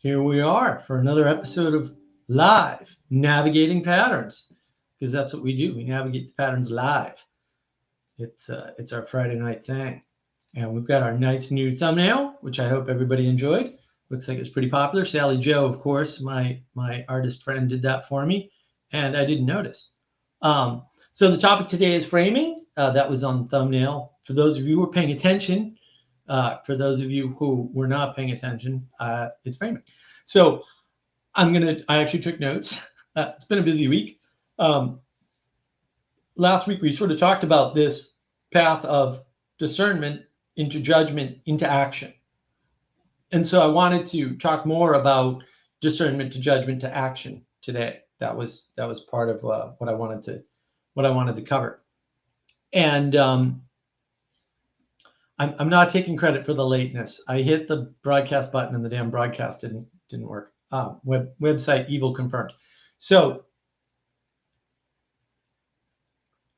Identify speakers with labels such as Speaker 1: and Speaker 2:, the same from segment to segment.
Speaker 1: Here we are for another episode of Live Navigating Patterns, because that's what we do. We navigate the patterns live. It's our Friday night thing, and we've got our nice new thumbnail, which I hope everybody enjoyed. Looks like it's pretty popular. Sally Joe, of course, my artist friend, did that for me, and I didn't notice. So the topic today is framing. That was on the thumbnail. For those of you who are paying attention, for those of you who were not paying attention, it's framing. So I actually took notes. It's been a busy week. Last week, we sort of talked about this path of discernment into judgment into action. And so I wanted to talk more about discernment to judgment to action today. That was part of what I wanted to cover. And I'm not taking credit for the lateness. I hit the broadcast button and the damn broadcast didn't work. Website evil confirmed. So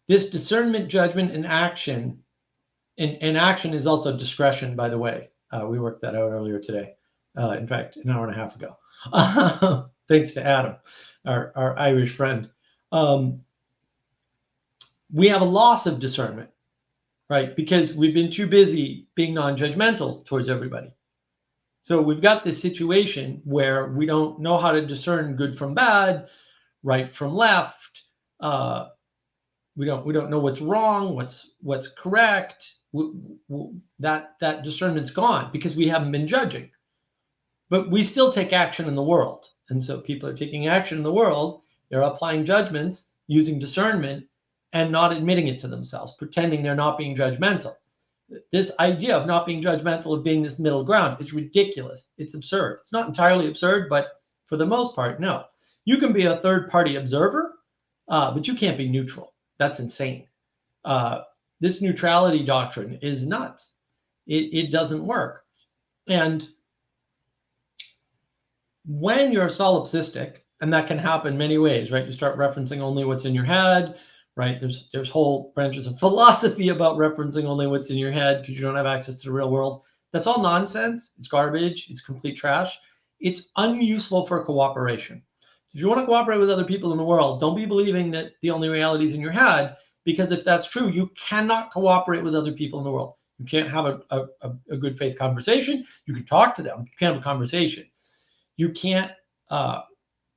Speaker 1: this discernment, judgment, and action, and action is also discretion, by the way. We worked that out earlier today. In fact, an hour and a half ago. Thanks to Adam, our Irish friend. We have a loss of discernment, right? Because we've been too busy being non-judgmental towards everybody. So we've got this situation where we don't know how to discern good from bad, right from left. We don't know what's wrong, what's correct. That discernment's gone because we haven't been judging. But we still take action in the world. And so people are taking action in the world. They're applying judgments using discernment and not admitting it to themselves, pretending they're not being judgmental. This idea of not being judgmental, of being this middle ground, is ridiculous. It's absurd. It's not entirely absurd, but for the most part, no. You can be a third-party observer, but you can't be neutral. That's insane. This neutrality doctrine is nuts. It doesn't work. And when you're solipsistic, and that can happen many ways, right? You start referencing only what's in your head, right? There's whole branches of philosophy about referencing only what's in your head because you don't have access to the real world. That's all nonsense. It's garbage. It's complete trash. It's unuseful for cooperation. So if you want to cooperate with other people in the world, don't be believing that the only reality is in your head, because if that's true, you cannot cooperate with other people in the world. You can't have a good faith conversation. You can talk to them. You can't have a conversation. You can't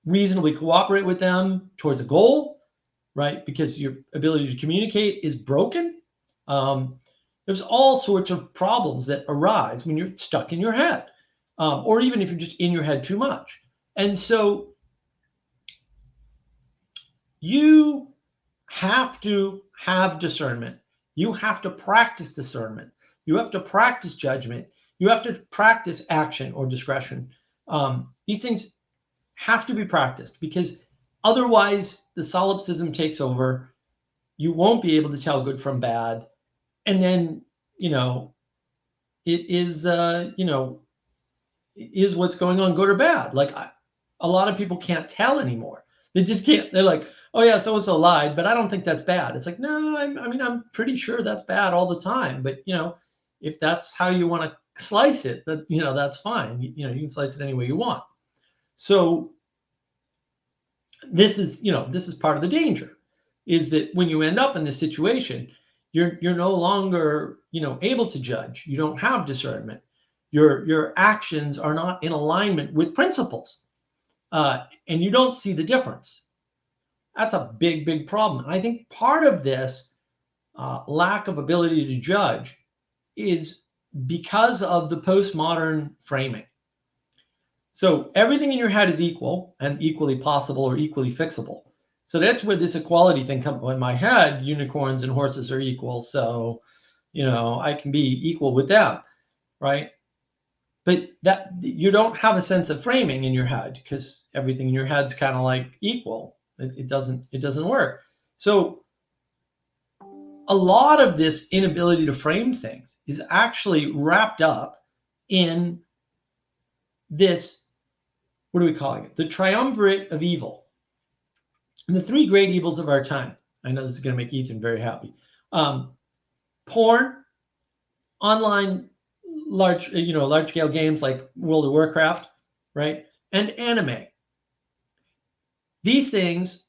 Speaker 1: reasonably cooperate with them towards a goal, right? Because your ability to communicate is broken. There's all sorts of problems that arise when you're stuck in your head, or even if you're just in your head too much. And so you have to have discernment. You have to practice discernment. You have to practice judgment. You have to practice action or discretion. These things have to be practiced, because otherwise the solipsism takes over. You won't be able to tell good from bad. And then, it is, is what's going on good or bad? Like, a lot of people can't tell anymore. They just can't. They're like, oh yeah, so-and-so lied, but I don't think that's bad. It's like, no, I'm pretty sure that's bad all the time. But, if that's how you want to slice it, that's fine. You can slice it any way you want. So this is part of the danger, is that when you end up in this situation, you're no longer, able to judge. You don't have discernment. Your actions are not in alignment with principles, and you don't see the difference. That's a big, big problem. And I think part of this lack of ability to judge is because of the postmodern framing. So everything in your head is equal and equally possible or equally fixable. So that's where this equality thing comes. In my head, unicorns and horses are equal, so I can be equal with them, right? But that you don't have a sense of framing in your head, because everything in your head's kind of like equal. It doesn't work. So a lot of this inability to frame things is actually wrapped up in this, what are we calling it? The triumvirate of evil. And the three great evils of our time. I know this is going to make Ethan very happy. Porn, online large scale games like World of Warcraft, right? And anime. These things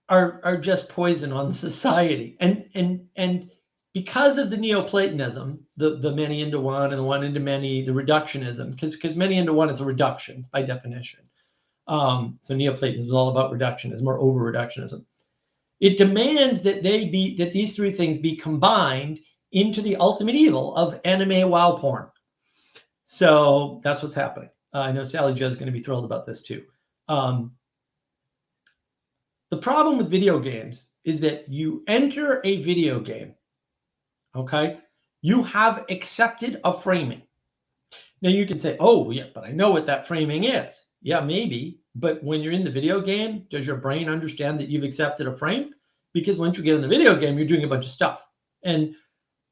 Speaker 1: are just poison on society. And because of the Neoplatonism, the many into one and the one into many, the reductionism, because many into one is a reduction by definition. So Neoplatonism is all about reductionism or over reductionism. It demands that these three things be combined into the ultimate evil of anime wow porn. So that's what's happening. I know Sally Joe is going to be thrilled about this too. The problem with video games is that you enter a video game, okay? You have accepted a framing. Now you can say, oh, yeah, but I know what that framing is. Yeah, maybe. But when you're in the video game, does your brain understand that you've accepted a frame? Because once you get in the video game, you're doing a bunch of stuff. And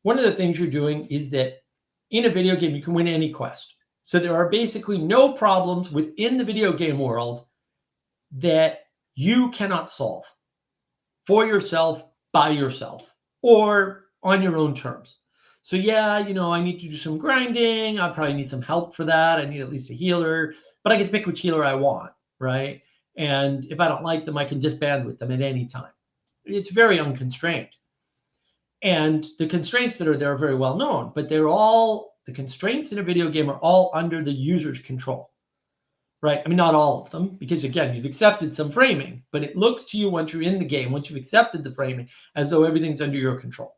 Speaker 1: one of the things you're doing is that in a video game, you can win any quest. So there are basically no problems within the video game world that you cannot solve for yourself, by yourself, or on your own terms. So yeah, I need to do some grinding. I probably need some help for that. I need at least a healer, but I get to pick which healer I want, right? And if I don't like them, I can disband with them at any time. It's very unconstrained. And the constraints that are there are very well known, but the constraints in a video game are all under the user's control, right? I mean, not all of them, because again, you've accepted some framing, but it looks to you once you're in the game, once you've accepted the framing, as though everything's under your control.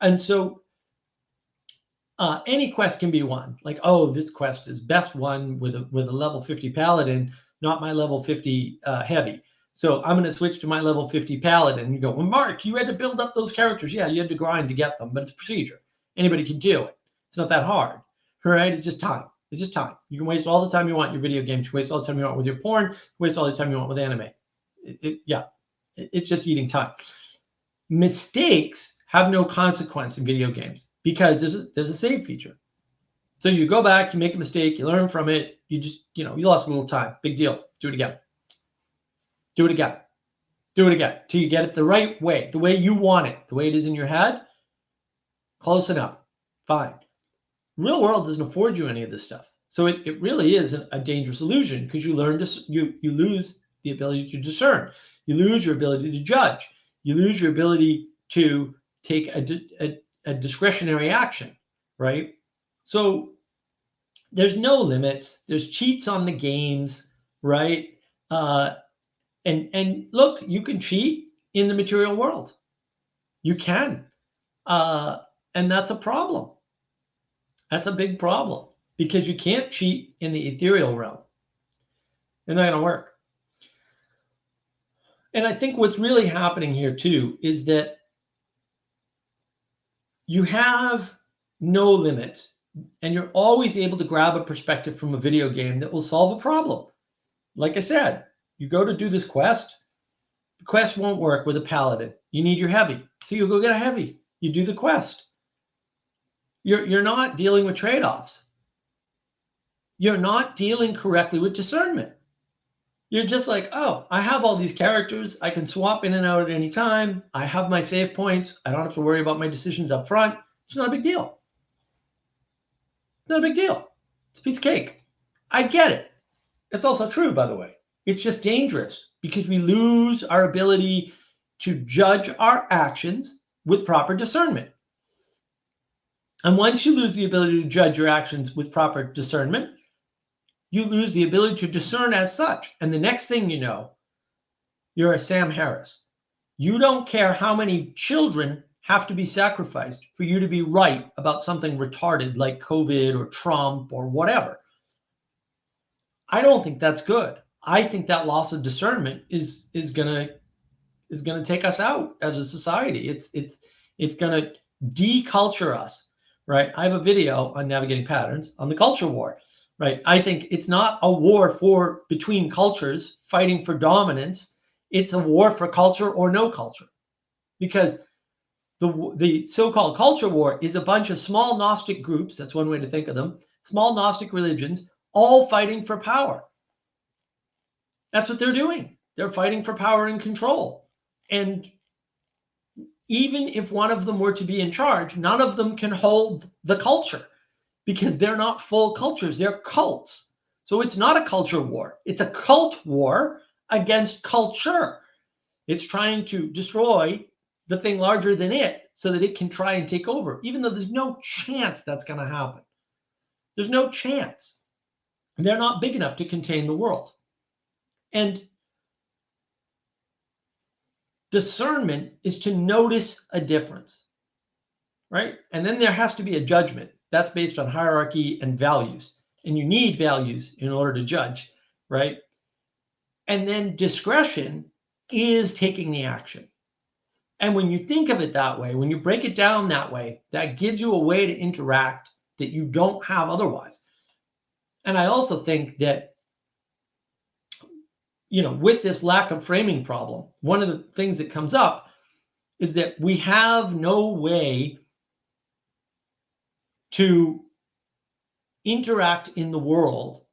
Speaker 1: And so any quest can be won. Like, oh, this quest is best won with a level 50 paladin, not my level 50 heavy. So I'm going to switch to my level 50 paladin. And you go, well, Mark, you had to build up those characters. Yeah, you had to grind to get them, but it's a procedure. Anybody can do it. It's not that hard, right? It's just time. It's just time. You can waste all the time you want in your video games. You waste all the time you want with your porn. Waste all the time you want with anime. It's just eating time. Mistakes have no consequence in video games because there's a save feature. So you go back, you make a mistake, you learn from it. You just, you lost a little time. Big deal. Do it again. Do it again. Do it again till you get it the right way, the way you want it, the way it is in your head. Close enough. Fine. Real world doesn't afford you any of this stuff. So it really is a dangerous illusion because you lose the ability to discern. You lose your ability to judge. You lose your ability to take a discretionary action, right? So there's no limits. There's cheats on the games, right? And look, you can cheat in the material world. You can. And that's a problem. That's a big problem because you can't cheat in the ethereal realm. It's not going to work. And I think what's really happening here too is that you have no limits and you're always able to grab a perspective from a video game that will solve a problem. Like I said, you go to do this quest, the quest won't work with a paladin. You need your heavy. So you go get a heavy. You do the quest. You're not dealing with trade-offs. You're not dealing correctly with discernment. You're just like, oh, I have all these characters. I can swap in and out at any time. I have my save points. I don't have to worry about my decisions up front. It's not a big deal. It's not a big deal. It's a piece of cake. I get it. It's also true, by the way. It's just dangerous because we lose our ability to judge our actions with proper discernment. And once you lose the ability to judge your actions with proper discernment, you lose the ability to discern as such. And the next thing you know, you're a Sam Harris. You don't care how many children have to be sacrificed for you to be right about something retarded like COVID or Trump or whatever. I don't think that's good. I think that loss of discernment is gonna take us out as a society. It's gonna deculture us. Right? I have a video on navigating patterns on the culture war, right? I think it's not a war between cultures fighting for dominance. It's a war for culture or no culture, because the so-called culture war is a bunch of small Gnostic groups. That's one way to think of them. Small Gnostic religions, all fighting for power. That's what they're doing. They're fighting for power and control. And even if one of them were to be in charge, none of them can hold the culture because they're not full cultures. They're cults. So it's not a culture war. It's a cult war against culture. It's trying to destroy the thing larger than it so that it can try and take over, even though there's no chance that's going to happen. There's no chance. They're not big enough to contain the world. And discernment is to notice a difference, right? And then there has to be a judgment. That's based on hierarchy and values. And you need values in order to judge, right? And then discretion is taking the action. And when you think of it that way, when you break it down that way, that gives you a way to interact that you don't have otherwise. And I also think that, with this lack of framing problem, one of the things that comes up is that we have no way to interact in the world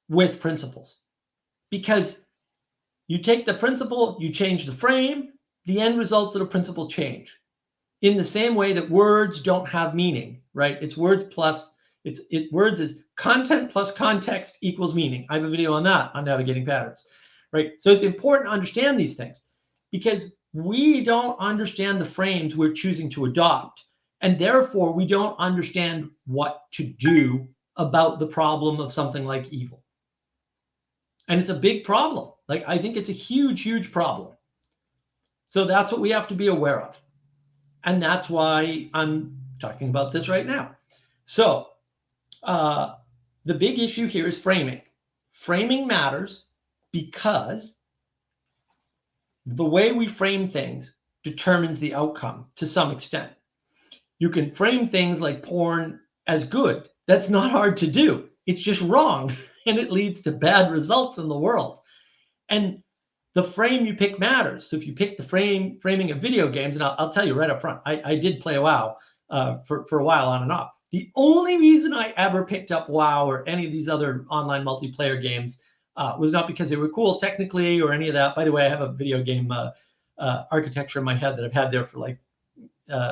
Speaker 1: with principles, because you take the principle, you change the frame, the end results of the principle change. In the same way that words don't have meaning, right? It's words plus words is content plus context equals meaning. I have a video on that on navigating patterns, right? So it's important to understand these things because we don't understand the frames we're choosing to adopt, and therefore we don't understand what to do about the problem of something like evil. And it's a big problem. Like, I think it's a huge, huge problem. So that's what we have to be aware of. And that's why I'm talking about this right now. So the big issue here is framing. Framing matters because the way we frame things determines the outcome to some extent. You can frame things like porn as good. That's not hard to do. It's just wrong, and it leads to bad results in the world. And the frame you pick matters. So if you pick the framing of video games, and I'll tell you right up front, I did play WoW for a while on and off. The only reason I ever picked up WoW or any of these other online multiplayer games was not because they were cool technically or any of that. By the way, I have a video game architecture in my head that I've had there for like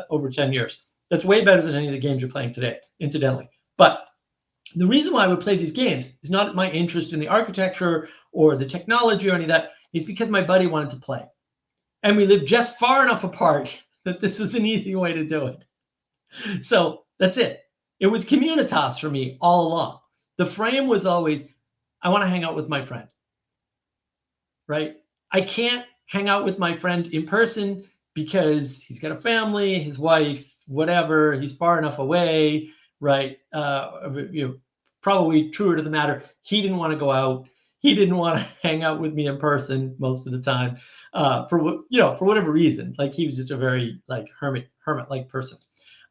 Speaker 1: over 10 years. That's way better than any of the games you're playing today, incidentally. But the reason why I would play these games is not my interest in the architecture or the technology or any of that. It's because my buddy wanted to play. And we lived just far enough apart that this was an easy way to do it. So that's it. It was communitas for me all along. The frame was always, I want to hang out with my friend, right? I can't hang out with my friend in person because he's got a family, his wife, whatever, he's far enough away, right? Probably truer to the matter, he didn't want to go out. He didn't want to hang out with me in person most of the time, for whatever reason. Like, he was just a very like hermit-like person.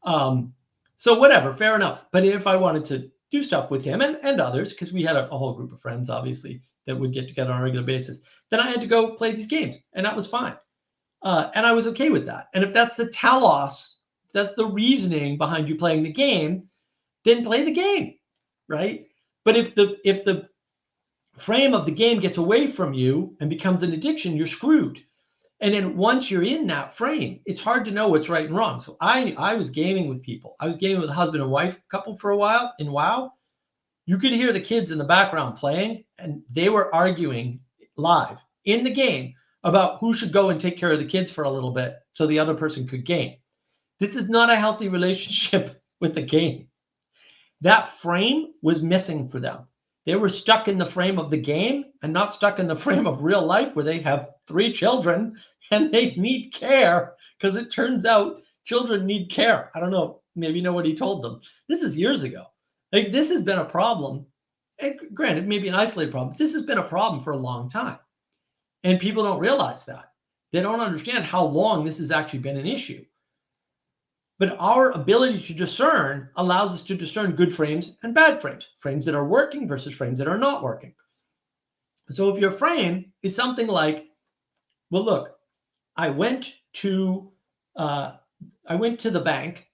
Speaker 1: So whatever, fair enough. But if I wanted to do stuff with him and others, because we had a whole group of friends, obviously, that would get together on a regular basis, then I had to go play these games, and that was fine. And I was okay with that. And if that's the telos, if that's the reasoning behind you playing the game, then play the game, right? But if the frame of the game gets away from you and becomes an addiction, you're screwed. And then once you're in that frame, it's hard to know what's right and wrong. So I was gaming with people. I was gaming with a husband and wife couple for a while in WoW. You could hear the kids in the background playing, and they were arguing live in the game about who should go and take care of the kids for a little bit so the other person could game. This is not a healthy relationship with the game. That frame was missing for them. They were stuck in the frame of the game and not stuck in the frame of real life where they have 3 children and they need care, because it turns out children need care. I don't know, maybe nobody told them. This is years ago. Like, this has been a problem. And granted, maybe an isolated problem. This has been a problem for a long time. And people don't realize that. They don't understand how long this has actually been an issue. But our ability to discern allows us to discern good frames and bad frames, frames that are working versus frames that are not working. So if your frame is something like, well, look, I went to the bank,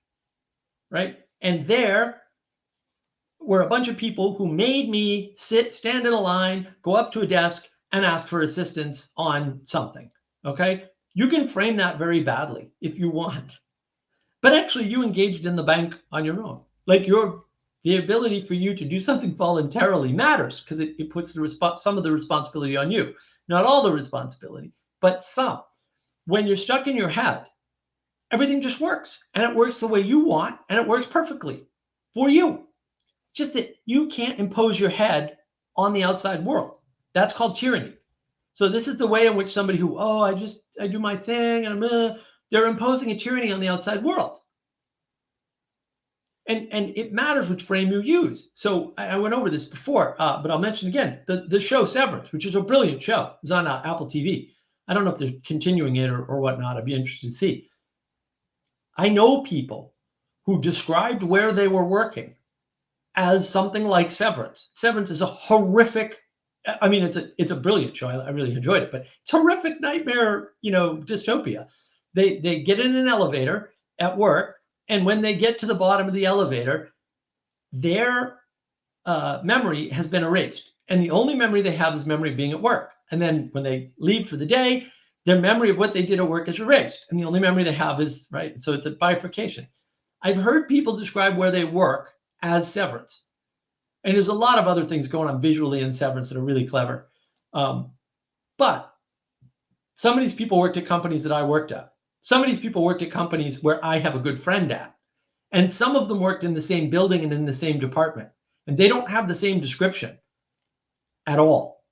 Speaker 1: right? And there were a bunch of people who made me stand in a line, go up to a desk, and ask for assistance on something, okay? You can frame that very badly if you want. But actually, you engaged in the bank on your own. Like, the ability for you to do something voluntarily matters because it puts some of the responsibility on you. Not all the responsibility, but some. When you're stuck in your head, everything just works, and it works the way you want, and it works perfectly for you. Just that you can't impose your head on the outside world. That's called tyranny. So this is the way in which somebody who, I do my thing, and they're imposing a tyranny on the outside world. And it matters which frame you use. So I went over this before, but I'll mention again the show Severance, which is a brilliant show. It's on Apple TV. I don't know if they're continuing it or whatnot. I'd be interested to see. I know people who described where they were working as something like Severance. Severance is a horrific. I mean, it's a brilliant show. I really enjoyed it, but it's a horrific nightmare, dystopia. They get in an elevator at work, and when they get to the bottom of the elevator, their memory has been erased, and the only memory they have is memory of being at work. And then when they leave for the day, their memory of what they did at work is erased, and the only memory they have is right. So it's a bifurcation. I've heard people describe where they work as Severance. And there's a lot of other things going on visually in Severance that are really clever. But some of these people worked at companies that I worked at. Some of these people worked at companies where I have a good friend at. And some of them worked in the same building and in the same department. And they don't have the same description at all.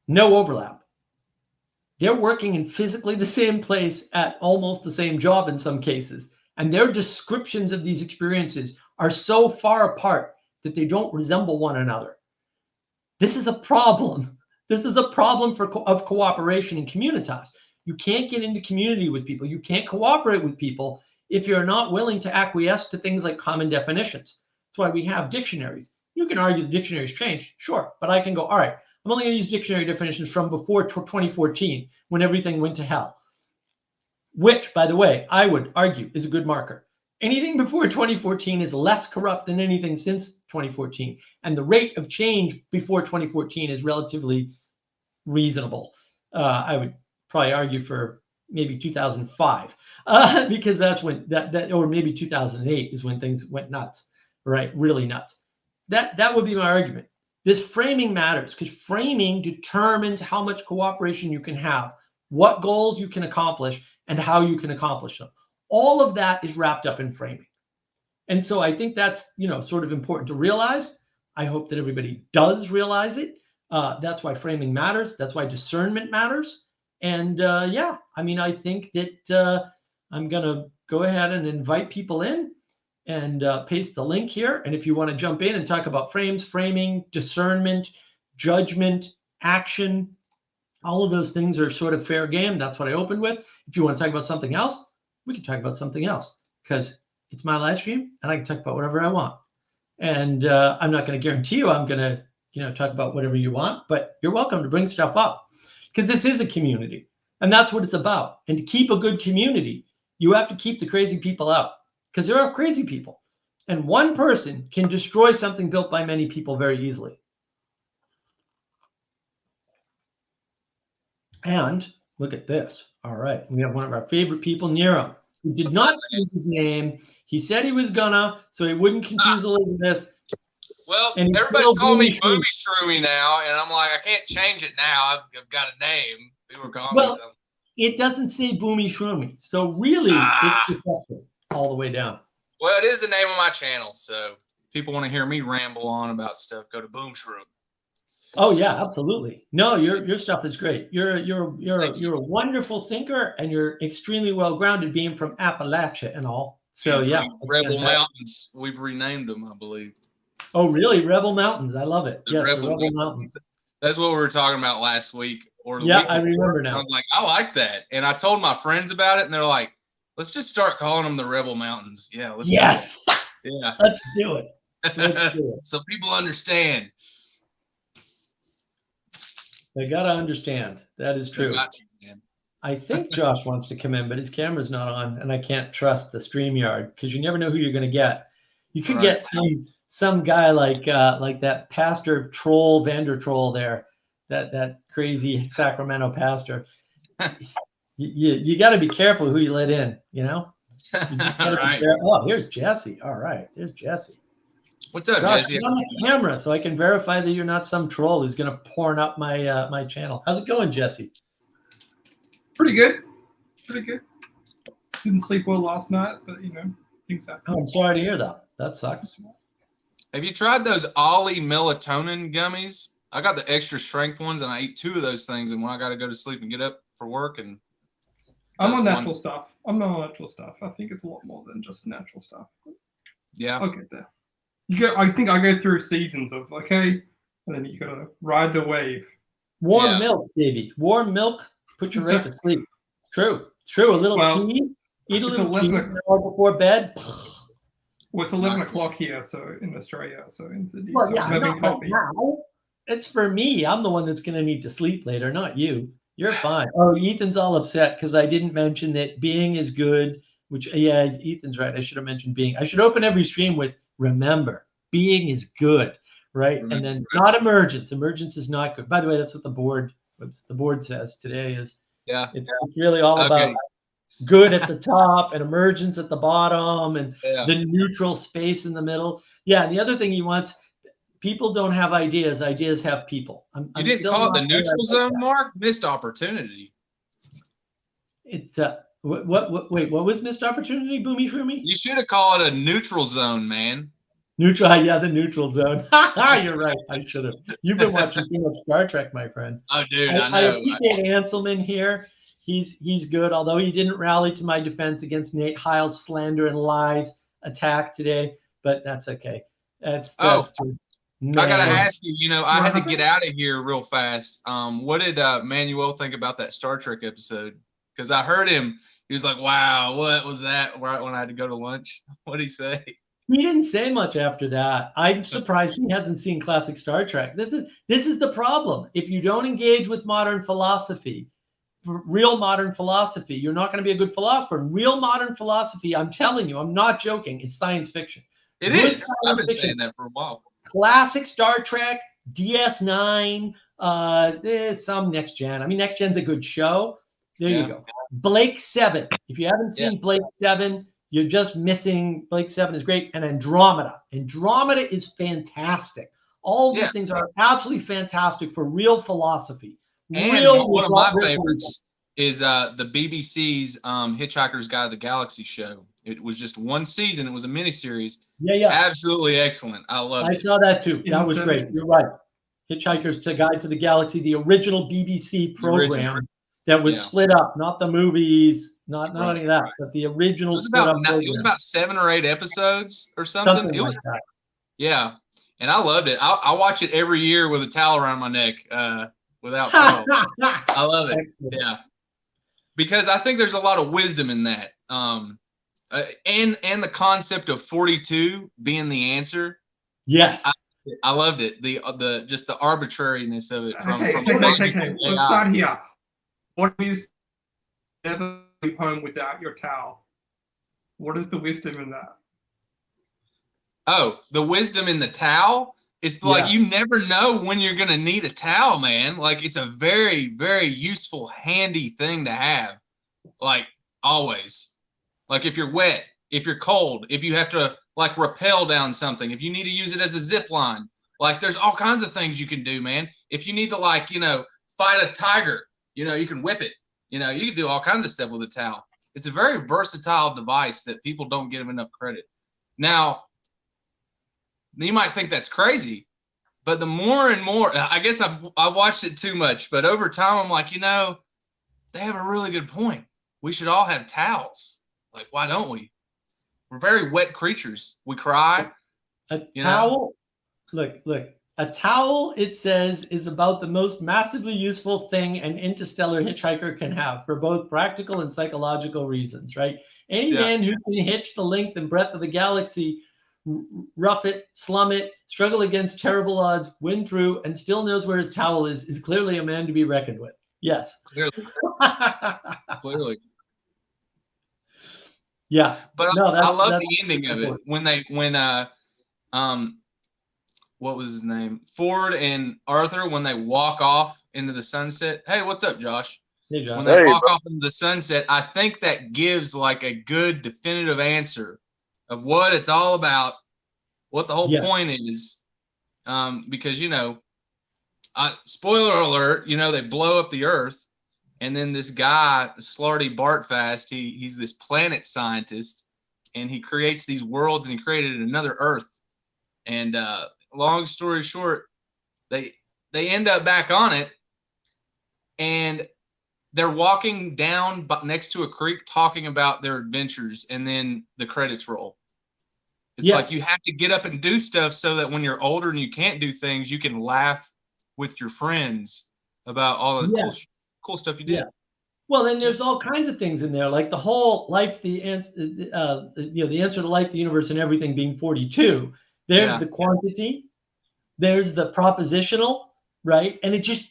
Speaker 1: No overlap. They're working in physically the same place at almost the same job in some cases. And their descriptions of these experiences are so far apart that they don't resemble one another. This is a problem. This is a problem of cooperation in communitas. You can't get into community with people. You can't cooperate with people if you're not willing to acquiesce to things like common definitions. That's why we have dictionaries. You can argue the dictionaries changed, sure, but I can go, all right, I'm only going to use dictionary definitions from before 2014 when everything went to hell, which, by the way, I would argue is a good marker. Anything before 2014 is less corrupt than anything since 2014. And the rate of change before 2014 is relatively reasonable. I would probably argue for maybe 2005, because that's when that or maybe 2008 is when things went nuts, right? Really nuts. That would be my argument. This framing matters because framing determines how much cooperation you can have, what goals you can accomplish, and how you can accomplish them. All of that is wrapped up in framing. And so I think that's, sort of important to realize. I hope that everybody does realize it. That's why framing matters. That's why discernment matters. And I think that I'm going to go ahead and invite people in and paste the link here. And if you want to jump in and talk about framing, discernment, judgment, action, all of those things are sort of fair game. That's what I opened with. If you want to talk about something else, we can talk about something else because it's my live stream and I can talk about whatever I want. And I'm not going to guarantee you I'm going to, talk about whatever you want, but you're welcome to bring stuff up because this is a community and that's what it's about. And to keep a good community, you have to keep the crazy people out because there are crazy people. And one person can destroy something built by many people very easily. And look at this. All right. We have one of our favorite people, Nero, who did not change his name. He said he was gonna, so he wouldn't confuse Elizabeth.
Speaker 2: Well, everybody's calling me Boomy Shroomy now, and I'm like, I can't change it now. I've got a name. People are calling me something.
Speaker 1: It doesn't say Boomy Shroomy, so really it's deception all the way down.
Speaker 2: Well, it is the name of my channel, so if people want to hear me ramble on about stuff, go to Boom Shroom.
Speaker 1: Oh yeah, absolutely. No, your stuff is great. You're a wonderful thinker, and you're extremely well grounded, being from Appalachia and all. So yeah,
Speaker 2: Rebel Mountains. We've renamed them, I believe.
Speaker 1: Oh really? Rebel Mountains. I love it. Yes, the Rebel Mountains.
Speaker 2: That's what we were talking about last week or the
Speaker 1: week
Speaker 2: before.
Speaker 1: I remember now.
Speaker 2: I was like, I like that, and I told my friends about it, and they're like, "Let's just start calling them the Rebel Mountains." Yeah, let's.
Speaker 1: Yes.
Speaker 2: Do it. Yeah.
Speaker 1: Let's do it. Let's do it.
Speaker 2: So people understand.
Speaker 1: They gotta understand. That is true. I think Josh wants to come in, but his camera's not on, and I can't trust the StreamYard because you never know who you're going to get. You could get some guy like that pastor troll Vander Troll there, that crazy Sacramento pastor. You got to be careful who you let in. You
Speaker 2: right.
Speaker 1: Oh, here's Jesse. All right, there's Jesse.
Speaker 2: What's up,
Speaker 1: Josh,
Speaker 2: Jesse?
Speaker 1: get on the camera so I can verify that you're not some troll who's going to porn up my my channel. How's it going, Jesse?
Speaker 3: Pretty good. Pretty good. Didn't sleep well last night, but things happen.
Speaker 1: Oh, I'm sorry to hear that. That sucks.
Speaker 2: Have you tried those Ollie melatonin gummies? I got the extra strength ones, and I ate 2 of those things. And when I got to go to sleep and get up for work, and
Speaker 3: I'm on natural stuff. I'm not on natural stuff. I think it's a lot more than just natural stuff.
Speaker 2: Yeah.
Speaker 3: I'll get there. I think I go through seasons of okay, and then you gotta ride the wave.
Speaker 1: Warm milk, baby. Warm milk. Put you right to sleep. It's true. It's true. A little tea. Eat a little tea before bed.
Speaker 3: Well, it's 11 o'clock here, so in Australia, so in Sydney.
Speaker 1: Well,
Speaker 3: so
Speaker 1: yeah,
Speaker 3: I'm having coffee.
Speaker 1: now. It's for me. I'm the one that's going to need to sleep later, not you. You're fine. Oh, Ethan's all upset because I didn't mention that being is good, which, yeah, Ethan's right. I should have mentioned being. I should open every stream with remember, being is good, right? And then not emergence. Emergence is not good. By the way, that's what the board says today is.
Speaker 2: Yeah.
Speaker 1: It's really all about good at the top and emergence at the bottom and the neutral space in the middle. Yeah. And the other thing he wants, people don't have ideas. Ideas have people.
Speaker 2: You didn't call it the neutral zone, Mark? Missed opportunity.
Speaker 1: It's wait, what was missed opportunity, Boomy Shroomy?
Speaker 2: You should have called it a neutral zone, man.
Speaker 1: Neutral, yeah, the neutral zone. You're right. I should have. You've been watching too much Star Trek, my friend.
Speaker 2: Oh, dude, I know.
Speaker 1: I appreciate Anselman here. He's good, although he didn't rally to my defense against Nate Heil's slander and lies attack today. But that's okay. That's true.
Speaker 2: No. I gotta ask you. I had to get out of here real fast. What did Manuel think about that Star Trek episode? Because I heard him. He was like, "Wow, what was that?" Right when I had to go to lunch. What did he say?
Speaker 1: He didn't say much after that. I'm surprised he hasn't seen classic Star Trek. This is the problem. If you don't engage with modern philosophy, real modern philosophy, you're not going to be a good philosopher. Real modern philosophy, I'm telling you, I'm not joking, it's science fiction.
Speaker 2: It is. I've been saying that for a while.
Speaker 1: Classic Star Trek, DS9, some Next Gen. I mean, Next Gen's a good show. There you go. Blake 7. If you haven't seen Blake 7, you're just missing. Blake 7 is great. And Andromeda. Andromeda is fantastic. All these things are absolutely fantastic for real philosophy.
Speaker 2: And one of my favorites is the BBC's Hitchhiker's Guide to the Galaxy show. It was just 1 season. It was a miniseries.
Speaker 1: Yeah.
Speaker 2: Absolutely excellent. I loved it.
Speaker 1: I saw that too. That was great. You're right. Hitchhiker's Guide to the Galaxy, the original BBC program that was split up, not the movies, not any of that, but the original split up program.
Speaker 2: It was about 7 or 8 episodes or something. It was like that. And I loved it. I watch it every year with a towel around my neck without fail. I love it. Excellent. Yeah. Because I think there's a lot of wisdom in that. And the concept of 42 being the answer.
Speaker 1: Yes.
Speaker 2: I loved it. The just the arbitrariness of it.
Speaker 3: Let's start here. What is never leave home without your towel? What is the wisdom in that?
Speaker 2: Oh, the wisdom in the towel is like you never know when you're gonna need a towel, man. Like it's a very, very useful, handy thing to have. Like always. Like if you're wet, if you're cold, if you have to like rappel down something, if you need to use it as a zip line, like there's all kinds of things you can do, man. If you need to fight a tiger, you can whip it. You can do all kinds of stuff with a towel. It's a very versatile device that people don't give enough credit. Now, you might think that's crazy, but the more and more, I guess I've watched it too much, but over time I'm like, they have a really good point. We should all have towels. Like, why don't we? We're very wet creatures. We cry.
Speaker 1: A towel, look. A towel, it says, is about the most massively useful thing an interstellar hitchhiker can have for both practical and psychological reasons, right? Any man who can hitch the length and breadth of the galaxy, rough it, slum it, struggle against terrible odds, win through, and still knows where his towel is clearly a man to be reckoned with. Yes.
Speaker 2: Clearly. Clearly.
Speaker 1: Yeah.
Speaker 2: But I love the ending of it when what was his name? Ford and Arthur, when they walk off into the sunset. Hey, what's up, Josh?
Speaker 1: Hey, Josh.
Speaker 2: When they walk off into the sunset, I think that gives like a good definitive answer of what it's all about. what the whole
Speaker 1: Yeah.
Speaker 2: point is, because, you know, spoiler alert, you know, they blow up the Earth, and then this guy, Slarty Bartfast, he's this planet scientist, and he creates these worlds, and he created another Earth. And long story short, they end up back on it, and they're walking down next to a creek talking about their adventures, and then the credits roll. It's like you have to get up and do stuff so that when you're older and you can't do things, you can laugh with your friends about all the cool stuff you did.
Speaker 1: Yeah. Well, then there's all kinds of things in there, like the whole life, the answer to life, the universe, and everything being 42. There's the quantity, there's the propositional, right? And it just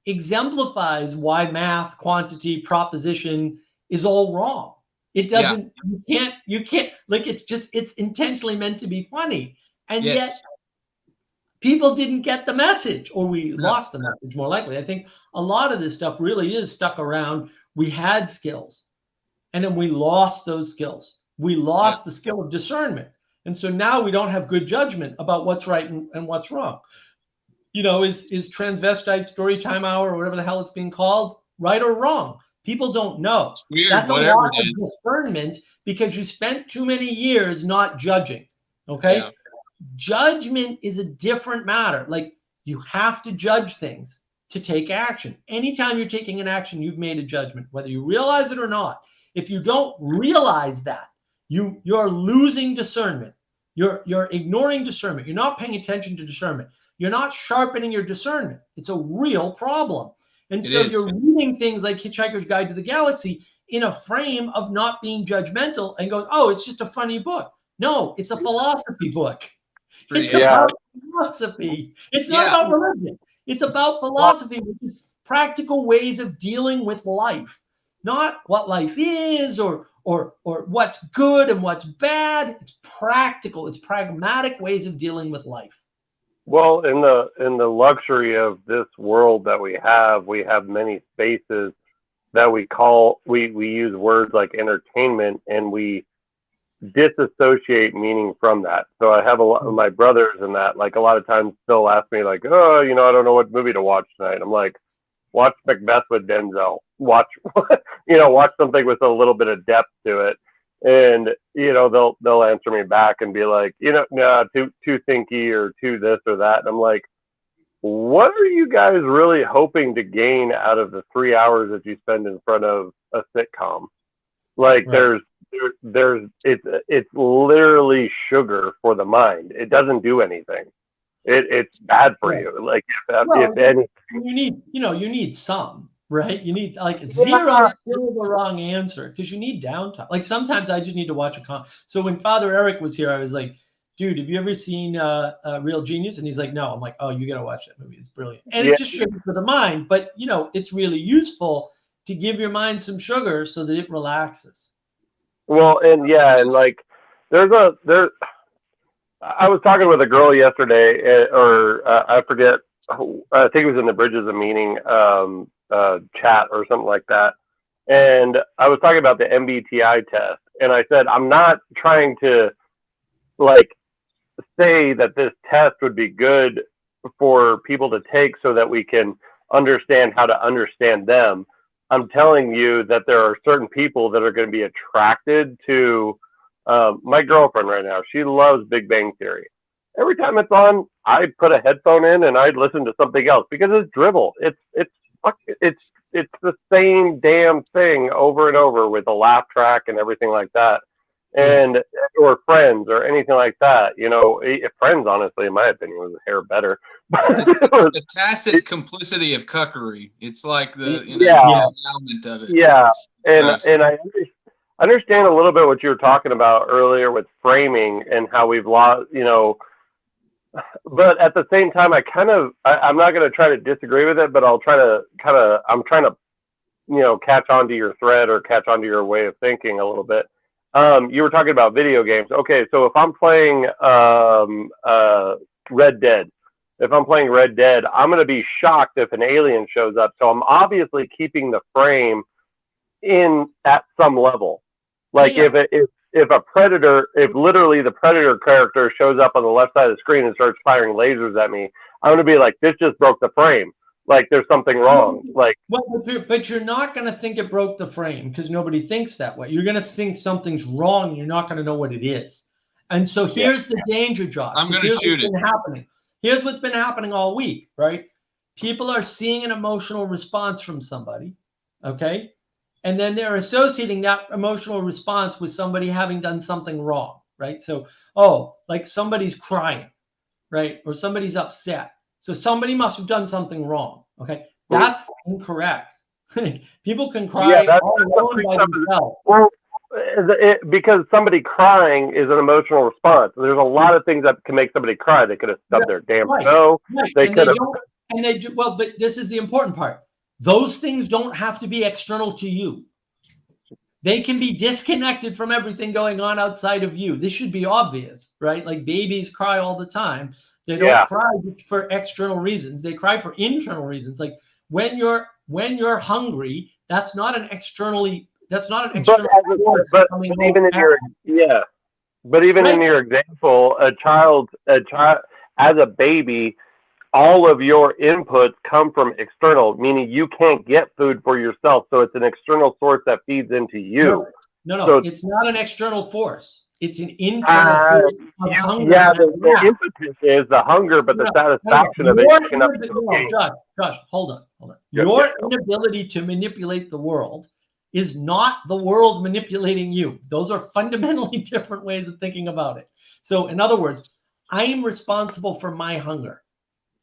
Speaker 1: exemplifies why math, quantity, proposition is all wrong. It doesn't, you can't, like, it's intentionally meant to be funny. And yet people didn't get the message, or we lost the message, more likely. I think a lot of this stuff really is stuck around. We had skills, and then we lost those skills. We lost the skill of discernment. And so now we don't have good judgment about what's right and what's wrong. You know, is transvestite story time hour, or whatever the hell it's being called, right or wrong? People don't know.
Speaker 2: It's weird,
Speaker 1: that's
Speaker 2: whatever
Speaker 1: a lot
Speaker 2: it
Speaker 1: of
Speaker 2: is.
Speaker 1: discernment, because you spent too many years not judging. Okay.
Speaker 2: Yeah.
Speaker 1: Judgment is a different matter. Like, you have to judge things to take action. Anytime you're taking an action, you've made a judgment, whether you realize it or not. If you don't realize that, you're losing discernment. You're ignoring discernment. You're not paying attention to discernment. You're not sharpening your discernment. It's a real problem. And so you're reading things like Hitchhiker's Guide to the Galaxy in a frame of not being judgmental and going, oh, it's just a funny book. No, it's a philosophy book. It's about philosophy. It's not about religion. It's about philosophy, which is practical ways of dealing with life, not what life is or what's good and what's bad. It's practical. It's pragmatic ways of dealing with life.
Speaker 4: Well, in the luxury of this world that we have many spaces that we use words like entertainment, and we disassociate meaning from that. So I have a lot of my brothers and that, like, a lot of times they'll ask me, like, oh, you know, I don't know what movie to watch tonight. I'm like, watch Macbeth with Denzel. Watch something with a little bit of depth to it. And, you know, they'll answer me back and be like, you know, nah, too thinky or too this or that. And I'm like, what are you guys really hoping to gain out of the 3 hours that you spend in front of a sitcom? Like, there's it's literally sugar for the mind. It doesn't do anything. It's bad for you. Like, if anything,
Speaker 1: you need some, right? You need, like, zero is still the wrong answer, because you need downtime. Like, sometimes I just need to watch so when Father Eric was here, I was like, dude, have you ever seen Real Genius? And he's like, no. I'm like, oh, you got to watch that movie. It's brilliant. And it's just sugar for the mind, but, you know, it's really useful to give your mind some sugar so that it relaxes.
Speaker 4: Well, and like, I was talking with a girl yesterday, or I forget, I think it was in the Bridges of Meaning chat or something like that. And I was talking about the MBTI test, and I said, I'm not trying to, like, say that this test would be good for people to take so that we can understand how to understand them. I'm telling you that there are certain people that are going to be attracted to my girlfriend right now. She loves Big Bang Theory. Every time it's on, I put a headphone in and I listen to something else, because it's dribble. It's the same damn thing over and over, with a laugh track and everything like that. And or Friends or anything like that. You know, Friends, honestly, in my opinion, was a hair better.
Speaker 2: It's the tacit complicity of cuckery. It's like the element of it.
Speaker 4: Yeah, and I understand a little bit what you were talking about earlier with framing and how we've lost, you know. But at the same time, I'm not going to try to disagree with it, but I'm trying to, you know, catch onto your thread or catch onto your way of thinking a little bit. You were talking about video games. Okay, so if I'm playing Red Dead, I'm going to be shocked if an alien shows up. So I'm obviously keeping the frame in at some level. Like, if if literally the predator character shows up on the left side of the screen and starts firing lasers at me, I'm gonna be like, this just broke the frame. Like there's something wrong. Like,
Speaker 1: well, but you're not going to think it broke the frame because nobody thinks that way. You're going to think something's wrong. And you're not going to know what it is. And so here's the danger, Josh.
Speaker 2: I'm going to shoot it.
Speaker 1: Happening. Here's what's been happening all week, right? People are seeing an emotional response from somebody, okay? And then they're associating that emotional response with somebody having done something wrong, right? So, oh, like somebody's crying, right? Or somebody's upset. So somebody must have done something wrong, okay? That's incorrect. People can cry all alone by themselves.
Speaker 4: Well, because somebody crying is an emotional response. There's a lot of things that can make somebody cry. They could have stubbed their damn toe.
Speaker 1: Right.
Speaker 4: They could have.
Speaker 1: And they do well, but this is the important part. Those things don't have to be external to you. They can be disconnected from everything going on outside of you. This should be obvious, right? Like babies cry all the time. They don't cry for external reasons. They cry for internal reasons. Like when you're hungry, that's not an external.
Speaker 4: But even in your example, a child as a baby, all of your inputs come from external, meaning you can't get food for yourself. So it's an external source that feeds into you.
Speaker 1: No, so it's not an external force. It's an internal force of hunger.
Speaker 4: Yeah, the impetus is the hunger, but the satisfaction of it.
Speaker 1: Josh, hold on. Your inability to manipulate the world is not the world manipulating you. Those are fundamentally different ways of thinking about it. So in other words, I am responsible for my hunger.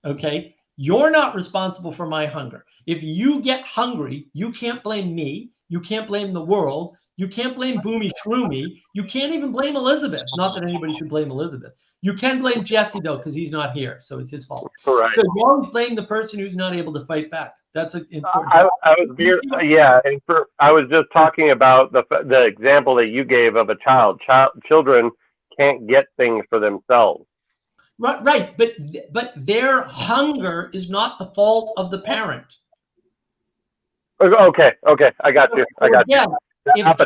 Speaker 1: Okay? You're not responsible for my hunger. If you get hungry, you can't blame me. You can't blame the world. You can't blame Boomy Shroomy. You can't even blame Elizabeth. Not that anybody should blame Elizabeth. You can blame Jesse, though, because he's not here. So it's his fault.
Speaker 4: Correct.
Speaker 1: So you always blame the person who's not able to fight back. That's an important
Speaker 4: I was just talking about the example that you gave of a child. Children can't get things for themselves.
Speaker 1: Right. But their hunger is not the fault of the parent.
Speaker 4: Okay. I got you.
Speaker 1: If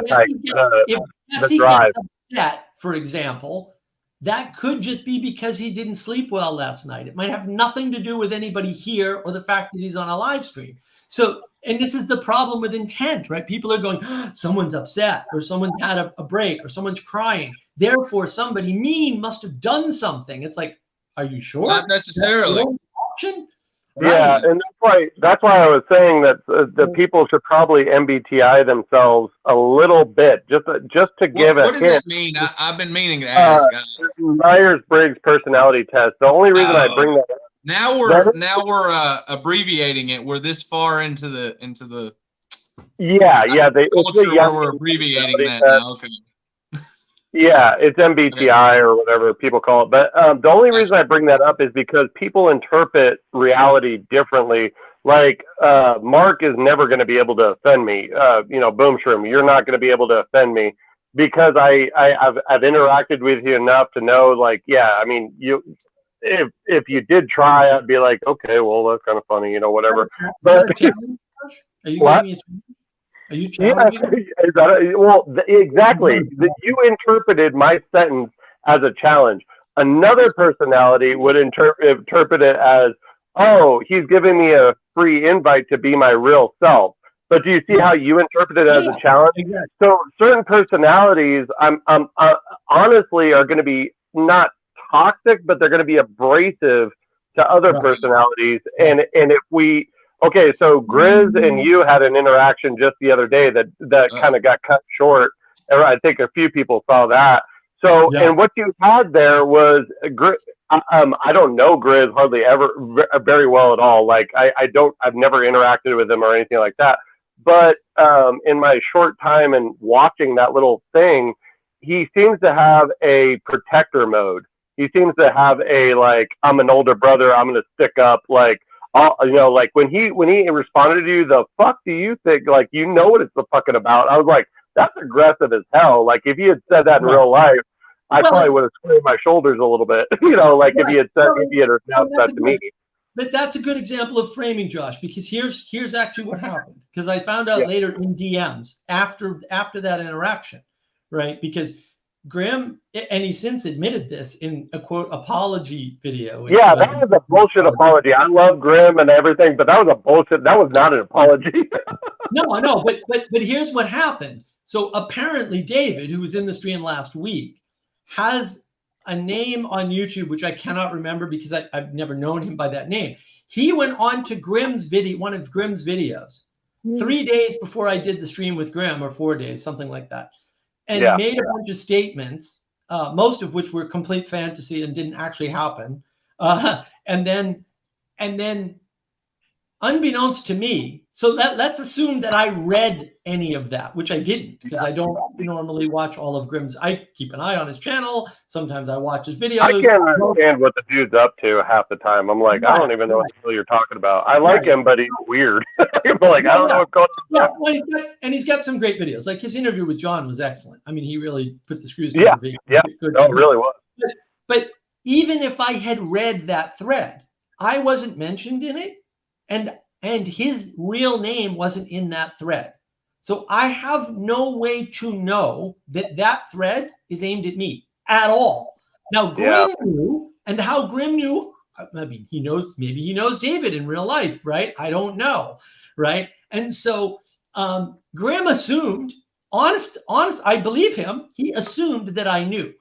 Speaker 1: Jesse gets upset, for example, that could just be because he didn't sleep well last night. It might have nothing to do with anybody here or the fact that he's on a live stream. So, and this is the problem with intent, right? People are going, someone's upset or someone's had a break or someone's crying. Therefore, somebody mean must have done something. It's like, are you sure?
Speaker 2: Not necessarily.
Speaker 1: Option?
Speaker 4: Yeah, and that's why I was saying that the people should probably MBTI themselves a little bit, just to give
Speaker 2: What does that mean? I've been meaning to ask.
Speaker 4: Myers-Briggs personality test. The only reason I bring that up.
Speaker 2: Now we're abbreviating it. We're this far into the
Speaker 4: culture
Speaker 2: where we're abbreviating that now. Okay.
Speaker 4: Yeah, it's MBTI or whatever people call it. But the only reason I bring that up is because people interpret reality differently. Like Mark is never going to be able to offend me. Boom Shroom, you're not going to be able to offend me because I've interacted with you enough to know, like, if you did try, I'd be like, okay, well, that's kind of funny, whatever. But
Speaker 1: are you giving me a Are you challenging?
Speaker 4: Exactly. You interpreted my sentence as a challenge. Another personality would interpret it as, oh, he's giving me a free invite to be my real self. But do you see how you interpret it as a challenge?
Speaker 1: Exactly.
Speaker 4: So certain personalities, honestly, are going to be not toxic, but they're going to be abrasive to other personalities. And if we Okay, so Grizz and you had an interaction just the other day that kind of got cut short. I think a few people saw that. So, and what you had there was, I don't know Grizz hardly ever very well at all. Like I've never interacted with him or anything like that. But in my short time and watching that little thing, he seems to have a protector mode. He seems to have a, like, I'm an older brother, I'm going to stick up, like, like when he responded to you, the fuck do you think? Like, you know what it's the fucking about. I was like, that's aggressive as hell. Like, if he had said that in real life, I probably would have squared my shoulders a little bit. Like if he had announced that to me.
Speaker 1: But that's a good example of framing, Josh, because here's actually what happened. Because I found out later in DMs after that interaction, right? Because Grimm, and he since admitted this in a quote apology video.
Speaker 4: Yeah, that was a bullshit apology. I love Grimm and everything, but that was a bullshit. That was not an apology.
Speaker 1: No, I know, but here's what happened. So apparently David, who was in the stream last week, has a name on YouTube, which I cannot remember because I've never known him by that name. He went on to Grimm's video, one of Grimm's videos, 3 days before I did the stream with Grimm, or 4 days, something like that, and made a bunch of statements, most of which were complete fantasy and didn't actually happen. And then unbeknownst to me, so let's assume that I read any of that, which I didn't, because I don't normally watch all of Grimm's. I keep an eye on his channel. Sometimes I watch his videos.
Speaker 4: I can't understand what the dude's up to half the time. I'm like, I don't even know what the hell you're talking about. I like him, but he's weird. I'm like, I don't know what's going on.
Speaker 1: Well, he's got some great videos. Like his interview with John was excellent. I mean, he really put the screws
Speaker 4: together.
Speaker 1: Yeah,
Speaker 4: it really was.
Speaker 1: But even if I had read that thread, I wasn't mentioned in it, and his real name wasn't in that thread. So I have no way to know that that thread is aimed at me at all. Now, Grimm knew, and how Grimm knew, I mean, he knows, maybe he knows David in real life, right? I don't know, right? And so Grimm assumed, honest, I believe him, he assumed that I knew.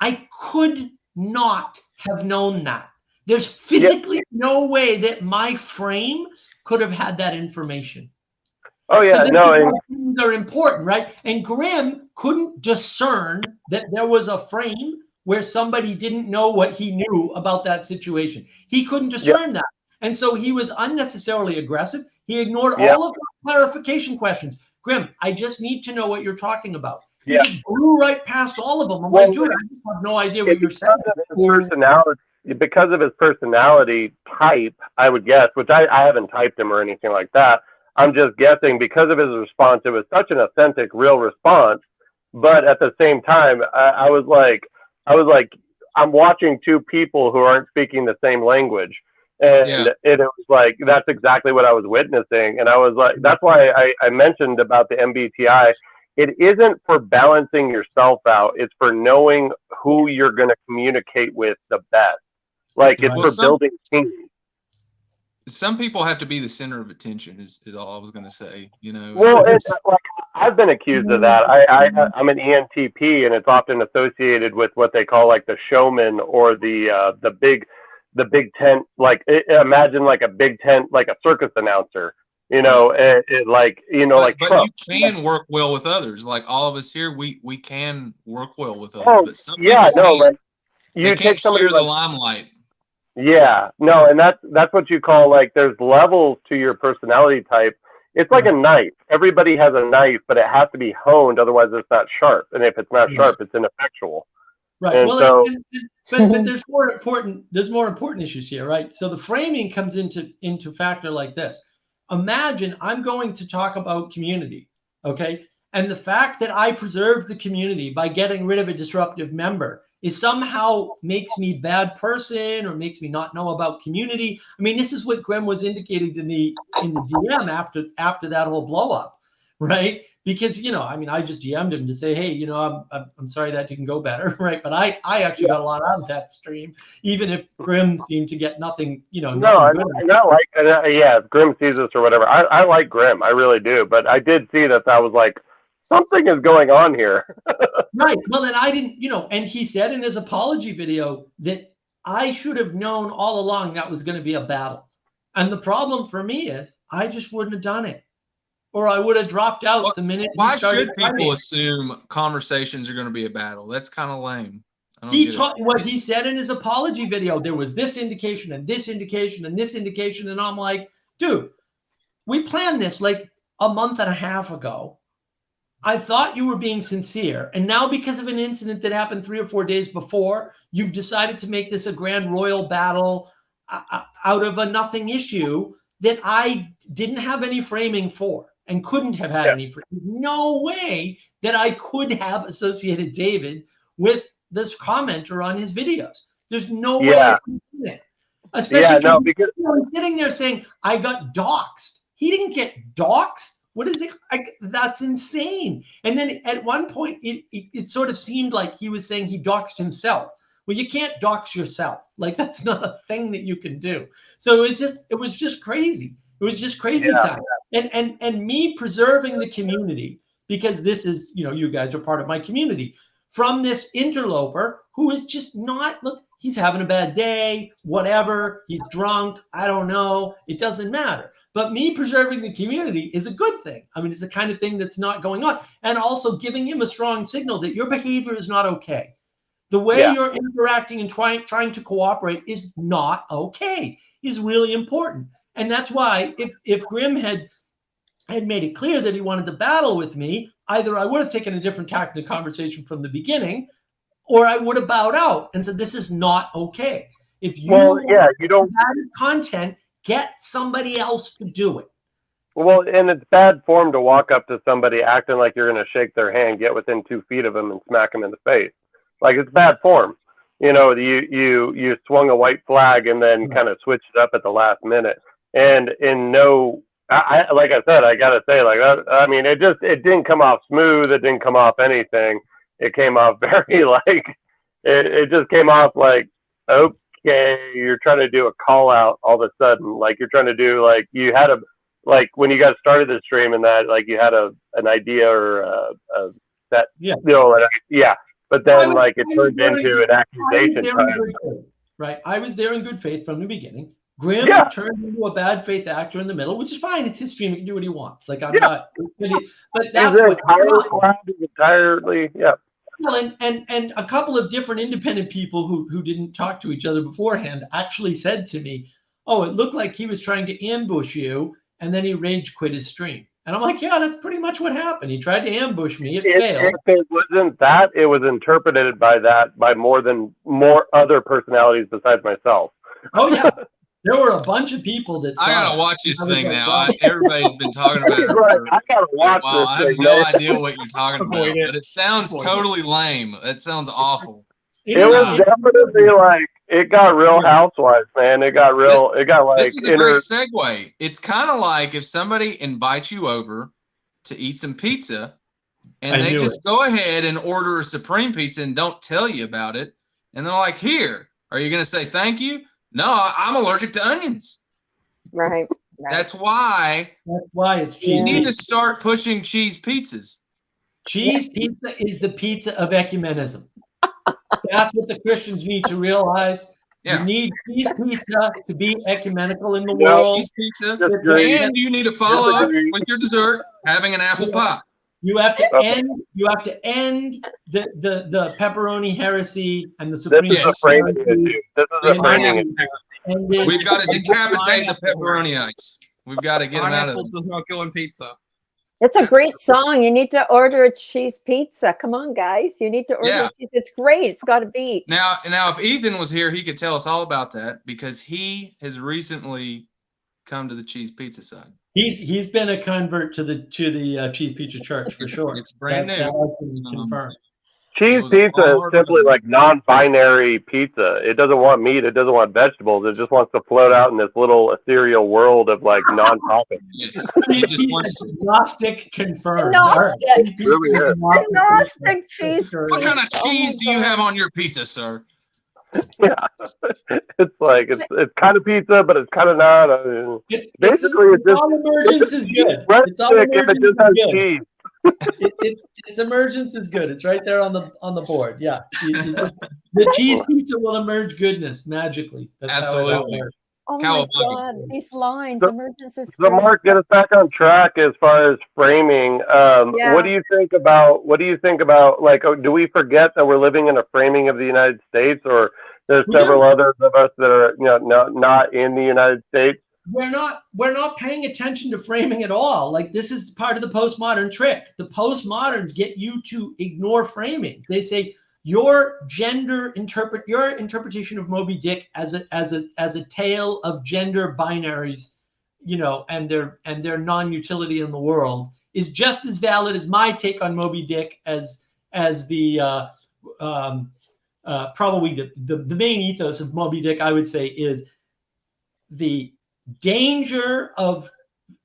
Speaker 1: I could not have known that. There's physically no way that my frame could have had that information.
Speaker 4: Oh yeah,
Speaker 1: so things are important, right? And Grimm couldn't discern that there was a frame where somebody didn't know what he knew about that situation. He couldn't discern that, and so he was unnecessarily aggressive. He ignored all of the clarification questions. Grimm, I just need to know what you're talking about. He just blew right past all of them. I'm like, dude, I just have no idea what you're saying.
Speaker 4: Because of his personality type, I would guess, which I haven't typed him or anything like that. I'm just guessing because of his response, it was such an authentic, real response. But at the same time, I was like, I'm watching two people who aren't speaking the same language. And it was like, that's exactly what I was witnessing. And I was like, that's why I mentioned about the MBTI. It isn't for balancing yourself out. It's for knowing who you're going to communicate with the best. Like it's for building teams.
Speaker 2: Some people have to be the center of attention is all I was going to say, you know.
Speaker 4: Well, like, I've been accused of that. I'm an ENTP, and it's often associated with what they call like the showman or the big tent. Like imagine like a big tent, like a circus announcer. You know, like
Speaker 2: but
Speaker 4: Trump.
Speaker 2: You can work well with others. Like all of us here, we can work well with others.
Speaker 4: Oh,
Speaker 2: but some people
Speaker 4: like you
Speaker 2: can't share the limelight.
Speaker 4: Yeah, no, and that's what you call like there's levels to your personality type. It's like a knife. Everybody has a knife, but it has to be honed, otherwise it's not sharp. And if it's not sharp, it's ineffectual.
Speaker 1: Right.
Speaker 4: And
Speaker 1: well, but there's more important issues here, right? So the framing comes into factor like this. Imagine I'm going to talk about community, okay? And the fact that I preserved the community by getting rid of a disruptive member is somehow makes me a bad person or makes me not know about community. I mean, this is what Grimm was indicating to me in the DM after that whole blow up, right? Because, you know, I mean, I just DM'd him to say, hey, you know, I'm sorry that didn't go better, right? But I actually got a lot out of that stream, even if Grimm seemed to get nothing, you know.
Speaker 4: No, if Grimm sees this or whatever. I like Grimm, I really do. But I did see that was like, something is going on here.
Speaker 1: Right. Well, and I didn't, you know, and he said in his apology video that I should have known all along that was going to be a battle. And the problem for me is I just wouldn't have done it. Or I would have dropped out the minute.
Speaker 2: Why should people assume conversations are going to be a battle? That's kind of lame.
Speaker 1: What he said in his apology video, there was this indication and this indication and this indication. And I'm like, dude, we planned this like a month and a half ago. I thought you were being sincere. And now because of an incident that happened 3 or 4 days before, you've decided to make this a grand royal battle out of a nothing issue that I didn't have any framing for and couldn't have had any framing. No way that I could have associated David with this commenter on his videos. There's no way I could do it. Especially because I'm sitting there saying I got doxxed. He didn't get doxxed. What is it? That's insane. And then at one point, it sort of seemed like he was saying he doxed himself. Well, you can't dox yourself. Like, that's not a thing that you can do. So it was just crazy. It was just crazy time. And me preserving the community, because this is, you guys are part of my community, from this interloper who is just not, look, he's having a bad day, whatever, he's drunk, I don't know, it doesn't matter. But me preserving the community is a good thing. I mean, it's the kind of thing that's not going on. And also giving him a strong signal that your behavior is not okay. The way you're interacting and trying to cooperate is not okay, is really important. And that's why if Grim had made it clear that he wanted to battle with me, either I would have taken a different tack in the conversation from the beginning, or I would have bowed out and said, this is not okay. If you
Speaker 4: you don't
Speaker 1: content, get somebody else to do it.
Speaker 4: Well, and it's bad form to walk up to somebody acting like you're going to shake their hand, get within 2 feet of them, and smack them in the face. Like, it's bad form. You swung a white flag and then kind of switched it up at the last minute. And like I said, I gotta say, like, I mean, it didn't come off smooth. It didn't come off anything. It came off very it just came off like, okay, you're trying to do a call out all of a sudden. Like, you're trying to do, like, you had when you guys started the stream and that, like, you had an idea or a set, But then, it turned into an accusation time.
Speaker 1: Right. I was there in good faith from the beginning. Grim turned into a bad faith actor in the middle, which is fine. It's his stream. He can do what he wants. Like, I'm not. But that's
Speaker 4: entirely.
Speaker 1: Well, and a couple of different independent people who didn't talk to each other beforehand actually said to me, "Oh, it looked like he was trying to ambush you, and then he rage quit his stream." And I'm like, yeah, that's pretty much what happened. He tried to ambush me. It failed.
Speaker 4: If it wasn't that, it was interpreted by more other personalities besides myself.
Speaker 1: Oh, yeah. There were a bunch of people that saw
Speaker 2: I gotta watch this thing now. Everybody's been talking about it.
Speaker 4: I gotta watch this.
Speaker 2: I have no idea what you're talking about, but it sounds totally lame. It sounds awful.
Speaker 4: It was definitely like, it got Real Housewives, man. It got like.
Speaker 2: This is a great segue. It's kind of like if somebody invites you over to eat some pizza, and they just go ahead and order a supreme pizza and don't tell you about it, and they're like, "Here, are you going to say thank you?" No, I'm allergic to onions.
Speaker 5: Right.
Speaker 2: That's why
Speaker 1: it's cheese.
Speaker 2: You need to start pushing cheese pizzas.
Speaker 1: Cheese pizza is the pizza of ecumenism. That's what the Christians need to realize. You need cheese pizza to be ecumenical in the world.
Speaker 2: Cheese pizza, and you need to follow up with your dessert having an apple pie.
Speaker 1: You have to end the pepperoni heresy and the supreme.
Speaker 4: This is a framing issue.
Speaker 2: We've got to decapitate the pepperoniites. We've got to get them out of there.
Speaker 3: Does not go in pizza.
Speaker 5: It's a great song. You need to order a cheese pizza. Come on, guys. You need to order a cheese. It's great. It's got to be.
Speaker 2: Now, if Ethan was here, he could tell us all about that because he has recently come to the cheese pizza side.
Speaker 1: He's been a convert to the cheese pizza church for sure.
Speaker 2: It's brand new.
Speaker 1: That I can confirm.
Speaker 4: Cheese pizza is simply like non-binary pizza. It doesn't want meat. It doesn't want vegetables. It just wants to float out in this little ethereal world of like non-topics.
Speaker 2: Yes. It just wants to.
Speaker 1: Gnostic confirmed.
Speaker 5: Gnostic.
Speaker 4: Really
Speaker 5: Gnostic cheese.
Speaker 2: What kind of cheese do you have on your pizza, sir?
Speaker 4: Yeah, it's like it's kind of pizza, but it's kind of not. Basically, it's just
Speaker 1: all emergence is good.
Speaker 4: It's all emergence is good.
Speaker 1: Its emergence is good. It's right there on the board. Yeah, the cheese pizza will emerge goodness magically. That's
Speaker 2: absolutely.
Speaker 5: Oh my God! These lines, emergence is.
Speaker 4: So, Mark, get us back on track as far as framing. What do you think about? Like, do we forget that we're living in a framing of the United States, or there's several others of us that are, not in the United States?
Speaker 1: We're not paying attention to framing at all. Like, this is part of the postmodern trick. The postmoderns get you to ignore framing. They say your interpretation of Moby Dick as a tale of gender binaries, and their non-utility in the world is just as valid as my take on Moby Dick as the probably the main ethos of Moby Dick, I would say, is the danger of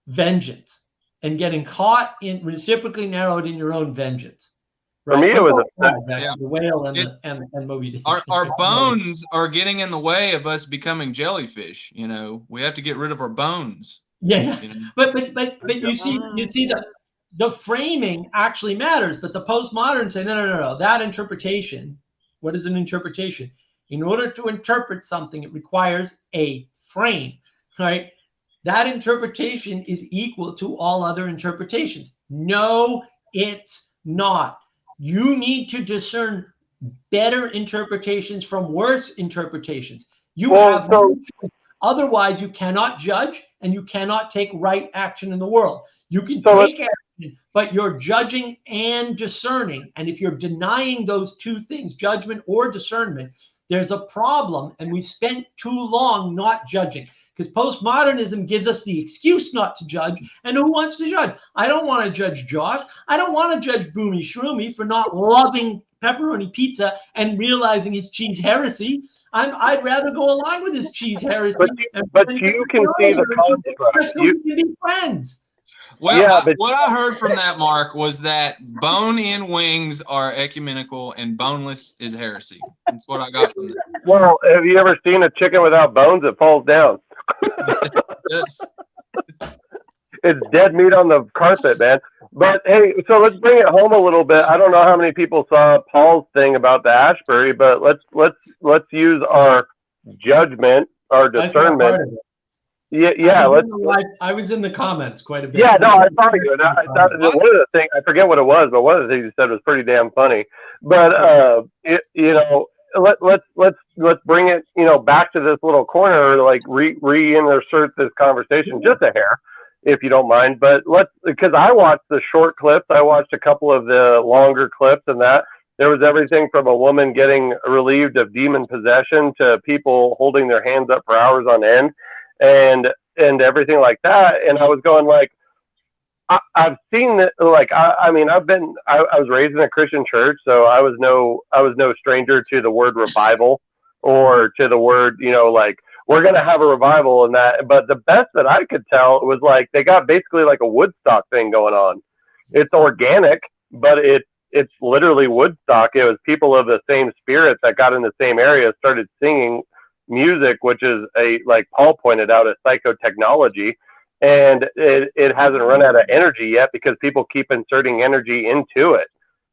Speaker 1: vengeance and getting caught in reciprocally narrowed in your own vengeance.
Speaker 4: For me, it was
Speaker 1: the whale and Moby Dick.
Speaker 2: Our bones are getting in the way of us becoming jellyfish. You know, we have to get rid of our bones.
Speaker 1: Yeah,
Speaker 2: you know?
Speaker 1: but you see the framing actually matters. But the postmoderns say no. That interpretation. What is an interpretation? In order to interpret something, it requires a frame, right? That interpretation is equal to all other interpretations. No, it's not. You need to discern better interpretations from worse interpretations. Otherwise, you cannot judge and you cannot take right action in the world. You can take action, but you're judging and discerning. And if you're denying those two things, judgment or discernment, there's a problem. And we spent too long not judging. Because postmodernism gives us the excuse not to judge. And who wants to judge? I don't want to judge Josh. I don't want to judge Boomy Shroomy for not loving pepperoni pizza and realizing his cheese heresy. I'd rather go along with his cheese heresy.
Speaker 4: But you can see the contrast.
Speaker 1: You can be friends.
Speaker 2: Well, yeah, what I heard from that, Mark, was that bone-in wings are ecumenical and boneless is heresy. That's what I got from that.
Speaker 4: Well, have you ever seen a chicken without bones? It falls down. It's dead meat on the carpet, man. But hey, so let's bring it home a little bit. I don't know how many people saw Paul's thing about the Ashbury, but let's use our judgment, our discernment. Yeah.
Speaker 1: I was in the comments quite a bit.
Speaker 4: Yeah, no, I saw you, and I thought one of the things, I forget what it was, but one of the things you said was pretty damn funny. But let's bring it, back to this little corner, like reinsert this conversation just a hair, if you don't mind. But because I watched the short clips, I watched a couple of the longer clips, and that there was everything from a woman getting relieved of demon possession to people holding their hands up for hours on end, and everything like that. And I was going like, I've seen that. Like, I was raised in a Christian church, so I was no stranger to the word revival or to the word, like, we're going to have a revival and that. But the best that I could tell was like, they got basically like a Woodstock thing going on. It's organic, but it's literally Woodstock. It was people of the same spirit that got in the same area, started singing music, which is like Paul pointed out, a psychotechnology. And it hasn't run out of energy yet because people keep inserting energy into it.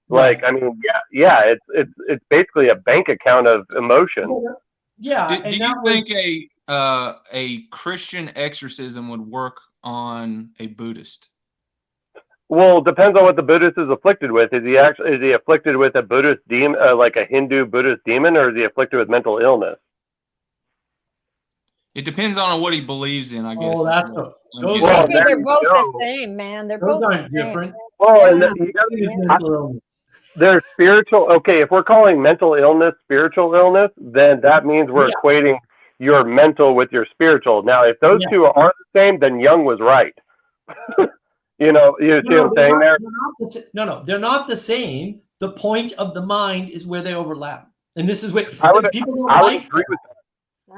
Speaker 4: Like, I mean, it's basically a bank account of emotion.
Speaker 1: Yeah.
Speaker 2: Do you think a Christian exorcism would work on a Buddhist?
Speaker 4: Well, it depends on what the Buddhist is afflicted with. Is he afflicted with a Buddhist demon, like a Hindu Buddhist demon, or is he afflicted with mental illness?
Speaker 2: It depends on what he believes in, I guess.
Speaker 1: Oh,
Speaker 5: they're both the same, man. They're both
Speaker 1: different.
Speaker 4: Well, and they're spiritual. Okay, if we're calling mental illness spiritual illness, then that means we're equating your mental with your spiritual. Now, if those two aren't the same, then Jung was right. You see what I'm saying there?
Speaker 1: They're not the same. The point of the mind is where they overlap, and this is what people don't like.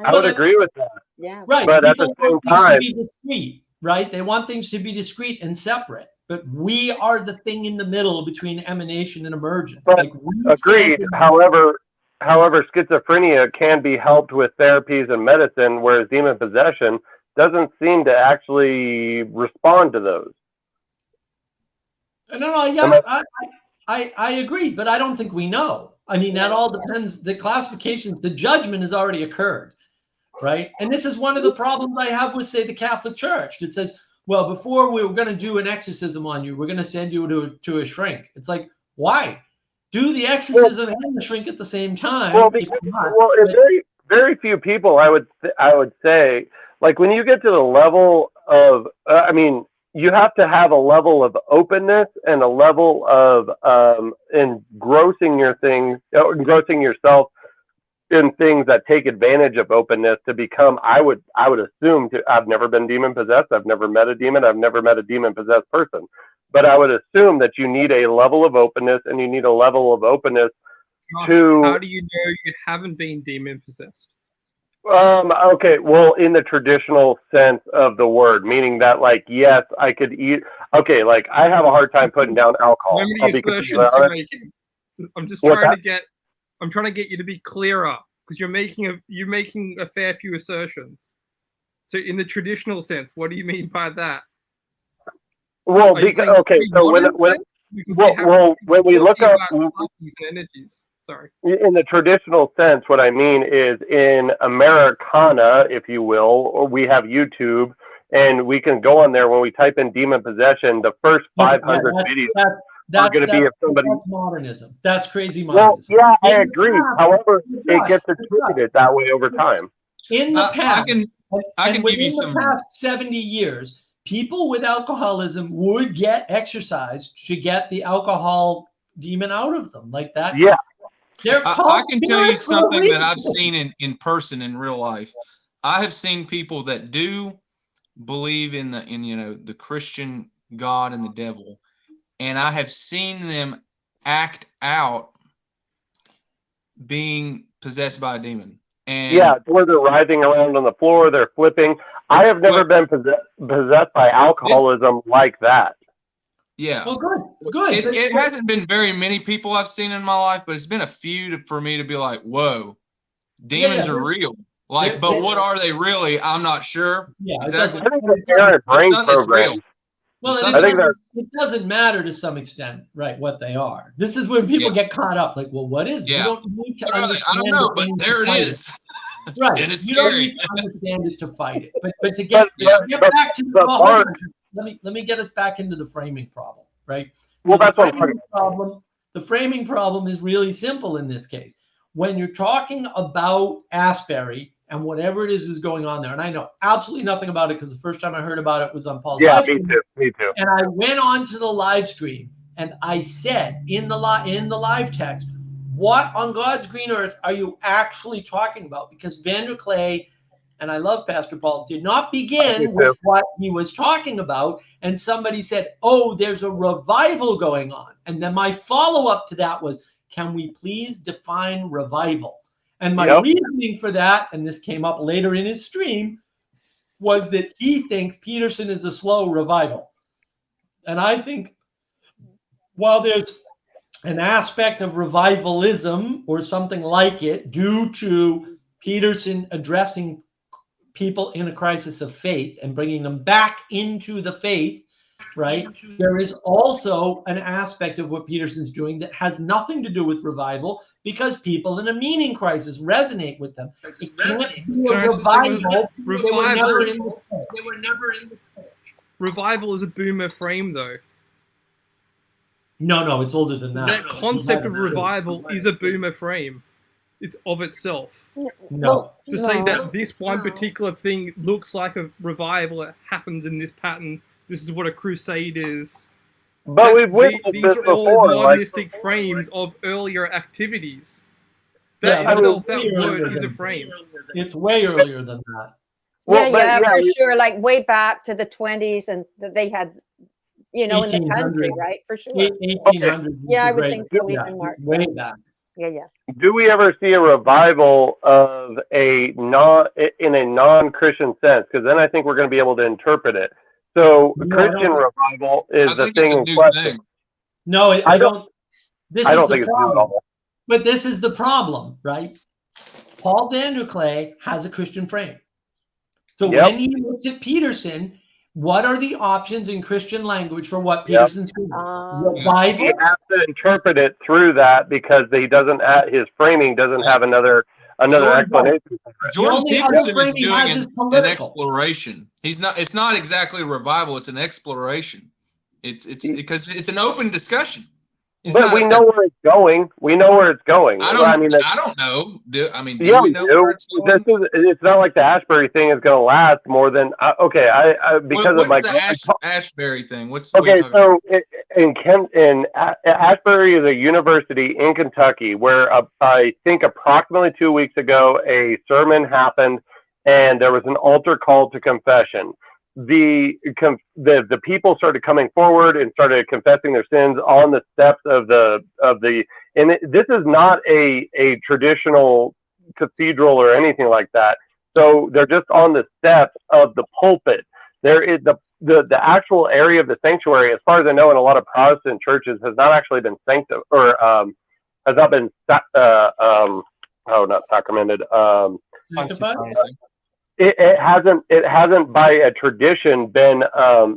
Speaker 4: I would agree with that.
Speaker 5: Yeah.
Speaker 1: Right.
Speaker 4: But at the same time,
Speaker 1: to be discrete, right? They want things to be discrete and separate. But we are the thing in the middle between emanation and emergence.
Speaker 4: But agreed. However, schizophrenia can be helped with therapies and medicine, whereas demon possession doesn't seem to actually respond to those.
Speaker 1: No, yeah, I agree, but I don't think we know. I mean, that all depends. The classification, the judgment has already occurred, right? And this is one of the problems I have with, say, the Catholic Church that says, well, before we were going to do an exorcism on you, we're going to send you to a shrink. It's like, why? Do the exorcism and the shrink at the same time.
Speaker 4: Very, very few people, I would say, like when you get to the level of, you have to have a level of openness and a level of engrossing yourself in things that take advantage of openness to become. I would assume I've never been demon possessed. I've never met a demon. I've never met a demon possessed person. But I would assume that you need a level of openness, and you need a level of openness to.
Speaker 3: How do you know you haven't been demon possessed?
Speaker 4: Okay, well, in the traditional sense of the word, meaning that, like, yes, I okay, like I have a hard time putting down alcohol.
Speaker 3: How
Speaker 4: I'll
Speaker 3: many
Speaker 4: be completely
Speaker 3: assertions you're
Speaker 4: honest.
Speaker 3: making? I'm just
Speaker 4: What's
Speaker 3: trying
Speaker 4: that?
Speaker 3: to get you to be clearer, because you're making a fair few assertions. So in the traditional sense, what do you mean by that?
Speaker 4: Well,
Speaker 3: Are you
Speaker 4: because
Speaker 3: saying
Speaker 4: okay, so when
Speaker 3: pre-modern sense? Because
Speaker 4: when we look
Speaker 3: talking
Speaker 4: up
Speaker 3: about parties and energies. Sorry.
Speaker 4: in the traditional sense, what I mean is in Americana, if you will, or we have YouTube, and we can go on there when we type in demon possession. The first 500 videos are going to be if somebody.
Speaker 1: That's modernism. That's crazy
Speaker 4: Well,
Speaker 1: modernism.
Speaker 4: yeah, I agree. However, it gets attributed that way over time.
Speaker 1: In the past,
Speaker 2: I can give you
Speaker 1: within
Speaker 2: some.
Speaker 1: the past 70 years, people with alcoholism would get exercised to get the alcohol demon out of them, like that.
Speaker 4: Yeah.
Speaker 2: I can tell you
Speaker 1: spirits for a
Speaker 2: something that I've
Speaker 1: reason.
Speaker 2: seen in person in real life. I have seen people that do believe in the Christian God and the devil, and I have seen them act out being possessed by a demon. And
Speaker 4: yeah, where they're writhing around on the floor, they're flipping. I have never been possessed by alcoholism like that.
Speaker 2: Yeah.
Speaker 1: Well, good.
Speaker 2: It hasn't been very many people I've seen in my life, but it's been a few for me to be like, whoa, demons are real. Like, but what are they really? I'm not sure.
Speaker 1: Yeah,
Speaker 2: exactly.
Speaker 4: I think it's parent brain program.
Speaker 1: Well, it doesn't matter to some extent, right, what they are. This is when people get caught up, like, well, what is it?
Speaker 2: Yeah.
Speaker 1: You don't need to understand.
Speaker 2: I don't know, but there it is.
Speaker 1: Right.
Speaker 2: And it's
Speaker 1: you
Speaker 2: scary.
Speaker 1: Don't need to understand it to fight it. But to get back to let me get us back into the framing problem, right?
Speaker 4: Well,
Speaker 1: so
Speaker 4: that's what I'm talking
Speaker 1: about. The framing problem is really simple in this case. When you're talking about Asbury and whatever it is going on there, and I know absolutely nothing about it because the first time I heard about it was on Paul's live stream.
Speaker 4: Me too.
Speaker 1: And I went on to the live stream and I said in the live text, what on God's green earth are you actually talking about? Because Vanderklay, and I love Pastor Paul, did not begin with what he was talking about. And somebody said, oh, there's a revival going on. And then my follow-up to that was, can we please define revival? And my reasoning for that, and this came up later in his stream, was that he thinks Peterson is a slow revival. And I think while there's an aspect of revivalism or something like it due to Peterson addressing people in a crisis of faith and bringing them back into the faith, right? There is also an aspect of what Peterson's doing that has nothing to do with revival because people in a meaning crisis resonate with them. It can't be a revival. They were never in the church.
Speaker 3: Revival is a boomer frame, though.
Speaker 1: No, it's older than that.
Speaker 3: That concept of revival is a boomer frame. It's of itself. To say that this one particular thing looks like a revival, it happens in this pattern, this is what a crusade is.
Speaker 4: But we've witnessed
Speaker 3: these
Speaker 4: this
Speaker 3: are all
Speaker 4: before,
Speaker 3: modernistic frames of earlier activities. That itself, that word is a frame.
Speaker 1: It's way earlier than that.
Speaker 5: Well, for sure. Like way back to the 20s, and they had, in the country, right? For sure.
Speaker 1: 1800s.
Speaker 5: Yeah, I would think so. Even more.
Speaker 1: Way back.
Speaker 5: Yeah.
Speaker 4: Do we ever see a revival of in a non-Christian sense? Because then I think we're going to be able to interpret it. So Christian revival is the thing in question.
Speaker 1: No, I don't.
Speaker 4: I don't think it's new at all.
Speaker 1: But this is the problem, right? Paul Vanderklay has a Christian frame. So when he looks at Peterson, what are the options in Christian language for what Peterson's doing? Revival.
Speaker 4: He has to interpret it through that because his framing doesn't have another explanation.
Speaker 2: Jordan Peterson is doing an exploration. It's not exactly a revival. It's an exploration. It's because it's an open discussion.
Speaker 4: But we know where it's going. We know where it's going.
Speaker 2: I don't know. Do we know where it's going?
Speaker 4: It's not like the Asbury thing is going to last more than because of my
Speaker 2: Asbury thing.
Speaker 4: Asbury is a university in Kentucky where I think approximately 2 weeks ago a sermon happened and there was an altar call to confession. The people started coming forward and started confessing their sins on the steps of this is not a traditional cathedral or anything like that. So they're just on the steps of the pulpit. there is the actual area of the sanctuary, as far as I know, in a lot of Protestant churches, has not actually been has not been not sacramented. It hasn't by a tradition been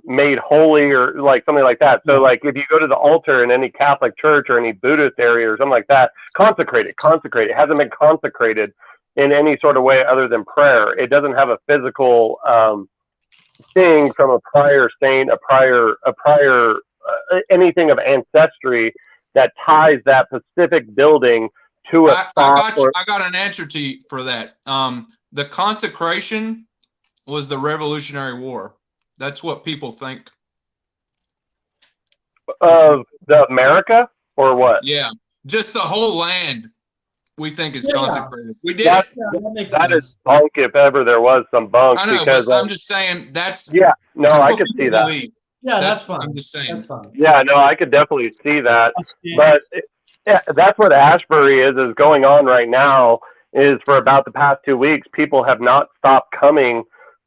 Speaker 4: made holy or like something like that. So like if you go to the altar in any Catholic church or any Buddhist area or something like that, consecrated. It hasn't been consecrated in any sort of way other than prayer. It doesn't have a physical thing from a prior saint, a prior anything of ancestry that ties that specific building to a spot.
Speaker 2: I got an answer to you for that. The consecration was the Revolutionary War. That's what people think.
Speaker 4: Of the America or what?
Speaker 2: Yeah, just the whole land we think is consecrated. We did
Speaker 4: that,
Speaker 2: it.
Speaker 4: That is bunk if ever there was some bunk.
Speaker 2: I know,
Speaker 4: because
Speaker 2: but I'm just saying that's
Speaker 4: I could see that.
Speaker 2: Believe.
Speaker 1: Yeah, that's fine.
Speaker 2: I'm just saying.
Speaker 1: That's fine.
Speaker 4: Yeah, no, I could definitely see that. But that's what Ashbury is going on right now. Is for about the past 2 weeks, people have not stopped coming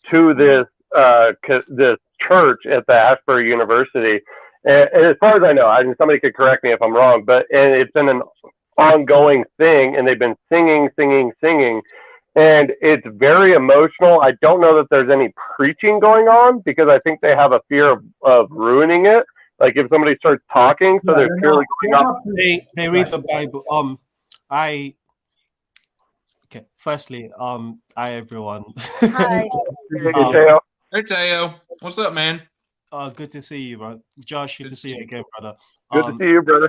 Speaker 4: to this this church at the Ashbury University. And as far as I know, somebody could correct me if I'm wrong, but it's been an ongoing thing, and they've been singing, and it's very emotional. I don't know that there's any preaching going on because I think they have a fear of ruining it. Like if somebody starts talking, so they're purely going up.
Speaker 6: They read the Bible. Okay. Firstly, hi everyone.
Speaker 5: Hi.
Speaker 2: Hey Teo, what's up, man?
Speaker 6: Good to see you, bro. Josh, good to see you again, brother.
Speaker 4: Good to see you, brother.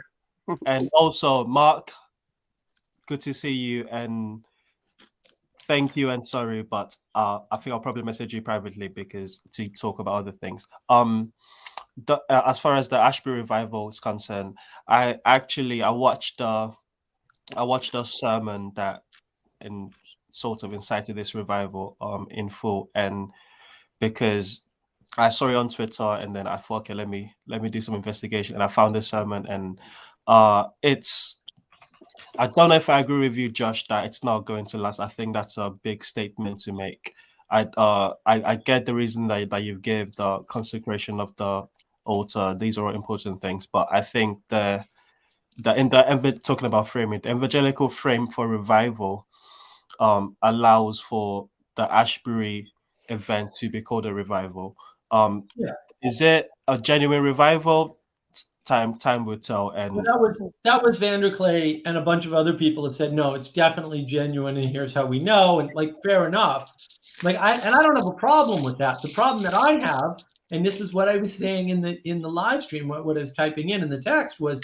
Speaker 6: And also, Mark, good to see you. And thank you and sorry, but I think I'll probably message you privately because to talk about other things. As far as the Ashbury revival is concerned, I watched the sermon that and sort of incited this revival in full, and because I saw it on Twitter and then I thought, okay, let me do some investigation, and I found this sermon, and it's, I don't know if I agree with you, Josh, that it's not going to last. I think that's a big statement to make. I get the reason that you gave, the consecration of the altar. These are all important things, but I think talking about framing, the evangelical frame for revival allows for the Ashbury event to be called a revival. Is it a genuine revival? Time will tell. And
Speaker 1: that was Vanderklay and a bunch of other people have said no, it's definitely genuine, and here's how we know. And like, fair enough. Like I don't have a problem with that. The problem that I have, and this is what I was saying in the live stream, what I was typing in the text was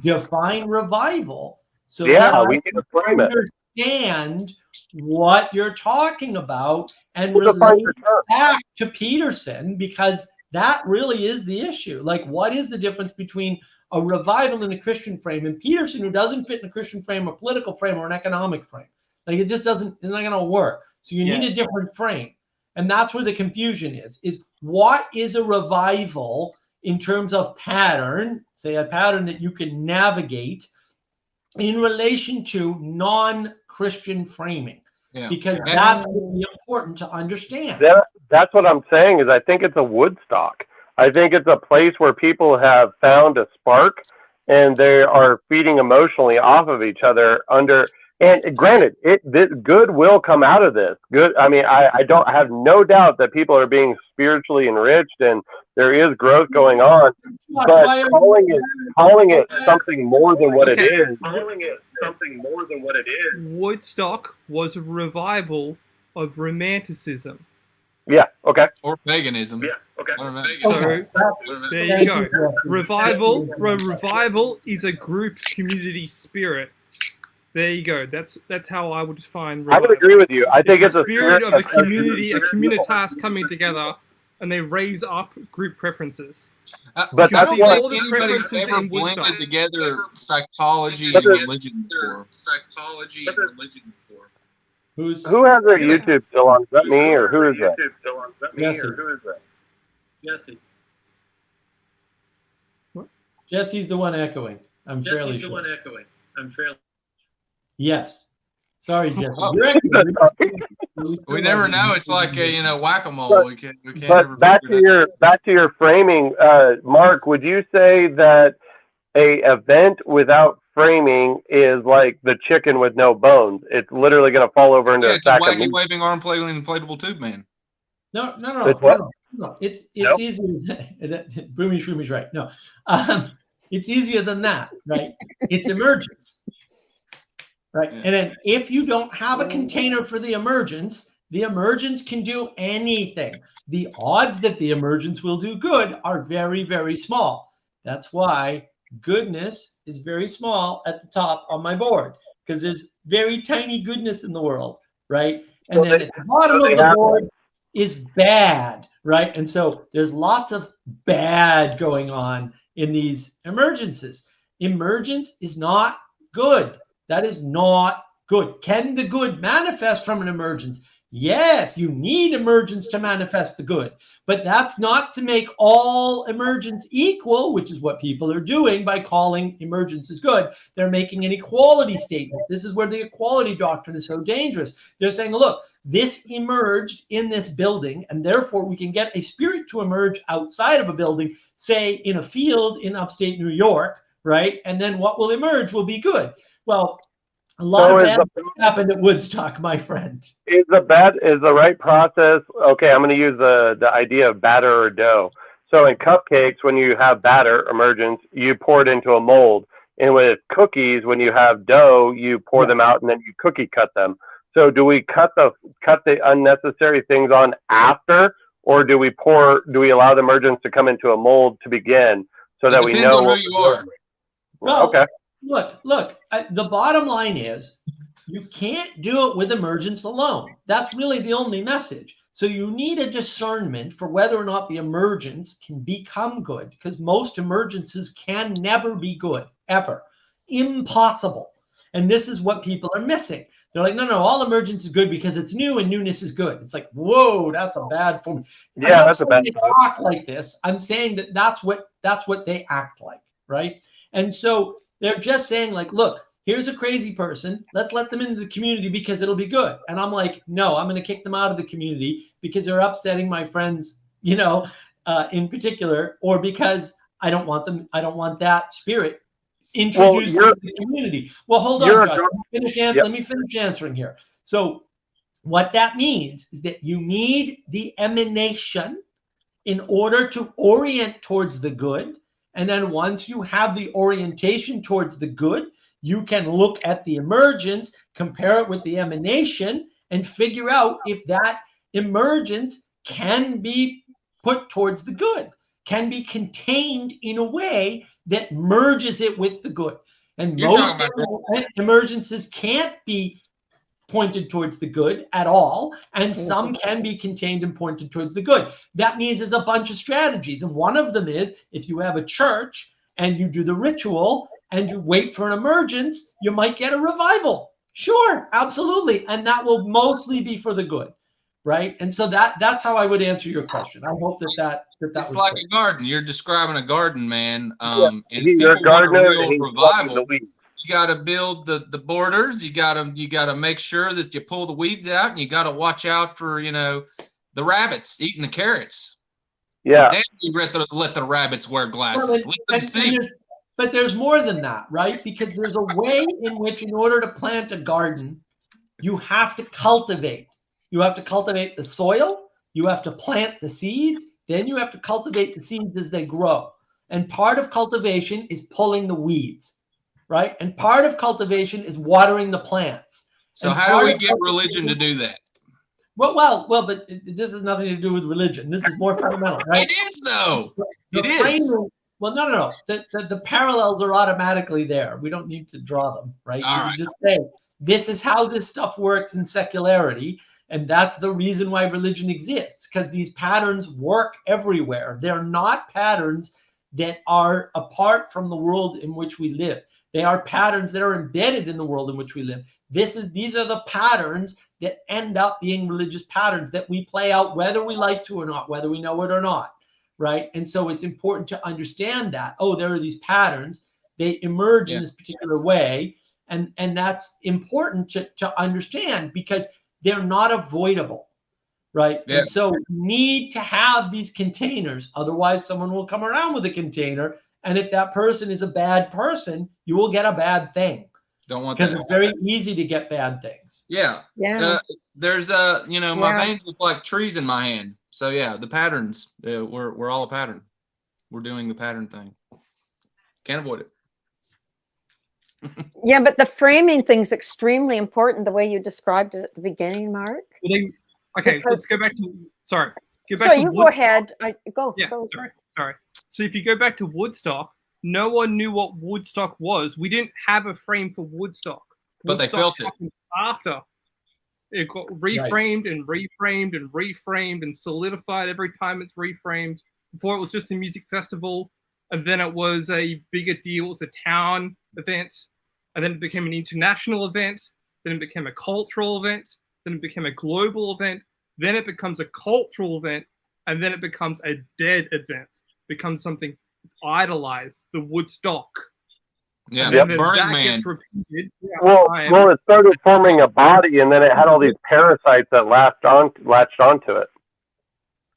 Speaker 1: define revival. So that
Speaker 4: we need to frame it.
Speaker 1: Understand what you're talking about and relate back to Peterson, because that really is the issue. Like, what is the difference between a revival in a Christian frame and Peterson, who doesn't fit in a Christian frame, a political frame, or an economic frame? Like, it just doesn't, it's not going to work. So you need a different frame. And that's where the confusion is what is a revival in terms of pattern, say a pattern that you can navigate in relation to non-Christian framing, because that's really important to understand.
Speaker 4: That's what I'm saying. Is I think it's a Woodstock. I think it's a place where people have found a spark, and they are feeding emotionally off of each other. And granted, this good will come out of this. Good. I mean, I don't have no doubt that people are being spiritually enriched, and there is growth going on. But calling it something more than what it is.
Speaker 3: Woodstock was a revival of romanticism.
Speaker 4: Yeah. Okay.
Speaker 2: Or paganism. Yeah. Okay.
Speaker 3: So there you go. Revival is a group community spirit. There you go. That's how I would define revival.
Speaker 4: I would agree with you. I think it's a
Speaker 3: spirit of a community, a communitas coming together, and they raise up group preferences.
Speaker 4: But that's what
Speaker 3: all the preferences
Speaker 2: ever
Speaker 3: in Woodstock.
Speaker 2: blended together psychology and religion before.
Speaker 4: Who has their YouTube still on? Is that me, or who is that?
Speaker 1: Jesse. What? Jesse's the one echoing. I'm fairly sure. Yes. Sorry, Jesse.
Speaker 4: Oh.
Speaker 1: We
Speaker 2: never know. It's like whack-a-mole. We can't ever
Speaker 4: But
Speaker 2: figure
Speaker 4: back to your framing, Mark. Would you say that a event without framing is like the chicken with no bones? It's literally going to fall over into a
Speaker 2: it's a
Speaker 4: sack of
Speaker 2: wacky
Speaker 4: meat.
Speaker 2: waving arm flailing inflatable tube man.
Speaker 1: No.
Speaker 4: It's what?
Speaker 1: No. It's
Speaker 4: Nope.
Speaker 1: easier. Broomy Shroomy's right. No, it's easier than that, right? It's emergence, right?
Speaker 2: Yeah.
Speaker 1: And then if you don't have a container for the emergence can do anything. The odds that the emergence will do good are very, very small. That's why goodness is very small at the top on my board, because there's very tiny goodness in the world, right? And then at the bottom of the board is bad, right? And so there's lots of bad going on in these emergences. Emergence is not good. That is not good. Can the good manifest from an emergence? Yes, you need emergence to manifest the good, but that's not to make all emergence equal, which is what people are doing by calling emergence is good. They're making an equality statement. This is where the equality doctrine is so dangerous. They're saying, look, this emerged in this building, and therefore we can get a spirit to emerge outside of a building, say in a field in upstate New York, right? And then what will emerge will be good. Well, a lot of bad things happened at Woodstock, my friend.
Speaker 4: Is the right process? Okay, I'm going to use the idea of batter or dough. So in cupcakes, when you have batter emergence, you pour it into a mold. And with cookies, when you have dough, you pour them out and then you cookie cut them. So do we cut the unnecessary things on after, or do we allow the emergence to come into a mold to begin so that we know?
Speaker 2: Depends on who you are.
Speaker 1: Well,
Speaker 4: okay.
Speaker 1: Look, the bottom line is you can't do it with emergence alone. That's really the only message. So you need a discernment for whether or not the emergence can become good, because most emergences can never be good, ever. Impossible. And this is what people are missing. They're like, no, all emergence is good because it's new and newness is good. It's like, whoa, that's a bad form.
Speaker 4: Yeah, that's a bad
Speaker 1: they talk like this. I'm saying that that's what they act like, right? And so they're just saying, like, look, here's a crazy person. Let's let them into the community because it'll be good. And I'm like, no, I'm going to kick them out of the community because they're upsetting my friends, in particular, or because I don't want them. I don't want that spirit introduced into the community. Well, hold on, Josh. Let me finish answering here. So what that means is that you need the emanation in order to orient towards the good. And then once you have the orientation towards the good, you can look at the emergence, compare it with the emanation, and figure out if that emergence can be put towards the good, can be contained in a way that merges it with the good. And most emergences can't be pointed towards the good at all, and some can be contained and pointed towards the good. That means there's a bunch of strategies, and one of them is if you have a church and you do the ritual and you wait for an emergence, you might get a revival. Sure, absolutely, and that will mostly be for the good, right? And so that's how I would answer your question. I hope that
Speaker 2: it's
Speaker 1: was
Speaker 2: like
Speaker 1: clear.
Speaker 2: A garden. You're describing a garden, man.
Speaker 4: And
Speaker 2: you're
Speaker 4: a gardener,
Speaker 2: want a real revival.
Speaker 4: You
Speaker 2: got to build the borders. You got to make sure that you pull the weeds out, and you got to watch out for the rabbits eating the carrots.
Speaker 4: Yeah.
Speaker 2: Then you let the rabbits wear glasses. Let them see.
Speaker 1: But there's more than that, right? Because there's a way in which, in order to plant a garden, you have to cultivate. You have to cultivate the soil. You have to plant the seeds. Then you have to cultivate the seeds as they grow. And part of cultivation is pulling the weeds. Right? And part of cultivation is watering the plants.
Speaker 2: So how do we get religion to do that?
Speaker 1: Well, but this has nothing to do with religion. This is more fundamental, right?
Speaker 2: It is, though.
Speaker 1: It is. Well, no. The parallels are automatically there. We don't need to draw them, right?
Speaker 2: All right.
Speaker 1: Just say, this is how this stuff works in secularity. And that's the reason why religion exists, because these patterns work everywhere. They're not patterns that are apart from the world in which we live. They are patterns that are embedded in the world in which we live. These are the patterns that end up being religious patterns that we play out whether we like to or not, whether we know it or not, right? And so it's important to understand that, there are these patterns. They emerge in this particular way. And that's important to understand because they're not avoidable, right?
Speaker 2: Yeah.
Speaker 1: And so you need to have these containers. Otherwise, someone will come around with a container. And if that person is a bad person, you will get a bad thing.
Speaker 2: Don't want that.
Speaker 1: Because it's very easy to get bad things.
Speaker 2: Yeah.
Speaker 5: Yeah.
Speaker 2: There's my veins look like trees in my hand. So yeah, the patterns. We're all a pattern. We're doing the pattern thing. Can't avoid it.
Speaker 5: Yeah, but the framing thing's extremely important. The way you described it at the beginning, Mark.
Speaker 3: Okay, let's go back to. Sorry.
Speaker 5: Go ahead. Go.
Speaker 3: Yeah. Sorry. So if you go back to Woodstock, no one knew what Woodstock was. We didn't have a frame for Woodstock.
Speaker 2: But
Speaker 3: Woodstock
Speaker 2: they felt it.
Speaker 3: After it got reframed and reframed and reframed and solidified every time it's reframed. Before it was just a music festival, and then it was a bigger deal. It was a town event, and then it became an international event. Then it became a cultural event. Then it became a global event. Then it becomes a cultural event, and then it becomes a dead event. It becomes something idolized, the Woodstock.
Speaker 2: Yeah,
Speaker 3: Burning Man.
Speaker 4: Well, it started forming a body, and then it had all these parasites that latched onto it.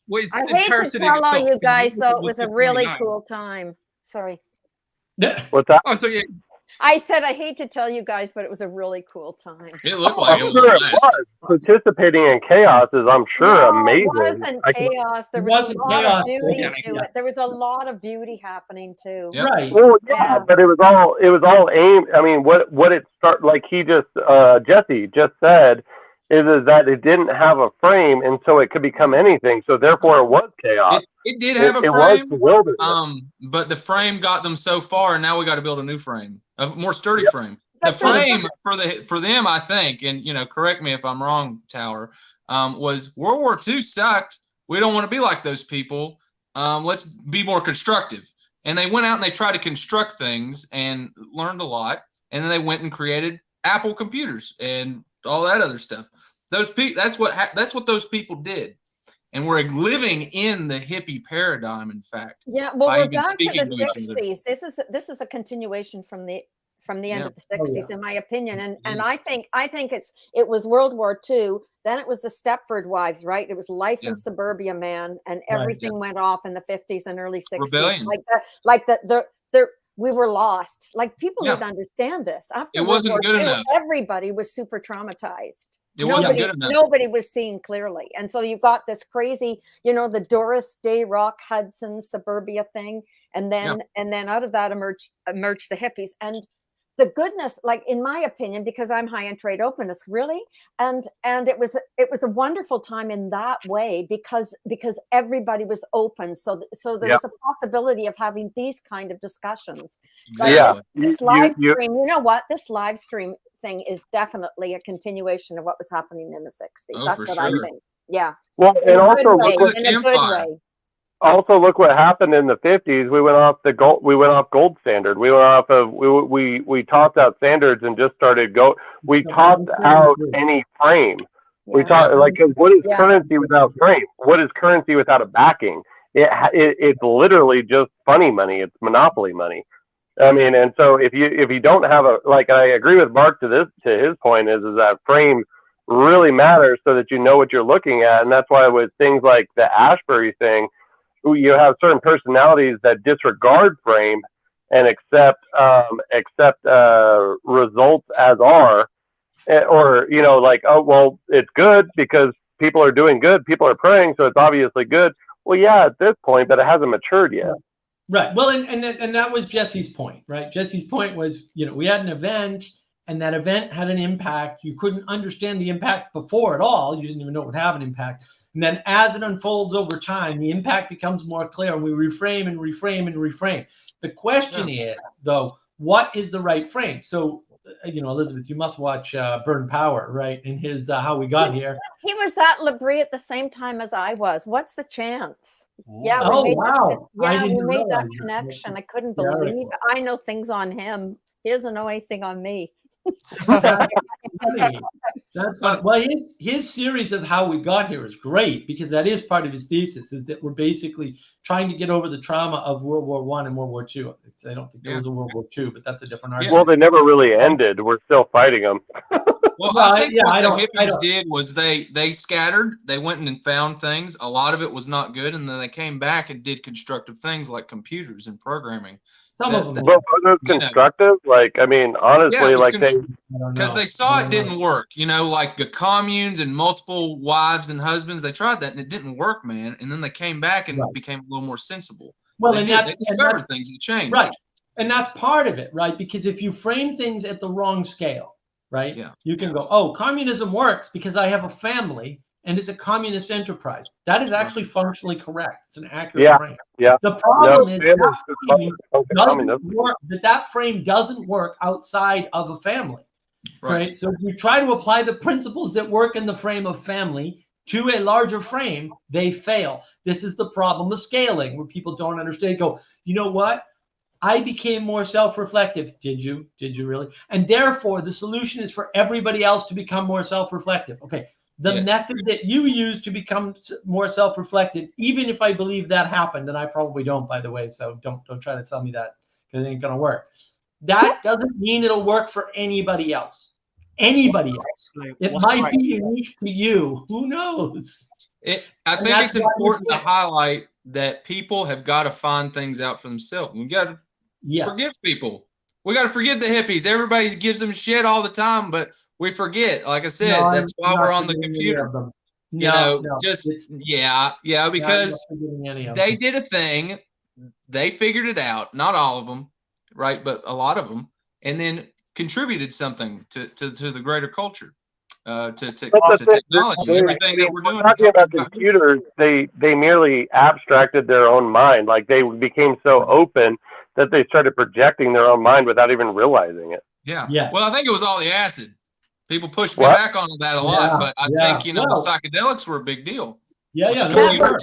Speaker 3: Well,
Speaker 5: I hate to tell all you guys, though, it was a really cool time. Sorry.
Speaker 4: What's that?
Speaker 3: Oh, so yeah.
Speaker 5: I said I hate to tell you guys, but it was a really cool time.
Speaker 2: It looked like it
Speaker 4: was. Participating in chaos is, I'm sure, amazing.
Speaker 5: It wasn't chaos. There was a lot of beauty to it. There was a lot of beauty happening too.
Speaker 2: Yep.
Speaker 1: Right.
Speaker 4: Well, yeah, but it was all aimed. I mean, what it start like he just Jesse just said is that it didn't have a frame, and so it could become anything. So therefore, it was chaos.
Speaker 2: It did have a frame.
Speaker 4: It was bewildering.
Speaker 2: But the frame got them so far, and now we got to build a new frame, a more sturdy frame. The frame for them, I think, and correct me if I'm wrong, Tower, was World War II sucked. We don't want to be like those people. Let's be more constructive. And they went out and they tried to construct things and learned a lot. And then they went and created Apple computers and all that other stuff. That's what those people did. And we're living in the hippie paradigm, in fact.
Speaker 5: Yeah, well, we're back to the 60s. This is a continuation from the end of the 60s, in my opinion. And I think it was World War II. Then it was the Stepford Wives, right? It was Life in Suburbia Man, and everything went off in the 50s and early 60s.
Speaker 2: Rebellion.
Speaker 5: We were lost. Like, people didn't understand this. After
Speaker 2: it wasn't good enough.
Speaker 5: Everybody was super traumatized.
Speaker 2: Wasn't good enough.
Speaker 5: Nobody was seeing clearly. And so you got this crazy, the Doris Day Rock Hudson suburbia thing. And then out of that emerged the hippies. And the goodness, like, in my opinion, because I'm high in trade openness, really. And it was a wonderful time in that way because everybody was open. So there was a possibility of having these kind of discussions.
Speaker 2: Exactly.
Speaker 5: This live stream, you know what? This live stream thing is definitely a continuation of what was happening in the 60s.
Speaker 2: Oh,
Speaker 5: That's
Speaker 2: for
Speaker 5: what
Speaker 2: sure.
Speaker 5: I think. Yeah.
Speaker 4: Well, and also
Speaker 5: in a good way.
Speaker 4: Also, look what happened in the 50s. We went off gold standard. We went off of we tossed out standards and just started we tossed out any frame. Yeah. We taught what is currency without frame? What is currency without a backing? It's literally just funny money. It's monopoly money. I mean, and so if you don't have I agree with Mark to his point is that frame really matters so that you know what you're looking at, and that's why with things like the Ashbury thing, you have certain personalities that disregard frame and accept results as are, or oh well, it's good because people are doing good, people are praying, so it's obviously good. Well, yeah, at this point, but it hasn't matured yet.
Speaker 1: Right. Well, and that was Jesse's point, right? Jesse's point was, we had an event, and that event had an impact. You couldn't understand the impact before at all. You didn't even know it would have an impact. And then as it unfolds over time, the impact becomes more clear, and we reframe and reframe and reframe. The question is, though, what is the right frame? So, Elizabeth, you must watch Burn Power, right? In his How We Got Here.
Speaker 5: He was at Labrie at the same time as I was. What's the chance? Yeah.
Speaker 1: We
Speaker 5: made that connection. I couldn't believe it. I know things on him. He doesn't know anything on me.
Speaker 1: That's funny. That's funny. Well, his series of how we got here is great because that is part of his thesis, is that we're basically trying to get over the trauma of World War I and World War II. I don't think there was a World War II, but that's a different argument.
Speaker 4: Well, they never really ended. We're still fighting them.
Speaker 2: Well, I think what the hippies did was they scattered. They went and found things. A lot of it was not good, and then they came back and did constructive things like computers and programming.
Speaker 1: Some of them.
Speaker 4: But were those constructive? Like, I mean, honestly, like
Speaker 2: because they saw it didn't work. You know, like the communes and multiple wives and husbands. They tried that and it didn't work, man. And then they came back and became a little more sensible.
Speaker 1: Well,
Speaker 2: they discovered things that changed.
Speaker 1: Right, and that's part of it, right? Because if you frame things at the wrong scale, right? Yeah. You can go, oh, communism works because I have a family and it's a communist enterprise. That is actually functionally correct. It's an accurate frame.
Speaker 4: Yeah.
Speaker 1: The problem is that frame doesn't work outside of a family. Right. So if you try to apply the principles that work in the frame of family to a larger frame, they fail. This is the problem of scaling, where people don't understand. Go, you know what? I became more self-reflective. Did you? Did you really? And therefore, the solution is for everybody else to become more self-reflective. Okay. The method that you use to become more self-reflective, even if I believe that happened, and I probably don't, by the way, so don't try to tell me that, because it ain't going to work. That doesn't mean it'll work for anybody else. Anybody else. It might be unique to you. Who knows?
Speaker 2: I think it's important to highlight that people have got to find things out for themselves. We got to forgive people. We got to forgive the hippies. Everybody gives them shit all the time, but we forget. Like I said, that's why we're on the computer. Because they did a thing. They figured it out. Not all of them, right? But a lot of them, and then contributed something to the greater culture, to technology, everything that we're doing.
Speaker 4: Talking about computers, they merely abstracted their own mind. Like they became so open that they started projecting their own mind without even realizing it.
Speaker 2: Yeah. Well, I think it was all the acid. People pushed me back on that a lot, but I think the psychedelics were a big deal.
Speaker 4: Psychedelics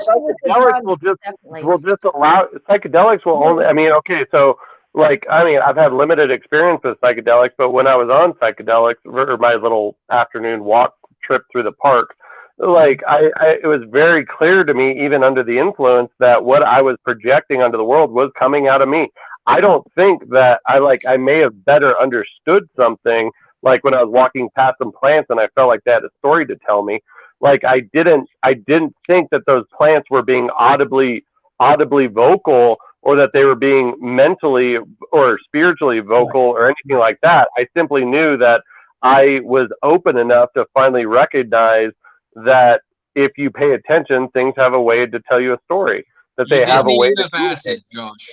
Speaker 4: will just allow. Psychedelics will only. I mean, okay, so I've had limited experience with psychedelics, but when I was on psychedelics, or my little afternoon walk trip through the park, it was very clear to me, even under the influence, that what I was projecting onto the world was coming out of me. I don't think that I may have better understood something. Like when I was walking past some plants and I felt like they had a story to tell me. Like I didn't think that those plants were being audibly vocal, or that they were being mentally or spiritually vocal or anything like that. I simply knew that I was open enough to finally recognize that if you pay attention, things have a way to tell you a story. That they have a way to
Speaker 2: acid, Josh.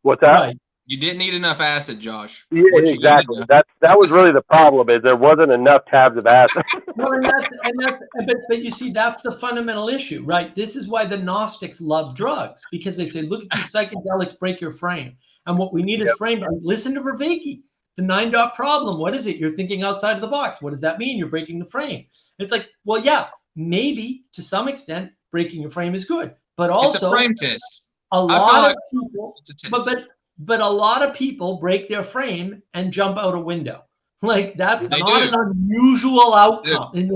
Speaker 4: What's that? Right.
Speaker 2: You didn't need enough acid, Josh.
Speaker 4: Yeah, exactly. That was really the problem, is there wasn't enough tabs of acid.
Speaker 1: Well, but you see, that's the fundamental issue, right? This is why the Gnostics love drugs, because they say, look at these psychedelics break your frame. And what we need is frame. Listen to Vervaeke, the 9-dot problem. What is it? You're thinking outside of the box. What does that mean? You're breaking the frame. It's like, well, yeah, maybe to some extent, breaking your frame is good. But also,
Speaker 2: it's a frame test.
Speaker 1: A lot of people, but a lot of people break their frame and jump out a window. Like that's not an unusual outcome. And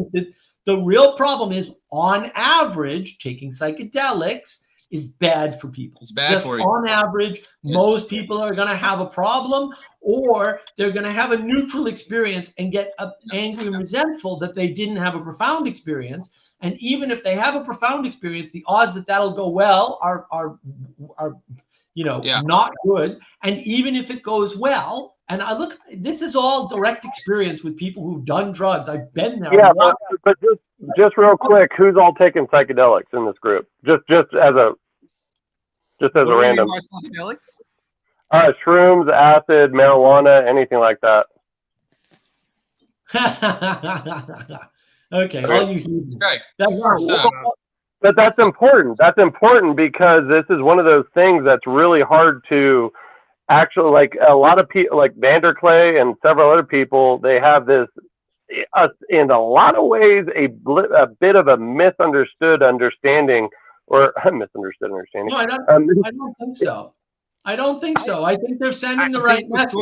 Speaker 1: the real problem is, on average, taking psychedelics is bad for people.
Speaker 2: It's bad for you.
Speaker 1: On average, most people are going to have a problem, or they're going to have a neutral experience and get angry and resentful that they didn't have a profound experience. And even if they have a profound experience, the odds that that'll go well are not good. And even if it goes well, and this is all direct experience with people who've done drugs. I've been there.
Speaker 4: Yeah, but just real quick, who's all taking psychedelics in this group? Just as a random.
Speaker 3: Psychedelics?
Speaker 4: Shrooms, acid, marijuana, anything like that.
Speaker 1: Okay, all you heathens.
Speaker 4: But that's important. That's important because this is one of those things that's really hard to actually, like a lot of people, like Vanderklay and several other people, they have this, in a lot of ways, a bit of a misunderstood understanding, or a misunderstood understanding.
Speaker 1: No, I don't think so. I don't think so. I think they're sending the right message.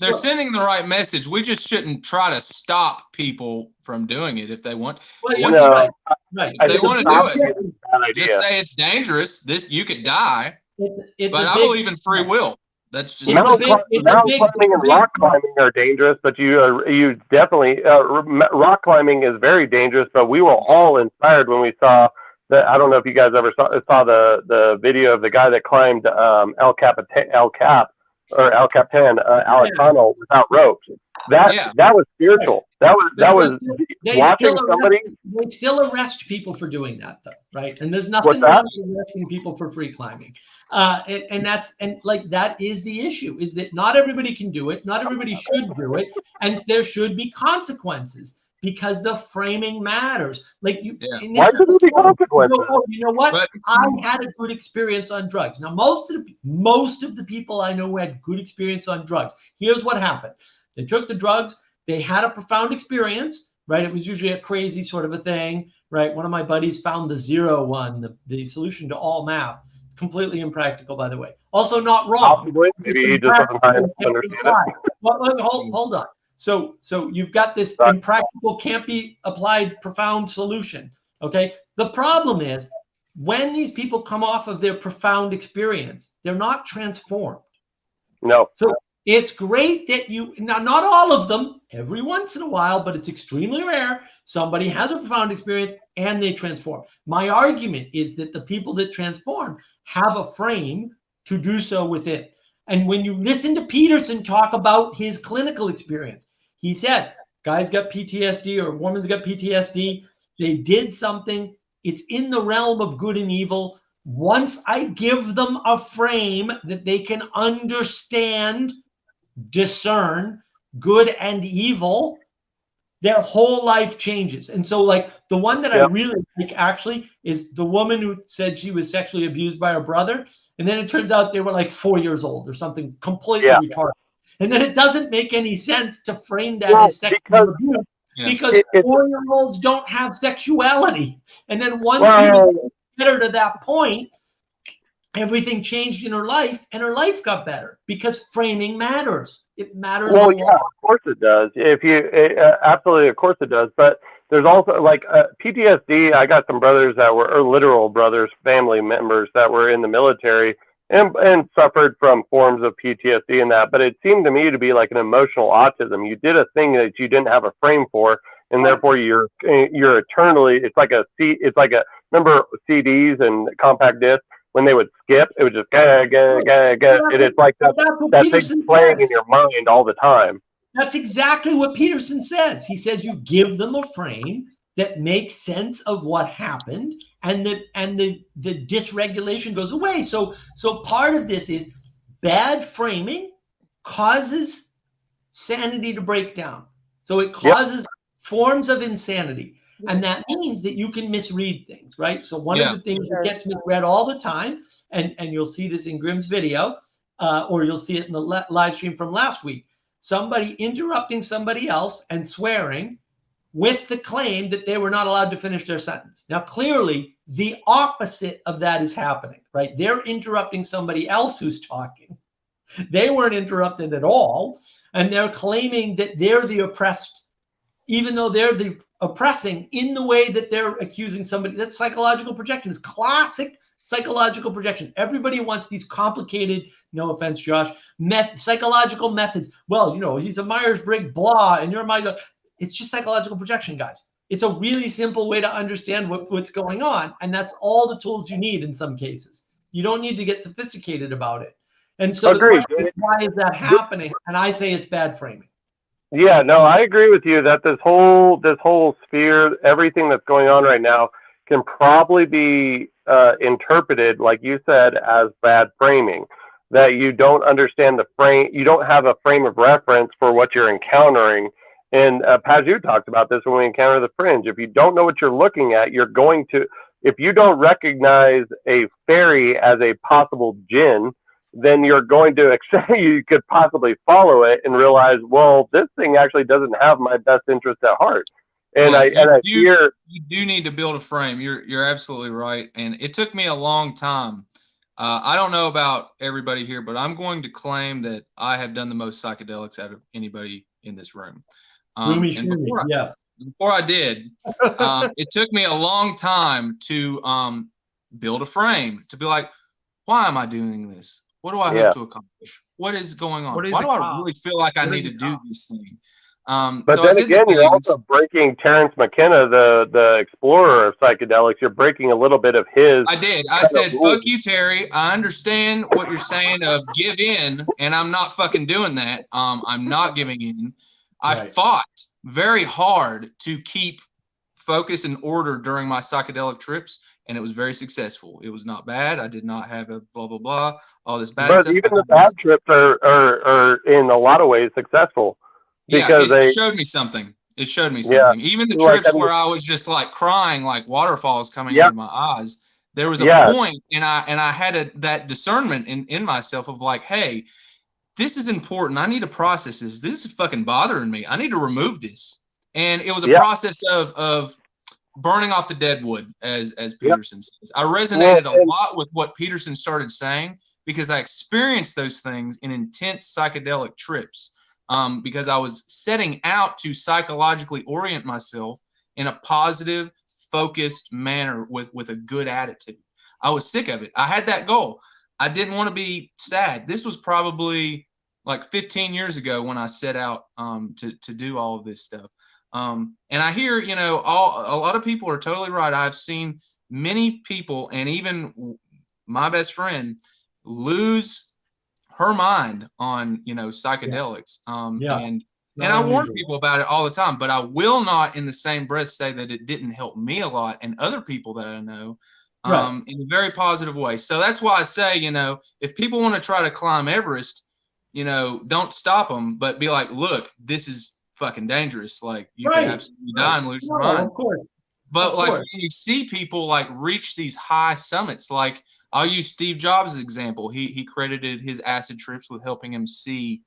Speaker 2: they're sending the right message. We just shouldn't try to stop people from doing it if they want.
Speaker 1: Well,
Speaker 2: What
Speaker 1: you're
Speaker 2: do
Speaker 1: right.
Speaker 2: If they want to do it,
Speaker 4: Bad idea.
Speaker 2: just say it's dangerous. You could die.
Speaker 1: It's
Speaker 2: But I believe in free will. That's just
Speaker 4: Mountain climbing and rock climbing are dangerous, but you definitely rock climbing is very dangerous. But we were all inspired when we saw that. I don't know if you guys ever saw the video of the guy that climbed El Capitan Alacano without ropes. That was spiritual. That was watching somebody.
Speaker 1: They still arrest people for doing that, though, right? And there's nothing wrong with arresting people for free climbing. And that is the issue, is that not everybody can do it, not everybody should do it, and there should be consequences because the framing matters. Why
Speaker 4: should there be consequences?
Speaker 1: You know what? I had a good experience on drugs. Now, most of the people I know who had good experience on drugs, here's what happened. They took the drugs, they had a profound experience, right? It was usually a crazy sort of a thing, right? One of my buddies found the zero one, the solution to all math. Completely impractical, by the way. Also not wrong.
Speaker 4: Maybe he just doesn't understand it.
Speaker 1: Hold on. So you've got this impractical, can't be applied, profound solution. Okay. The problem is when these people come off of their profound experience, they're not transformed.
Speaker 4: No.
Speaker 1: So it's great that not all of them, every once in a while, but it's extremely rare. Somebody has a profound experience and they transform. My argument is that the people that transform have a frame to do so within. And when you listen to Peterson talk about his clinical experience, he said, guy's got PTSD or woman's got PTSD. They did something. It's in the realm of good and evil. Once I give them a frame that they can understand, discern good and evil, their whole life changes. And so the one that I really like actually is the woman who said she was sexually abused by her brother. And then it turns out they were 4 years old or something completely retarded. And then it doesn't make any sense to frame that as sexual abuse because 4-year-olds don't have sexuality. And then once you get her to that point, everything changed in her life and her life got better because framing matters. It matters a lot.
Speaker 4: Yeah, of course it does. Absolutely, of course it does. But there's also PTSD. I got some brothers that were literal brothers, family members that were in the military and suffered from forms of PTSD and that. But it seemed to me to be like an emotional autism. You did a thing that you didn't have a frame for, and therefore you're eternally. Remember CDs and compact discs. When they would skip, it was just and it's like that thing playing in your mind all the time.
Speaker 1: That's exactly what Peterson says. He says you give them a frame that makes sense of what happened, and the dysregulation goes away. So part of this is bad framing causes sanity to break down. So it causes forms of insanity. And that means that you can misread things, right? So one of the things that gets misread all the time, and you'll see this in Grimm's video, or you'll see it in the live stream from last week, somebody interrupting somebody else and swearing with the claim that they were not allowed to finish their sentence. Now, clearly, the opposite of that is happening, right? They're interrupting somebody else who's talking. They weren't interrupted at all, and they're claiming that they're the oppressed, even though they're the oppressing in the way that they're accusing somebody. That's psychological projection. It's classic psychological projection. Everybody wants these complicated, no offense, Josh, psychological methods. Well, he's a Myers-Briggs blah, and you're it's just psychological projection, guys. It's a really simple way to understand what's going on, and that's all the tools you need in some cases. You don't need to get sophisticated about it. And so the question is, why is that happening? And I say it's bad framing.
Speaker 4: Yeah, no, I agree with you that this whole sphere, everything that's going on right now can probably be interpreted, like you said, as bad framing, that you don't understand the frame, you don't have a frame of reference for what you're encountering. And Paju talked about this when we encounter the fringe. If you don't know what you're looking at, if you don't recognize a fairy as a possible djinn, then you're going to accept, you could possibly follow it and realize, well, this thing actually doesn't have my best interest at heart. And you
Speaker 2: do need to build a frame. You're absolutely right. And it took me a long time I don't know about everybody here, but I'm going to claim that I have done the most psychedelics out of anybody in this room. And before I did, it took me a long time to build a frame, to be like, why am I doing this? What do I hope to accomplish? What is going on? Why do I really feel like I need to do this thing?
Speaker 4: But so then again, you're also breaking Terrence McKenna, the explorer of psychedelics. You're breaking a little bit of his.
Speaker 2: I did. I said, fuck you, Terry. I understand what you're saying of give in, and I'm not fucking doing that. I'm not giving in. I fought very hard to keep focus and order during my psychedelic trips, and it was very successful. It was not bad. I did not have a blah, blah, blah, all this bad stuff.
Speaker 4: But even the bad trips are in a lot of ways successful.
Speaker 2: Because it showed me something. It showed me something. Even the trips where I was just like crying, like waterfalls coming out of my eyes, there was a point, and I had that discernment in myself of like, hey, this is important. I need to process this. This is fucking bothering me. I need to remove this. And it was a process of burning off the dead wood, as Peterson says. I resonated a lot with what Peterson started saying because I experienced those things in intense psychedelic trips. Because I was setting out to psychologically orient myself in a positive, focused manner with a good attitude. I was sick of it. I had that goal. I didn't want to be sad. This was probably like 15 years ago when I set out to do all of this stuff. And I hear, a lot of people are totally right. I've seen many people, and even my best friend, lose her mind on psychedelics. And I warn people about it all the time, but I will not in the same breath say that it didn't help me a lot and other people that I know in a very positive way. So that's why I say, if people want to try to climb Everest, don't stop them, but be like, look, this is fucking dangerous. Like you can absolutely die and lose your mind.
Speaker 1: Of course.
Speaker 2: But like when you see people like reach these high summits, like I'll use Steve Jobs' example. He credited his acid trips with helping him see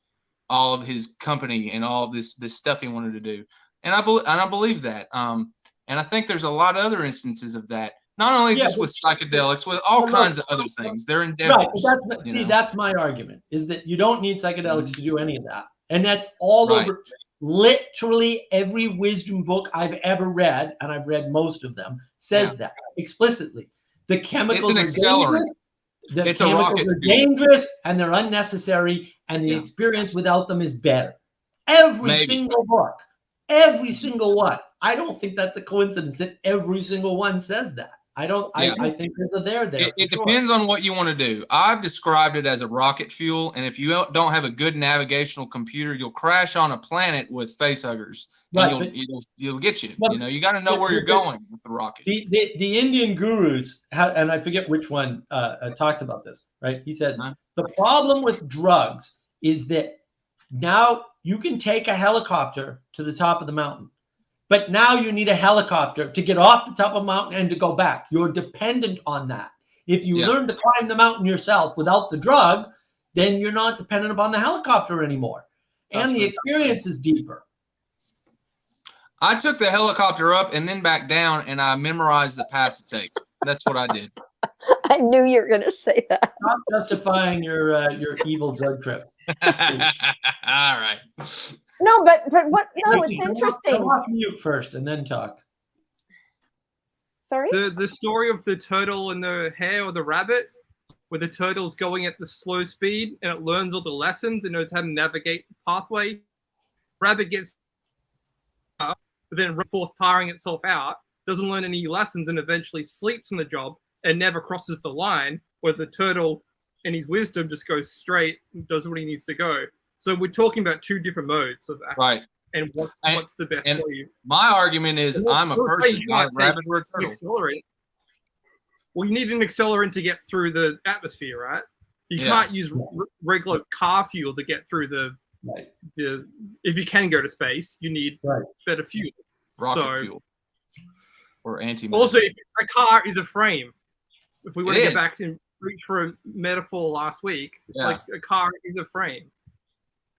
Speaker 2: all of his company and all of this stuff he wanted to do. And I believe that. And I think there's a lot of other instances of that. Not only just with psychedelics, with all kinds of other things. They're endeavors.
Speaker 1: Right. That's my argument, is that you don't need psychedelics to do any of that. And that's all over. Literally every wisdom book I've ever read, and I've read most of them, says that explicitly. The chemicals are dangerous. The chemicals are dangerous, and they're unnecessary, and the experience without them is better. Every single book, every single one. I don't think that's a coincidence that every single one says that. I don't. Yeah. I think there's a there.
Speaker 2: It depends on what you want to do. I've described it as a rocket fuel, and if you don't have a good navigational computer, you'll crash on a planet with facehuggers. Right, and you'll get you. You got to know where you're going with the rocket.
Speaker 1: The Indian gurus, and I forget which one talks about this. Right? He says the problem with drugs is that now you can take a helicopter to the top of the mountain. But now you need a helicopter to get off the top of the mountain and to go back. You're dependent on that. If you learn to climb the mountain yourself without the drug, then you're not dependent upon the helicopter anymore. And the experience is deeper.
Speaker 2: I took the helicopter up and then back down, and I memorized the path to take. That's what I did.
Speaker 5: I knew you were going to say that.
Speaker 1: Stop justifying your evil drug trip.
Speaker 2: All right.
Speaker 5: No, but what? No, it's interesting.
Speaker 1: Come off mute first, and then talk.
Speaker 5: Sorry.
Speaker 3: The story of the turtle and the hare or the rabbit, where the turtle's going at the slow speed and it learns all the lessons and knows how to navigate the pathway. Rabbit gets up, but then forth tiring itself out, doesn't learn any lessons, and eventually sleeps on the job and never crosses the line. Where the turtle, in his wisdom, just goes straight and does what he needs to go. So we're talking about two different modes of that.
Speaker 2: Right.
Speaker 3: And what's the best for you?
Speaker 2: My argument is I'm a person, not a rabbit or a turtle.
Speaker 3: Accelerate. Well, you need an accelerant to get through the atmosphere, right? You can't use regular car fuel to get through the if you can go to space, you need better fuel.
Speaker 2: Rocket fuel. Or antimatter.
Speaker 3: Also, if a car is a frame, if we want to get back to reach for a metaphor last week, like a car is a frame.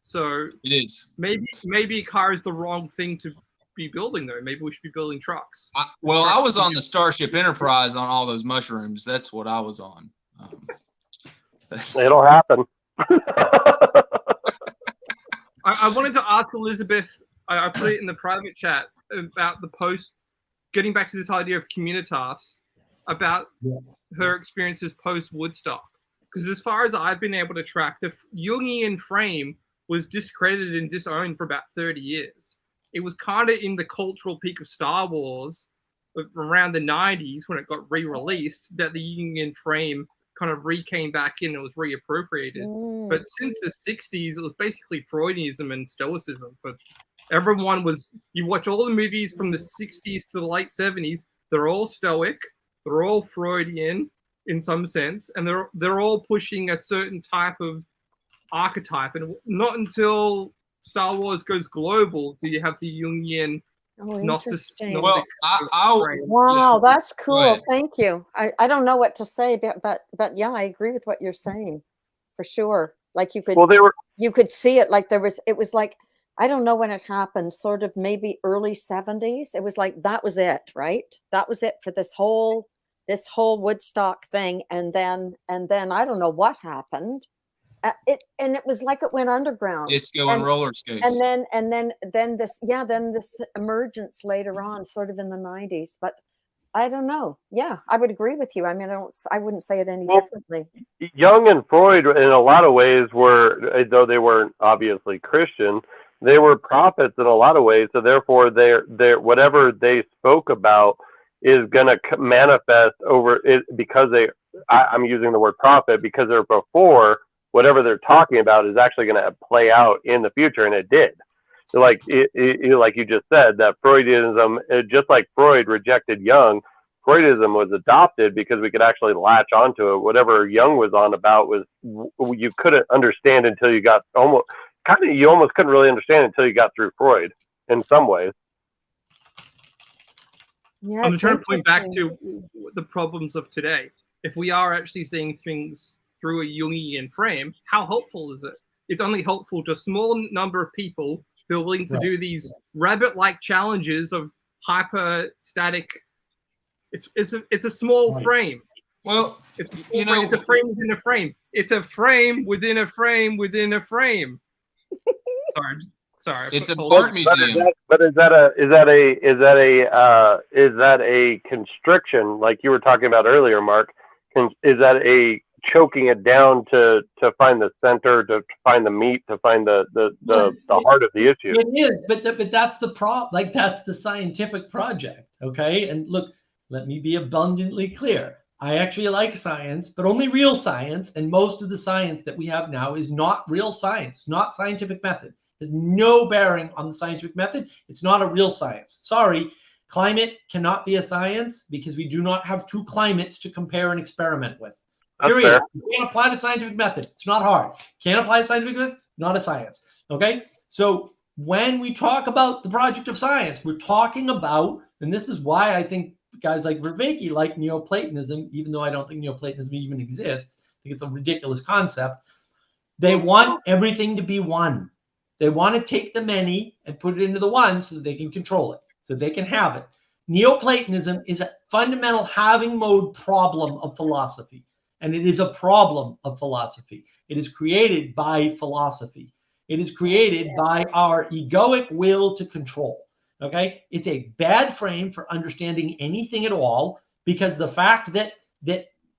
Speaker 3: So
Speaker 2: it is.
Speaker 3: Maybe a car is the wrong thing to be building, though. Maybe we should be building trucks.
Speaker 2: I was on the Starship Enterprise on all those mushrooms. That's what I was on.
Speaker 4: It'll happen.
Speaker 3: I wanted to ask Elizabeth, I put it in the private chat about the post, getting back to this idea of communitas, about her experiences post-Woodstock. Because as far as I've been able to track, the Jungian frame was discredited and disowned for about 30 years. It was kind of in the cultural peak of Star Wars around the 90s when it got re-released that the Jungian frame kind of came back in and was reappropriated. But since the 60s, it was basically Freudianism and Stoicism. But everyone was, you watch all the movies from the 60s to the late 70s, they're all Stoic, they're all Freudian in some sense, and they're all pushing a certain type of archetype. And not until Star Wars goes global do you have the Jungian
Speaker 5: interesting.
Speaker 2: Well,
Speaker 5: wow, that's cool. Thank you. I don't know what to say, but yeah, I agree with what you're saying for sure. Like you could see it, like it was like, I don't know when it happened, sort of maybe early 70s. It was like that was it, right? That was it for this whole Woodstock thing, and then I don't know what happened. It was like it went underground.
Speaker 2: Disco and roller skates.
Speaker 5: And then this emergence later on, sort of in the 90s. But I don't know. Yeah, I would agree with you. I mean, I wouldn't say it any differently.
Speaker 4: Jung and Freud, in a lot of ways, were, though they weren't obviously Christian, they were prophets in a lot of ways. So therefore, they're whatever they spoke about is going to manifest over it, because I'm using the word prophet because they're before. Whatever they're talking about is actually going to play out in the future, and it did. So like like you just said, that Freudianism, just like Freud rejected Jung, Freudism was adopted because we could actually latch onto it. Whatever Jung was on about was you couldn't understand until you got you almost couldn't really understand until you got through Freud in some ways.
Speaker 3: Yeah, I'm trying to point back to the problems of today. If we are actually seeing things through a Jungian frame, how helpful is it? It's only helpful to a small number of people who are willing to do these rabbit-like challenges of hyper-static. It's a small frame.
Speaker 2: Well,
Speaker 3: it's a frame within a frame. It's a frame within a frame within a frame. Sorry.
Speaker 2: It's a art museum.
Speaker 4: But is that a constriction like you were talking about earlier, Mark? Is that a choking it down to find the center, to find the meat, to find the heart of the issue?
Speaker 1: It is, but that's the like that's the scientific project, okay? And look, let me be abundantly clear. I actually like science, but only real science, and most of the science that we have now is not real science, not scientific method. There's no bearing on the scientific method. It's not a real science. Sorry. Climate cannot be a science because we do not have two climates to compare and experiment with. Period. You can't apply the scientific method. It's not hard. Can't apply the scientific method. Not a science. Okay. So when we talk about the project of science, we're talking about, and this is why I think guys like Vervaeke like Neoplatonism, even though I don't think Neoplatonism even exists. I think it's a ridiculous concept. They want everything to be one. They want to take the many and put it into the one so that they can control it, so they can have it. Neoplatonism is a fundamental having mode problem of philosophy, and it is a problem of philosophy. It is created by philosophy. It is created by our egoic will to control. Okay, it's a bad frame for understanding anything at all, because the fact that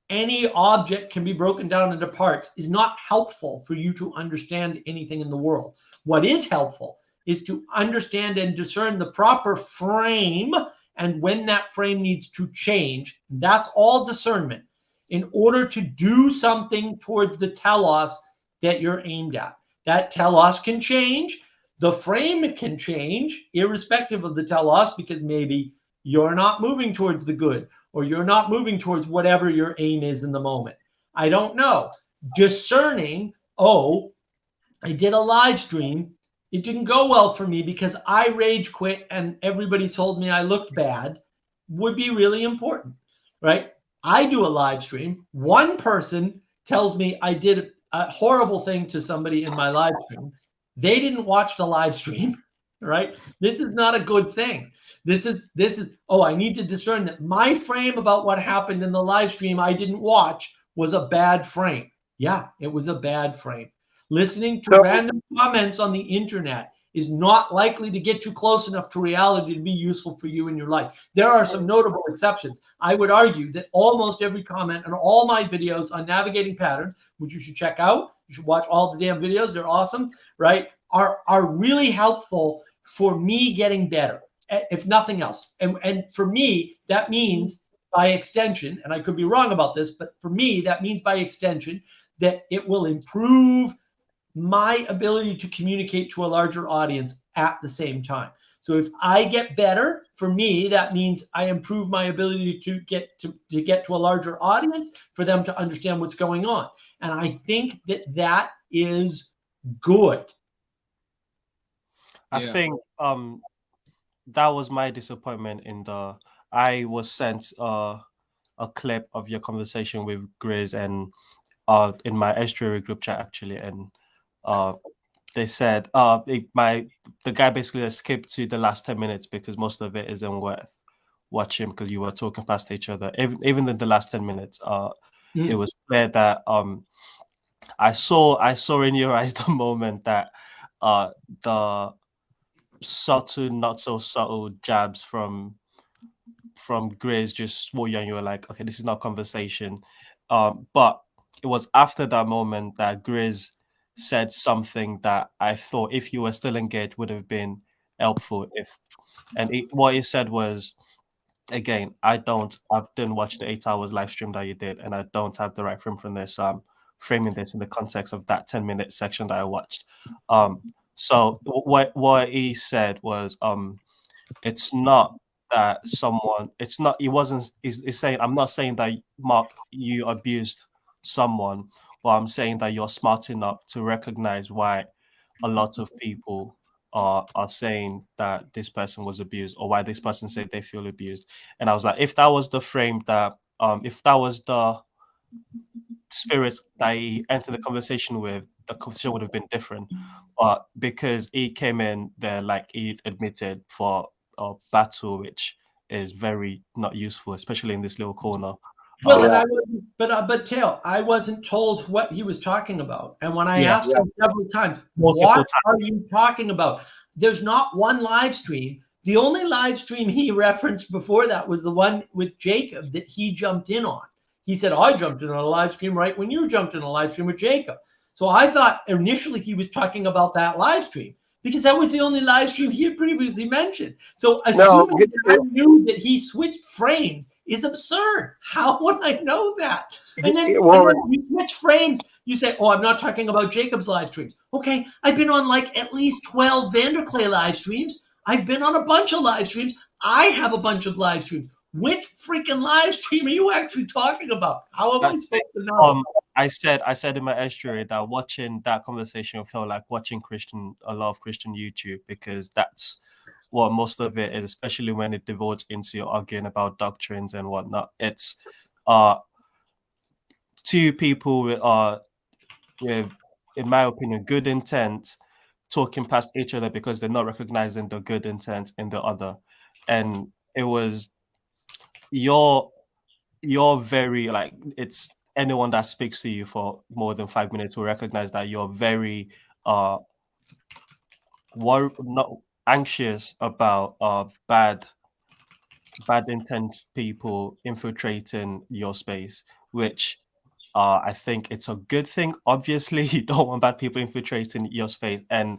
Speaker 1: any object can be broken down into parts is not helpful for you to understand anything in the world. What is helpful is to understand and discern the proper frame and when that frame needs to change. That's all discernment in order to do something towards the telos that you're aimed at. That telos can change. The frame can change irrespective of the telos, because maybe you're not moving towards the good, or you're not moving towards whatever your aim is in the moment. I don't know. Discerning, oh, I did a live stream. It didn't go well for me because I rage quit and everybody told me I looked bad, would be really important, right? I do a live stream. One person tells me I did a horrible thing to somebody in my live stream. They didn't watch the live stream, right? This is not a good thing. This is, oh, I need to discern that my frame about what happened in the live stream I didn't watch was a bad frame. Yeah, it was a bad frame. Listening to random comments on the internet is not likely to get you close enough to reality to be useful for you in your life. There are some notable exceptions. I would argue that almost every comment on all my videos on navigating patterns, which you should check out, you should watch all the damn videos, they're awesome, right, are really helpful for me getting better, if nothing else. And for me, that means by extension, and I could be wrong about this, but for me, that means by extension that it will improve my ability to communicate to a larger audience at the same time. So if I get better, for me, that means I improve my ability to get to a larger audience, for them to understand what's going on. And I think that is good.
Speaker 6: I think that was my disappointment I was sent a clip of your conversation with Grizz and in my estuary group chat actually, and they said the guy basically skipped to the last 10 minutes because most of it isn't worth watching because you were talking past each other. Even in the last 10 minutes, it was clear that I saw in your eyes the moment that the subtle, not so subtle jabs from Grizz just swore you, and you were like, okay, this is not conversation. But it was after that moment that Grizz said something that I thought, if you were still engaged, would have been helpful. What he said was, again, I didn't watch the 8 hours live stream that you did, and I don't have the right frame from this. So I'm framing this in the context of that 10-minute section that I watched. So what he said was, it's not that he's saying, I'm not saying that, Mark, you abused someone, but I'm saying that you're smart enough to recognize why a lot of people are saying that this person was abused, or why this person said they feel abused. And I was like, if that was the frame that if that was the spirit that he entered the conversation with, the conversation would have been different. But because he came in there, like he admitted, for a battle, which is very not useful, especially in this little corner.
Speaker 1: Well, and I wasn't, but Tail, I wasn't told what he was talking about. And when I asked him several times, what are you talking about? There's not one live stream. The only live stream he referenced before that was the one with Jacob that he jumped in on. He said, I jumped in on a live stream right when you jumped in a live stream with Jacob. So I thought initially he was talking about that live stream, because that was the only live stream he had previously mentioned. So assuming that I knew that he switched frames is absurd. How would I know that? And then you switch frames. You say, oh, I'm not talking about Jacob's live streams. Okay, I've been on like at least 12 Vanderklay live streams. I've been on a bunch of live streams. I have a bunch of live streams. Which freaking live stream are you actually talking about? How am I supposed to know?
Speaker 6: I said in my estuary that watching that conversation felt like watching a lot of Christian YouTube, because that's what most of it is, especially when it devotes into arguing about doctrines and whatnot. It's two people with, in my opinion, good intent talking past each other because they're not recognizing the good intent in the other. And it was you're very, like, it's anyone that speaks to you for more than 5 minutes will recognize that you're very not anxious about bad intent people infiltrating your space, which I think it's a good thing. Obviously, you don't want bad people infiltrating your space, and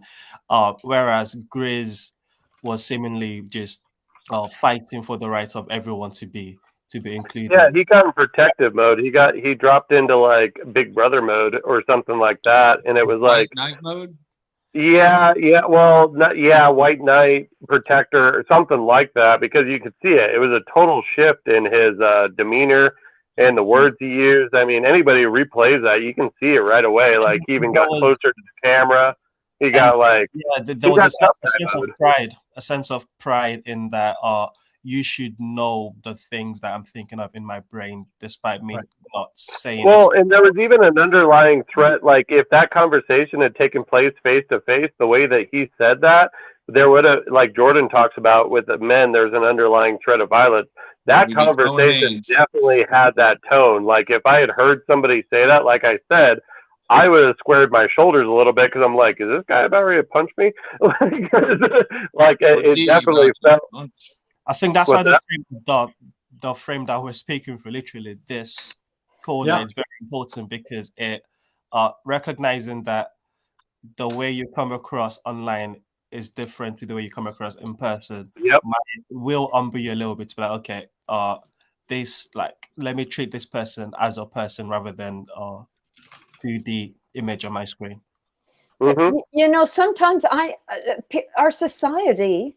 Speaker 6: whereas Grizz was seemingly just fighting for the rights of everyone to be included.
Speaker 4: Yeah, he got in protective mode. He dropped into like Big Brother mode or something like that, and it was like
Speaker 2: White Knight mode.
Speaker 4: Yeah, White Knight Protector or something like that, because you could see it. It was a total shift in his demeanor and the words he used. I mean, anybody who replays that, you can see it right away. Like, he even got closer to the camera. He got like,
Speaker 6: there was a sense of pride in that. You should know the things that I'm thinking of in my brain, despite me not saying.
Speaker 4: Well, and there was even an underlying threat. Like, if that conversation had taken place face to face, the way that he said that, there would have, like Jordan talks about with the men, there's an underlying threat of violence. that conversation definitely had that tone. Like if I had heard somebody say that, like I said, I would have squared my shoulders a little bit because I'm like, is this guy about ready to punch me? Like it definitely felt.
Speaker 6: I think that's why the frame that we're speaking for, literally this corner, is very important, because it recognizing that the way you come across online is different to the way you come across in person.
Speaker 4: Yep.
Speaker 6: Will humble you a little bit to be like, okay, this, like, let me treat this person as a person rather than through the image on my screen.
Speaker 5: Mm-hmm. You know, sometimes our society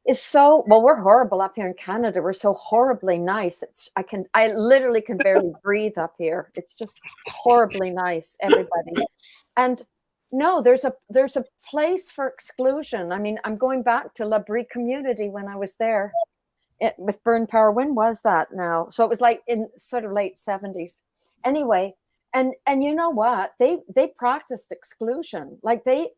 Speaker 5: is so, well, we're horrible up here in Canada. We're so horribly nice. I literally can barely breathe up here. It's just horribly nice, everybody. And no, there's a place for exclusion. I mean, I'm going back to L'Abri community when I was there with Burn Power. When was that now? So it was like in sort of late 70s. Anyway, and you know what? They practiced exclusion. Like they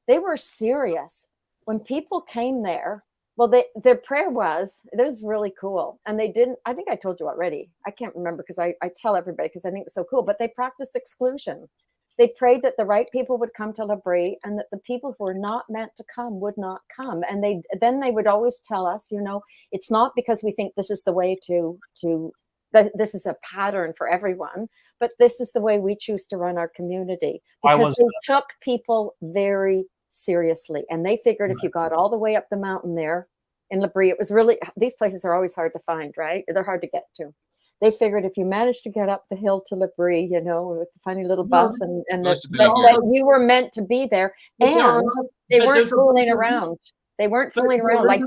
Speaker 5: were serious. When people came there, well, their prayer was, this is really cool. And they didn't, I think I told you already. I can't remember because I tell everybody because I think it's so cool, but they practiced exclusion. They prayed that the right people would come to L'Abri and that the people who were not meant to come would not come. And then they would always tell us, you know, it's not because we think this is the way this is a pattern for everyone, but this is the way we choose to run our community. Because they took people very seriously. And they figured if you got all the way up the mountain there in L'Abri, it was really, these places are always hard to find, right? They're hard to get to. They figured if you managed to get up the hill to L'Abri, you know, with the funny little bus and that you were meant to be there. And they weren't fooling around. They weren't fooling around. Like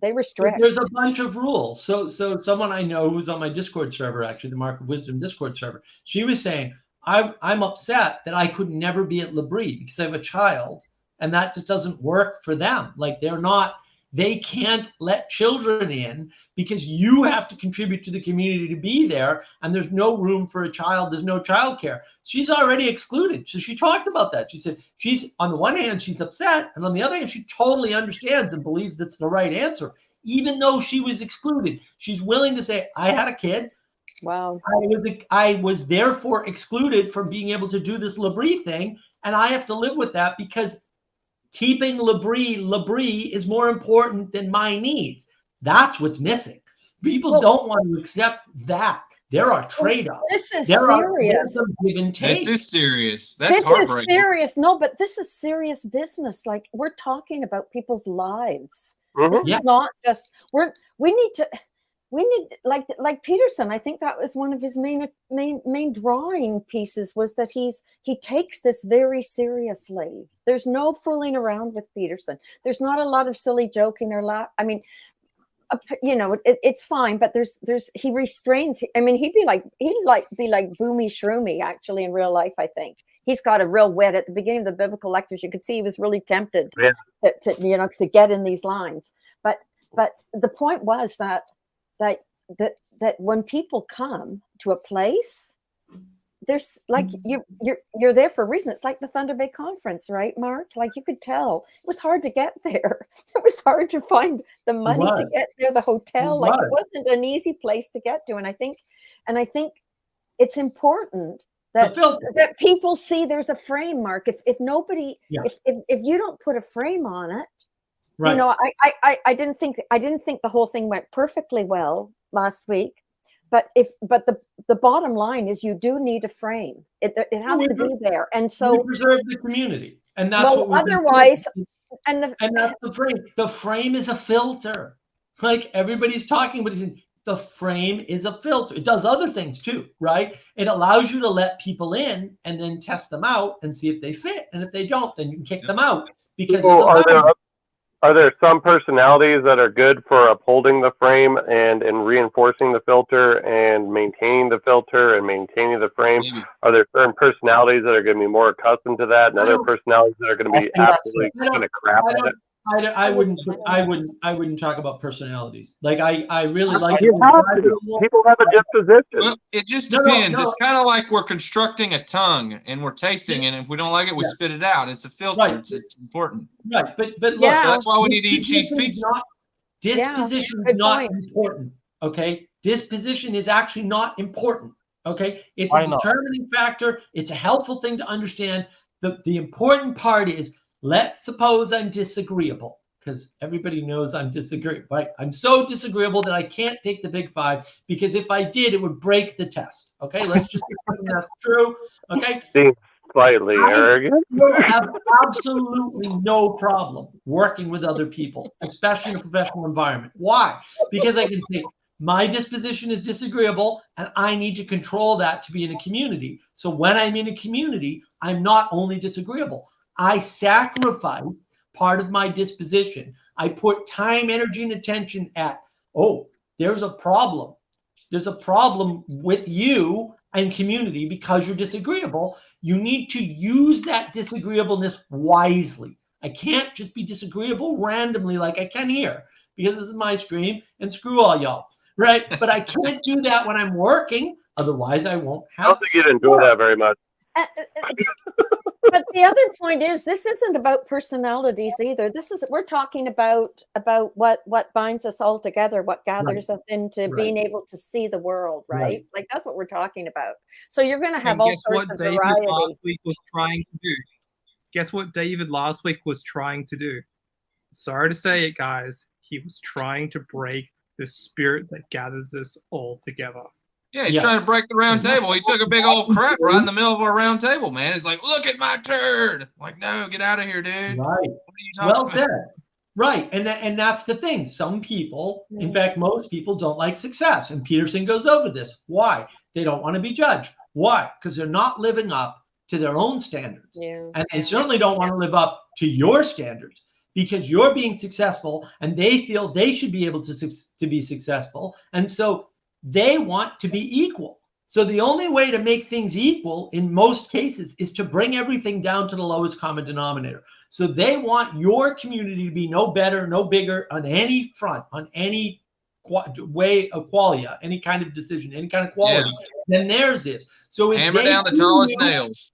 Speaker 5: they were strict.
Speaker 1: There's a bunch of rules. So someone I know who's on my Discord server, actually, the Mark of Wisdom Discord server, she was saying, I'm upset that I could never be at L'Abri because I have a child and that just doesn't work for them. Like they can't let children in because you have to contribute to the community to be there. And there's no room for a child. There's no childcare. She's already excluded. So she talked about that. She said, she's on the one hand, she's upset. And on the other hand, she totally understands and believes that's the right answer. Even though she was excluded, she's willing to say, I had a kid.
Speaker 5: Wow.
Speaker 1: I was therefore excluded from being able to do this L'Abri thing. And I have to live with that because keeping L'Abri is more important than my needs. That's what's missing. People don't want to accept that. There are trade-offs.
Speaker 5: This is serious.
Speaker 2: This is serious. That's heartbreaking.
Speaker 5: This is serious. No, but this is serious business. Like we're talking about people's lives. This is not just we need like Peterson. I think that was one of his main drawing pieces was that he takes this very seriously. There's no fooling around with Peterson. There's not a lot of silly joking or laugh. I mean, you know, it's fine, but he restrains. I mean, he'd be like Boomy Shroomy actually in real life. I think he's got a real wit. At the beginning of the biblical lectures, you could see he was really tempted to get in these lines. But the point was that when people come to a place, there's like you're there for a reason. It's like the Thunder Bay Conference, right, Mark? Like you could tell it was hard to get there. It was hard to find the money to get there, the hotel. Like it wasn't an easy place to get to. And I think it's important that people see there's a frame, Mark. If nobody, if you don't put a frame on it, you know, I didn't think the whole thing went perfectly well last week. But the bottom line is you do need a frame. It has to be there, and so
Speaker 1: we preserve the community, and that's what
Speaker 5: otherwise. And
Speaker 1: that's the frame. The frame is a filter. Like everybody's talking, but the frame is a filter. It does other things too, right? It allows you to let people in and then test them out and see if they fit, and if they don't, then you can kick them out because
Speaker 4: Are there some personalities that are good for upholding the frame and reinforcing the filter and maintaining the filter and maintaining the frame? Are there certain personalities that are going to be more accustomed to that, and other personalities that are going to be absolutely going to crap at it?
Speaker 1: I wouldn't talk about personalities. Like I really like it.
Speaker 4: People have a disposition.
Speaker 2: Well, it just depends. It's kind of like we're constructing a tongue and we're tasting it. And if we don't like it, we spit it out. It's a filter. Right. It's important.
Speaker 1: Right. But look,
Speaker 2: so that's why we need to eat cheese pizza.
Speaker 1: Disposition is not important. okay, disposition is actually not important. Okay, it's a determining factor. It's a helpful thing to understand. The important part is, let's suppose I'm disagreeable, because everybody knows I'm disagreeable, right? I'm so disagreeable that I can't take the big 5, because if I did, it would break the test. Okay, let's just assume that's true. Okay,
Speaker 4: Seems slightly arrogant.
Speaker 1: I have absolutely no problem working with other people, especially in a professional environment. Why? Because I can say, my disposition is disagreeable, and I need to control that to be in a community. So when I'm in a community, I'm not only disagreeable, I sacrifice part of my disposition. I put time, energy, and attention at, oh, there's a problem. There's a problem with you and community because you're disagreeable. You need to use that disagreeableness wisely. I can't just be disagreeable randomly like I can here, because this is my stream, and screw all y'all. Right, but I can't do that when I'm working. Otherwise, I won't have.
Speaker 4: I don't think you'd enjoy that very much.
Speaker 5: But the other point is, this isn't about personalities either. We're talking about what binds us all together, what gathers us into being able to see the world, right? Like that's what we're talking about. So you're going to have all sorts of variety.
Speaker 3: Guess what David last week was trying to do? Guess what David last week was trying to do? Sorry to say it, guys. He was trying to break the spirit that gathers us all together.
Speaker 2: Yeah, he's trying to break the round table. He took a big old crap right in the middle of our round table, man. He's like, look at my turd. I'm like, no, get out of here, dude.
Speaker 1: Right.
Speaker 2: What are you talking about?
Speaker 1: Said. Right. And that's the thing. Some people, in fact, most people don't like success. And Peterson goes over this. Why? They don't want to be judged. Why? Because they're not living up to their own standards. Yeah. And they certainly don't want to live up to your standards, because you're being successful and they feel they should be able to be successful. And so they want to be equal. So the only way to make things equal in most cases is to bring everything down to the lowest common denominator. So they want your community to be no better, no bigger on any front, on any way of qualia, any kind of decision, any kind of quality than theirs is. So if
Speaker 2: hammer down the tallest nails.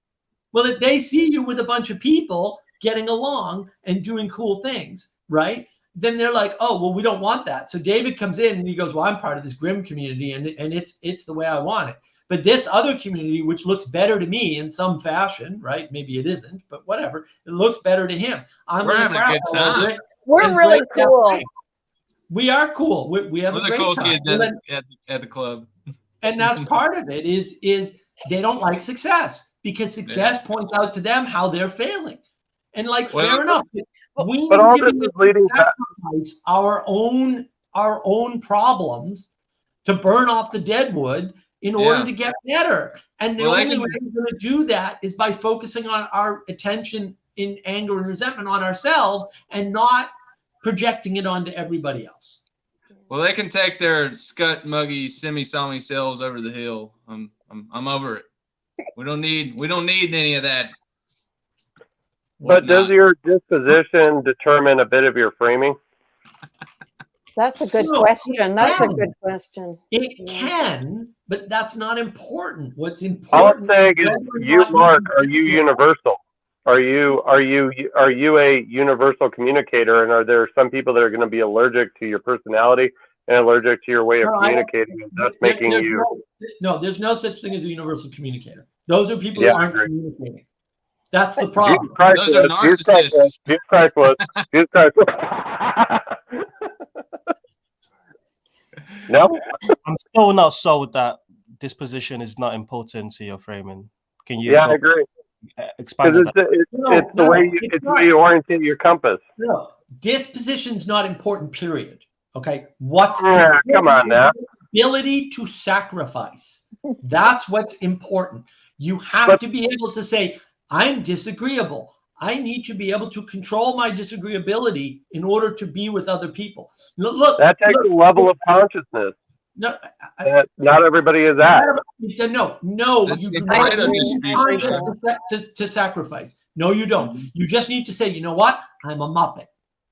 Speaker 1: Well, if they see you with a bunch of people getting along and doing cool things, right? Then they're like, oh, well, we don't want that. So David comes in and he goes, well, I'm part of this grim community, and it's the way I want it. But this other community, which looks better to me in some fashion, right? Maybe it isn't, but whatever. It looks better to him.
Speaker 2: We're having a good time.
Speaker 5: We're really cool.
Speaker 1: We are cool. We have a great
Speaker 2: cool
Speaker 1: time.
Speaker 2: Kids at the club.
Speaker 1: And that's part of it is they don't like success, because success points out to them how they're failing. And fair enough. We need to sacrifice our own problems to burn off the dead wood in order to get better. And the only way we're going to do that is by focusing on our attention in anger and resentment on ourselves and not projecting it onto everybody else.
Speaker 2: Well, they can take their scut, muggy, semi-sommy selves over the hill. I'm over it. We don't need any of that.
Speaker 4: But does your disposition determine a bit of your framing?
Speaker 5: That's a good question. That's a good question.
Speaker 1: It can, but that's not important. What's important?
Speaker 4: All I'm saying is, you, Mark, are you universal? Are you a universal communicator? And are there some people that are going to be allergic to your personality and allergic to your way of communicating, and thus making you?
Speaker 1: No, there's no such thing as a universal communicator. Those are people who aren't communicating. That's the problem.
Speaker 2: Those are narcissists.
Speaker 4: Jesus Christ was. No?
Speaker 6: I'm still not sold that disposition is not important to your framing. Can you?
Speaker 4: Yeah, I agree.
Speaker 6: Expand on that?
Speaker 4: It's the way you orientate your compass.
Speaker 1: No, disposition's not important, period. Okay?
Speaker 4: Come on now.
Speaker 1: Ability to sacrifice. That's what's important. You have to be able to say, I'm disagreeable. I need to be able to control my disagreeability in order to be with other people. Look,
Speaker 4: that takes a level of consciousness.
Speaker 1: No,
Speaker 4: not everybody is that.
Speaker 1: No, you do not to sacrifice. No, you don't. You just need to say, you know what? I'm a Muppet.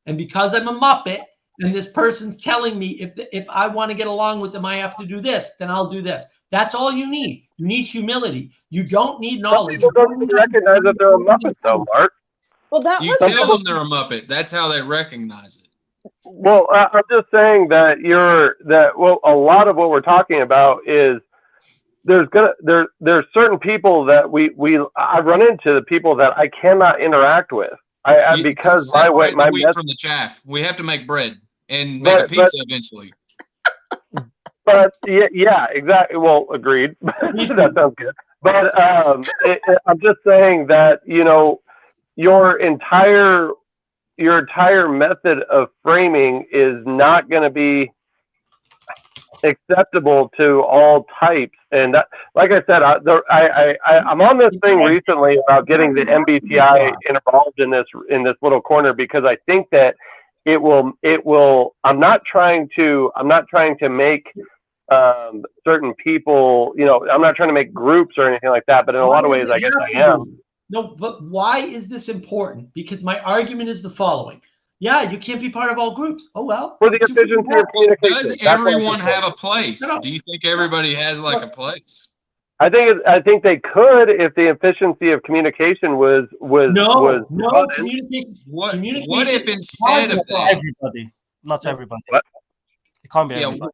Speaker 1: And because I'm a Muppet, and this person's telling me if I want to get along with them, I have to do this, then I'll do this. That's all you need. You need humility. You don't need knowledge.
Speaker 4: Some people don't recognize that they're a Muppet, though, Mark.
Speaker 5: Well,
Speaker 2: you tell them they're a Muppet. That's how they recognize it.
Speaker 4: Well, I'm just saying that a lot of what we're talking about is there's certain people that I run into the people that I cannot interact with. Because my
Speaker 2: wheat from the chaff. We have to make bread and make a pizza eventually.
Speaker 4: But yeah, exactly. Well, agreed. That sounds good. But I'm just saying that your entire method of framing is not going to be acceptable to all types. And that, like I said, I'm on this thing recently about getting the MBTI involved in this little corner, because I think that it will. I'm not trying to make certain people. I'm not trying to make groups or anything like that. But in a lot of ways, I guess I am.
Speaker 1: No, but why is this important? Because my argument is the following. Yeah, you can't be part of all groups. Oh, well.
Speaker 4: For the efficiency of communication.
Speaker 2: Does everyone have a place? No. Do you think everybody has like a place?
Speaker 4: I think they could if the efficiency of communication was
Speaker 1: communication.
Speaker 2: What if instead of that,
Speaker 6: everybody, not everybody. What? It can't be everybody.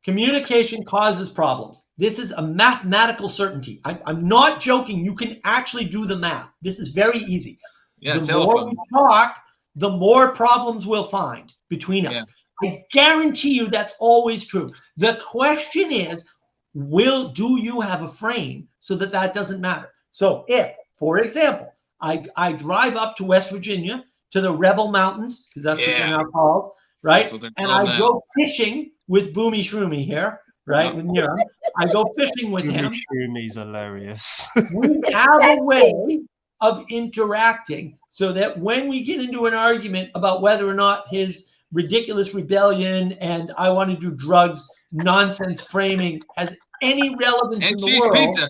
Speaker 1: Communication causes problems. This is a mathematical certainty. I'm not joking. You can actually do the math. This is very easy.
Speaker 2: Yeah,
Speaker 1: the more we talk, the more problems we'll find between us. Yeah. I guarantee you that's always true. The question is, do you have a frame so that doesn't matter? So if, for example, I drive up to West Virginia to the Rebel Mountains, because that's what they're now called, right? And I go fishing with Boomy Shroomy here, right? With Niram. I go fishing with him.
Speaker 6: Shroomy is hilarious.
Speaker 1: We have a way of interacting so that when we get into an argument about whether or not his ridiculous rebellion and I want to do drugs nonsense framing has any relevance in the world, pizza.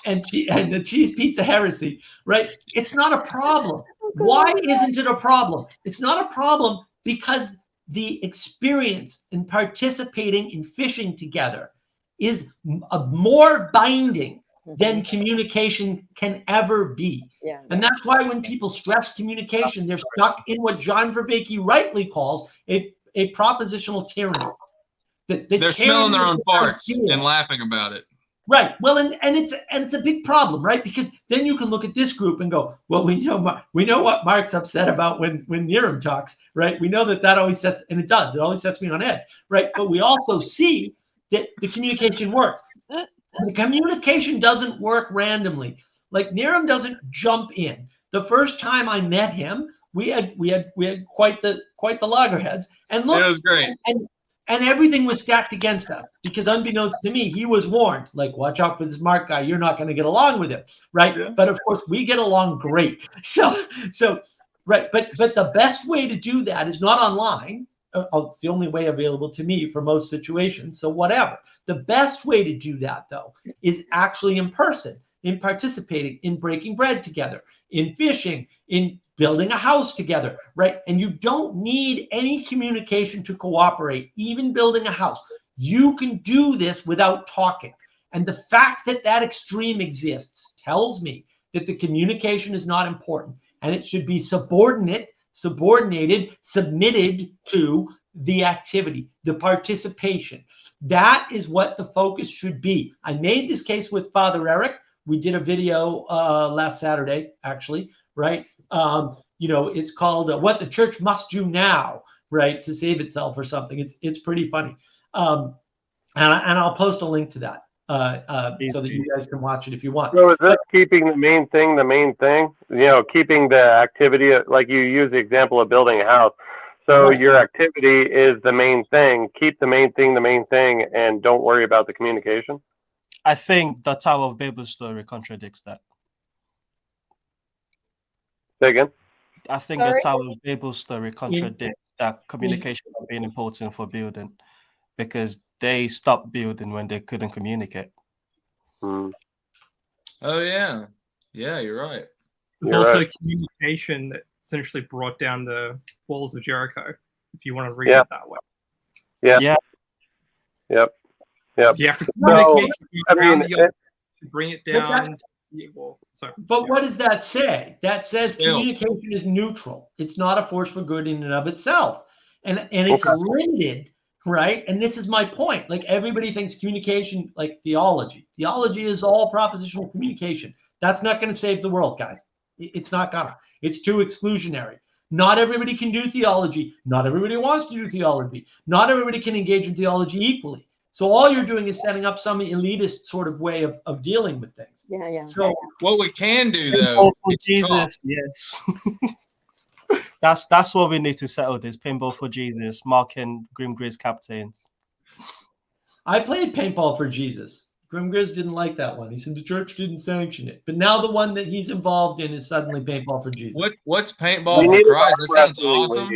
Speaker 1: And the cheese pizza heresy, right? It's not a problem. Why isn't it a problem? It's not a problem because the experience in participating in fishing together is more binding than communication can ever be. Yeah. And that's why when people stress communication, they're stuck in what John Vervaeke rightly calls a propositional tyranny.
Speaker 2: They're smelling their own farts and laughing about it.
Speaker 1: Right. Well, and it's a big problem, right? Because then you can look at this group and go, well, we know what Mark's upset about when Niram talks, right? We know that always sets, and it always sets me on edge, right? But we also see that the communication works. The communication doesn't work randomly. Like Niram doesn't jump in. The first time I met him, we had quite the loggerheads, and look,
Speaker 2: it was great.
Speaker 1: And everything was stacked against us because unbeknownst to me, he was warned, like, watch out for this Mark guy. You're not going to get along with him, right? Yeah. But of course, we get along great. So right. But the best way to do that is not online. It's the only way available to me for most situations. So whatever. The best way to do that, though, is actually in person, in participating, in breaking bread together, in fishing, in building a house together, right? And you don't need any communication to cooperate, even building a house. You can do this without talking. And the fact that extreme exists tells me that the communication is not important and it should be subordinated, submitted to the activity, the participation. That is what the focus should be. I made this case with Father Eric. We did a video last Saturday, actually, right? It's called What the Church Must Do Now, right, to save itself or something. It's pretty funny. And I'll post a link to that so that you guys can watch it if you want.
Speaker 4: So is this keeping the main thing? Keeping the activity, like you use the example of building a house. So your activity is the main thing. Keep the main thing, and don't worry about the communication.
Speaker 6: I think the Tower of Babel story contradicts that.
Speaker 4: Say again?
Speaker 6: I think the Tower of Babel story contradicts that communication being important for building, because they stopped building when they couldn't communicate.
Speaker 2: Oh yeah, you're right.
Speaker 3: There's also communication that essentially brought down the walls of Jericho, if you want to read it that way.
Speaker 4: Yep.
Speaker 3: You have to communicate to bring it down.
Speaker 1: But what does that say? That says communication is neutral. It's not a force for good in and of itself. and it's limited, right? And this is my point. Like everybody thinks communication, like theology. Theology is all propositional communication. That's not going to save the world, guys. It's not gonna. It's too exclusionary. Not everybody can do theology. Not everybody wants to do theology. Not everybody can engage in theology equally. So all you're doing is setting up some elitist sort of way of dealing with things.
Speaker 5: Yeah.
Speaker 1: So
Speaker 2: what we can do though,
Speaker 6: for Jesus, yes. That's what we need to settle this. Paintball for Jesus, Mark and Grim Grizz captains.
Speaker 1: I played paintball for Jesus. Grim Grizz didn't like that one. He said the church didn't sanction it. But now the one that he's involved in is suddenly paintball for Jesus.
Speaker 2: What's paintball for Christ? That sounds awesome.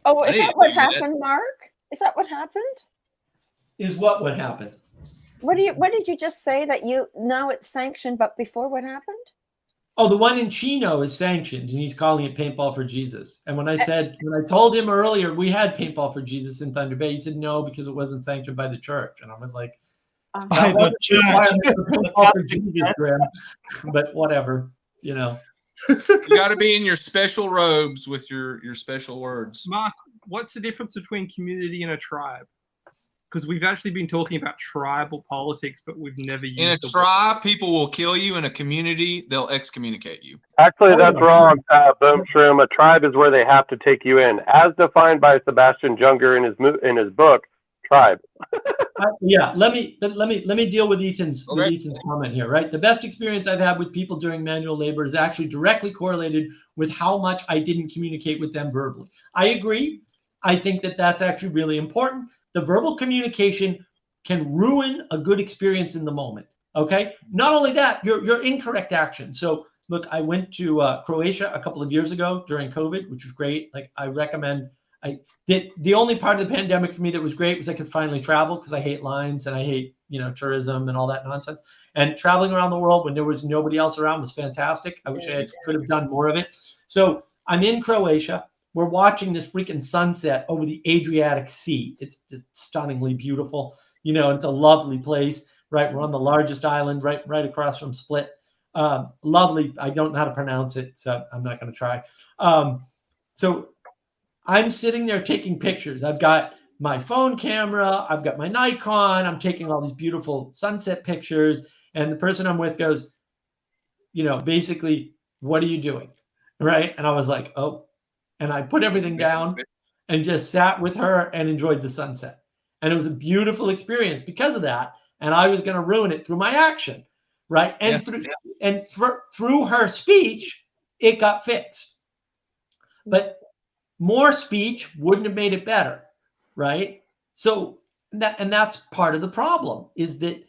Speaker 5: Oh, is that what happened, Mark? Is that what happened?
Speaker 1: Is what would happen?
Speaker 5: What did you just say that now it's sanctioned, but before what happened?
Speaker 1: Oh, the one in Chino is sanctioned, and he's calling it paintball for Jesus. And when I told him earlier we had paintball for Jesus in Thunder Bay, he said no because it wasn't sanctioned by the church. And I was like,
Speaker 6: by the
Speaker 1: church. But whatever, you know.
Speaker 2: You got to be in your special robes with your special words.
Speaker 3: Mark, what's the difference between community and a tribe? Because we've actually been talking about tribal politics, but we've never used.
Speaker 2: In a tribe, people will kill you. In a community, they'll excommunicate you.
Speaker 4: Actually, that's wrong, Boom Shroom. A tribe is where they have to take you in, as defined by Sebastian Junger in his book, Tribe.
Speaker 1: Yeah, let me deal with Ethan's comment here. Right, the best experience I've had with people during manual labor is actually directly correlated with how much I didn't communicate with them verbally. I agree. I think that that's actually really important. The verbal communication can ruin a good experience in the moment. Okay. Not only that, your incorrect action. So look, I went to Croatia a couple of years ago during COVID, which was great. Like I recommend. The only part of the pandemic for me that was great was I could finally travel because I hate lines and I hate tourism and all that nonsense. And traveling around the world when there was nobody else around was fantastic. I wish I could have done more of it. So I'm in Croatia. We're watching this freaking sunset over the Adriatic Sea. It's just stunningly beautiful. It's a lovely place, right? We're on the largest island, right across from Split. Lovely. I don't know how to pronounce it, so I'm not going to try. So I'm sitting there taking pictures. I've got my phone camera. I've got my Nikon. I'm taking all these beautiful sunset pictures. And the person I'm with goes, basically, what are you doing? Right. And I was like, oh. And I put everything down and just sat with her and enjoyed the sunset. And it was a beautiful experience because of that. And I was going to ruin it through my action, right? And through her speech, it got fixed. But more speech wouldn't have made it better, right? So that's part of the problem is that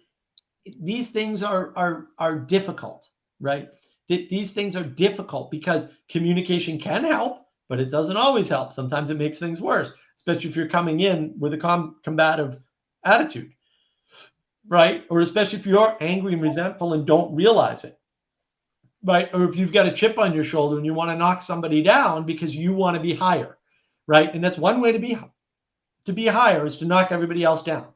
Speaker 1: these things are difficult, right? These things are difficult because communication can help. But it doesn't always help. Sometimes it makes things worse, especially if you're coming in with a combative attitude, right? Or especially if you're angry and resentful and don't realize it, right? Or if you've got a chip on your shoulder and you want to knock somebody down because you want to be higher, right? And that's one way to be higher is to knock everybody else down.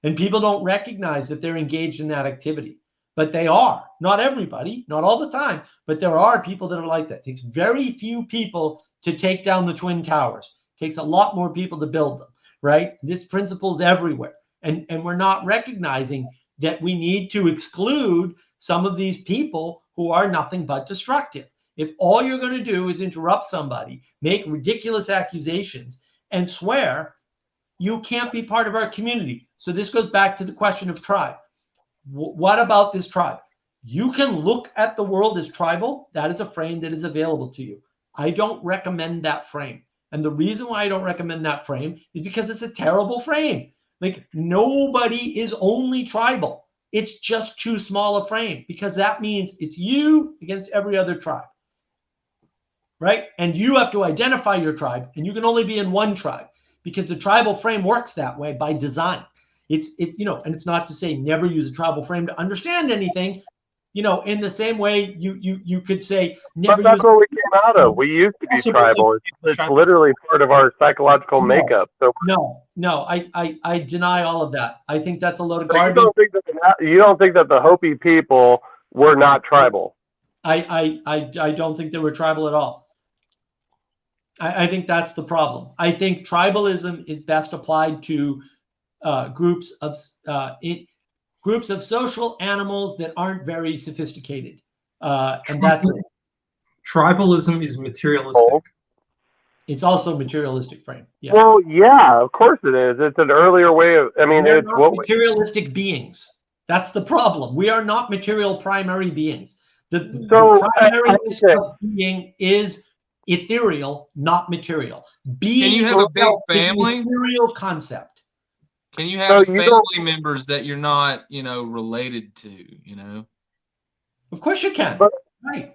Speaker 1: And people don't recognize that they're engaged in that activity. But they are. Not everybody, not all the time, but there are people that are like that. It takes very few people to take down the Twin Towers. It takes a lot more people to build them, right? This principle is everywhere. And we're not recognizing that we need to exclude some of these people who are nothing but destructive. If all you're going to do is interrupt somebody, make ridiculous accusations, and swear, you can't be part of our community. So this goes back to the question of tribe. What about this tribe? You can look at the world as tribal. That is a frame that is available to you. I don't recommend that frame. And the reason why I don't recommend that frame is because it's a terrible frame. Like nobody is only tribal. It's just too small a frame because that means it's you against every other tribe, right? And you have to identify your tribe and you can only be in one tribe because the tribal frame works that way by design. It's and it's not to say never use a tribal frame to understand anything. In the same way you could say never.
Speaker 4: But that's what we came out of. We used to be tribal. It's literally part of our psychological makeup. So
Speaker 1: no, I deny all of that. I think that's a load of garbage.
Speaker 4: You don't think that the Hopi people were not tribal?
Speaker 1: I don't think they were tribal at all. I think that's the problem. I think tribalism is best applied to groups of social animals that aren't very sophisticated, and that's it.
Speaker 3: Tribalism is materialistic.
Speaker 1: It's also a materialistic frame. Yes.
Speaker 4: Well, yeah, of course it is. It's an earlier way of. I mean,
Speaker 1: We're
Speaker 4: it's
Speaker 1: not
Speaker 4: what
Speaker 1: materialistic beings. That's the problem. We are not material primary beings. The primary of being is ethereal, not material. Being
Speaker 2: Can you have a big family?
Speaker 1: Ethereal concept.
Speaker 2: Can you have family members that you're not, related to?
Speaker 1: Of course you can. Right.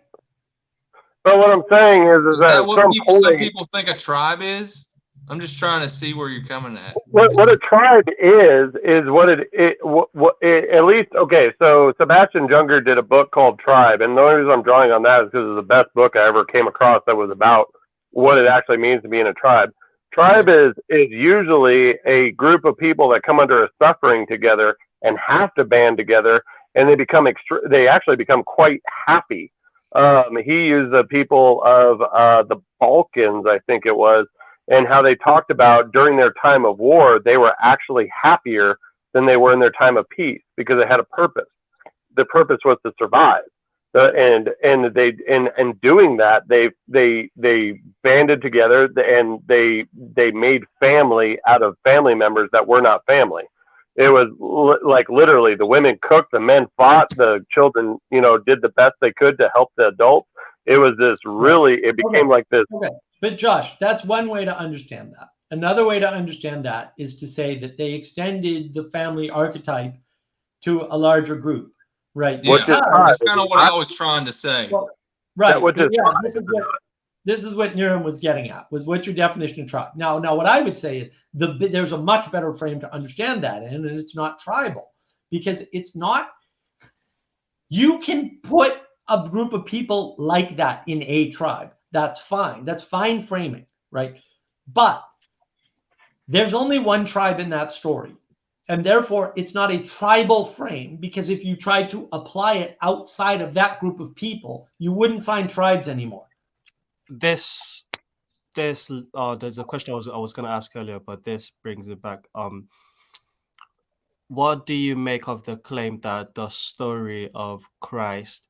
Speaker 4: But what I'm saying is that
Speaker 2: what some people think a tribe is? I'm just trying to see where you're coming at.
Speaker 4: What a tribe is what at least, okay, so Sebastian Junger did a book called Tribe, and the only reason I'm drawing on that is because it's the best book I ever came across that was about what it actually means to be in a tribe. Tribe is usually a group of people that come under a suffering together and have to band together, and they actually become quite happy. He used the people of the Balkans, I think it was, and how they talked about during their time of war, they were actually happier than they were in their time of peace because they had a purpose. The purpose was to survive. And doing that, they banded together and they made family out of family members that were not family. It was like literally the women cooked, the men fought, the children, did the best they could to help the adults. It was this it became like this.
Speaker 1: Okay. But Josh, that's one way to understand that. Another way to understand that is to say that they extended the family archetype to a larger group, right?
Speaker 2: Yeah, that's kind of what I was trying to say.
Speaker 1: Well, right. This is what Niram was getting at, was what's your definition of tribe? Now, what I would say is there's a much better frame to understand that in, and it's not tribal, because it's not, you can put a group of people like that in a tribe. That's fine. That's fine framing, right? But there's only one tribe in that story. And therefore, it's not a tribal frame, because if you tried to apply it outside of that group of people, you wouldn't find tribes anymore.
Speaker 6: There's a question I was going to ask earlier, but this brings it back. What do you make of the claim that the story of Christ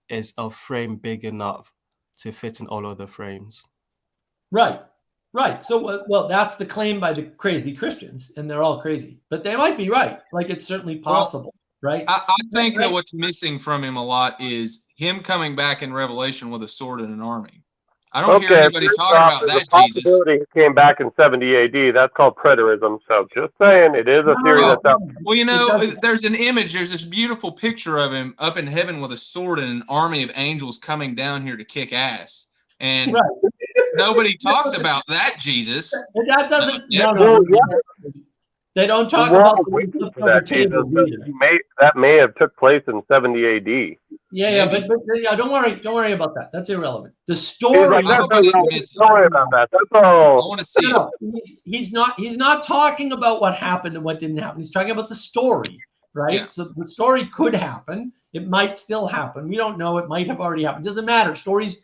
Speaker 6: is a frame big enough to fit in all other frames?
Speaker 1: Right. So, well, that's the claim by the crazy Christians, and they're all crazy. But they might be right. Like, it's certainly possible, right?
Speaker 2: I think that what's missing from him a lot is him coming back in Revelation with a sword and an army. I don't hear anybody talking about that Jesus.
Speaker 4: He came back in 70 AD. That's called preterism. So just saying, it is a theory that's out.
Speaker 2: Well, there's an image. There's this beautiful picture of him up in heaven with a sword and an army of angels coming down here to kick ass. And nobody talks about that Jesus.
Speaker 1: That doesn't. They don't talk
Speaker 4: about
Speaker 1: that Jesus.
Speaker 4: That may have took place in 70 AD.
Speaker 1: Yeah, but don't worry about that. That's irrelevant. The story.
Speaker 4: Don't worry about that. That's all.
Speaker 2: I want to see it.
Speaker 1: He's not talking about what happened and what didn't happen. He's talking about the story, right? Yeah. So the story could happen. It might still happen. We don't know. It might have already happened. It doesn't matter. Stories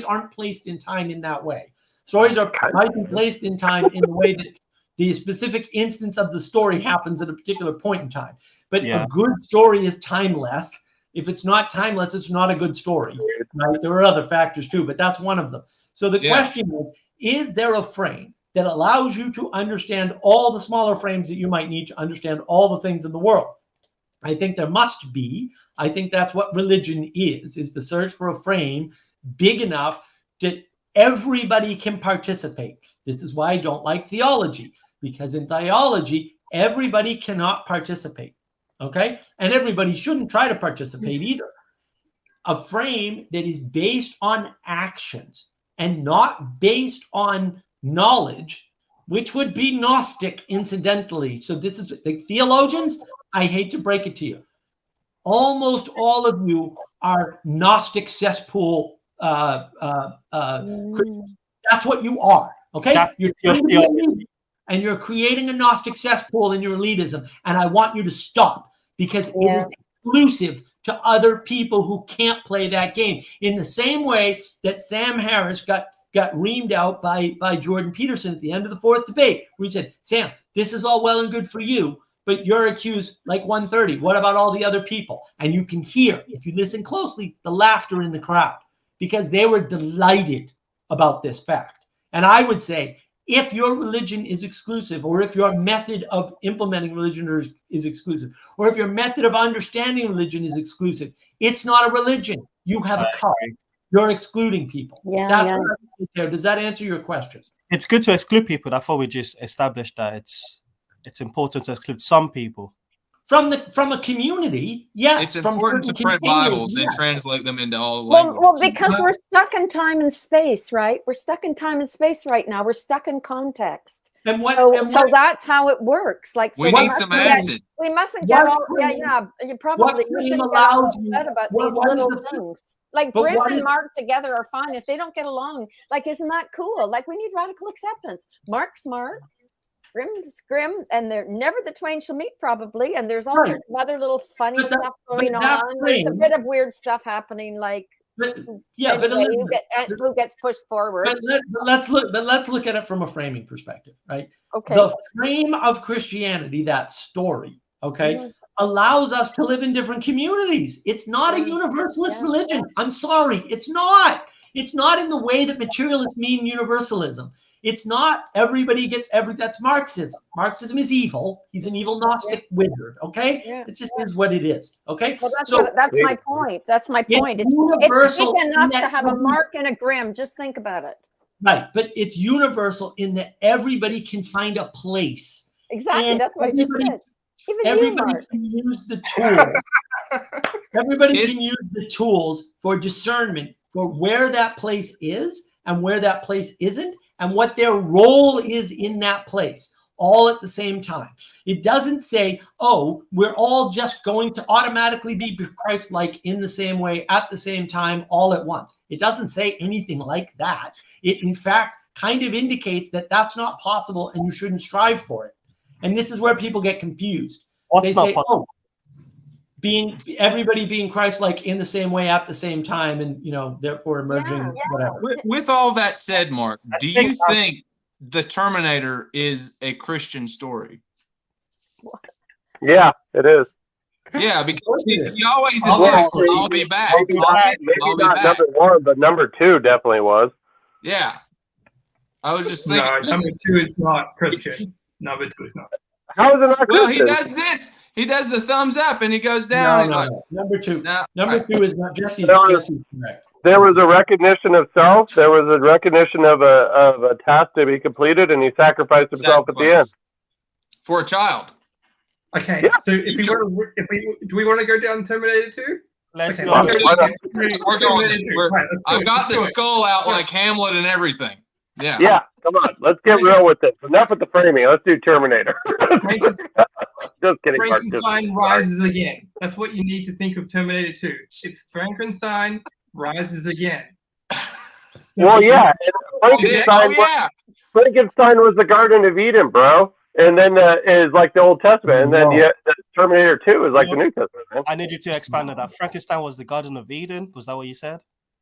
Speaker 1: aren't placed in time in that way. Stories might be placed in time in the way that the specific instance of the story happens at a particular point in time. But a good story is timeless. If it's not timeless, it's not a good story. Right? There are other factors too, but that's one of them. So the question is there a frame that allows you to understand all the smaller frames that you might need to understand all the things in the world? I think there must be. I think that's what religion is the search for a frame big enough that everybody can participate. This is why I don't like theology, because in theology, everybody cannot participate, okay? And everybody shouldn't try to participate either. A frame that is based on actions and not based on knowledge, which would be Gnostic, incidentally. So this is, like, theologians, I hate to break it to you. Almost all of you are Gnostic cesspool Christians. That's what you are, okay? And you're creating a Gnostic cesspool in your elitism, and I want you to stop, because it is exclusive to other people who can't play that game. In the same way that Sam Harris got got reamed out by Jordan Peterson at the end of the fourth debate, where he said, Sam, this is all well and good for you, but you're accused like 130. What about all the other people? And you can hear, if you listen closely, the laughter in the crowd, because they were delighted about this fact. And I would say, if your religion is exclusive, or if your method of implementing religion is exclusive, or if your method of understanding religion is exclusive, it's not a religion. You have a cult. You're excluding people.
Speaker 5: Yeah,
Speaker 1: That's
Speaker 5: yeah.
Speaker 1: what I think there. Does that answer your question?
Speaker 6: It's good to exclude people. I thought we just established that it's important to exclude some people.
Speaker 1: From a community, yes.
Speaker 2: It's important to print Bibles and translate them into all languages.
Speaker 5: Well, because we're stuck in time and space, right? We're stuck in time and space right now. We're stuck in context. So that's how it works. Like,
Speaker 2: we need some acid.
Speaker 5: We mustn't get all. You probably shouldn't get all upset about these little things. Like Grimm and Mark together are fine if they don't get along. Like, isn't that cool? Like, we need radical acceptance. Mark's Mark. Grimm's Grimm, and they're never the twain shall meet, probably. And there's all sorts of other little funny stuff going on. There's a bit of weird stuff happening, like who gets pushed forward.
Speaker 1: But let's look at it from a framing perspective, right?
Speaker 5: Okay.
Speaker 1: The frame of Christianity, that story, okay, allows us to live in different communities. It's not a universalist religion. I'm sorry, it's not. It's not in the way that materialists mean universalism. It's not everybody gets that's Marxism. Marxism is evil. He's an evil Gnostic wizard, okay? It just is what it is, okay?
Speaker 5: Well, that's my point. That's my point. It's big enough to have a Mark and a Grimm. Just think about it.
Speaker 1: Right, but it's universal in that everybody can find a place.
Speaker 5: Exactly, and that's what I just said. Even
Speaker 1: everybody can use the tools. Everybody can use the tools for discernment for where that place is and where that place isn't, and what their role is in that place, all at the same time. It doesn't say, oh, we're all just going to automatically be Christ-like in the same way, at the same time, all at once. It doesn't say anything like that. It, in fact, kind of indicates that that's not possible and you shouldn't strive for it. And this is where people get confused.
Speaker 6: What's not possible?
Speaker 1: Everybody being Christ-like in the same way at the same time, and therefore emerging whatever.
Speaker 2: With all that said, Mark, do you think the Terminator is a Christian story?
Speaker 4: Yeah, it is.
Speaker 2: Yeah, because he always is like, I'll be back.
Speaker 4: Maybe not number one, but number two definitely was.
Speaker 2: Yeah. I was just thinking.
Speaker 3: No, number two is not Christian. Number two is not.
Speaker 4: How is it not Christian?
Speaker 2: Well, he does this. He does the thumbs up and he goes down.
Speaker 1: No. Number two. Number two is not Jesse's correct.
Speaker 4: There was a recognition of self. There was a recognition of a task to be completed, and he sacrificed himself at the end
Speaker 2: for a child.
Speaker 3: Okay, so do we want to go down Terminator 2?
Speaker 6: Let's go.
Speaker 2: I've got the skull out like Hamlet and everything. Yeah.
Speaker 4: Yeah, come on. Let's get real with this. Enough with the framing. Let's do Terminator. Just kidding.
Speaker 3: Frankenstein rises again. That's what you need to think of Terminator 2. It's Frankenstein rises again.
Speaker 4: Well, yeah. Frankenstein was the Garden of Eden, bro. And then is like the Old Testament. And then Terminator 2 is like the New Testament, man.
Speaker 6: I need you to expand on that. Frankenstein was the Garden of Eden. Was that what you said?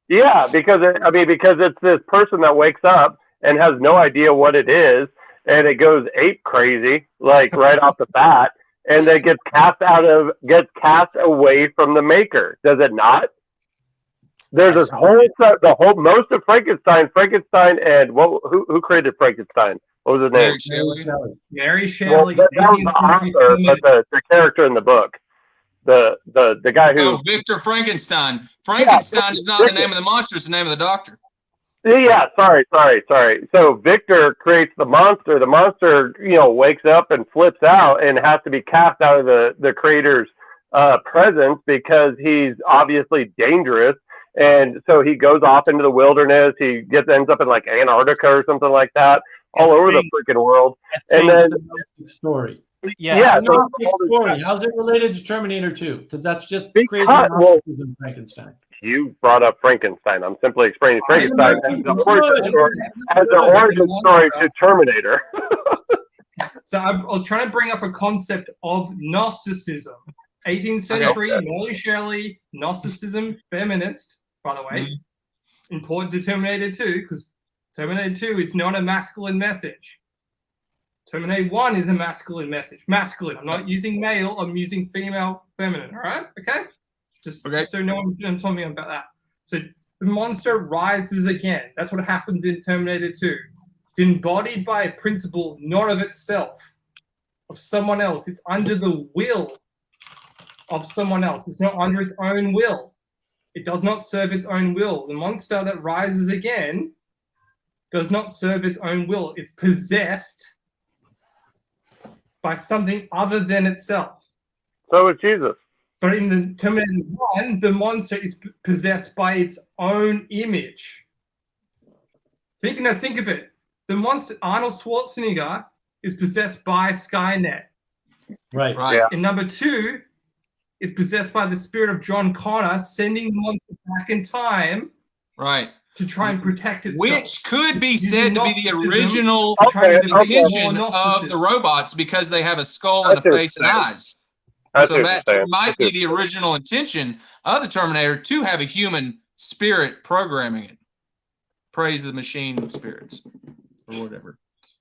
Speaker 4: Yeah, because it's this person that wakes up and has no idea what it is, and it goes ape crazy, like right off the bat, and then gets cast away from the maker. Does it not? There's this most of Frankenstein, and who created Frankenstein? What was his name?
Speaker 3: Mary Shelley.
Speaker 4: Well, that was the author, but the character in the book. The guy who
Speaker 2: Victor Frankenstein. Frankenstein is not the name of the monster, it's the name of the doctor.
Speaker 4: Yeah, sorry. So Victor creates the monster. The monster, wakes up and flips out and has to be cast out of the creator's presence because he's obviously dangerous. And so he goes off into the wilderness. He ends up in like Antarctica or something like that, all over the freaking world. And then
Speaker 1: story.
Speaker 4: Yeah.
Speaker 1: So story. How's it related to Terminator 2? Because that's just crazy. Frankenstein.
Speaker 4: You brought up Frankenstein. I'm simply explaining Frankenstein as the origin story to Terminator.
Speaker 3: So I was trying to bring up a concept of Gnosticism. 18th century, Mary Shelley, Gnosticism, feminist, by the way. Important to Terminator 2 because Terminator 2 is not a masculine message. Terminator 1 is a masculine message. Masculine. I'm not using male. I'm using female, feminine. All right? Okay? Just so no one knows something about that. So the monster rises again. That's what happens in Terminator 2. It's embodied by a principle not of itself, of someone else. It's under the will of someone else. It's not under its own will. It does not serve its own will. The monster that rises again does not serve its own will. It's possessed by something other than itself.
Speaker 4: So is Jesus.
Speaker 3: But in the Terminator 1, the monster is possessed by its own image. Think of it. The monster, Arnold Schwarzenegger, is possessed by Skynet.
Speaker 1: Right.
Speaker 4: Yeah.
Speaker 3: And number 2 is possessed by the spirit of John Connor, sending the monster back in time.
Speaker 2: Right.
Speaker 3: To try and protect itself.
Speaker 2: Which could be said to be the original intention of the robots, because they have a skull and a face and eyes. So that might be the original intention of the Terminator, to have a human spirit programming it. Praise the machine spirits or whatever.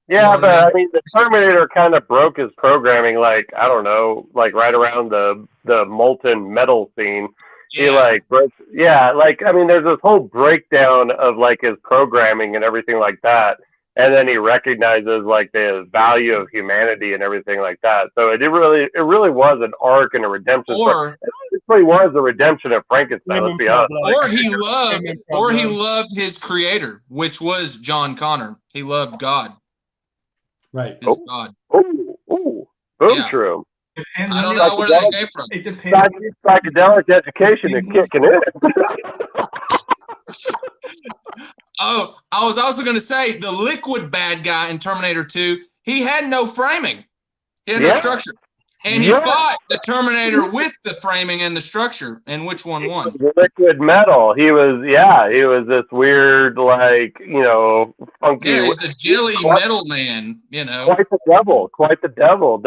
Speaker 4: Yeah, but I mean, the Terminator kind of broke his programming, like, I don't know, like right around the molten metal scene.
Speaker 2: Yeah.
Speaker 4: He like broke, I mean, there's this whole breakdown of like his programming and everything like that, and then he recognizes like the value of humanity and everything like that. So it really was an arc and a redemption.
Speaker 2: Or
Speaker 4: it really was the redemption of Frankenstein. Let's be honest.
Speaker 2: Or he loved his creator, which was John Connor. He loved God.
Speaker 1: Right.
Speaker 2: His God.
Speaker 4: Boom shroom.
Speaker 3: Depends
Speaker 2: I don't know where that came from.
Speaker 3: It depends.
Speaker 4: Psychedelic education is kicking in.
Speaker 2: Oh, I was also going to say, the liquid bad guy in Terminator 2, he had no framing. He had no structure. And he fought the Terminator with the framing and the structure. And which one won?
Speaker 4: Liquid metal. He was this weird, like, funky.
Speaker 2: Yeah, he's a jelly metal man,
Speaker 4: Quite the devil.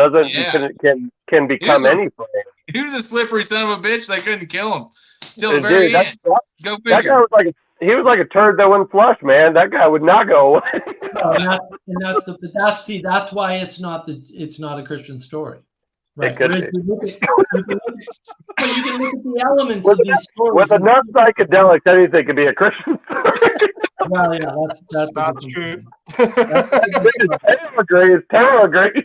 Speaker 4: Can become anything.
Speaker 2: He was a slippery son of a bitch. They couldn't kill him till the very end. Go figure.
Speaker 4: That guy was like a turd that wouldn't flush, man. That guy would not go away.
Speaker 1: That's why it's not a Christian story. Right.
Speaker 4: It could be.
Speaker 1: You can look at the elements of these stories.
Speaker 4: With enough psychedelics, anything could be a Christian story.
Speaker 1: Well, yeah, that's
Speaker 6: true.
Speaker 4: Terror agrees.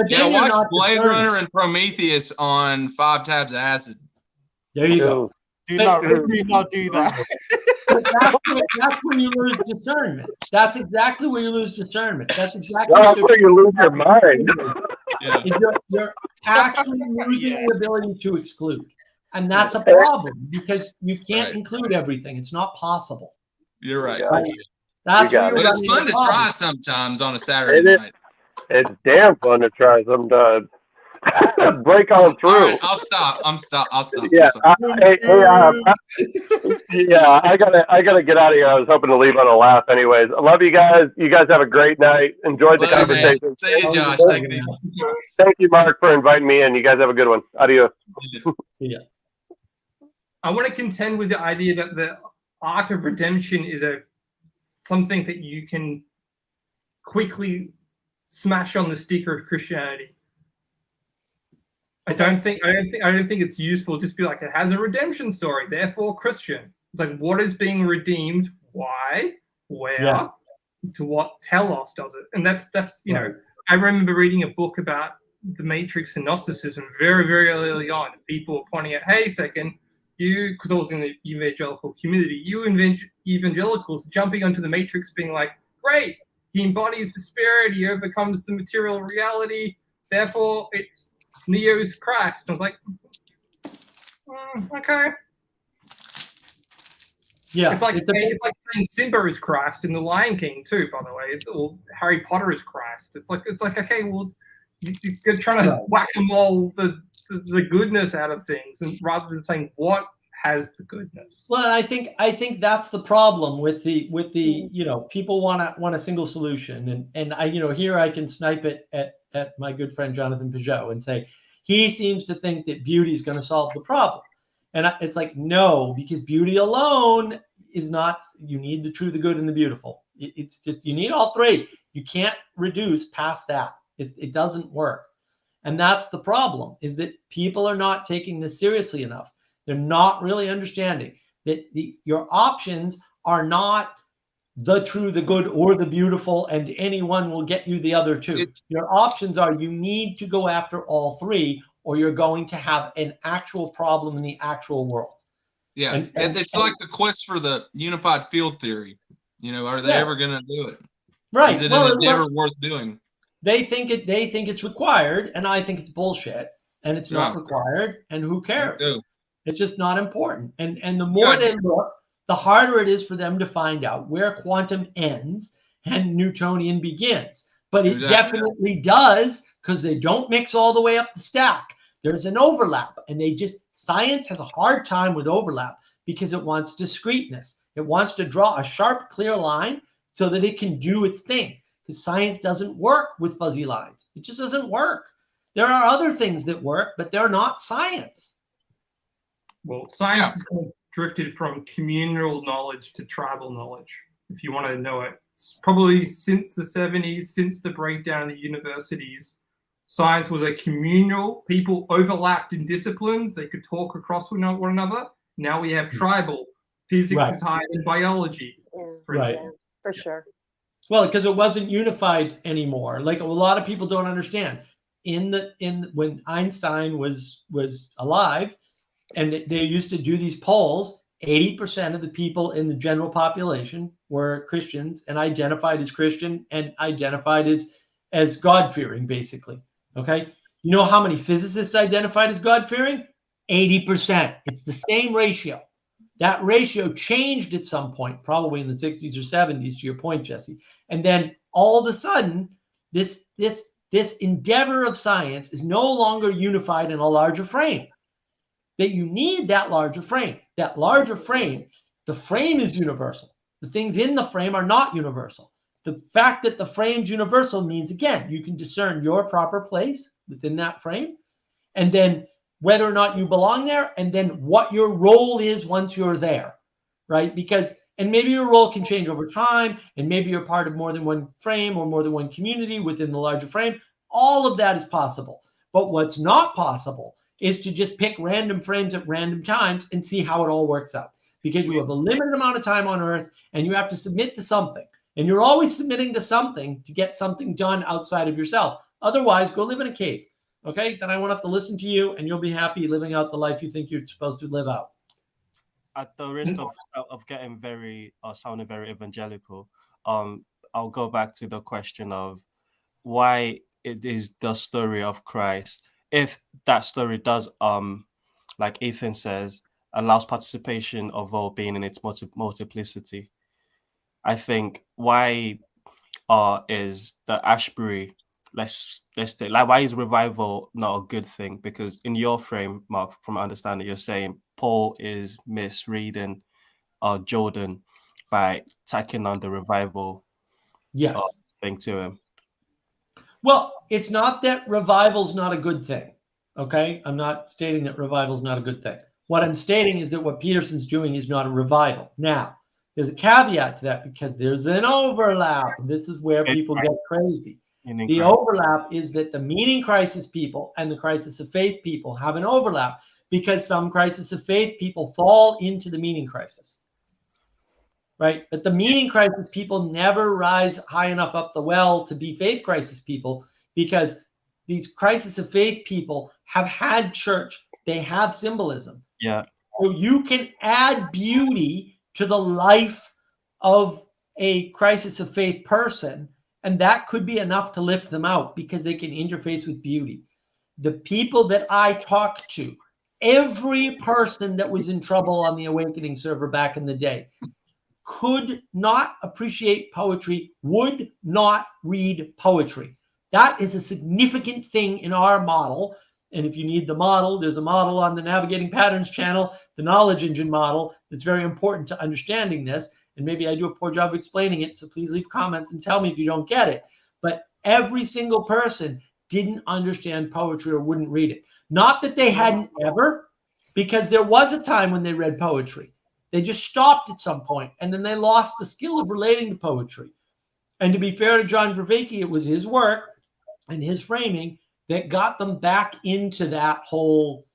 Speaker 2: Yeah, watch Blade Runner and Prometheus on 5 tabs of acid.
Speaker 1: There you go.
Speaker 6: Do not do that.
Speaker 1: That's when you lose discernment. That's exactly where you lose discernment. That's exactly
Speaker 4: where you lose your mind.
Speaker 2: Yeah.
Speaker 1: You're actually losing the ability to exclude. And that's a problem, because you can't include everything. It's not possible.
Speaker 2: You're right.
Speaker 1: That's
Speaker 2: but it's fun to try sometimes on a Saturday night.
Speaker 4: It's damn fun to try sometimes. Break on through.
Speaker 2: All right, I'll stop. I'll stop.
Speaker 4: Yeah, I gotta get out of here. I was hoping to leave on a laugh. Anyways, I love you guys. You guys have a great night. Enjoyed the conversation.
Speaker 2: Man. See you, Josh. Take it easy.
Speaker 4: Thank you, Mark, for inviting me in. You guys have a good one. Adios.
Speaker 1: Yeah.
Speaker 3: I want to contend with the idea that the arc of redemption is something that you can quickly smash on the sticker of Christianity. I don't think it's useful to just be like, it has a redemption story, therefore Christian. It's like, what is being redeemed? Why? Where? To what telos does it? And that's I remember reading a book about the Matrix and Gnosticism very, very early on. People were pointing out, hey, second, because I was in the evangelical community, you evangelicals jumping onto the Matrix being like, great, he embodies the spirit, he overcomes the material reality, therefore it's Neo's Christ. I was like, okay.
Speaker 1: Yeah,
Speaker 3: it's like saying Simba is Christ in The Lion King too. By the way, or Harry Potter is Christ. It's like okay, well, you're trying to whack them all the goodness out of things, and rather than saying what has the goodness.
Speaker 1: Well, I think that's the problem with the people want a single solution, and I here I can snipe it at my good friend Jonathan Peugeot and say he seems to think that beauty is going to solve the problem. And it's like, no, because beauty alone is not, you need the true, the good, and the beautiful. It's just, you need all three. You can't reduce past that. It doesn't work. And that's the problem, is that people are not taking this seriously enough. They're not really understanding that your options are not the true, the good, or the beautiful, and anyone will get you the other two. Your options are, you need to go after all three, or you're going to have an actual problem in the actual world.
Speaker 2: Yeah, it's like the quest for the unified field theory. Are they ever going to do it?
Speaker 1: Right.
Speaker 2: Is it an endeavor worth doing?
Speaker 1: They think it's required, and I think it's bullshit, and it's not required, and who cares? It's just not important. And the more they look, the harder it is for them to find out where quantum ends and Newtonian begins. But it definitely does, because they don't mix all the way up the stack. There's an overlap, and science has a hard time with overlap because it wants discreteness. It wants to draw a sharp, clear line so that it can do its thing. Because science doesn't work with fuzzy lines. It just doesn't work. There are other things that work, but they're not science.
Speaker 3: Well, science has kind of drifted from communal knowledge to tribal knowledge, if you want to know it. Probably since the 70s, since the breakdown of the universities, science was a communal. People overlapped in disciplines. They could talk across one another. Now we have tribal. Physics is higher than biology.
Speaker 5: For sure.
Speaker 1: Well, because it wasn't unified anymore. Like, a lot of people don't understand. When Einstein was alive, and they used to do these polls, 80% of the people in the general population were Christians and identified as Christian and identified as God-fearing, basically. Okay, you know how many physicists identified as God-fearing? 80%. It's the same ratio. That ratio changed at some point, probably in the 60s or 70s, to your point, Jesse. And then all of a sudden, this endeavor of science is no longer unified in a larger frame. That you need that larger frame. That larger frame, the frame is universal. The things in the frame are not universal. The fact that the frame's universal means, again, you can discern your proper place within that frame, and then whether or not you belong there, and then what your role is once you're there, right? And maybe your role can change over time, and maybe you're part of more than one frame or more than one community within the larger frame. All of that is possible. But what's not possible is to just pick random frames at random times and see how it all works out. Because you have a limited amount of time on Earth, and you have to submit to something. And you're always submitting to something to get something done outside of yourself. Otherwise, go live in a cave. Okay, then I won't have to listen to you, and you'll be happy living out the life you think you're supposed to live out.
Speaker 6: At the risk of getting sounding very evangelical, I'll go back to the question of why it is the story of Christ. If that story does, like Ethan says, allows participation of all being in its multiplicity, I think why is the Ashbury, let's say, like, why is revival not a good thing? Because in your frame, Mark, from my understanding, you're saying Paul is misreading Jordan by tacking on the revival thing to him.
Speaker 1: Well, it's not that revival's not a good thing. Okay, I'm not stating that revival's not a good thing. What I'm stating is that what Peterson's doing is not a revival. Now, there's a caveat to that, because there's an overlap. This is where people get crazy. The overlap is that the meaning crisis people and the crisis of faith people have an overlap, because some crisis of faith people fall into the meaning crisis, right? But the meaning crisis people never rise high enough up the well to be faith crisis people, because these crisis of faith people have had church. They have symbolism.
Speaker 6: Yeah.
Speaker 1: So you can add beauty to the life of a crisis of faith person, and that could be enough to lift them out, because they can interface with beauty. The people that I talk to, every person that was in trouble on the Awakening server back in the day, could not appreciate poetry, would not read poetry. That is a significant thing in our model. And if you need the model, there's a model on the Navigating Patterns channel, the knowledge engine model, that's very important to understanding this. And maybe I do a poor job of explaining it, so please leave comments and tell me if you don't get it. But every single person didn't understand poetry or wouldn't read it. Not that they hadn't ever, because there was a time when they read poetry. They just stopped at some point, and then they lost the skill of relating to poetry. And to be fair to John Vervaeke, it was his work and his framing that got them back into that whole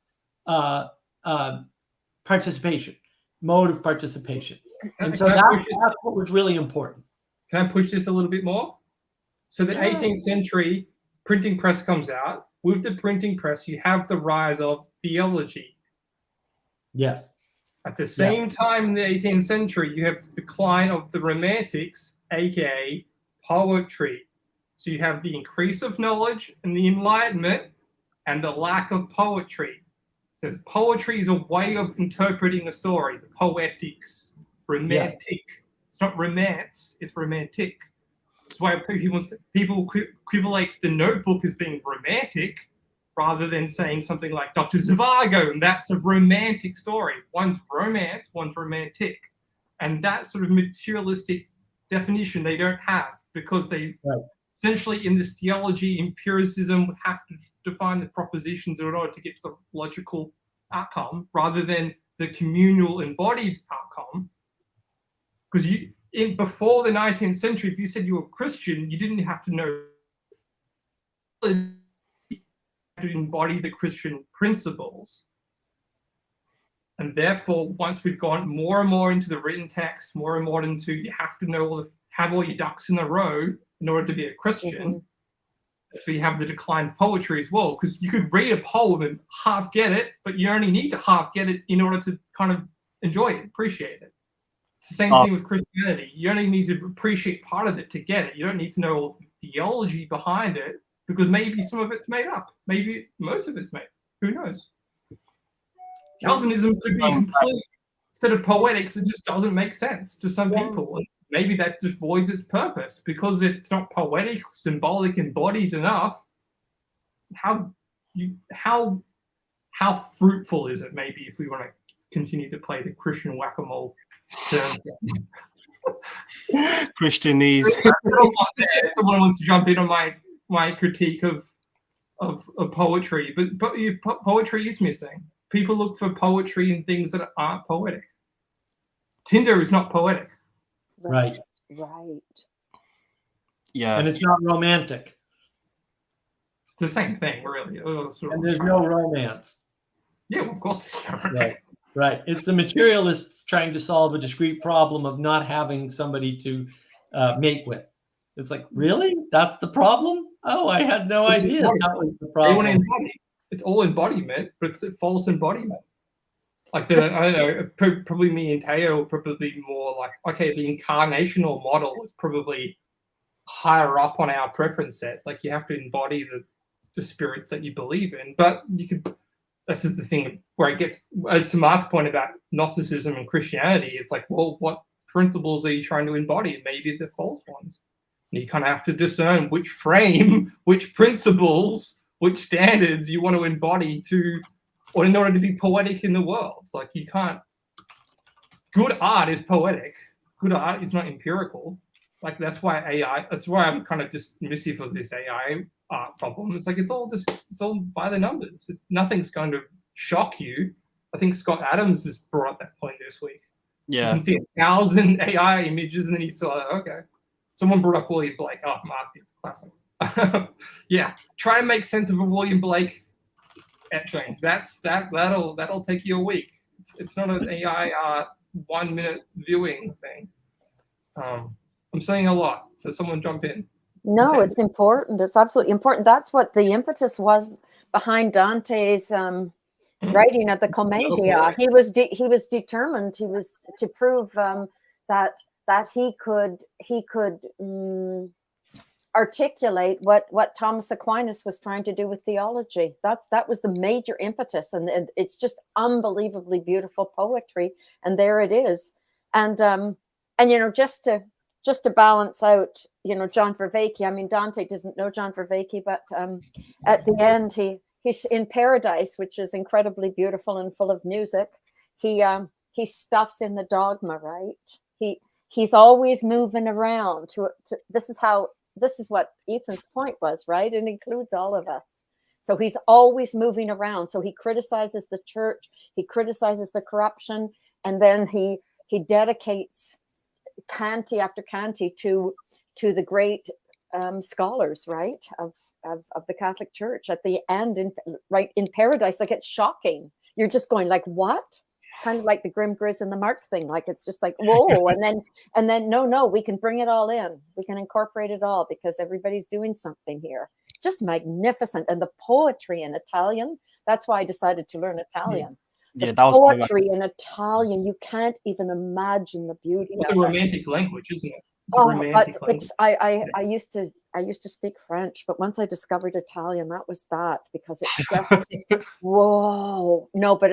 Speaker 1: participation, mode of participation. And so that's what was really important.
Speaker 3: Can I push this a little bit more? So the 18th century printing press comes out. With the printing press, you have the rise of theology.
Speaker 1: Yes.
Speaker 3: At the same time in the 18th century, you have the decline of the Romantics, aka poetry. So you have the increase of knowledge and the Enlightenment and the lack of poetry. So poetry is a way of interpreting a story, the poetics, romantic. Yes. It's not romance, it's romantic. That's why people equivalate the Notebook as being romantic rather than saying something like Dr. Zhivago, and that's a romantic story. One's romance, one's romantic. And that sort of materialistic definition they don't have because they essentially in this theology, empiricism would have to define the propositions in order to get to the logical outcome rather than the communal embodied outcome. Because before the 19th century, if you said you were Christian, you didn't have to know to embody the Christian principles. And therefore, once we've gone more and more into the written text, more and more into you have to have all your ducks in a row in order to be a Christian. So you have the decline of poetry as well, because you could read a poem and half get it, but you only need to half get it in order to kind of enjoy it, appreciate it. It's the same thing with Christianity. You only need to appreciate part of it to get it. You don't need to know all the theology behind it, because maybe some of it's made up. Maybe most of it's made. Who knows? Calvinism could be a complete set of poetics that just doesn't make sense to some people. And maybe that just voids its purpose, because if it's not poetic, symbolic, embodied enough, how fruitful is it? Maybe if we want to continue to play the Christian whack-a-mole term.
Speaker 6: Christianese.
Speaker 3: Someone wants to jump in on my critique of poetry, but poetry is missing. People look for poetry in things that aren't poetic. Tinder is not poetic.
Speaker 1: Right.
Speaker 6: Yeah.
Speaker 1: And it's not romantic.
Speaker 3: It's the same thing, really.
Speaker 1: And there's no romance.
Speaker 3: Yeah, of course.
Speaker 1: Right. It's the materialists trying to solve a discrete problem of not having somebody to mate with. It's like, really? That's the problem? Oh, I had no idea that was the problem.
Speaker 3: They want to embody. It's all embodiment, but it's a false embodiment. Like, I don't know, probably me and Teo are probably more like, okay, the incarnational model is probably higher up on our preference set. Like, you have to embody the spirits that you believe in. But you could, this is the thing where it gets, as to Mark's point about Gnosticism and Christianity, it's like, well, what principles are you trying to embody? Maybe the false ones. And you kind of have to discern which frame, which principles, which standards you want to embody or in order to be poetic in the world. It's like you can't. Good art is poetic. Good art is not empirical. Like that's why I'm kind of dismissive of this AI art problem. It's like it's all by the numbers. Nothing's going to shock you. I think Scott Adams has brought up that point this week.
Speaker 6: Yeah.
Speaker 3: You can see 1,000 AI images and then he's like, okay. Someone brought up William Blake. Oh, Mark did. Classic. Yeah. Try and make sense of a William Blake etching. That'll take you a week. It's not an AI 1 minute viewing thing. I'm saying a lot, so someone jump in.
Speaker 5: No, it's important. It's absolutely important. That's what the impetus was behind Dante's writing of the Commedia. He was determined. He was to prove that he could articulate what Thomas Aquinas was trying to do with theology. That was the major impetus, and it's just unbelievably beautiful poetry. And there it is. And just to balance out, John Vervaeke. I mean, Dante didn't know John Vervaeke, but at the end, he's in Paradise, which is incredibly beautiful and full of music. He stuffs in the dogma, right? He's always moving around. This is what Ethan's point was, right? It includes all of us. So he's always moving around. So he criticizes the church. He criticizes the corruption. and then he dedicates canti after canti to the great scholars, right, of the Catholic Church at the end, right in paradise. Like, it's shocking. You're just going like, what? It's kind of like the Grim Grizz and the Mark thing. Like, it's just like, whoa. and then no, we can bring it all in. We can incorporate it all because everybody's doing something here. It's just magnificent. And the poetry in Italian, that's why I decided to learn Italian. The poetry in Italian, you can't even imagine the beauty.
Speaker 3: It's a romantic language, isn't it?
Speaker 5: I used to speak French, but once I discovered Italian, that was that, because it's just whoa. No, but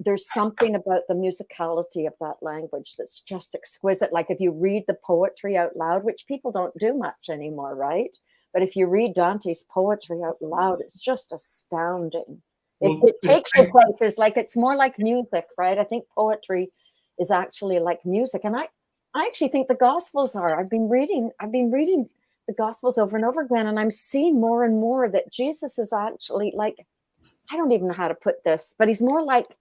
Speaker 5: there's something about the musicality of that language that's just exquisite. Like, if you read the poetry out loud, which people don't do much anymore, right? But if you read Dante's poetry out loud, it's just astounding. It takes you places. Like, it's more like music, right? I think poetry is actually like music, and I actually think the Gospels are. I've been reading the Gospels over and over again, and I'm seeing more and more that Jesus is actually like, I don't even know how to put this, but he's more like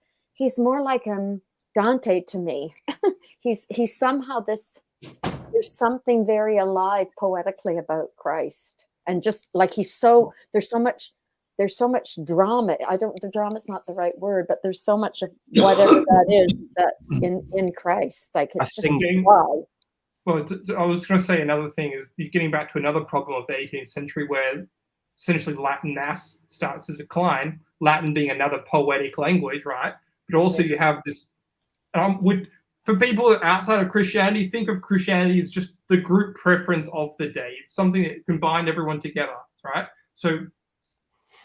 Speaker 5: Dante to me. he's somehow this. There's something very alive poetically about Christ, and just like there's so much drama. The drama's not the right word, but there's so much of whatever that is that in Christ. Like, it's just wow.
Speaker 3: Well, I was going to say another thing is you're getting back to another problem of the 18th century where essentially Latin mass starts to decline, Latin being another poetic language, right? But also you have this, for people outside of Christianity, think of Christianity as just the group preference of the day. It's something that can bind everyone together, right? So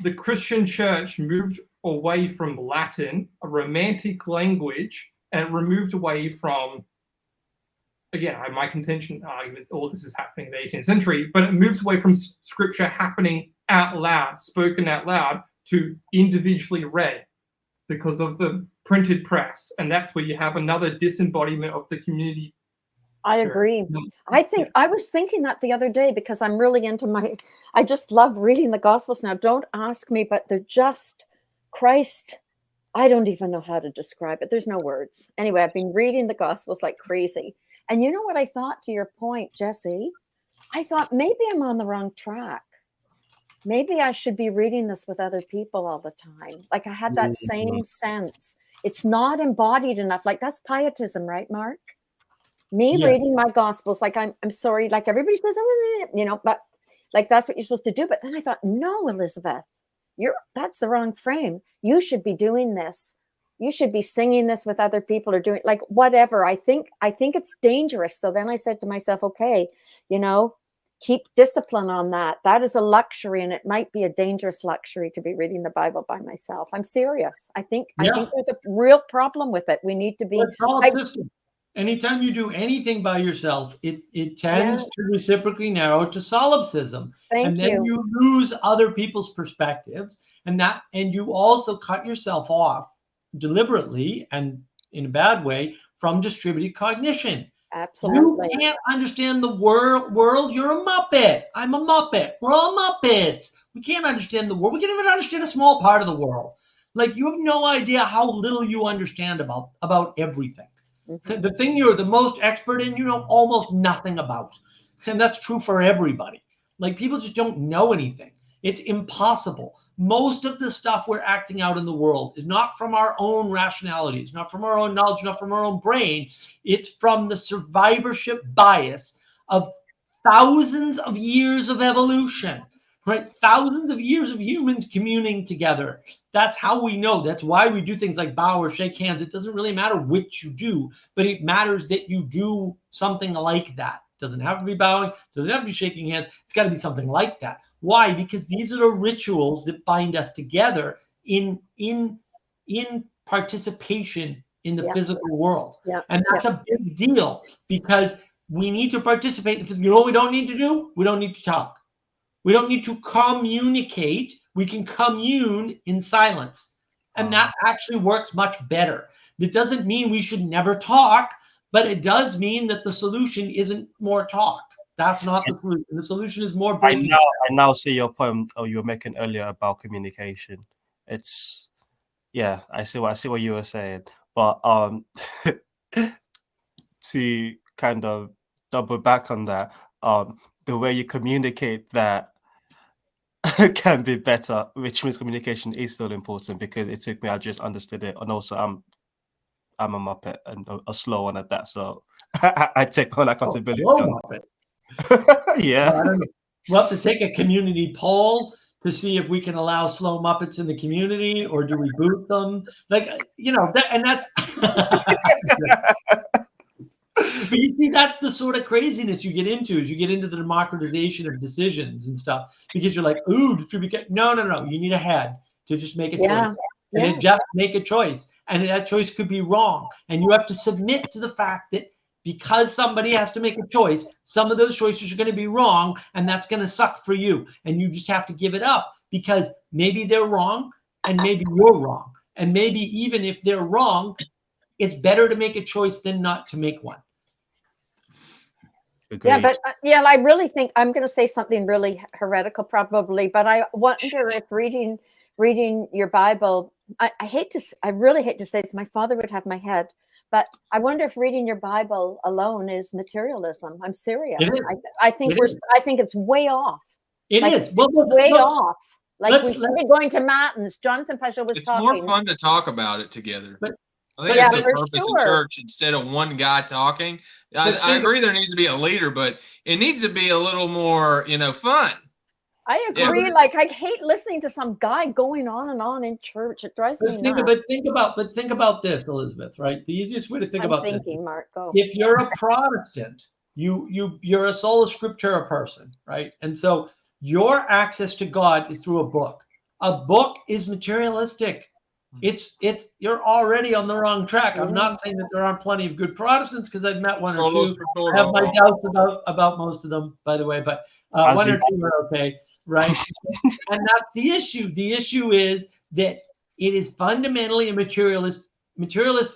Speaker 3: the Christian church moved away from Latin, a romantic language, and it removed away from, again, my contention arguments, all this is happening in the 18th century, but it moves away from scripture happening out loud, spoken out loud, to individually read because of the printed press. And that's where you have another disembodiment of the community.
Speaker 5: I agree. I was thinking that the other day, because I'm really into I just love reading the Gospels now. Don't ask me, but they're just Christ. I don't even know how to describe it. There's no words. Anyway, I've been reading the Gospels like crazy. And you know what I thought, to your point, Jesse? I thought maybe I'm on the wrong track. Maybe I should be reading this with other people all the time. Like, I had that same sense. It's not embodied enough. Like, that's pietism, right, Mark? Reading my Gospels, like, I'm sorry, like everybody says, but like, that's what you're supposed to do. But then I thought, no, Elizabeth, that's the wrong frame. You should be doing this. You should be singing this with other people, or doing like whatever. I think it's dangerous. So then I said to myself, okay, keep discipline on that. That is a luxury, and it might be a dangerous luxury to be reading the Bible by myself. I'm serious. I think there's a real problem with it. We need to be.
Speaker 1: Anytime you do anything by yourself, it tends to reciprocally narrow to solipsism. And then you lose other people's perspectives, and you also cut yourself off deliberately and in a bad way from distributed cognition.
Speaker 5: Absolutely.
Speaker 1: You can't understand the world. You're a Muppet. I'm a Muppet. We're all Muppets. We can't understand the world. We can't even understand a small part of the world. Like, you have no idea how little you understand about everything. Mm-hmm. The thing you're the most expert in, you know almost nothing about. And that's true for everybody. Like, people just don't know anything. It's impossible. Most of the stuff we're acting out in the world is not from our own rationality. It's not from our own knowledge, not from our own brain. It's from the survivorship bias of thousands of years of evolution, right? Thousands of years of humans communing together. That's how we know. That's why we do things like bow or shake hands. It doesn't really matter which you do, but it matters that you do something like that. It doesn't have to be bowing. It doesn't have to be shaking hands. It's got to be something like that. Why? Because these are the rituals that bind us together in participation in the physical world. Yeah. And that's a big deal, because we need to participate. You know what we don't need to do? We don't need to talk. We don't need to communicate. We can commune in silence. And that actually works much better. It doesn't mean we should never talk, but it does mean that the solution isn't more talk. That's not the solution. The solution is more brain.
Speaker 6: I now see your point you were making earlier about communication. I see what you were saying. But to kind of double back on that, the way you communicate that can be better, which means communication is still important, because it took me, I just understood it. And also I'm a Muppet and a slow one at that. So I take my own accountability. Yeah.
Speaker 1: We'll have to take a community poll to see if we can allow slow Muppets in the community, or do we boot them? Like, you know, and that's but you see, that's the sort of craziness you get into as you get into the democratization of decisions and stuff, because you're like, ooh, no. You need a head to just make a choice. And then just make a choice. And that choice could be wrong. And you have to submit to the fact that because somebody has to make a choice, some of those choices are going to be wrong, and that's going to suck for you. And you just have to give it up, because maybe they're wrong and maybe you're wrong. And maybe even if they're wrong, it's better to make a choice than not to make one.
Speaker 6: Agreed.
Speaker 5: Yeah, but I really think I'm going to say something really heretical probably, but I wonder if reading your Bible, I really hate to say this, my father would have my head, but I wonder if reading your Bible alone is materialism. I'm serious. I think it's way off.
Speaker 1: It is. Well,
Speaker 5: way off. Like we should be going to matins. Jonathan Pesha was talking.
Speaker 2: It's more fun to talk about it together.
Speaker 1: But
Speaker 2: I think it's a purpose in church instead of one guy talking. I agree there needs to be a leader, but it needs to be a little more, fun.
Speaker 5: I agree. Yeah. Like, I hate listening to some guy going on and on in church. It drives me nuts.
Speaker 1: But think about this, Elizabeth, right? The easiest way to think about this is,
Speaker 5: Mark, go.
Speaker 1: If you're a Protestant, you're a sola scriptura person, right? And so your access to God is through a book. A book is materialistic. You're already on the wrong track. I'm not saying that there aren't plenty of good Protestants, because I've met one or two. I have my doubts about most of them, by the way, but one or two are okay, right? And that's the issue. The issue is that it is fundamentally a materialist,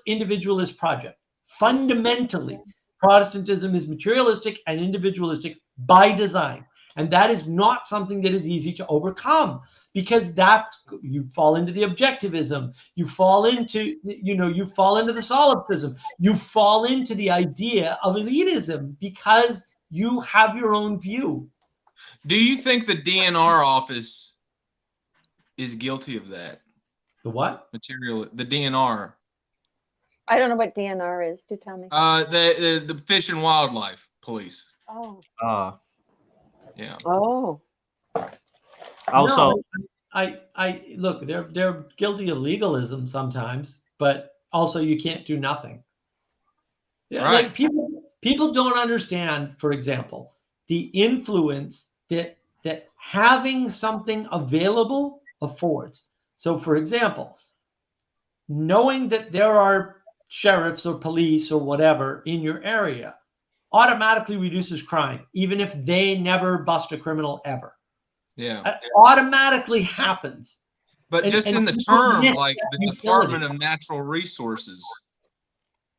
Speaker 1: individualist project. Fundamentally, Protestantism is materialistic and individualistic by design. And that is not something that is easy to overcome, because you fall into the objectivism, you fall into the solipsism, you fall into the idea of elitism because you have your own view.
Speaker 2: Do you think the DNR office is guilty of that?
Speaker 1: The what?
Speaker 2: The DNR.
Speaker 5: I don't know what DNR is. Do tell me.
Speaker 2: The Fish and Wildlife Police.
Speaker 5: Oh.
Speaker 2: Yeah.
Speaker 5: Oh.
Speaker 6: Also,
Speaker 1: no, I look, they're guilty of legalism sometimes, but also you can't do nothing.
Speaker 2: Right.
Speaker 1: Like people don't understand, for example, the influence that having something available affords. So, for example, knowing that there are sheriffs or police or whatever in your area automatically reduces crime, even if they never bust a criminal ever.
Speaker 2: Yeah.
Speaker 1: It automatically happens.
Speaker 2: But just in the term, like the Department of Natural Resources,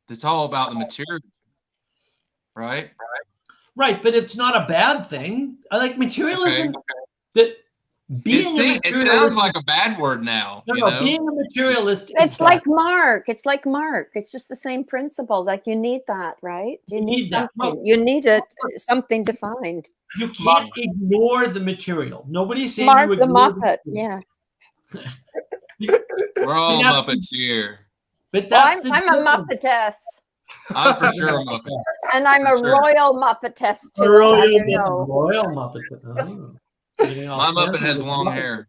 Speaker 2: it's all about the material, right?
Speaker 1: Right, but it's not a bad thing. I like materialism. That
Speaker 2: it sounds like a bad word now.
Speaker 1: No, being a materialist.
Speaker 5: It's like Mark. It's like Mark. It's just the same principle. Like you need that, right? You need something. Well, you need something defined.
Speaker 1: You can't ignore the material. Nobody's saying
Speaker 5: Mark
Speaker 1: you
Speaker 5: the
Speaker 1: ignore
Speaker 5: Muppet. Yeah.
Speaker 2: We're all Muppets here.
Speaker 1: But
Speaker 5: I'm a Muppetess.
Speaker 2: I'm for sure a Muppet.
Speaker 5: And I'm a royal Muppetess too.
Speaker 1: Royal Muppetess. Oh.
Speaker 2: My Muppet has long hair.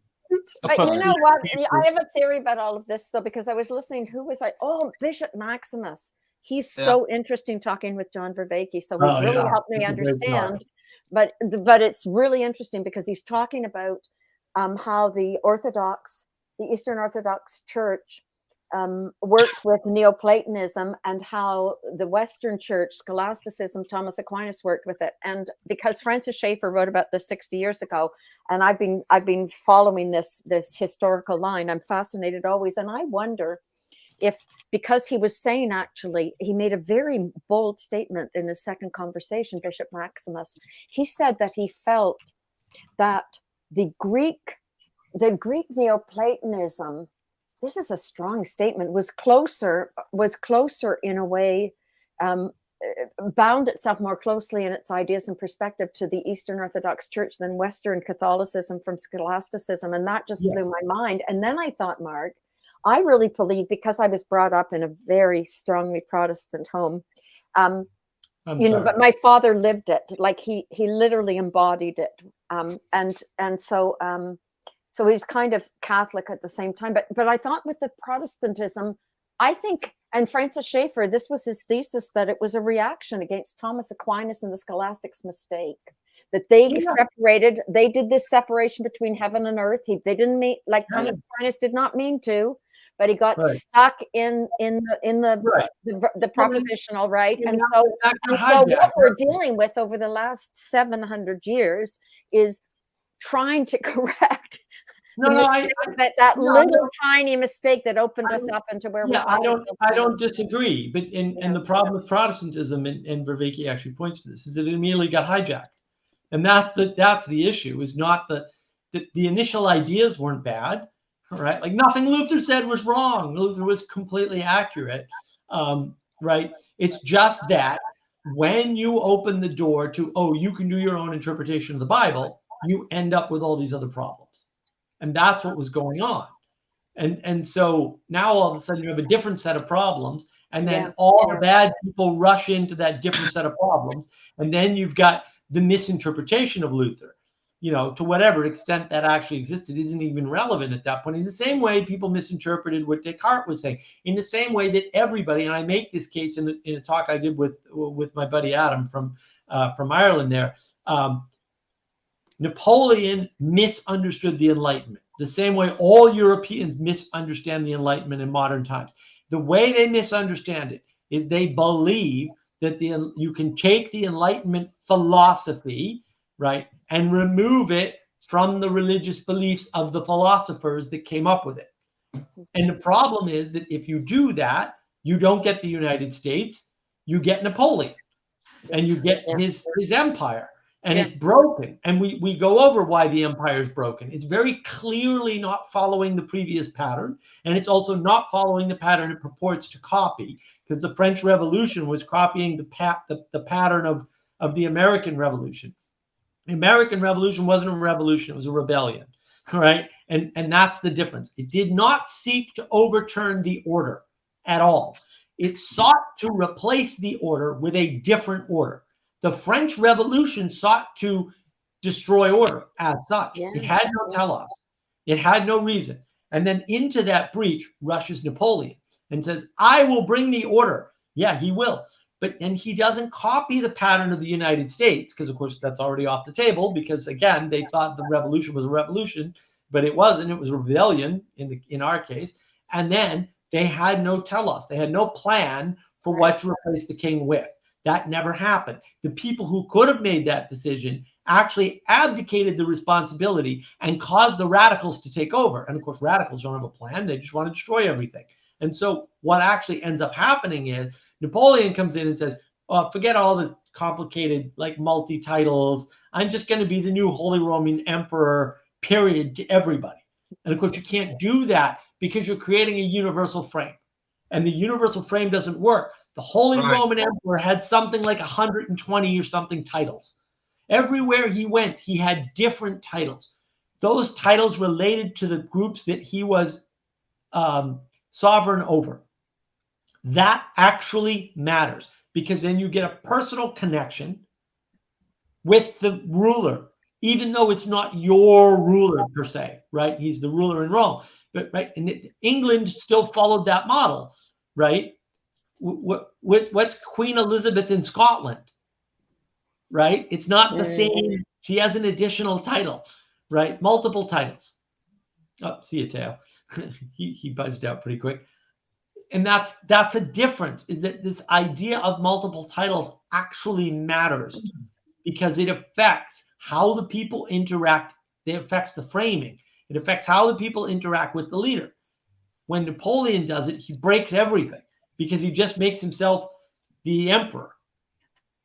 Speaker 5: But you know what? I have a theory about all of this, though, because I was listening. Who was I? Oh, Bishop Maximus. He's so interesting talking with John Vervaeke. So he's really helped me understand. But it's really interesting because he's talking about how the Eastern Orthodox Church worked with Neoplatonism, and how the Western Church, scholasticism, Thomas Aquinas worked with it. And because Francis Schaeffer wrote about this 60 years ago, and I've been following this historical line, I'm fascinated always. And I wonder if, because he was saying, actually, he made a very bold statement in his second conversation, Bishop Maximus. He said that he felt that the Greek Neoplatonism, this is a strong statement, was closer in a way, bound itself more closely in its ideas and perspective to the Eastern Orthodox Church than Western Catholicism from scholasticism. And that just blew my mind. And then I thought, Mark, I really believe, because I was brought up in a very strongly Protestant home, but my father lived it, like he literally embodied it. So he was kind of Catholic at the same time. But I thought with the Protestantism, I think, and Francis Schaeffer, this was his thesis, that it was a reaction against Thomas Aquinas and the scholastics' mistake, that they separated, they did this separation between heaven and earth. They didn't mean, like Thomas Aquinas did not mean to, but he got stuck in the propositional, right? And so what we're dealing with over the last 700 years is trying to correct that little tiny mistake that opened us up into where we
Speaker 1: I don't disagree, but and the problem with Protestantism, and Vervaeke actually points to this, is that it immediately got hijacked. And that's the issue, is not the initial ideas weren't bad, right? Like nothing Luther said was wrong. Luther was completely accurate, right? It's just that when you open the door to, you can do your own interpretation of the Bible, you end up with all these other problems. And that's what was going on. And so now all of a sudden you have a different set of problems, and then all the bad people rush into that different set of problems. And then you've got the misinterpretation of Luther, to whatever extent that actually existed isn't even relevant at that point. In the same way people misinterpreted what Descartes was saying, in the same way that everybody, and I make this case in a talk I did with my buddy Adam from Ireland there, Napoleon misunderstood the Enlightenment the same way all Europeans misunderstand the Enlightenment in modern times. The way they misunderstand it is they believe that you can take the Enlightenment philosophy, right, and remove it from the religious beliefs of the philosophers that came up with it. And the problem is that if you do that, you don't get the United States, you get Napoleon, and you get his empire. And it's broken. And we go over why the empire is broken. It's very clearly not following the previous pattern. And it's also not following the pattern it purports to copy, because the French Revolution was copying the pattern of the American Revolution. The American Revolution wasn't a revolution. It was a rebellion. Right? And that's the difference. It did not seek to overturn the order at all. It sought to replace the order with a different order. The French Revolution sought to destroy order as such. It had no telos. It had no reason. And then into that breach rushes Napoleon and says, I will bring the order. Yeah, he will. But then he doesn't copy the pattern of the United States, because, of course, that's already off the table, because, again, they thought the revolution was a revolution, but it wasn't. It was a rebellion in our case. And then they had no telos. They had no plan for what to replace the king with. That never happened. The people who could have made that decision actually abdicated the responsibility and caused the radicals to take over. And of course, radicals don't have a plan. They just want to destroy everything. And so what actually ends up happening is Napoleon comes in and says, forget all the complicated, like, multi-titles. I'm just going to be the new Holy Roman Emperor, period, to everybody. And of course, you can't do that because you're creating a universal frame. And the universal frame doesn't work. The Holy Roman Emperor had something like 120 or something titles. Everywhere he went, he had different titles. Those titles related to the groups that he was sovereign over. That actually matters, because then you get a personal connection with the ruler, even though it's not your ruler per se, right? He's the ruler in Rome. But right, and England still followed that model, right? What's Queen Elizabeth in Scotland, right? It's not the same. She has an additional title, right? Multiple titles. Oh, see you, Teo. he buzzed out pretty quick. And that's a difference, is that this idea of multiple titles actually matters, because it affects how the people interact. It affects the framing. It affects how the people interact with the leader. When Napoleon does it, he breaks everything, because he just makes himself the emperor.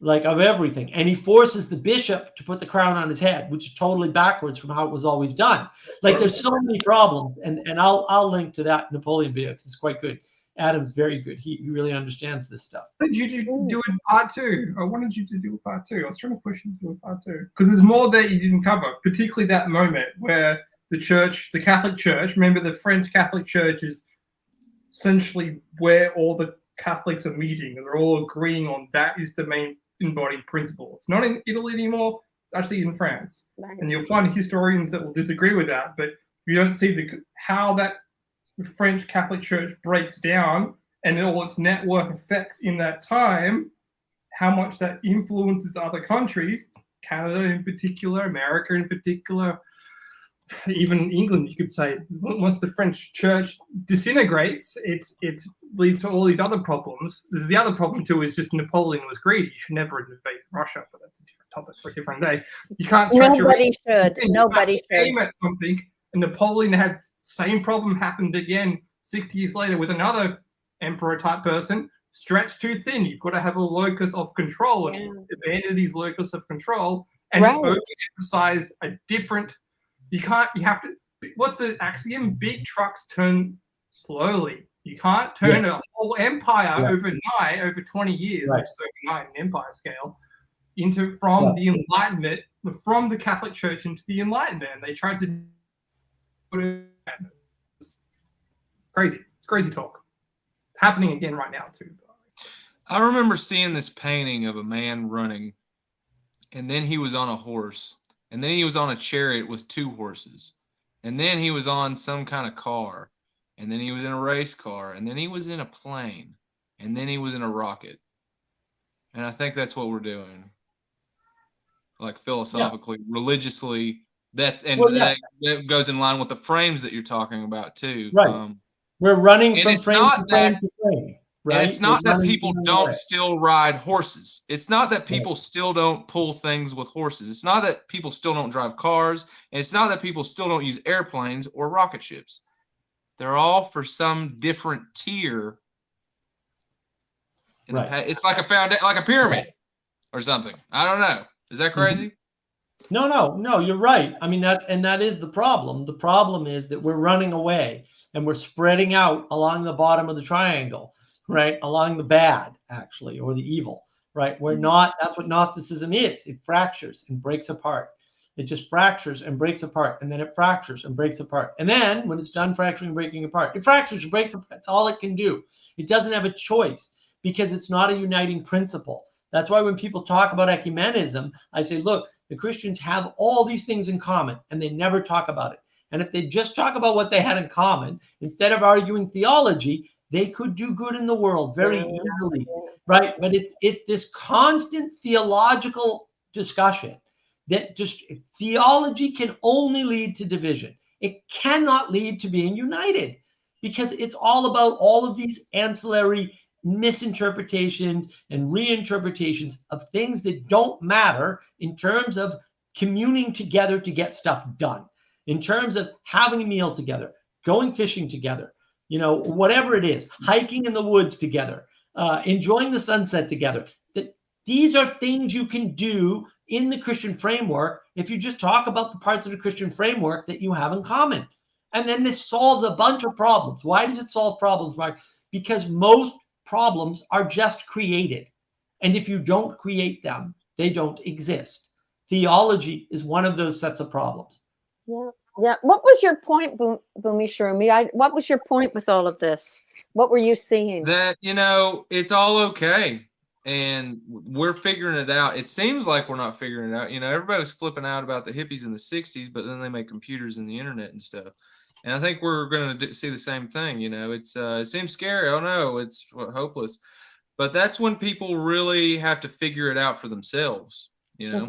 Speaker 1: like of everything. And he forces the bishop to put the crown on his head, which is totally backwards from how it was always done. Like there's so many problems. And I'll link to that Napoleon video because it's quite good. Adam's very good. He really understands this stuff.
Speaker 3: Did you do it part 2? I wanted you to do it part 2. I was trying to push you to do it part 2 because there's more that you didn't cover, particularly that moment where the church, the Catholic Church, remember the French Catholic Church is essentially where all the Catholics are meeting and they're all agreeing on that is the main embodied principle. It's not in Italy anymore. It's actually in France. Right. And you'll find historians that will disagree with that, but you don't see how that the French Catholic Church breaks down and all its network effects in that time, how much that influences other countries, Canada in particular, America in particular, even England, you could say. Once the French Church disintegrates, it leads to all these other problems. There's the other problem too is just Napoleon was greedy. You should never invade Russia, but that's a different topic for a different day. You can't stretch
Speaker 5: Nobody should. Nobody should.
Speaker 3: Aim at something, and Napoleon had same problem happened again 60 years later with another emperor type person. Stretched too thin. You've got to have a locus of control, and he abandoned his locus of control, and he overemphasized a different. You have to. What's the axiom? Big trucks turn slowly. You can't turn a whole empire overnight, over 20 years, which is overnight in empire scale, from the Enlightenment, from the Catholic Church into the Enlightenment. And they tried to put it. It's crazy. It's crazy talk. It's happening again right now too.
Speaker 2: I remember seeing this painting of a man running, and then he was on a horse. And then he was on a chariot with 2 horses. And then he was on some kind of car. And then he was in a race car. And then he was in a plane. And then he was in a rocket. And I think that's what we're doing. Like philosophically, religiously. That goes in line with the frames that you're talking about too.
Speaker 1: Right. We're running from frame to frame to frame. Right?
Speaker 2: And it's not that people don't still ride horses. It's not that people still don't pull things with horses. It's not that people still don't drive cars. And it's not that people still don't use airplanes or rocket ships. They're all for some different tier. It's like a pyramid or something. I don't know. Is that crazy?
Speaker 1: No, you're right. I mean, that is the problem. The problem is that we're running away and we're spreading out along the bottom of the triangle. Right, along the bad, actually, or the evil, right? We're not, that's what Gnosticism is. It fractures and breaks apart. It just fractures and breaks apart, and then it fractures and breaks apart. And then when it's done fracturing and breaking apart, it fractures and breaks apart. That's all it can do. It doesn't have a choice because it's not a uniting principle. That's why when people talk about ecumenism, I say, look, the Christians have all these things in common, and they never talk about it. And if they just talk about what they had in common, instead of arguing theology, they could do good in the world very easily, right? But it's this constant theological discussion that just theology can only lead to division. It cannot lead to being united because it's all about all of these ancillary misinterpretations and reinterpretations of things that don't matter in terms of communing together to get stuff done, in terms of having a meal together, going fishing together, whatever it is, hiking in the woods together, enjoying the sunset together. That these are things you can do in the Christian framework if you just talk about the parts of the Christian framework that you have in common. And then this solves a bunch of problems. Why does it solve problems, Mark? Because most problems are just created. And if you don't create them, they don't exist. Theology is one of those sets of problems.
Speaker 5: Yeah. What was your point, Bhumi Shroomi? What was your point with all of this? What were you seeing?
Speaker 2: That, it's all okay. And we're figuring it out. It seems like we're not figuring it out. Everybody was flipping out about the hippies in the 60s, but then they make computers and the internet and stuff. And I think we're going to see the same thing. It seems scary. Oh, no, it's hopeless. But that's when people really have to figure it out for themselves. Like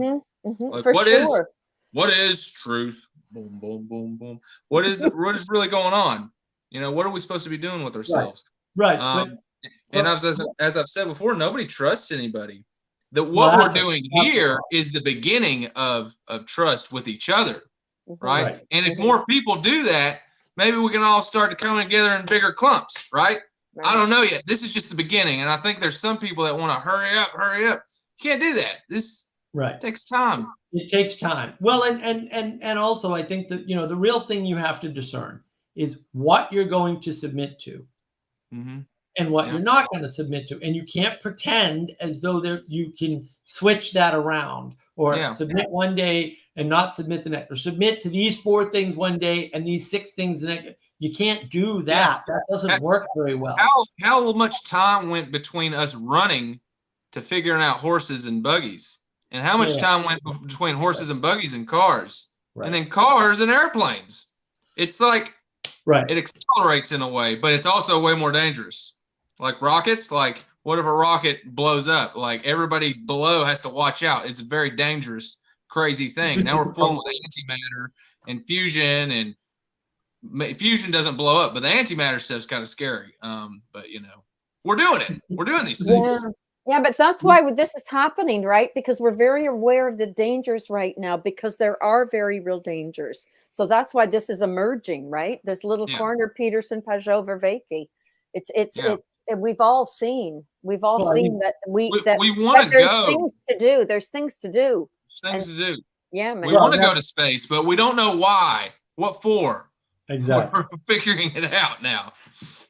Speaker 2: what is truth? Boom, boom, boom, boom. What is really going on? What are we supposed to be doing with ourselves?
Speaker 1: Right.
Speaker 2: And as I've said before, nobody trusts anybody. What we're doing here is the beginning of trust with each other, right? And if more people do that, maybe we can all start to come together in bigger clumps, right? I don't know yet. This is just the beginning, and I think there's some people that want to hurry up. You can't do that. This takes time.
Speaker 1: It takes time. Well, and also I think that, the real thing you have to discern is what you're going to submit to and what you're not going to submit to. And you can't pretend as though you can switch that around or submit one day and not submit the next, or submit to these 4 things one day and these 6 things the next. You can't do that. That doesn't work very well.
Speaker 2: How much time went between us running to figuring out horses and buggies? And how much time went between horses and buggies and cars? And then cars and airplanes? It's like it accelerates in a way, but it's also way more dangerous. Like rockets, like what if a rocket blows up? Like everybody below has to watch out. It's a very dangerous, crazy thing. Now we're filled with antimatter and fusion, and fusion doesn't blow up, but the antimatter stuff's kind of scary. But we're doing it. We're doing these things.
Speaker 5: Yeah, but that's why this is happening, right? Because we're very aware of the dangers right now, because there are very real dangers. So that's why this is emerging, right? This little corner, Peterson, Pajot, Vervaeke. It's we've all seen that we want to go. Things to do. There's things to do.
Speaker 2: Things to do.
Speaker 5: Yeah, man.
Speaker 2: We want to go to space, but we don't know why. What for?
Speaker 1: Exactly.
Speaker 2: We're figuring it out now.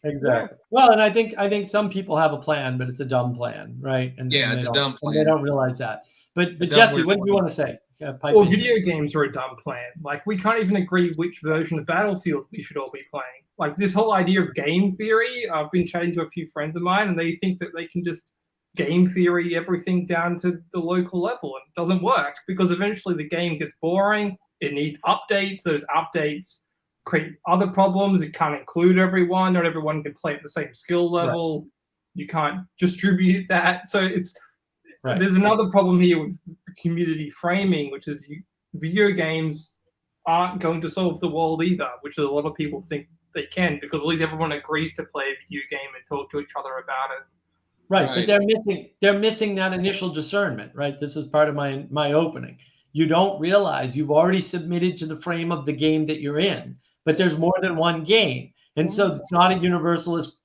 Speaker 1: Exactly. Well, and I think some people have a plan, but it's a dumb plan, right? And
Speaker 2: it's a dumb plan.
Speaker 1: And they don't realize that. But Jesse, what do you want to say?
Speaker 3: Well, video games are a dumb plan. Like, we can't even agree which version of Battlefield we should all be playing. Like, this whole idea of game theory, I've been chatting to a few friends of mine, and they think that they can just game theory everything down to the local level, and it doesn't work, because eventually the game gets boring. It needs updates. Those updates create other problems. It can't include everyone. Not everyone can play at the same skill level. You can't distribute that. So there's another problem here with community framing, which is video games aren't going to solve the world either, which a lot of people think they can, because at least everyone agrees to play a video game and talk to each other about it.
Speaker 1: Right. But they're missing that initial discernment, right? This is part of my opening. You don't realize you've already submitted to the frame of the game that you're in, but there's more than one game. And so it's not a universalist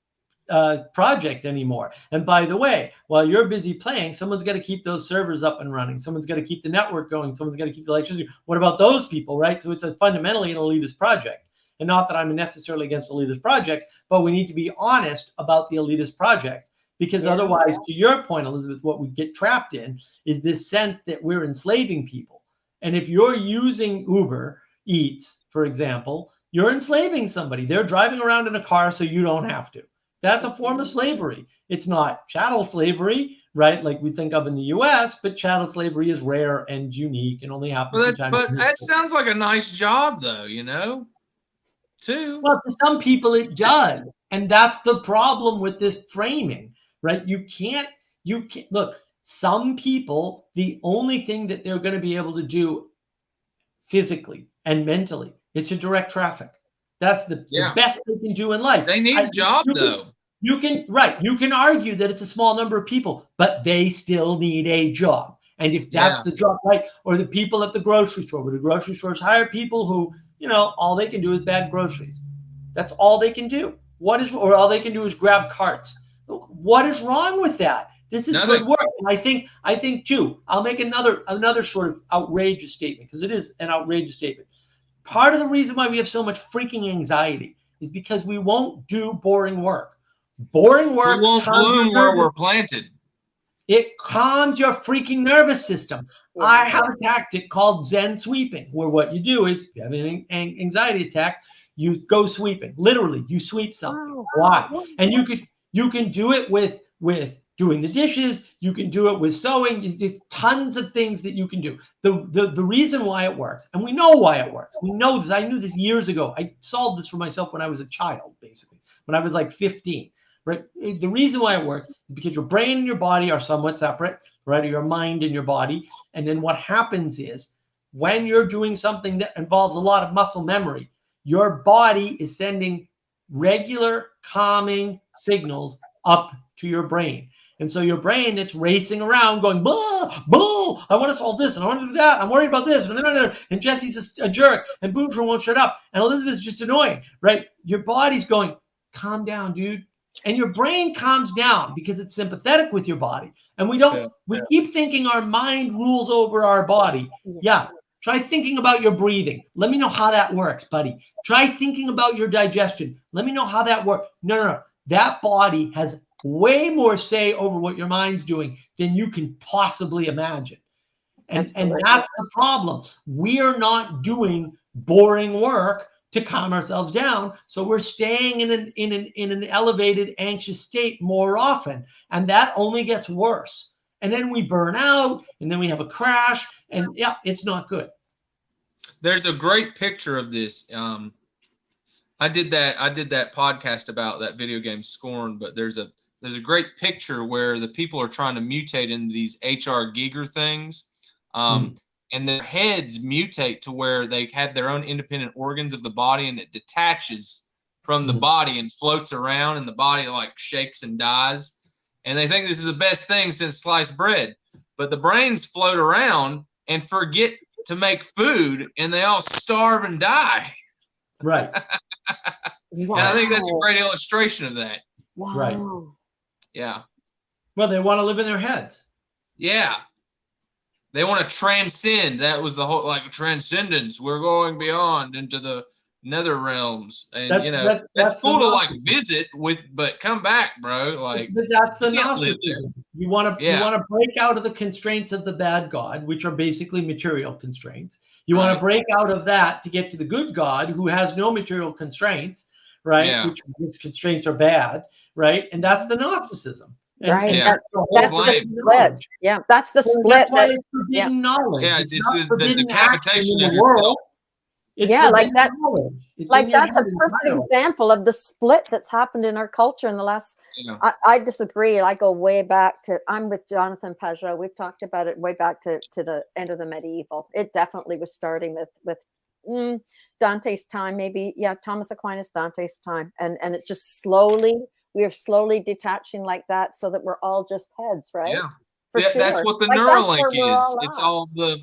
Speaker 1: project anymore. And by the way, while you're busy playing, someone's got to keep those servers up and running. Someone's got to keep the network going. Someone's got to keep the electricity. What about those people, right? So it's fundamentally an elitist project. And not that I'm necessarily against elitist projects, but we need to be honest about the elitist project. Because otherwise, to your point, Elizabeth, what we get trapped in is this sense that we're enslaving people. And if you're using Uber Eats, for example, you're enslaving somebody. They're driving around in a car so you don't have to. That's a form of slavery. It's not chattel slavery, right, like we think of in the U.S., but chattel slavery is rare and unique and only happens from time to time.
Speaker 2: But that sounds like a nice job, though, too.
Speaker 1: Well, to some people it does. And that's the problem with this framing, right? You can't look, some people, the only thing that they're going to be able to do physically and mentally is to direct traffic. That's the best they can do in life.
Speaker 2: They need a job, though.
Speaker 1: You can argue that it's a small number of people, but they still need a job. And if that's the job, right? Or the people at the grocery store, where the grocery stores hire people who, all they can do is bag groceries. That's all they can do. Or all they can do is grab carts. Look, what is wrong with that? This is good work. And I think too, I'll make another sort of outrageous statement, because it is an outrageous statement. Part of the reason why we have so much freaking anxiety is because we won't do boring work. Boring work.
Speaker 2: We won't bloom where we're planted.
Speaker 1: It calms your freaking nervous system. Yeah. I have a tactic called Zen sweeping, where what you do is, if you have an anxiety attack, you go sweeping. Literally, you sweep something. Why? And you can do it with doing the dishes. You can do it with sewing. There's tons of things that you can do. The reason why it works, and we know why it works. We know this. I knew this years ago. I solved this for myself when I was a child, basically, when I was like 15. Right? The reason why it works is because your brain and your body are somewhat separate, right? Or your mind and your body. And then what happens is, when you're doing something that involves a lot of muscle memory, your body is sending regular calming signals up to your brain. And so your brain, it's racing around going, blah, blah, I want to solve this and I want to do that. I'm worried about this. And Jesse's a jerk and Boomsher won't shut up. And Elizabeth's just annoying, right? Your body's going, calm down, dude. and your brain calms down because it's sympathetic with your body. And we keep thinking our mind rules over our body. Yeah. Try thinking about your breathing. Let me know how that works, buddy. Try thinking about your digestion. Let me know how that works. No. That body has way more say over what your mind's doing than you can possibly imagine. And that's the problem. We are not doing boring work to calm ourselves down. So we're staying in an elevated, anxious state more often. And that only gets worse. And then we burn out, and then we have a crash, and yeah, it's not good.
Speaker 2: There's a great picture of this. I did that podcast about that video game Scorn, but there's a great picture where the people are trying to mutate into these HR Giger things. And their heads mutate to where they had their own independent organs of the body, and it detaches from the body and floats around, and the body like shakes and dies. And they think this is the best thing since sliced bread. But the brains float around and forget to make food, and they all starve and die.
Speaker 1: Right.
Speaker 2: Wow. And I think that's a great illustration of that.
Speaker 5: Wow.
Speaker 1: Right.
Speaker 2: Yeah.
Speaker 1: Well, they want to live in their heads.
Speaker 2: Yeah. They want to transcend. That was the whole, like, transcendence. We're going beyond into the nether realms, and that's cool to like visit with, but come back, bro. Like,
Speaker 1: but that's the Gnosticism. You want to break out of the constraints of the bad God, which are basically material constraints. You want to break out of that to get to the good God, who has no material constraints, right?
Speaker 2: Yeah.
Speaker 1: Which constraints are bad, right? And that's the Gnosticism.
Speaker 5: Right.
Speaker 2: Yeah.
Speaker 5: That's the split. Yeah, that's the split.
Speaker 1: That's why it's forbidden knowledge.
Speaker 2: Yeah,
Speaker 1: it's not forbidden
Speaker 2: the decapitation
Speaker 1: in the world. It's
Speaker 5: like that.
Speaker 1: It's
Speaker 5: like that's a perfect example of the split that's happened in our culture in the last.
Speaker 2: Yeah.
Speaker 5: I disagree. I go way back to. I'm with Jonathan Pajot. We've talked about it way back to the end of the medieval. It definitely was starting with Dante's time, maybe. Yeah, Thomas Aquinas, Dante's time, and it's just slowly. We are slowly detaching like that, so that we're all just heads, right?
Speaker 2: Yeah,
Speaker 5: sure.
Speaker 2: That's what the Neuralink is. It's all the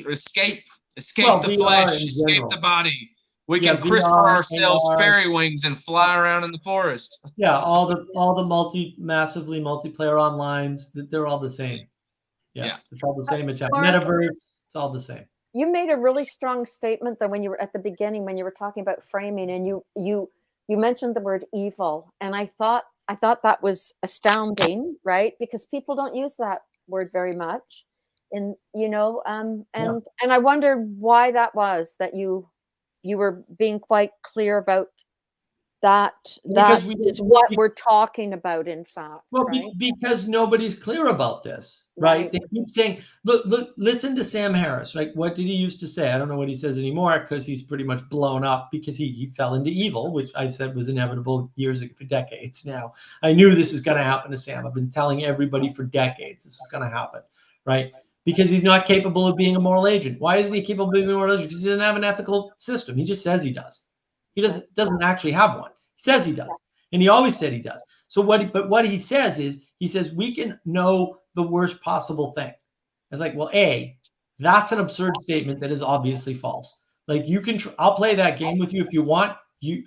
Speaker 2: escape the flesh, escape the body. We can CRISPR ourselves fairy wings and fly around in the forest.
Speaker 1: Yeah, all the massively multiplayer onlines, they're all the same. Yeah. It's all the same attack. Metaverse, it's all the same.
Speaker 5: You made a really strong statement that when you were at the beginning, when you were talking about framing, and you mentioned the word evil, and I thought that was astounding, right? Because people don't use that word very much, and and I wonder why that was, that you were being quite clear about that. That is what we're talking about, in fact.
Speaker 1: Well,
Speaker 5: right?
Speaker 1: Because nobody's clear about this, right? They keep saying, look, listen to Sam Harris, right? What did he used to say? I don't know what he says anymore, because he's pretty much blown up, because he fell into evil, which I said was inevitable for decades now. I knew this was going to happen to Sam. I've been telling everybody for decades this is going to happen, right? Because he's not capable of being a moral agent. Why isn't he capable of being a moral agent? Because he doesn't have an ethical system. He just says he does. He doesn't actually have one. He says he does, and he always said he does. So what he says is, we can know the worst possible thing. It's like, well, that's an absurd statement that is obviously false. Like, you can, I'll play that game with you if you want.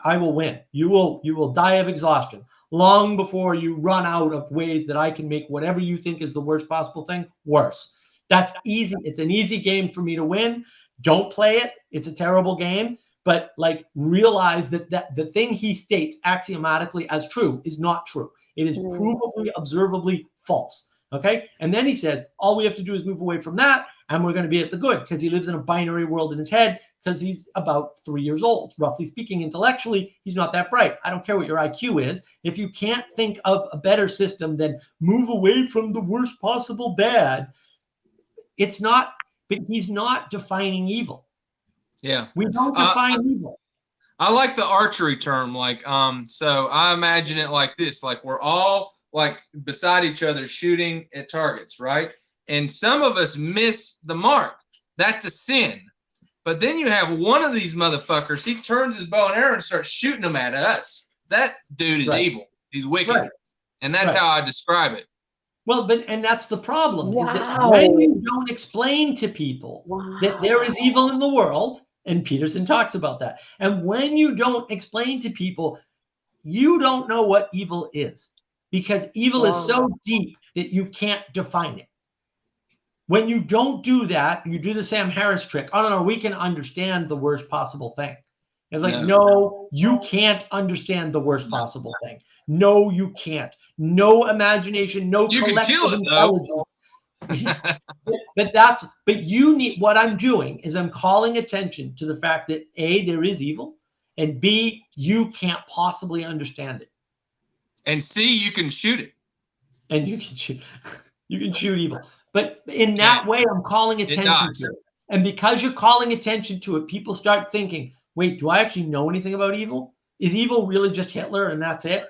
Speaker 1: I will win. You will die of exhaustion long before you run out of ways that I can make whatever you think is the worst possible thing worse. That's easy. It's an easy game for me to win. Don't play it. It's a terrible game. But like, realize that the thing he states axiomatically as true is not true. It is provably, observably false. Okay. And then he says, all we have to do is move away from that, and we're going to be at the good, because he lives in a binary world in his head, because he's about 3 years old. Roughly speaking, intellectually, he's not that bright. I don't care what your IQ is. If you can't think of a better system than move away from the worst possible bad, it's not, but he's not defining evil.
Speaker 2: Yeah.
Speaker 1: We don't define evil.
Speaker 2: I like the archery term. Like, so I imagine it like this, like, we're all like beside each other shooting at targets, right? And some of us miss the mark. That's a sin. But then you have one of these motherfuckers, he turns his bow and arrow and starts shooting them at us. That dude is evil. He's wicked. Right. And that's how I describe it.
Speaker 1: Well, and that's the problem, is that when you don't explain to people that there is evil in the world, and Peterson talks about that, and when you don't explain to people you don't know what evil is, because evil is so deep that you can't define it. When you don't do that, you do the Sam Harris trick. Oh, no, we can understand the worst possible thing. It's like, no, you can't understand the worst possible thing. No, you can't. No imagination, no collective intelligence. But you need, what I'm doing is I'm calling attention to the fact that A, there is evil, and B, you can't possibly understand it.
Speaker 2: And C, you can shoot it.
Speaker 1: And you can shoot evil. But in that way, I'm calling attention to it. And because you're calling attention to it, people start thinking, wait, do I actually know anything about evil? Is evil really just Hitler and that's it?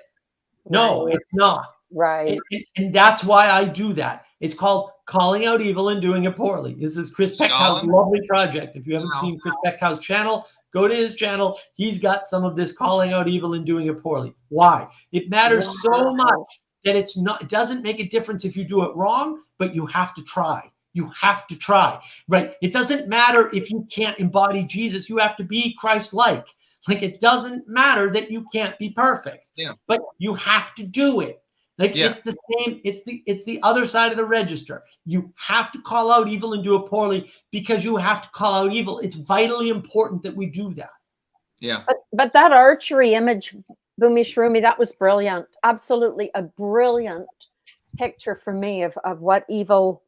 Speaker 1: No, it's not.
Speaker 5: Right.
Speaker 1: And that's why I do that. It's called calling out evil and doing it poorly. This is Chris Peckhow's lovely project. If you haven't seen Chris Peckhow's channel, go to his channel. He's got some of this calling out evil and doing it poorly. Why? It matters so much that it doesn't make a difference if you do it wrong, but you have to try. You have to try, right? It doesn't matter if you can't embody Jesus. You have to be Christ-like. Like, it doesn't matter that you can't be perfect, but you have to do it. Like, it's the same. It's the other side of the register. You have to call out evil and do it poorly because you have to call out evil. It's vitally important that we do that.
Speaker 2: Yeah.
Speaker 5: But that archery image, Boomy Shroomy, that was brilliant. Absolutely a brilliant picture for me of what evil,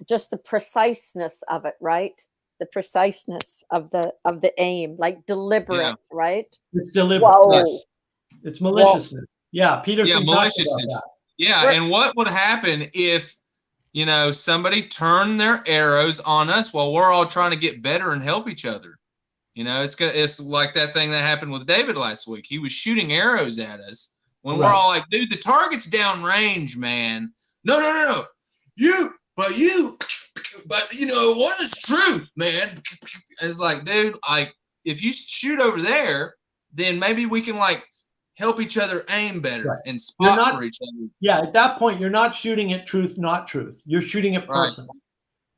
Speaker 5: just the preciseness of it, right? The preciseness of the aim, like deliberate, right?
Speaker 1: It's deliberate. Yes. It's maliciousness. Yeah, Peterson.
Speaker 2: Yeah, maliciousness. Yeah, and what would happen if, somebody turned their arrows on us while we're all trying to get better and help each other? It's like that thing that happened with David last week. He was shooting arrows at us when we're all like, dude, the target's downrange, man. No. But what is truth, man? And it's like, dude, if you shoot over there, then maybe we can help each other aim better and spot for each other.
Speaker 1: Yeah, at that point, you're not shooting at truth, not truth. You're shooting at person.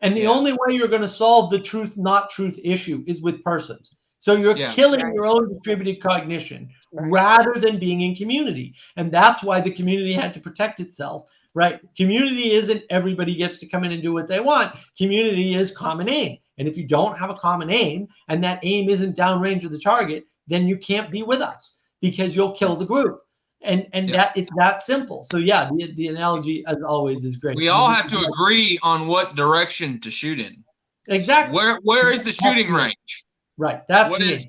Speaker 1: And the only way you're going to solve the truth, not truth issue is with persons. So you're killing your own distributed cognition rather than being in community. And that's why the community had to protect itself, right? Community isn't everybody gets to come in and do what they want. Community is common aim. And if you don't have a common aim and that aim isn't downrange of the target, then you can't be with us because you'll kill the group. And that it's that simple. So the analogy as always is great.
Speaker 2: We all have to agree on what direction to shoot in.
Speaker 1: Exactly.
Speaker 2: Where is the shooting range?
Speaker 1: Right. That's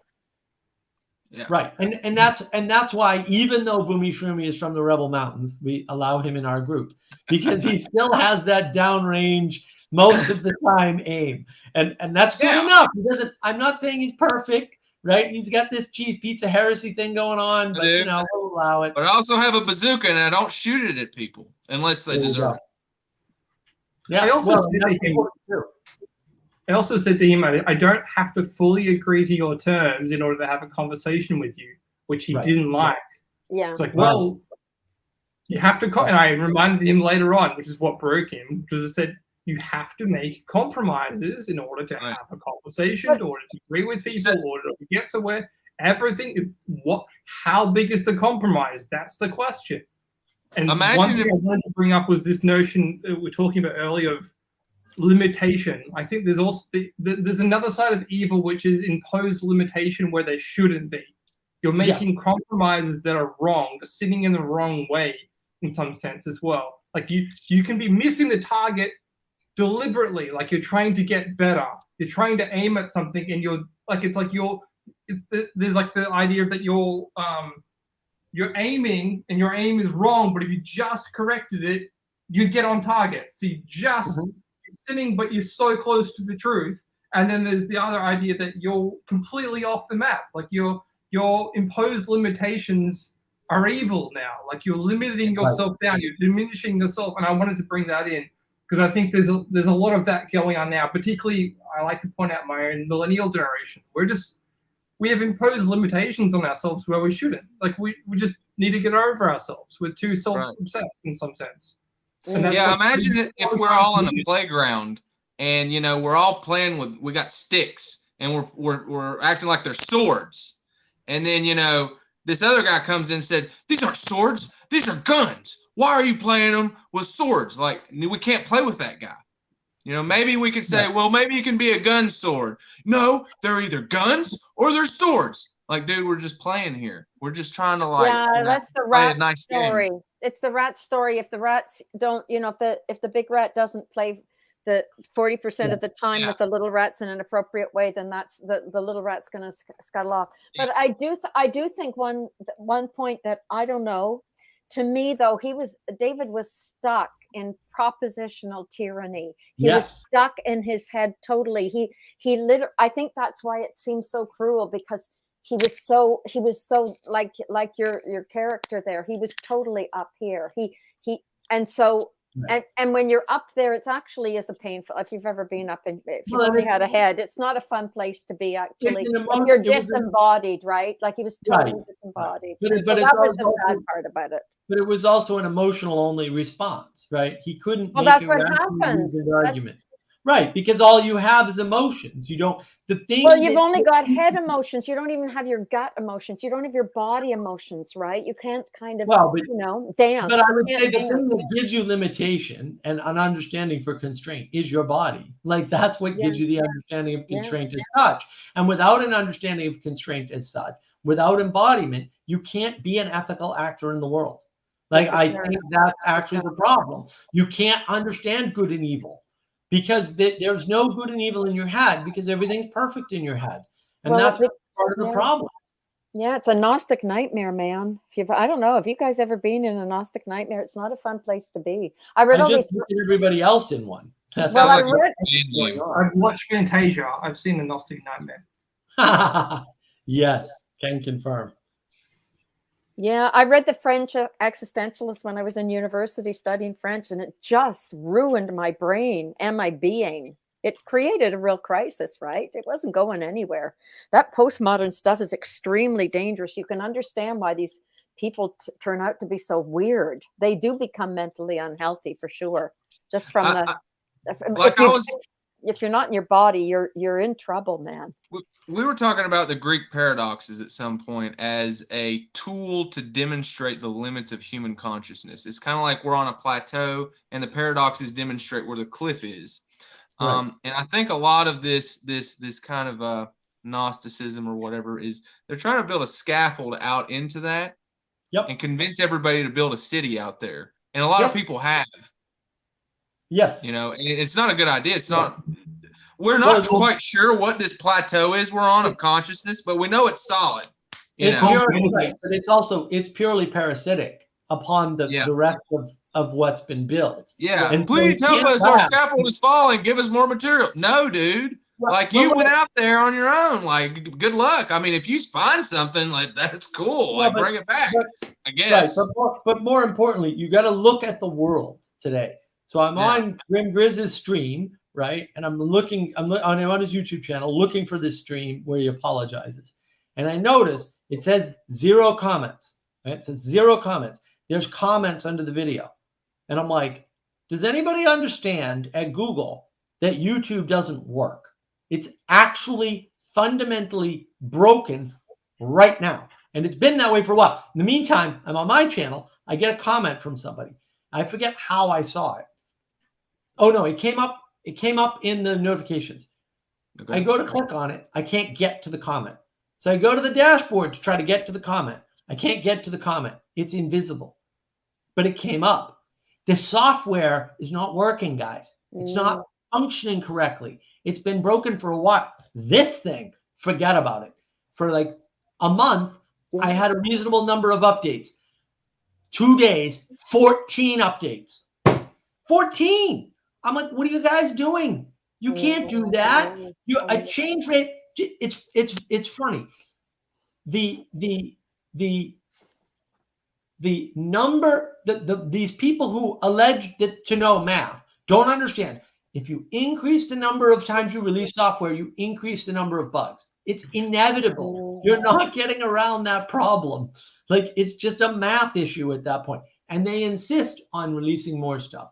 Speaker 1: right. And that's why, even though Boomy Shroomy is from the Rebel Mountains, we allow him in our group because he still has that downrange most of the time aim. And that's good enough. I'm not saying he's perfect. Right, he's got this cheese pizza heresy thing going on, but we'll allow it.
Speaker 2: But I also have a bazooka, and I don't shoot it at people unless they deserve it.
Speaker 3: Yeah, I also said to him, I don't have to fully agree to your terms in order to have a conversation with you, which he didn't like.
Speaker 5: Yeah,
Speaker 3: it's like, well, you have to. And I reminded him later on, which is what broke him, because I said, you have to make compromises in order to have a conversation, in order to agree with people, in order to get somewhere. Everything is how big is the compromise? That's the question. And one thing I wanted to bring up was this notion that we're talking about earlier of limitation. I think there's also there's another side of evil, which is imposed limitation where they shouldn't be. You're making compromises that are wrong, sitting in the wrong way in some sense as well. Like you can be missing the target deliberately, like you're trying to get better, you're trying to aim at something, and there's like the idea that you're aiming and your aim is wrong, but if you just corrected it, you'd get on target. So you're sitting, but you're so close to the truth. And then there's the other idea that you're completely off the map, like your imposed limitations are evil now, like you're limiting yourself down, you're diminishing yourself. And I wanted to bring that in, because I think there's a lot of that going on now. Particularly, I like to point out my own millennial generation. We have imposed limitations on ourselves where we shouldn't. Like we just need to get over ourselves. We're too self-obsessed in some sense.
Speaker 2: Imagine if we're all on a playground and we're all playing we got sticks and we're acting like they're swords, and then this other guy comes in and said, these aren't swords, these are guns. Why are you playing them with swords? Like, we can't play with that guy. You know, maybe we could say, well, maybe it can be a gun sword. No, they're either guns or they're swords. Like, dude, we're just playing here. We're just trying to, like,
Speaker 5: yeah, that's the
Speaker 2: play a
Speaker 5: rat
Speaker 2: nice
Speaker 5: story.
Speaker 2: game.
Speaker 5: It's the rat story. If the rats don't, you know, if the big rat doesn't play the 40% of the time with the little rats in an appropriate way, then that's the little rat's going to scuttle off. But I do think one point that I don't know. To me, though, David was stuck in propositional tyranny. He was stuck in his head totally. He literally. I think that's why it seems so cruel, because he was so like your character there. He was totally up here. And so. And when you're up there, it's actually is a painful. If you've ever been up and if you've only had a head, it's not a fun place to be. Actually, if you're disembodied, right? Like he was totally disembodied. But so that was the sad part about it.
Speaker 1: But it was also an emotional only response, right? He couldn't.
Speaker 5: Well, that's what happens.
Speaker 1: Argument. Right, because all you have is emotions. You don't. The thing.
Speaker 5: Well, you've only got head emotions. You don't even have your gut emotions. You don't have your body emotions, right? You can't kind of, dance.
Speaker 1: But I would say the thing that gives you limitation and an understanding for constraint is your body. Like that's what gives you the understanding of constraint as such. And without an understanding of constraint as such, without embodiment, you can't be an ethical actor in the world. Like I think that's actually the problem. You can't understand good and evil. Because there's no good and evil in your head because everything's perfect in your head. And that's part of the problem.
Speaker 5: Yeah, it's a Gnostic nightmare, man. I don't know, have you guys ever been in a Gnostic nightmare? It's not a fun place to be. I read all these.
Speaker 1: Everybody else in one.
Speaker 2: I've
Speaker 3: watched Fantasia. I've seen a Gnostic nightmare.
Speaker 1: Yes, can confirm.
Speaker 5: Yeah, I read The French Existentialist when I was in university studying French, and it just ruined my brain and my being. It created a real crisis, right? It wasn't going anywhere. That postmodern stuff is extremely dangerous. You can understand why these people turn out to be so weird. They do become mentally unhealthy for sure. Just from if you're not in your body, you're in trouble, man.
Speaker 2: We were talking about the Greek paradoxes at some point as a tool to demonstrate the limits of human consciousness. It's kind of like we're on a plateau, and the paradoxes demonstrate where the cliff is. Right. And I think a lot of this kind of Gnosticism or whatever is they're trying to build a scaffold out into that, and convince everybody to build a city out there. And a lot of people have.
Speaker 1: Yes.
Speaker 2: You know, and it's not a good idea. It's not. We're not quite sure what this plateau is we're on of consciousness, but we know it's solid.
Speaker 1: But it's purely parasitic upon the rest of what's been built.
Speaker 2: Yeah. And please help us. Our scaffold is falling. Give us more material. No, dude. Like you went out there on your own. Like, good luck. I mean, if you find something, like that's cool. Like, bring it back. I guess.
Speaker 1: Right, but more importantly, you got to look at the world today. So I'm on Grim Grizz's stream. Right. And I'm on his YouTube channel looking for this stream where he apologizes. And I notice it says 0 comments. Right? It says 0 comments. There's comments under the video. And I'm like, does anybody understand at Google that YouTube doesn't work? It's actually fundamentally broken right now. And it's been that way for a while. In the meantime, I'm on my channel. I get a comment from somebody. I forget how I saw it. Oh, no, it came up. It came up in the notifications. Okay. I go to click on it. I can't get to the comment. So I go to the dashboard to try to get to the comment. I can't get to the comment. It's invisible. But it came up. The software is not working, guys. It's not functioning correctly. It's been broken for a while. This thing, forget about it. For like a month, I had a reasonable number of updates. 2 days, 14 updates. 14! I'm like, what are you guys doing? You can't do that. A change rate. It's funny. The number these people who allege that to know math don't understand. If you increase the number of times you release software, you increase the number of bugs. It's inevitable. You're not getting around that problem. Like it's just a math issue at that point. And they insist on releasing more stuff.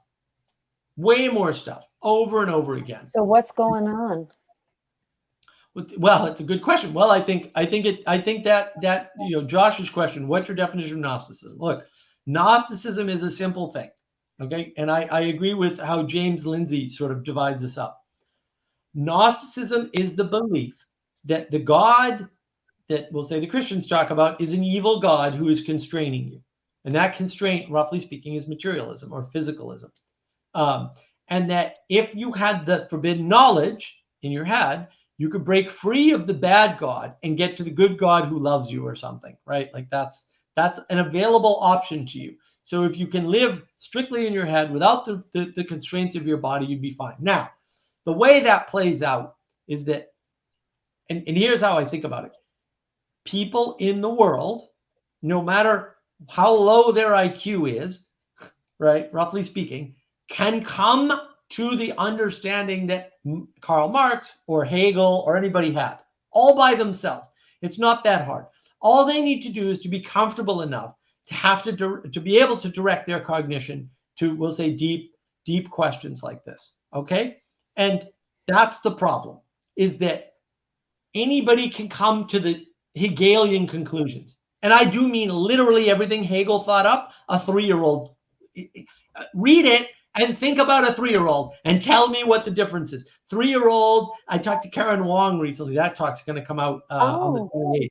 Speaker 1: Way more stuff over and over again.
Speaker 5: So what's going on?
Speaker 1: Well, it's a good question. Well, I think that Josh's question, what's your definition of Gnosticism? Look, Gnosticism is a simple thing. Okay. And I agree with how James Lindsay sort of divides this up. Gnosticism is the belief that the God that we'll say the Christians talk about is an evil God who is constraining you. And that constraint, roughly speaking, is materialism or physicalism. And that if you had the forbidden knowledge in your head, you could break free of the bad God and get to the good God who loves you or something, right? Like that's an available option to you. So if you can live strictly in your head without the constraints of your body, you'd be fine. Now, the way that plays out is that, and here's how I think about it. People in the world, no matter how low their IQ is, right, roughly speaking, can come to the understanding that Karl Marx or Hegel or anybody had, all by themselves. It's not that hard. All they need to do is to be comfortable enough to have to be able to direct their cognition to, we'll say, deep questions like this, okay? And that's the problem, is that anybody can come to the Hegelian conclusions. And I do mean literally everything Hegel thought up, a 3-year-old. Read it and think about a 3-year-old and tell me what the difference is. 3-year-olds, I talked to Karen Wong recently. That talk's going to come out on the 28th,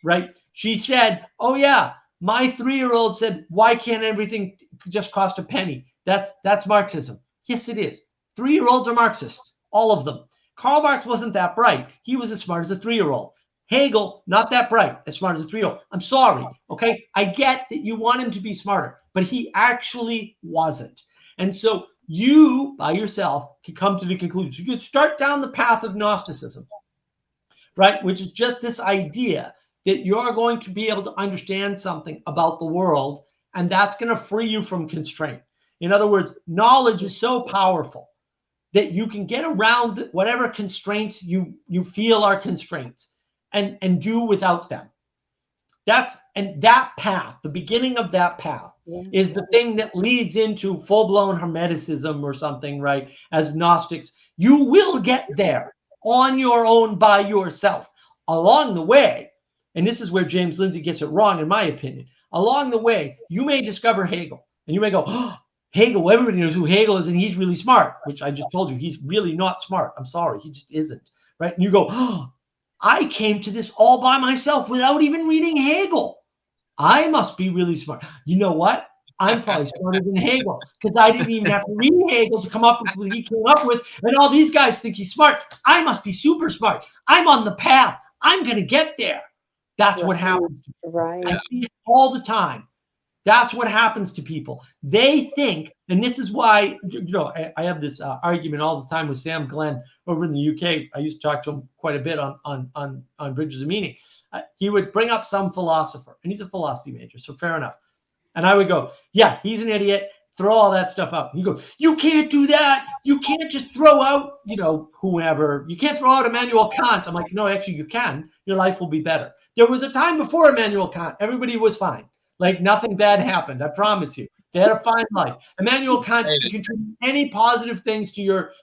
Speaker 1: right? She said, oh yeah, my 3-year-old said, why can't everything just cost a penny? That's Marxism. Yes, it is. 3-year-olds are Marxists, all of them. Karl Marx wasn't that bright. He was as smart as a 3-year-old. Hegel, not that bright, as smart as a 3-year-old. I'm sorry, okay? I get that you want him to be smarter, but he actually wasn't. And so you, by yourself, can come to the conclusion. You could start down the path of Gnosticism, right? Which is just this idea that you're going to be able to understand something about the world, and that's going to free you from constraint. In other words, knowledge is so powerful that you can get around whatever constraints you feel are constraints and do without them. That path, the beginning of that path, is the thing that leads into full-blown Hermeticism or something, right? As Gnostics, you will get there on your own by yourself. Along the way, and this is where James Lindsay gets it wrong, in my opinion, along the way, you may discover Hegel, and you may go, oh, Hegel, everybody knows who Hegel is, and he's really smart, which I just told you, he's really not smart. I'm sorry, he just isn't, right? And you go, oh, I came to this all by myself without even reading Hegel. I must be really smart. You know what? I'm probably smarter than Hegel because I didn't even have to read Hegel to come up with what he came up with. And all these guys think he's smart. I must be super smart. I'm on the path. I'm going to get there. That's what happens.
Speaker 5: Right.
Speaker 1: I see it all the time. That's what happens to people. They think, and this is why, I have this argument all the time with Sam Glenn over in the UK. I used to talk to him quite a bit on Bridges of Meaning. He would bring up some philosopher, and he's a philosophy major, so fair enough. And I would go, yeah, he's an idiot. Throw all that stuff out. You go, you can't do that. You can't just throw out, whoever. You can't throw out Immanuel Kant. I'm like, no, actually you can. Your life will be better. There was a time before Immanuel Kant. Everybody was fine. Like nothing bad happened. I promise you. They had a fine life. Immanuel Kant contributed any positive things to your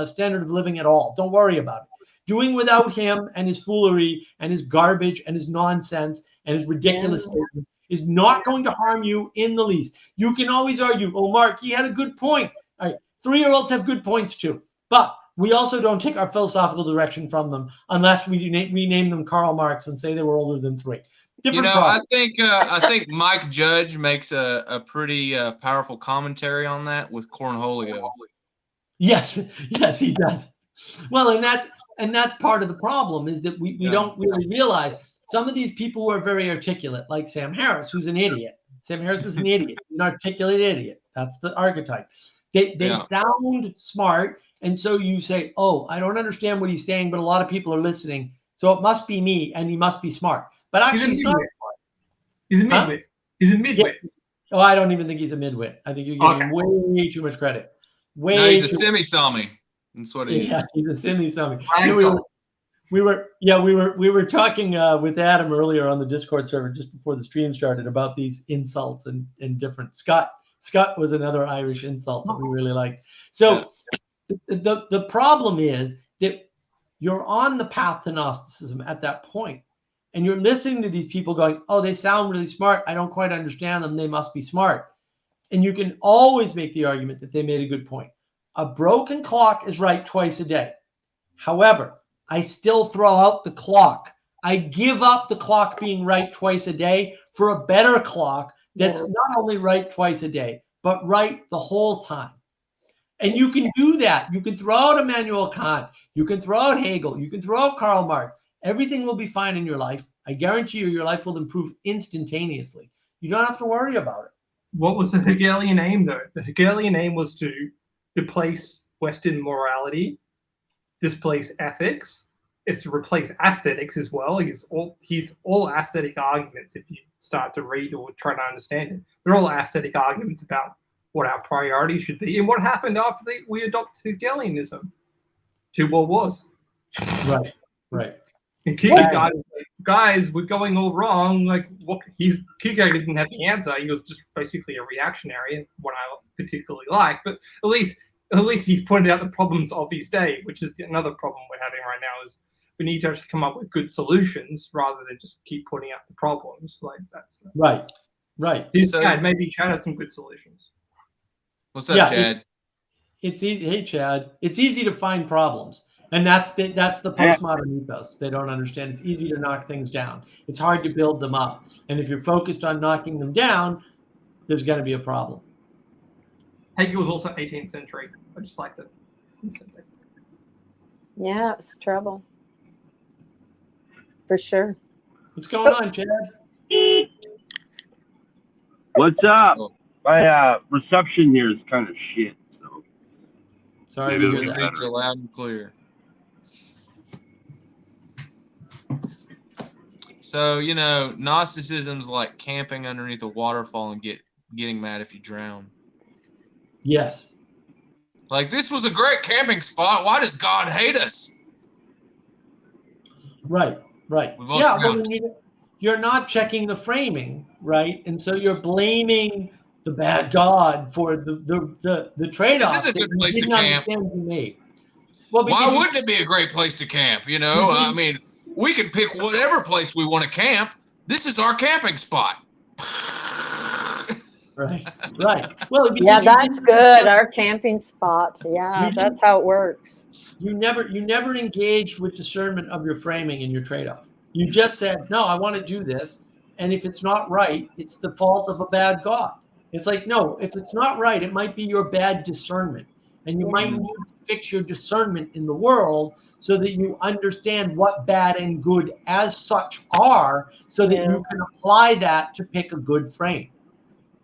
Speaker 1: standard of living at all. Don't worry about it. Doing without him and his foolery and his garbage and his nonsense and his ridiculous statements is not going to harm you in the least. You can always argue, oh, Mark, he had a good point. All right, 3-year-olds have good points too. But we also don't take our philosophical direction from them unless we rename them Karl Marx and say they were older than 3.
Speaker 2: I think Mike Judge makes a pretty powerful commentary on that with Cornholio.
Speaker 1: Yes, he does. Well, and that's part of the problem is that we don't really realize some of these people who are very articulate, like Sam Harris, who's an idiot. Sam Harris is an idiot, an articulate idiot. That's the archetype. They sound smart, and so you say, oh, I don't understand what he's saying, but a lot of people are listening, so it must be me, and he must be smart. But actually, he's not smart.
Speaker 3: He's a midwit. He's a midwit.
Speaker 1: Yeah. Oh, I don't even think he's a midwit. I think you're giving him way too much credit.
Speaker 2: He's a semi-summy. That's what he is.
Speaker 1: Yeah, he's a semi-summy. We were talking with Adam earlier on the Discord server just before the stream started about these insults and different. Scott was another Irish insult that we really liked. So the problem is that you're on the path to Gnosticism at that point. And you're listening to these people going, oh, they sound really smart. I don't quite understand them. They must be smart. And you can always make the argument that they made a good point. A broken clock is right twice a day. However, I still throw out the clock. I give up the clock being right twice a day for a better clock that's not only right twice a day, but right the whole time. And you can do that. You can throw out Immanuel Kant. You can throw out Hegel. You can throw out Karl Marx. Everything will be fine in your life. I guarantee you, your life will improve instantaneously. You don't have to worry about it.
Speaker 3: What was the Hegelian aim, though? The Hegelian aim was to displace Western morality, displace ethics. It's to replace aesthetics as well. He's all aesthetic arguments. If you start to read or try to understand it, they're all aesthetic arguments about what our priorities should be and what happened after we adopted Hegelianism. 2 world wars.
Speaker 1: Right, right.
Speaker 3: And Kierkegaard is like, guys, we're going all wrong. Like, Kierkegaard didn't have the answer. He was just basically a reactionary, and what I particularly like. But at least he pointed out the problems of his day, which is another problem we're having right now. Is we need to actually come up with good solutions rather than just keep pointing out the problems. Like that's
Speaker 1: right.
Speaker 3: Chad, maybe Chad has some good solutions.
Speaker 2: What's up, Chad?
Speaker 1: It's easy. Hey, Chad. It's easy to find problems, and that's the postmodern ethos. They don't understand. It's easy to knock things down. It's hard to build them up. And if you're focused on knocking them down, there's going to be a problem.
Speaker 3: Hegel was also 18th century. I just liked it.
Speaker 5: Yeah, it was trouble. For sure.
Speaker 1: What's going on, Chad?
Speaker 7: What's up? My reception here is kind of shit. So
Speaker 1: sorry to hear
Speaker 2: that. It's loud and clear. So, you know, Gnosticism's like camping underneath a waterfall and getting mad if you drown.
Speaker 1: Yes.
Speaker 2: Like, this was a great camping spot. Why does God hate us?
Speaker 1: Right. Yeah, well, you're not checking the framing, right? And so you're blaming the bad God for the trade-off.
Speaker 2: This is a good place to camp.
Speaker 1: Well,
Speaker 2: why wouldn't it be a great place to camp? You know, I mean, we can pick whatever place we want to camp. This is our camping spot.
Speaker 1: Right. Well,
Speaker 5: yeah, that's good. Our camping spot. Yeah, that's how it works.
Speaker 1: You never engaged with discernment of your framing and your trade-off. You just said, no, I want to do this. And if it's not right, it's the fault of a bad God. It's like, no, if it's not right, it might be your bad discernment. And you might need to fix your discernment in the world so that you understand what bad and good as such are, so that you can apply that to pick a good frame.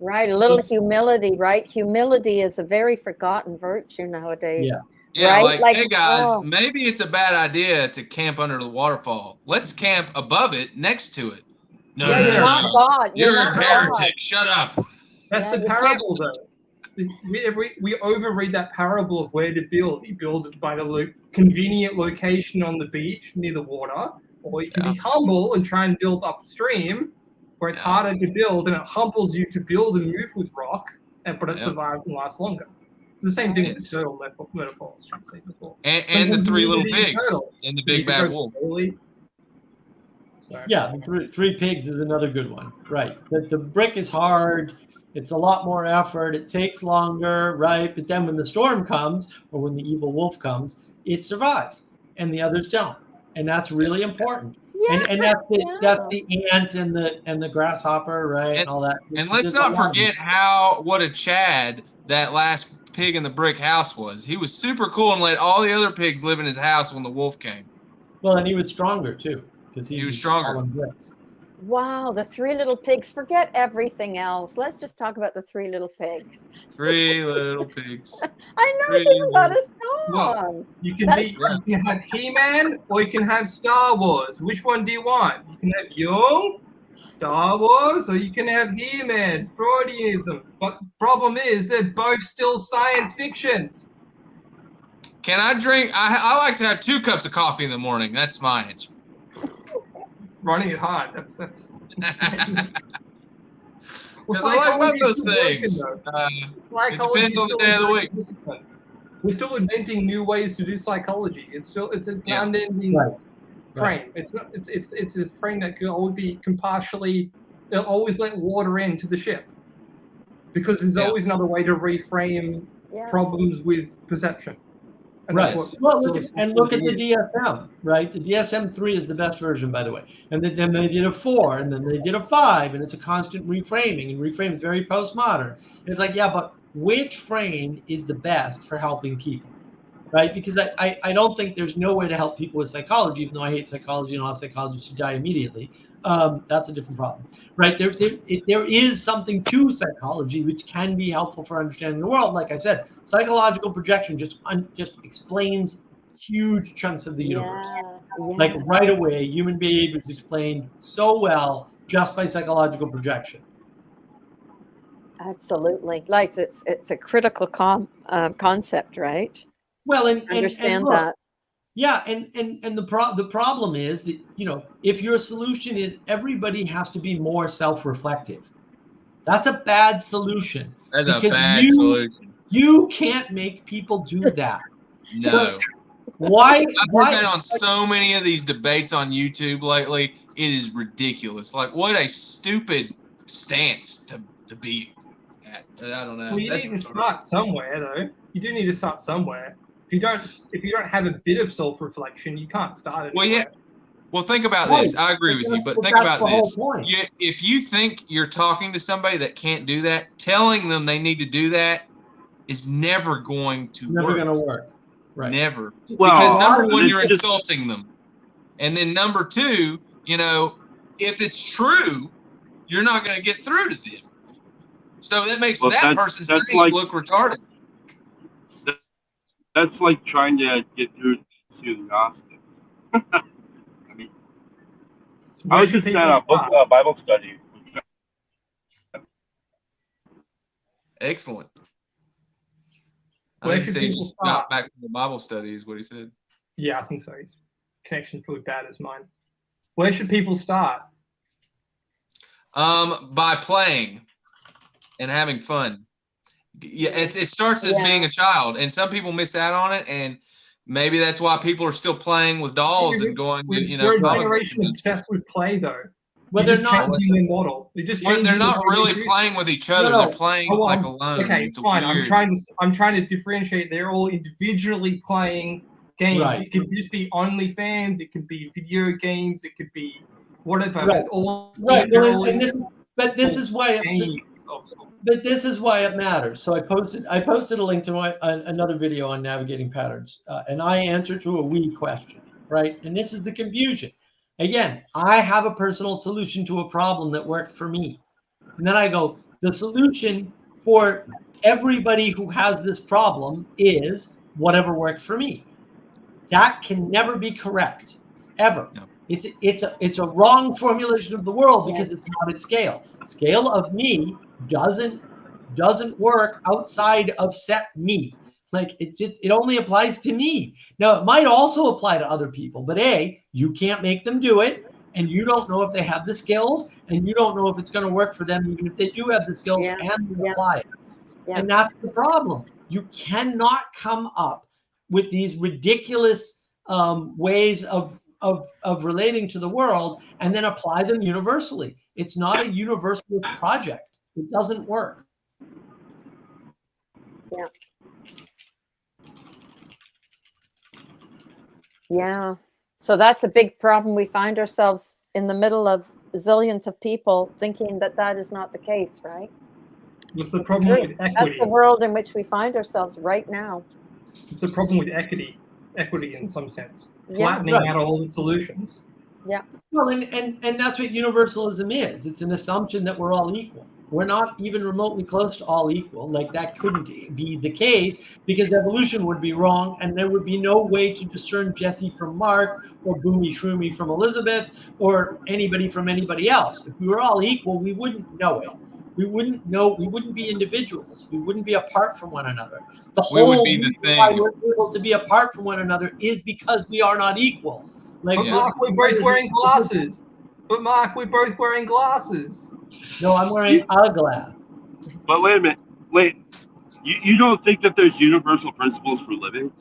Speaker 5: Right, a little humility, right? Humility is a very forgotten virtue nowadays.
Speaker 2: Yeah,
Speaker 5: right?
Speaker 2: Like, hey guys, maybe it's a bad idea to camp under the waterfall. Let's camp above it, next to it. No,
Speaker 5: you're not God.
Speaker 2: You're a heretic. Shut up.
Speaker 3: That's the parable, though. We overread that parable of where to build. You build it by the convenient location on the beach near the water, or you can be humble and try and build upstream, where it's harder to build, and it humbles you to build and move with rock, but it survives and lasts longer. It's the same thing with the turtle metaphor.
Speaker 2: And the 3 little pigs and the big bad wolf.
Speaker 1: Yeah, the 3 pigs is another good one. Right. The brick is hard. It's a lot more effort. It takes longer, right? But then when the storm comes, or when the evil wolf comes, it survives, and the others don't. And that's really important. Yes, and that's the ant and the grasshopper, right? And all that.
Speaker 2: And let's not forget what a Chad that last pig in the brick house was. He was super cool and let all the other pigs live in his house when the wolf came.
Speaker 1: Well, and he was stronger too, because he was
Speaker 2: stronger.
Speaker 5: Wow, the 3 little pigs. Forget everything else. Let's just talk about the 3 little pigs.
Speaker 2: 3 little pigs.
Speaker 5: I know, it's even got a song.
Speaker 3: Well, you can have He-Man or you can have Star Wars. Which one do you want? You can have Jung, Star Wars, or you can have He-Man, Freudianism. But the problem is they're both still science fictions.
Speaker 2: Can I drink? I like to have 2 cups of coffee in the morning. That's my answer.
Speaker 3: Running it hard. That's.
Speaker 2: Because I like both those things. It depends on the day of the week.
Speaker 3: We're still inventing new ways to do psychology. It's an unending frame. It's not. It's a frame that can partially. It'll always let water into the ship, because there's always another way to reframe problems with perception. And
Speaker 1: right. Well, look at the DSM, right? The DSM-3 is the best version, by the way. And then they did a 4, and then they did a 5, and it's a constant reframing. And reframe is very postmodern. And it's like, yeah, but which frame is the best for helping people, right? Because I don't think there's no way to help people with psychology, even though I hate psychology and all psychologists should die immediately. That's a different problem, right? There is something to psychology which can be helpful for understanding the world. Like I said, psychological projection just explains huge chunks of the universe. Like right away, human behavior is explained so well just by psychological projection.
Speaker 5: Absolutely, like it's a critical concept, right?
Speaker 1: Well, and
Speaker 5: understand
Speaker 1: look,
Speaker 5: that.
Speaker 1: Yeah, and the problem is that, you know, if your solution is everybody has to be more self-reflective, that's a bad solution.
Speaker 2: That's a bad solution.
Speaker 1: You can't make people do that.
Speaker 2: No.
Speaker 1: So why?
Speaker 2: I've been on so many of these debates on YouTube lately. It is ridiculous. Like, what a stupid stance to be at. I don't know.
Speaker 3: Well, you need to start somewhere, though. You do need to start somewhere. If you don't have a bit of self-reflection, you can't start it.
Speaker 2: Well, yeah. Well, think about this. I agree with you, but think about this. If you think you're talking to somebody that can't do that, telling them they need to do that is never going to work.
Speaker 1: Never going to work. Right.
Speaker 2: Never. Well, because number one, you're insulting them. And then number two, you know, if it's true, you're not going to get through to them. So that makes that person look retarded.
Speaker 7: That's like trying to get through to the Gnostics. I mean, I was just at a Bible study.
Speaker 2: Excellent. I think he said he's got back from the Bible study, is what he said.
Speaker 3: Yeah, I think so. His connection's probably bad as mine. Where should people start?
Speaker 2: By playing and having fun. Yeah, it starts as being a child, and some people miss out on it, and maybe that's why people are still playing with dolls and going. You know,
Speaker 3: we're a generation obsessed with play, though.
Speaker 1: But they're not
Speaker 3: changing their model.
Speaker 2: They're not really playing with each other. They're playing like alone.
Speaker 3: Okay, it's fine. I'm trying to differentiate. They're all individually playing games.
Speaker 1: Right.
Speaker 3: It could just be OnlyFans. It could be video games. It could be whatever.
Speaker 1: Right. But this is why. But this is why it matters. So I posted a link to another video on navigating patterns, and I answered to a we question, right? And this is the confusion. Again, I have a personal solution to a problem that worked for me, and then I go, the solution for everybody who has this problem is whatever worked for me. That can never be correct, ever. No. It's a wrong formulation of the world because it's not at scale. Scale of me doesn't work outside of set me. Like it only applies to me. Now it might also apply to other people, but you can't make them do it, and you don't know if they have the skills, and you don't know if it's going to work for them, even if they do have the skills and they apply it. Yeah. And that's the problem. You cannot come up with these ridiculous ways of relating to the world and then apply them universally. It's not a universalist project. It doesn't work.
Speaker 5: Yeah. Yeah. So that's a big problem. We find ourselves in the middle of zillions of people thinking that is not the case, right?
Speaker 3: What's the problem with equity?
Speaker 5: That's the world in which we find ourselves right now.
Speaker 3: It's the problem with equity in some sense. Flattening out all the solutions.
Speaker 5: Yeah.
Speaker 1: Well, and that's what universalism is. It's an assumption that we're all equal. We're not even remotely close to all equal. Like that couldn't be the case because evolution would be wrong, and there would be no way to discern Jesse from Mark or Boomy Shroomy from Elizabeth or anybody from anybody else. If we were all equal, we wouldn't know it. We wouldn't know. We wouldn't be individuals. We wouldn't be apart from one another. The whole reason why we're able to be apart from one another is because we are not equal.
Speaker 3: Like, but Mark, we're both wearing glasses.
Speaker 1: No, I'm wearing a glass.
Speaker 7: But wait a minute. Wait. You don't think that there's universal principles for living?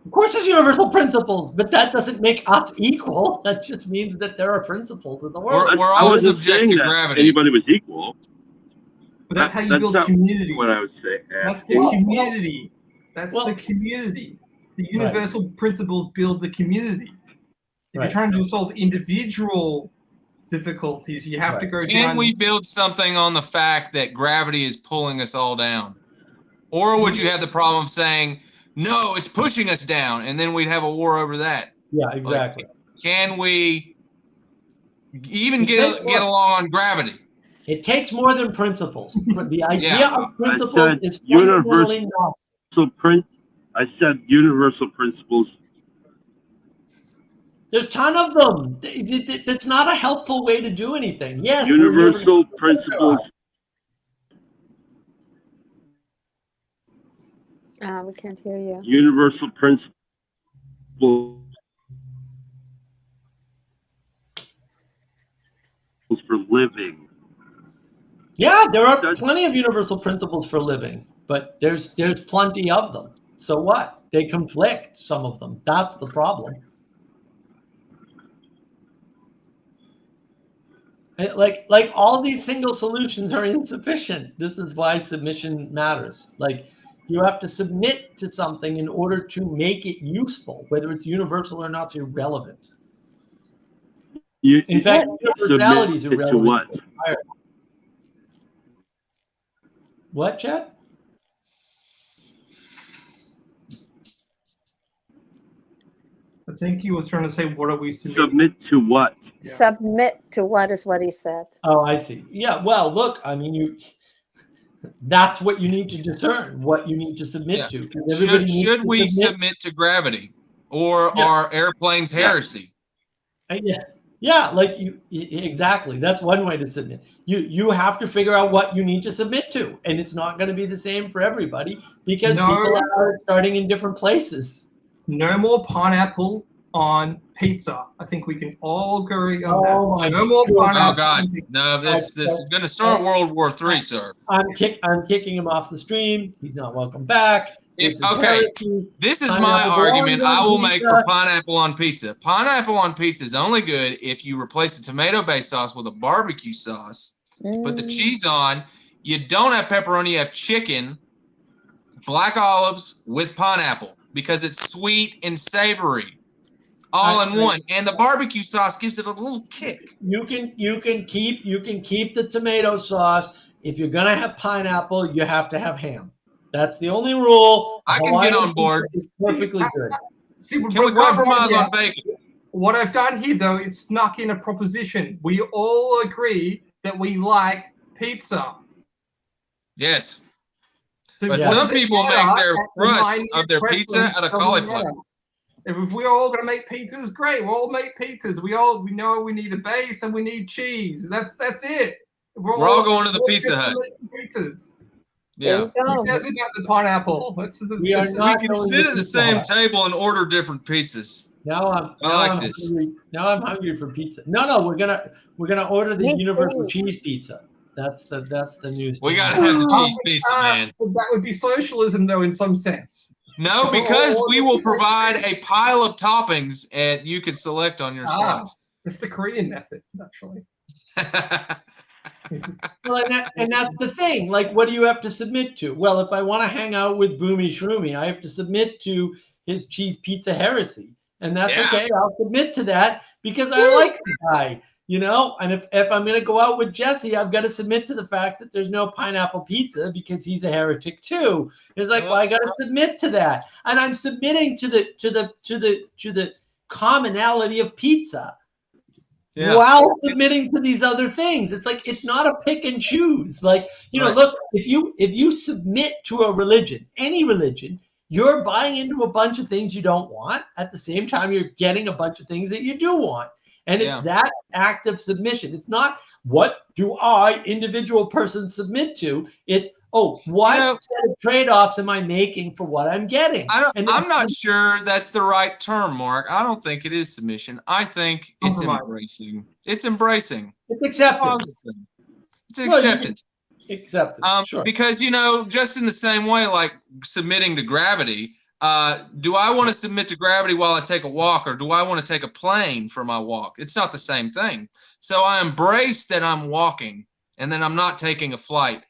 Speaker 1: Of course, there's universal principles, but that doesn't make us equal. That just means that there are principles in the world.
Speaker 2: We're all subject to gravity.
Speaker 7: Anybody was equal.
Speaker 3: But that's how you build community.
Speaker 7: What I would say.
Speaker 3: That's the community. That's the community. The universal principles build the community. If you're trying to solve individual difficulties, you have to go down.
Speaker 2: Can we build something on the fact that gravity is pulling us all down? Or would you have the problem of saying, no, it's pushing us down, and then we'd have a war over that?
Speaker 1: Yeah, exactly.
Speaker 2: Like, can we even get along on gravity?
Speaker 1: It takes more than principles. The idea of principles is fundamentally not.
Speaker 7: I said universal principles.
Speaker 1: There's a ton of them. That's not a helpful way to do anything. Yes.
Speaker 7: Universal principles.
Speaker 5: We can't hear you.
Speaker 7: Universal principles for living.
Speaker 1: Yeah, there are plenty of universal principles for living, but there's plenty of them. So what? They conflict, some of them. That's the problem. Like all these single solutions are insufficient. This is why submission matters. Like, you have to submit to something in order to make it useful. Whether it's universal or not is irrelevant. In fact, universality is irrelevant.
Speaker 7: To what?
Speaker 1: What, Chad?
Speaker 3: I think he was trying to say, what are we
Speaker 7: submit to what?
Speaker 5: Yeah. Submit to what is what he said.
Speaker 1: Oh, I see. Yeah, well, look, I mean, that's what you need to discern, what you need to submit to.
Speaker 2: Should we submit to gravity or are airplanes heresy?
Speaker 1: Yeah, like exactly. That's one way to submit. You have to figure out what you need to submit to, and it's not going to be the same for everybody because people are starting in different places.
Speaker 3: No more pineapple on pizza. I think we can all agree on that. No more pineapple.
Speaker 2: Oh God, no! This is going to start World War III, sir.
Speaker 1: I'm kicking him off the stream. He's not welcome back.
Speaker 2: This is my argument I will make for pineapple on pizza. Pineapple on pizza is only good if you replace the tomato-based sauce with a barbecue sauce. You put the cheese on. You don't have pepperoni. You have chicken, black olives with pineapple because it's sweet and savory, all in one. And the barbecue sauce gives it a little kick.
Speaker 1: You can keep the tomato sauce. If you're gonna have pineapple, you have to have ham. That's the only rule.
Speaker 2: I can get on board.
Speaker 1: It's perfectly good.
Speaker 3: Can
Speaker 2: we compromise on bacon?
Speaker 3: What I've done here, though, is snuck in a proposition. We all agree that we like pizza.
Speaker 2: Yes.
Speaker 3: So
Speaker 2: but some people make their crust of their pizza out of cauliflower.
Speaker 3: If we're all going to make pizzas, great. We'll all make pizzas. We know we need a base and we need cheese. That's it.
Speaker 2: We're all going to the Pizza Hut.
Speaker 3: Pizzas.
Speaker 2: Yeah.
Speaker 3: Who cares about the pineapple?
Speaker 2: We can sit at the same table and order different pizzas.
Speaker 1: Now I'm hungry for pizza. No, we're gonna order the universal cheese pizza. That's the news.
Speaker 2: We gotta have the cheese pizza, man.
Speaker 3: That would be socialism, though, in some sense.
Speaker 2: No, because we will provide a pile of toppings and you can select on your slice.
Speaker 3: It's the Korean method, actually.
Speaker 1: Well, and that's the thing. Like, what do you have to submit to? Well, if I want to hang out with Boomy Shroomy, I have to submit to his cheese pizza heresy, and that's okay. I'll submit to that because I like the guy, you know. And if I'm going to go out with Jesse, I've got to submit to the fact that there's no pineapple pizza because he's a heretic too. It's like, well, I got to submit to that, and I'm submitting to the commonality of pizza. Yeah. While submitting to these other things. It's like, it's not a pick and choose. Like, you know, look, if you submit to a religion, any religion, you're buying into a bunch of things you don't want. At the same time, you're getting a bunch of things that you do want. And it's that act of submission. It's not, what do I, individual person, submit to? It's, what set of trade-offs am I making for what I'm getting?
Speaker 2: I'm not sure that's the right term, Mark. I don't think it is submission. I think it's embracing. It's embracing.
Speaker 1: It's acceptance.
Speaker 2: It's acceptance.
Speaker 1: accepted. Sure.
Speaker 2: Because, just in the same way, like submitting to gravity, do I want to submit to gravity while I take a walk, or do I want to take a plane for my walk? It's not the same thing. So I embrace that I'm walking, and then I'm not taking a flight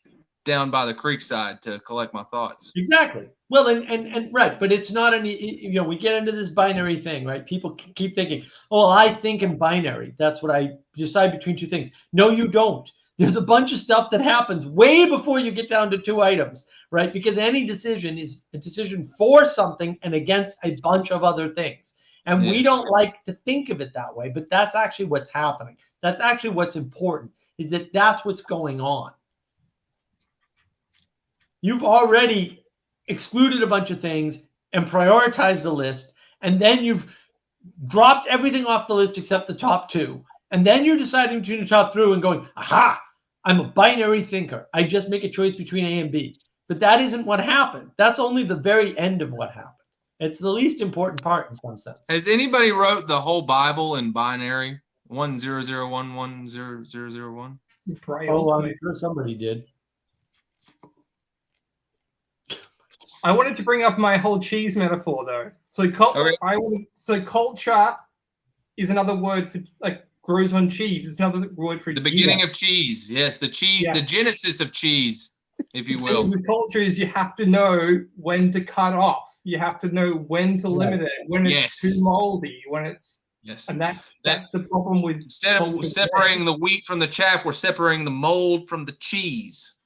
Speaker 2: down by the creekside to collect my thoughts.
Speaker 1: Exactly. Well, and right, but it's not any, we get into this binary thing, right? People keep thinking, oh, I think in binary. That's what I decide between two things. No, you don't. There's a bunch of stuff that happens way before you get down to two items, right? Because any decision is a decision for something and against a bunch of other things. And we don't like to think of it that way, but that's actually what's happening. That's actually what's important, is that that's what's going on. You've already excluded a bunch of things and prioritized a list, and then you've dropped everything off the list except the top two. And then you're deciding between the top three and going, aha, I'm a binary thinker. I just make a choice between A and B. But that isn't what happened. That's only the very end of what happened. It's the least important part in some sense.
Speaker 2: Has anybody wrote the whole Bible in binary? 1001100001?
Speaker 1: Oh, I'm sure somebody did.
Speaker 3: I wanted to bring up my whole cheese metaphor, though. So, culture is another word for, like, grows on cheese. It's another word for
Speaker 2: the beginning of cheese. Yes, the cheese, the genesis of cheese, if you will.
Speaker 3: With culture is you have to know when to cut off. You have to know when to limit it, when it's too moldy, when it's and that's the problem with
Speaker 2: instead of separating the wheat from the chaff, we're separating the mold from the cheese.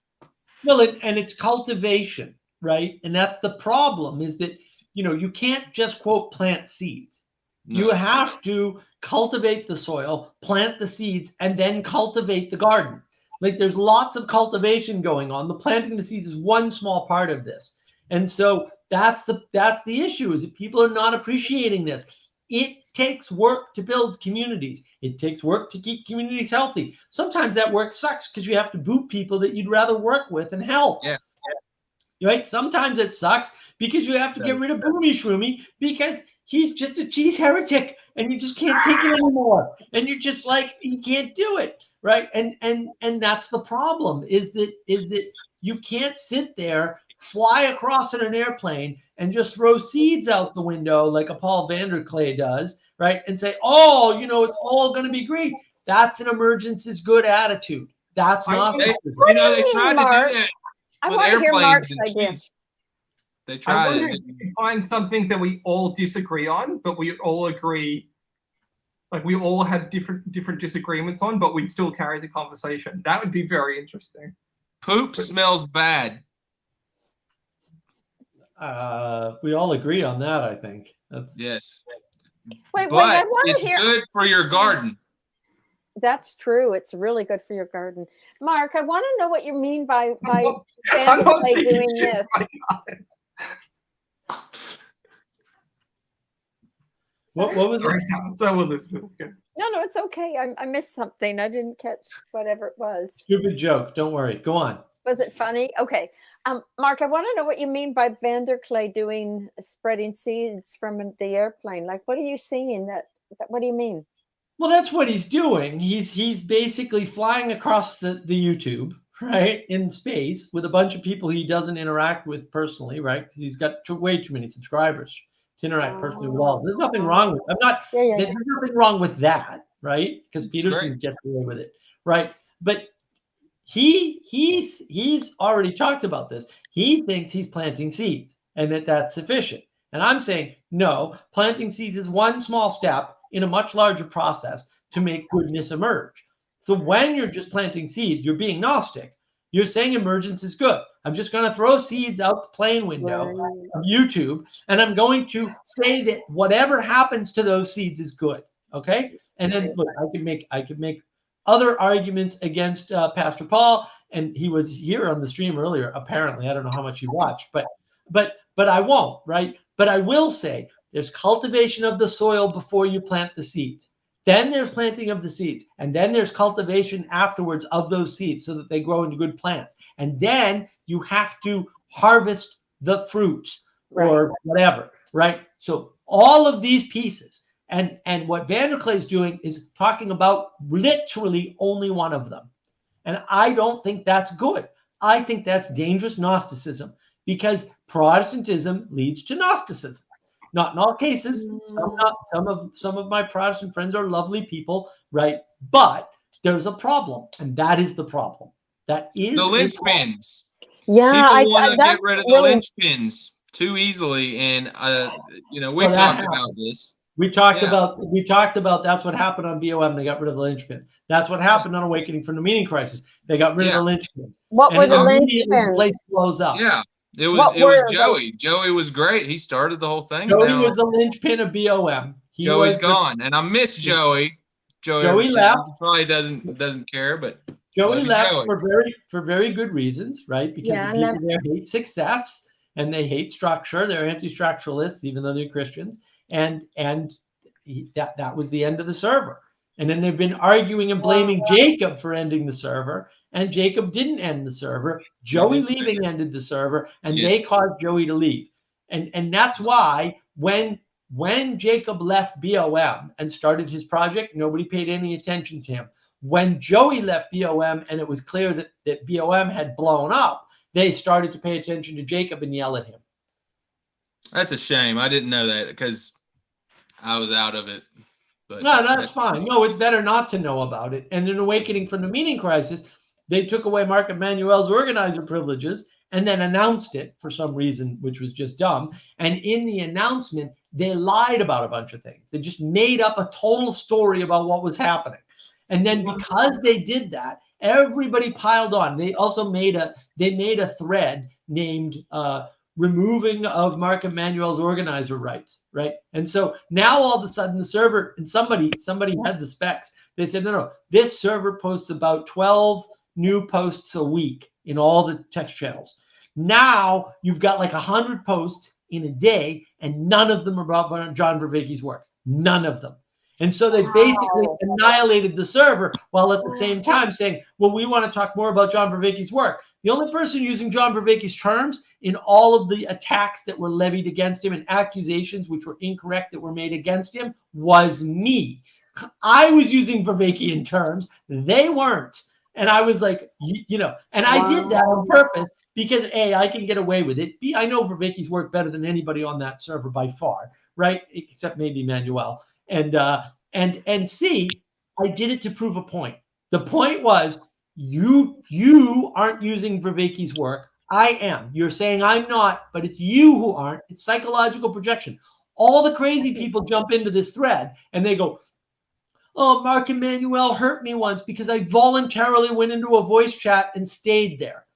Speaker 1: Well, and it's cultivation. Right. And that's the problem, is that, you can't just, quote, plant seeds. No. You have to cultivate the soil, plant the seeds, and then cultivate the garden. Like, there's lots of cultivation going on. The planting the seeds is one small part of this. And so that's the issue, is that people are not appreciating this. It takes work to build communities. It takes work to keep communities healthy. Sometimes that work sucks because you have to boot people that you'd rather work with and help.
Speaker 2: Yeah.
Speaker 1: Right? Sometimes it sucks because you have to get rid of Boomy Shroomy because he's just a cheese heretic and you just can't take it anymore. And you're just like, you can't do it. Right. And that's the problem, is that you can't sit there, fly across in an airplane and just throw seeds out the window like a Paul Vanderklay does. Right. And say, oh, it's all going to be great. That's an emergence is good attitude. That's not.
Speaker 2: They tried to do that.
Speaker 5: I want to hear Mark's idea.
Speaker 2: They tried to
Speaker 3: find something that we all disagree on, but we all agree, like we all have different disagreements on, but we'd still carry the conversation. That would be very interesting.
Speaker 2: Poop smells bad.
Speaker 1: We all agree on that, I think.
Speaker 2: Yes.
Speaker 5: Wait,
Speaker 2: but it's good for your garden.
Speaker 5: That's true. It's really good for your garden. Mark, I want to know what you mean by Vanderklay doing this.
Speaker 1: What was it?
Speaker 3: So Elizabeth.
Speaker 5: No, it's okay. I missed something. I didn't catch whatever it was.
Speaker 1: Stupid joke. Don't worry. Go on.
Speaker 5: Was it funny? Okay. Mark, I want to know what you mean by Vanderklay spreading seeds from the airplane. Like, what are you seeing? What do you mean?
Speaker 1: Well, that's what he's doing. He's basically flying across the YouTube, right, in space with a bunch of people he doesn't interact with personally, right? Because he's got way too many subscribers to interact personally with all. There's nothing wrong with. There's nothing wrong with that, right? Because Peterson gets away with it, right? But he's already talked about this. He thinks he's planting seeds and that's sufficient. And I'm saying no. Planting seeds is one small step in a much larger process to make goodness emerge. So when you're just planting seeds, you're being Gnostic. You're saying emergence is good. I'm just going to throw seeds out the plane window of YouTube, and I'm going to say that whatever happens to those seeds is good. Okay? And then look, I could make other arguments against Pastor Paul, and he was here on the stream earlier. Apparently, I don't know how much you watched, but I won't. Right? But I will say, there's cultivation of the soil before you plant the seeds. Then there's planting of the seeds. And then there's cultivation afterwards of those seeds so that they grow into good plants. And then you have to harvest the fruits or whatever, right? So all of these pieces. And what Vanderklay is doing is talking about literally only one of them. And I don't think that's good. I think that's dangerous Gnosticism, because Protestantism leads to Gnosticism. Not in all cases. Some not. Some of my Protestant friends are lovely people, right? But there's a problem, and that is the problem. That is
Speaker 2: the linchpins.
Speaker 5: Yeah,
Speaker 2: People want to get
Speaker 5: that's
Speaker 2: rid of the
Speaker 5: really
Speaker 2: linchpins too easily, and we've
Speaker 1: Well, that
Speaker 2: talked
Speaker 1: happened.
Speaker 2: about this.
Speaker 1: We talked
Speaker 2: Yeah.
Speaker 1: about that's what happened on BOM. They got rid of the linchpin. That's what happened on Awakening from the Meaning Crisis. They got rid of the linchpins.
Speaker 5: What were the
Speaker 1: immediately the
Speaker 5: linchpins?
Speaker 1: place blows up.
Speaker 2: Yeah. It
Speaker 5: What
Speaker 2: was
Speaker 5: were
Speaker 2: Joey. Joey was great. He started the whole thing.
Speaker 1: Joey
Speaker 2: now
Speaker 1: was the linchpin of BOM.
Speaker 2: Joey's gone, and I miss Joey.
Speaker 1: Joey left.
Speaker 2: He probably doesn't care, but
Speaker 1: Joey left
Speaker 2: Joey.
Speaker 1: for very good reasons, right? Because the people there hate success and they hate structure. They're anti-structuralists, even though they're Christians. And that was the end of the server. And then they've been arguing and blaming Jacob for ending the server, and Jacob didn't end the server. Joey leaving ended the server, and they caused Joey to leave. And that's why when Jacob left BOM and started his project, nobody paid any attention to him. When Joey left BOM and it was clear that BOM had blown up, they started to pay attention to Jacob and yell at him.
Speaker 2: That's a shame. I didn't know that because I was out of it. But
Speaker 1: no, that's fine. No, it's better not to know about it. And in Awakening from the Meaning Crisis, they took away Mark Emanuel's organizer privileges and then announced it for some reason, which was just dumb. And in the announcement, they lied about a bunch of things. They just made up a total story about what was happening. And then because they did that, everybody piled on. They also made a thread named removing of Mark Emanuel's organizer rights, right? And so now all of a sudden the server, and somebody had the specs. They said, no, this server posts about 12 new posts a week in all the text channels. Now you've got like 100 posts in a day, and none of them are about John Vervaeke's work. None of them. And so they basically annihilated the server while at the same time saying, well, we want to talk more about John Vervaeke's work. The only person using John Vervaeke's terms in all of the attacks that were levied against him and accusations which were incorrect that were made against him was me. I was using Vervaekean terms. They weren't. And I was like, and I did that on purpose because A, I can get away with it. B, I know Vervaeke's work better than anybody on that server by far, right? Except maybe Manuel. And C, I did it to prove a point. The point was, you aren't using Vervaeke's work. I am. You're saying I'm not, but it's you who aren't. It's psychological projection. All the crazy people jump into this thread and they go, oh, Mark Emanuel hurt me once because I voluntarily went into a voice chat and stayed there.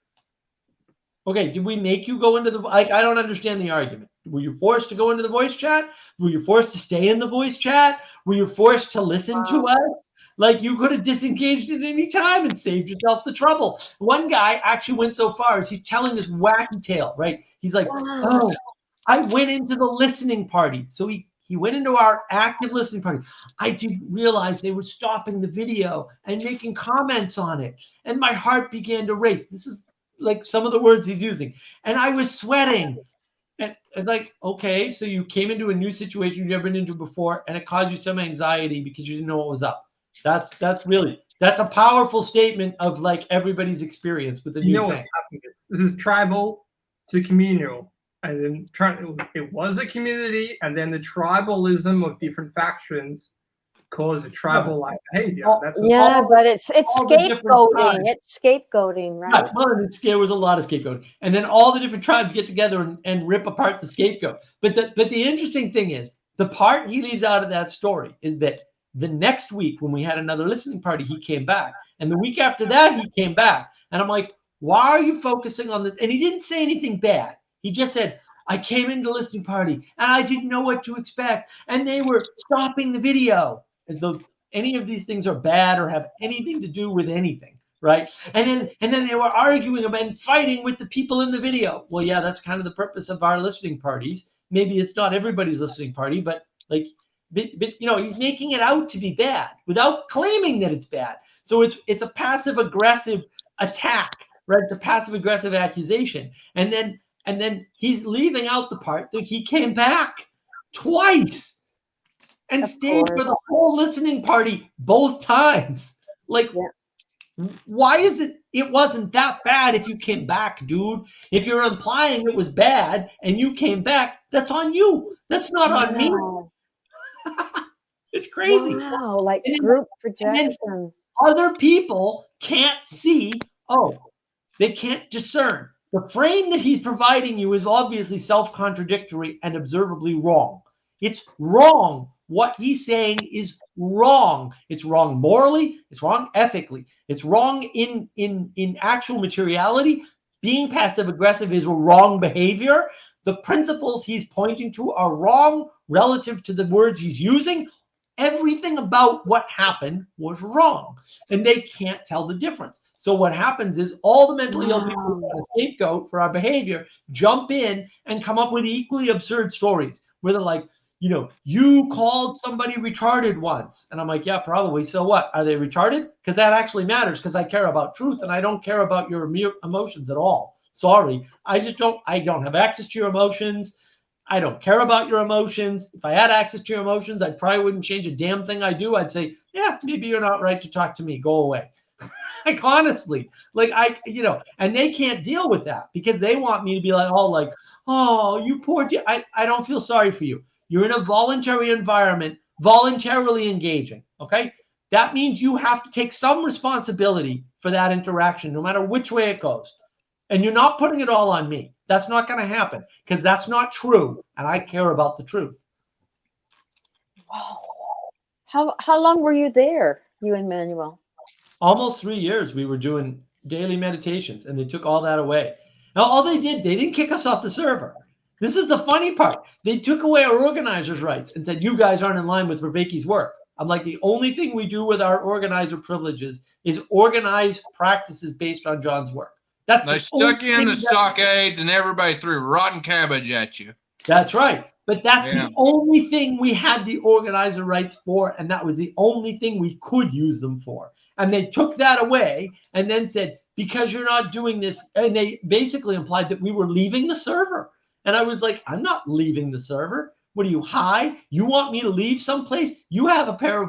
Speaker 1: Okay, did we make you go into the, I don't understand the argument. Were you forced to go into the voice chat? Were you forced to stay in the voice chat? Were you forced to listen to us? Like, you could have disengaged at any time and saved yourself the trouble. One guy actually went so far as he's telling this wacky tale, right? He's like, oh, I went into the listening party. So he went into our active listening party. I didn't realize they were stopping the video and making comments on it. And my heart began to race. This is like some of the words he's using. And I was sweating. And it's like, okay, so you came into a new situation you've never been into before, and it caused you some anxiety because you didn't know what was up. That's a powerful statement of like everybody's experience with the new thing.
Speaker 3: What's happening is, this is tribal to communal. And then it was a community, and then the tribalism of different factions caused a tribal-like behavior. That's what
Speaker 5: but it's scapegoating. It's scapegoating, right?
Speaker 1: Yeah, well, there was a lot of scapegoating, and then all the different tribes get together and rip apart the scapegoat. But the interesting thing is, the part he leaves out of that story is that the next week when we had another listening party, he came back, and the week after that he came back, and I'm like, why are you focusing on this? And he didn't say anything bad. He just said, I came into listening party and I didn't know what to expect, and they were stopping the video, as though any of these things are bad or have anything to do with anything, right? And then they were arguing about and fighting with the people in the video. Well, yeah, that's kind of the purpose of our listening parties. Maybe it's not everybody's listening party, but he's making it out to be bad without claiming that it's bad. So it's a passive aggressive attack, right? It's a passive aggressive accusation, and then he's leaving out the part that he came back twice and stayed for the whole listening party both times. Like, Why is it wasn't that bad if you came back, dude? If you're implying it was bad and you came back, that's on you. That's not on me. It's crazy.
Speaker 5: Wow, like
Speaker 1: And then-
Speaker 5: group
Speaker 1: and then
Speaker 5: projection.
Speaker 1: other people can't see, they can't discern. The frame that he's providing you is obviously self-contradictory and observably wrong. It's wrong. What he's saying is wrong. It's wrong morally, it's wrong ethically, it's wrong in actual materiality. Being passive aggressive is wrong behavior. The principles he's pointing to are wrong relative to the words he's using. Everything about what happened was wrong, and they can't tell the difference. So what happens is all the mentally ill people who are a scapegoat for our behavior jump in and come up with equally absurd stories where they're like, you called somebody retarded once. And I'm like, yeah, probably. So what? Are they retarded? Because that actually matters, because I care about truth and I don't care about your emotions at all. Sorry. I don't have access to your emotions. I don't care about your emotions. If I had access to your emotions, I probably wouldn't change a damn thing I do. I'd say, yeah, maybe you're not right to talk to me. Go away. Like, honestly, like and they can't deal with that because they want me to be like, oh, you poor, I don't feel sorry for you. You're in a voluntary environment, voluntarily engaging. Okay. That means you have to take some responsibility for that interaction, no matter which way it goes. And you're not putting it all on me. That's not going to happen because that's not true. And I care about the truth.
Speaker 5: Wow. How long were you there, you and Manuel?
Speaker 1: Almost 3 years. We were doing daily meditations and they took all that away. Now, all they didn't kick us off the server. This is the funny part. They took away our organizer's rights and said, you guys aren't in line with Vervaeke's work. I'm like, the only thing we do with our organizer privileges is organize practices based on John's work.
Speaker 2: They stuck you in the stockades and everybody threw rotten cabbage at you.
Speaker 1: That's right. But that's the only thing we had the organizer rights for, and that was the only thing we could use them for. And they took that away and then said, because you're not doing this, and they basically implied that we were leaving the server. And I was like, I'm not leaving the server. What are you, high? You want me to leave someplace? You have a pair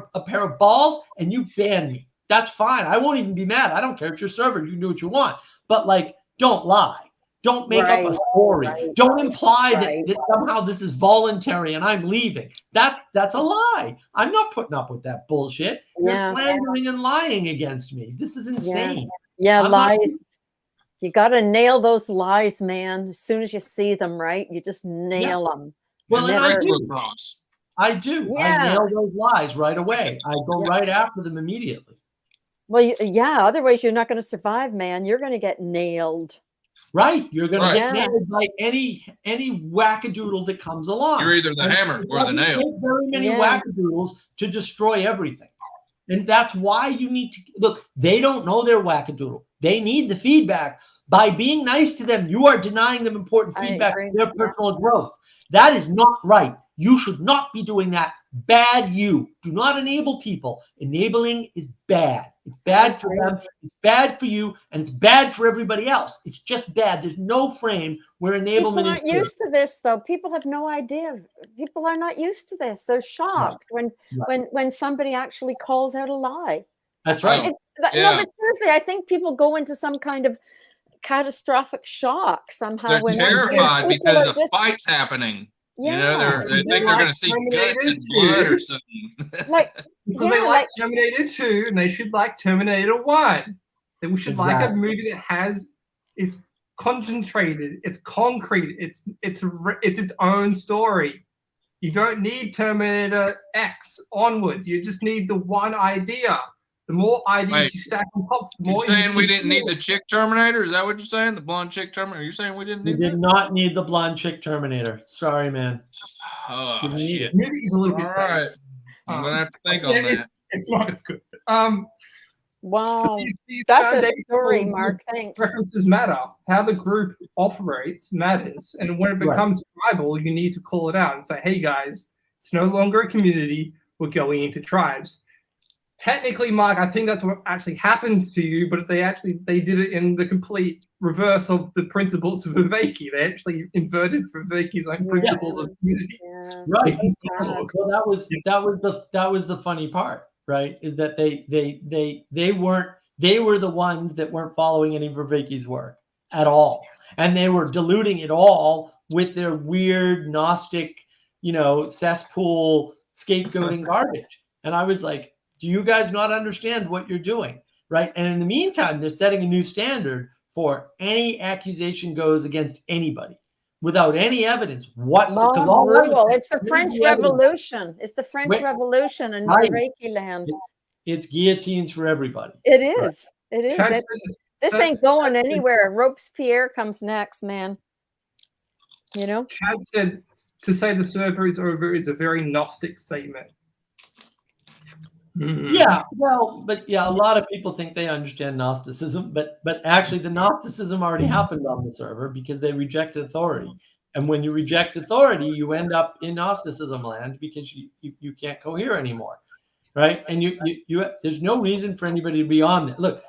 Speaker 1: of balls and you ban me. That's fine. I won't even be mad. I don't care. It's your server. You can do what you want. But don't lie. Don't make up a story. Don't imply that somehow this is voluntary and I'm leaving. That's a lie. I'm not putting up with that bullshit. You're slandering and lying against me. This is insane.
Speaker 5: Yeah, lies. You got to nail those lies, man. As soon as you see them, right? You just nail them.
Speaker 1: Well, and I do.
Speaker 5: Yeah.
Speaker 1: I nail those lies right away. I go right after them immediately.
Speaker 5: Well, otherwise you're not going to survive, man. You're going to get nailed.
Speaker 1: Right. You're going to get nailed by any wackadoodle that comes along.
Speaker 2: You're either the hammer or the nail.
Speaker 1: Take very many wackadoodles to destroy everything. And that's why you need to look. They don't know their wackadoodle. They need the feedback. By being nice to them, you are denying them important feedback for their personal growth. That is not right. You should not be doing that. Bad you. Do not enable people. Enabling is bad. It's bad for them. It's bad for you. And it's bad for everybody else. It's just bad. There's no frame where enablement
Speaker 5: People aren't used to this, though. People have no idea. People are not used to this. They're shocked when somebody actually calls out a lie.
Speaker 1: That's right.
Speaker 5: No, but seriously, I think people go into some kind of catastrophic shock somehow.
Speaker 2: They're terrified because a fight's happening.
Speaker 5: Yeah.
Speaker 2: They think they're going to see guts and blood or something.
Speaker 3: They like Terminator 2 and they should like Terminator 1. They should like a movie that it's concentrated, it's concrete, it's its own story. You don't need Terminator X onwards. You just need the one idea. The more ideas you stack on top, the more.
Speaker 2: You're saying we didn't need the chick Terminator? Is that what you're saying? The blonde chick Terminator? You're saying we didn't need that?
Speaker 1: We did not need the blonde chick Terminator. Sorry, man.
Speaker 2: Oh, shit.
Speaker 3: Maybe he's a little bit.
Speaker 2: All right. I'm going to have to think on that.
Speaker 3: It's not as good.
Speaker 5: Wow. That's a story, Mark. Thanks.
Speaker 3: References matter. How the group operates matters. And when it becomes tribal, you need to call it out and say, hey, guys, it's no longer a community. We're going into tribes. Technically, Mark, I think that's what actually happened to you, but they did it in the complete reverse of the principles of Vervaeke. They actually inverted Vervaeke's own principles of community.
Speaker 5: Yeah.
Speaker 1: Right. So that was the funny part, right? Is that they weren't they were the ones that weren't following any of Vervaeke's work at all. And they were diluting it all with their weird Gnostic, cesspool scapegoating garbage. And I was like, do you guys not understand what you're doing? Right. And in the meantime, they're setting a new standard for any accusation goes against anybody without any evidence whatsoever.
Speaker 5: It's the French Revolution. It's the French Revolution in Vervaeke land.
Speaker 1: It's guillotines for everybody.
Speaker 5: It is. Right. It is. This ain't going anywhere. Robespierre comes next, man. Chad
Speaker 3: said to say the server is over is a very Gnostic statement.
Speaker 1: Yeah, well, but a lot of people think they understand Gnosticism, but actually the Gnosticism already happened on the server because they rejected authority. And when you reject authority, you end up in Gnosticism land because you can't cohere anymore, right? And you there's no reason for anybody to be on it. Look,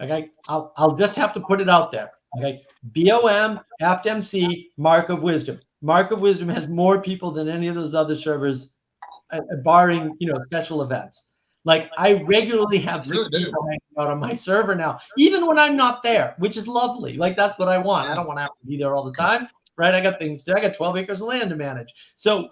Speaker 1: okay, I'll just have to put it out there. Okay, BOM, AftMC, Mark of Wisdom. Mark of Wisdom has more people than any of those other servers, barring special events. Like I regularly have 6 people hanging out on my server now, even when I'm not there, which is lovely. Like that's what I want. I don't want to have to be there all the time, right? I got 12 acres of land to manage. So,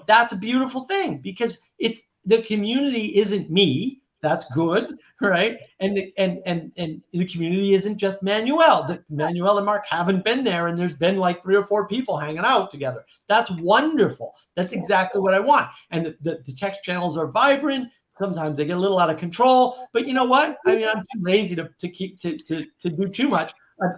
Speaker 1: that's a beautiful thing because it's the community isn't me. That's good, right? And the community isn't just Manuel. Manuel and Mark haven't been there, and there's been like 3 or 4 people hanging out together. That's wonderful. That's exactly what I want. And the text channels are vibrant. Sometimes they get a little out of control, but you know what? I mean, I'm too lazy to do too much.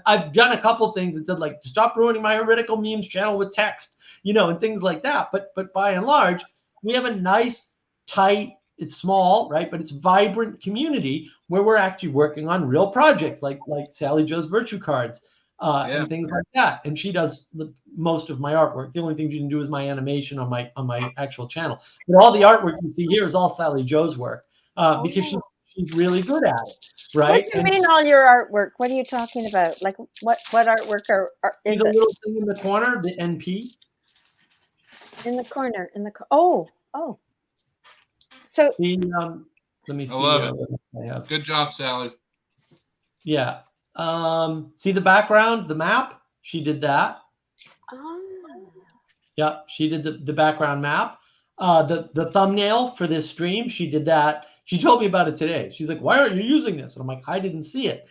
Speaker 1: I've done a couple things and said like, stop ruining my heretical memes channel with text, and things like that. But by and large, we have a nice, tight. It's small, right? But it's vibrant community where we're actually working on real projects like Sally Joe's virtue cards and things like that. And she does most of my artwork. The only thing she can do is my animation on my actual channel. But all the artwork you see here is all Sally Joe's work because she's really good at it, right?
Speaker 5: What do you mean all your artwork? What are you talking about? Like what artwork is
Speaker 1: it? The little thing in the corner, the NP.
Speaker 5: In the corner, oh. So
Speaker 1: let me see.
Speaker 2: I love it. Good job, Sally.
Speaker 1: Yeah. See the background, the map? She did that.
Speaker 5: Oh.
Speaker 1: Yeah, she did the background map. The thumbnail for this stream, she did that. She told me about it today. She's like, why aren't you using this? And I'm like, I didn't see it.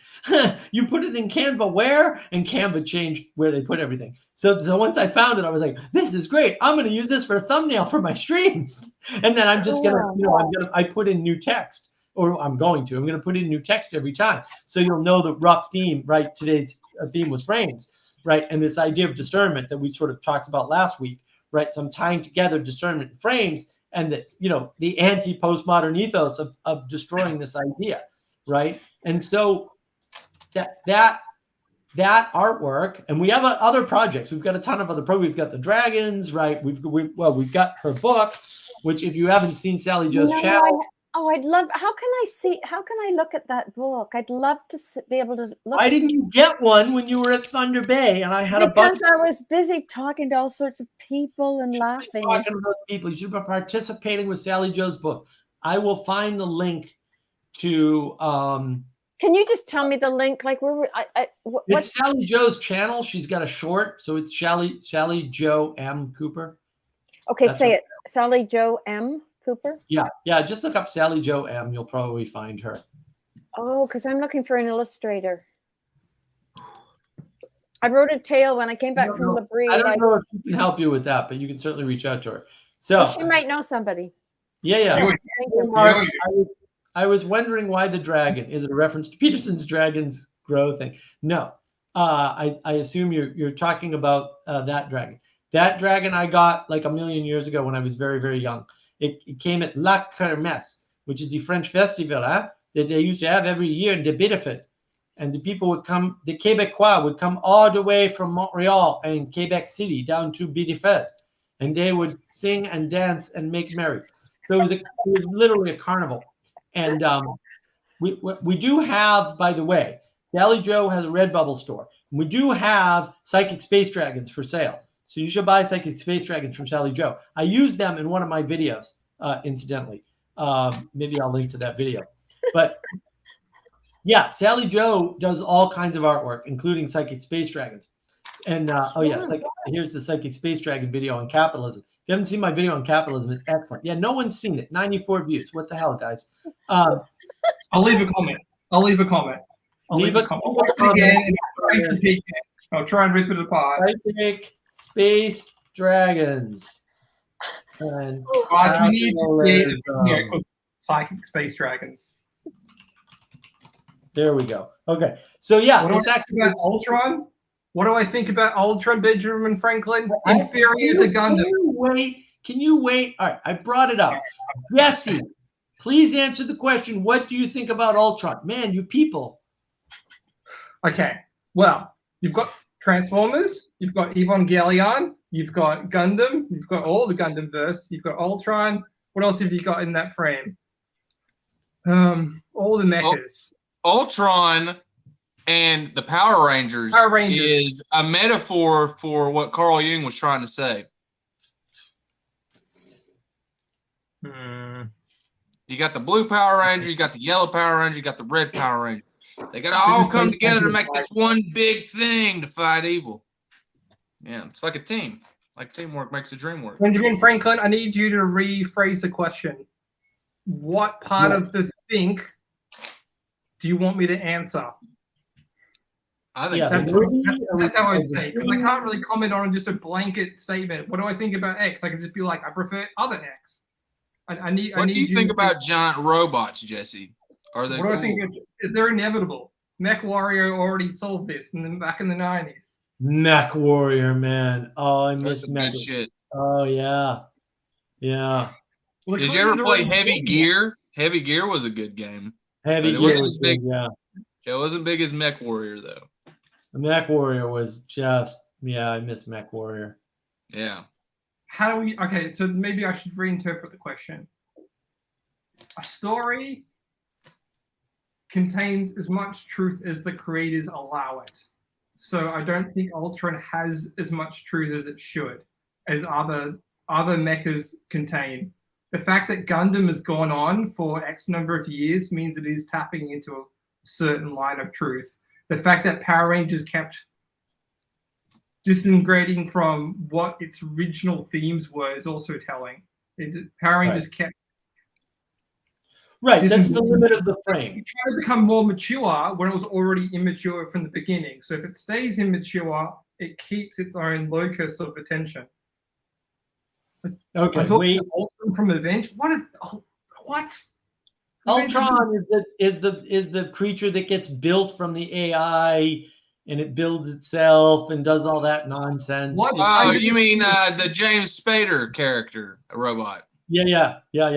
Speaker 1: You put it in Canva where? And Canva changed where they put everything. So once I found it, I was like, this is great. I'm going to use this for a thumbnail for my streams. And then I'm just going to, I put in new text, or I'm going to put in new text every time. So you'll know the rough theme, right? Today's theme was frames, right? And this idea of discernment that we sort of talked about last week, right? So I'm tying together discernment and frames and the anti-postmodern ethos of destroying this idea, right? And so that artwork, and we have other projects. We've got a ton of other projects. We've got the dragons, right? We've got her book, which if you haven't seen Sally Joe's channel.
Speaker 5: I'd love. How can I look at that book? I'd love to be able to look.
Speaker 1: Why didn't you get one when you were at Thunder Bay? And I had
Speaker 5: because I was busy talking to all sorts of people and laughing.
Speaker 1: Talking to those people, you should be participating with Sally Joe's book. I will find the link to.
Speaker 5: Can you just tell me the link? Like where?
Speaker 1: It's Sally Joe's channel. She's got a short, so it's Sally Joe M. Cooper.
Speaker 5: Okay, say it. Sally Joe M. Cooper?
Speaker 1: Yeah. Just look up Sally Joe M. You'll probably find her.
Speaker 5: Oh, because I'm looking for an illustrator. I wrote a tale when I came back from Labrie.
Speaker 1: I don't know if she can help you with that, but you can certainly reach out to her. So
Speaker 5: she might know somebody.
Speaker 1: Yeah.
Speaker 5: Thank you.
Speaker 1: I was wondering why the dragon. Is it a reference to Peterson's Dragons Grow thing? No. I assume you're talking about that dragon. That dragon I got like a million years ago when I was very, very young. It came at La Kermesse, which is the French festival that they used to have every year in the Bideford. And the people would come, the Quebecois would come all the way from Montreal and Quebec City down to Bideford. And they would sing and dance and make merry. So it was literally a carnival. And we do have, by the way, Sally Joe has a Redbubble store. We do have Psychic Space Dragons for sale. So you should buy Psychic Space Dragons from Sally Joe. I used them in one of my videos, incidentally. Maybe I'll link to that video. But, Yeah, Sally Joe does all kinds of artwork, including psychic space dragons. And here's the psychic space dragon video on capitalism. If you haven't seen my video on capitalism, it's excellent. Yeah, no one's seen it. 94 views. What the hell, guys?
Speaker 3: I'll leave a comment. Leave a comment. Again, I'll try and rip it apart.
Speaker 1: Psychic space dragons. And
Speaker 3: you need to psychic space dragons.
Speaker 1: There we go. Okay. So yeah,
Speaker 3: what
Speaker 1: it's actually
Speaker 3: about Ultron. What do I think about Ultron, Benjamin Franklin? Inferior to Gundam.
Speaker 1: Can you wait? All right, I brought it up. Jesse, please answer the question. What do you think about Ultron? Man, you people.
Speaker 3: Okay. Well, you've got Transformers, you've got Evangelion, you've got Gundam, you've got all the Gundam verse, you've got Ultron. What else have you got in that frame? All the mechas.
Speaker 2: Ultron and the Power Rangers is a metaphor for what Carl Jung was trying to say. You got the blue Power Ranger, you got the yellow Power Ranger, you got the red Power Ranger. They got to all come together to make this one big thing to fight evil. Yeah, it's like a team. Like teamwork makes the dream work.
Speaker 3: Benjamin Franklin, I need you to rephrase the question. What part of the think do you want me to answer?
Speaker 2: I think
Speaker 3: that's how I'd say, because I can't really comment on just a blanket statement. What do I think about X? I can just be like, I prefer other X. What
Speaker 2: do you think about giant robots, Jesse? Are they cool?
Speaker 3: I think they're inevitable. Mech Warrior already solved this back in the 90s.
Speaker 1: Mech Warrior, man. Oh, I miss
Speaker 2: Mech. Shit.
Speaker 1: Oh yeah, yeah.
Speaker 2: Well, did you ever play Heavy Gear? Heavy Gear was a good game.
Speaker 1: Heavy Gear was big.
Speaker 2: Yeah, it wasn't big as Mech Warrior though.
Speaker 1: The Mech Warrior was just I miss Mech Warrior.
Speaker 2: Yeah.
Speaker 3: How do we? Okay, so maybe I should reinterpret the question. A story contains as much truth as the creators allow it. So I don't think Ultron has as much truth as it should, as other mechas contain. The fact that Gundam has gone on for X number of years means it is tapping into a certain line of truth. The fact that Power Rangers kept disintegrating from what its original themes were is also telling. Power Rangers kept.
Speaker 1: Right, that's the limit of the frame.
Speaker 3: It tried to become more mature when it was already immature from the beginning. So if it stays immature, it keeps its own locus of attention.
Speaker 1: Okay,
Speaker 3: Ultron from Event. What?
Speaker 1: Ultron is the creature that gets built from the AI and it builds itself and does all that nonsense.
Speaker 2: What? Oh, you mean the James Spader character, a robot?
Speaker 1: Yeah. James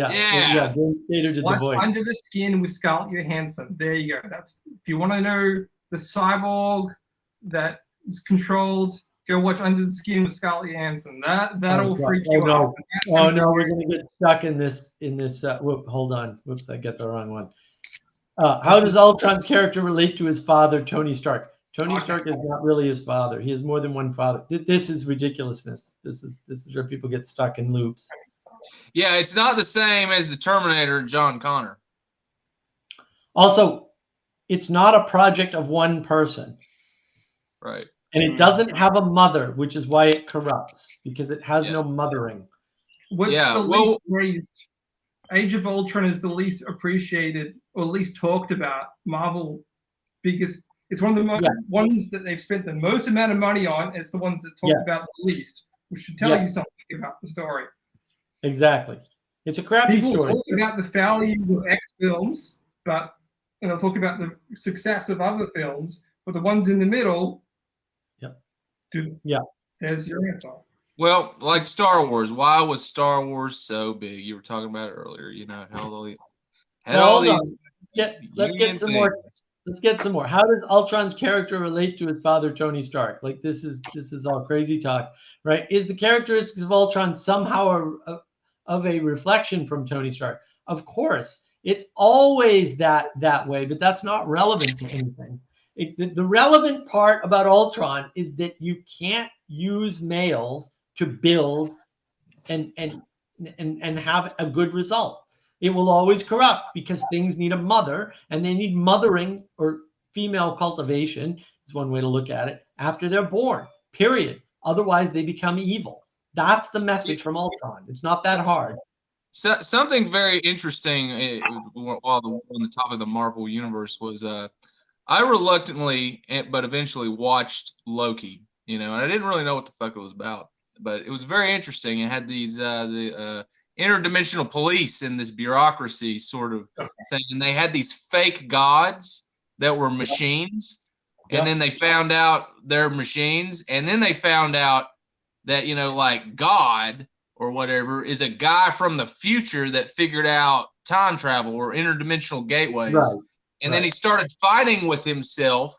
Speaker 1: Spader did the voice.
Speaker 3: Under the Skin with Scarlett Johansson. There you go. That's if you want to know the cyborg that is controlled. Go watch Under the Skin with Scarlett Johansson. That'll freak you out.
Speaker 1: Oh no, we're gonna get stuck in this. Hold on. Whoops, I got the wrong one. How does Ultron's character relate to his father, Tony Stark? Tony Stark is not really his father. He has more than one father. This is ridiculousness. This is where people get stuck in loops.
Speaker 2: Yeah, it's not the same as the Terminator and John Connor.
Speaker 1: Also, it's not a project of one person.
Speaker 2: Right.
Speaker 1: And it doesn't have a mother, which is why it corrupts, because it has no mothering.
Speaker 3: Age of Ultron is the least appreciated or least talked about Marvel biggest. It's one of the ones that they've spent the most amount of money on. It's the ones that talk about the least, which should tell you something about the story.
Speaker 1: Exactly. It's a crappy story.
Speaker 3: People talk about the failure of X films, but they'll talk about the success of other films. But the ones in the middle, there's your answer.
Speaker 2: Well, like Star Wars. Why was Star Wars so big? You were talking about it earlier. You know,
Speaker 1: let's get some more. Let's get some more. How does Ultron's character relate to his father, Tony Stark? Like this is all crazy talk, right? Is the characteristics of Ultron somehow of a reflection from Tony Stark? Of course, it's always that way, but that's not relevant to anything. The relevant part about Ultron is that you can't use males to build and have a good result. It will always corrupt because things need a mother, and they need mothering or female cultivation is one way to look at it after they're born, period. Otherwise, they become evil. That's the message from Ultron. It's not that hard.
Speaker 2: So, something very interesting while on the top of the Marvel universe was I reluctantly but eventually watched Loki, and I didn't really know what the fuck it was about, but it was very interesting. It had these the interdimensional police and this bureaucracy sort of thing, and they had these fake gods that were machines, and then they found out they're machines, and then they found out that like God or whatever is a guy from the future that figured out time travel or interdimensional gateways.
Speaker 1: Right.
Speaker 2: And then he started fighting with himself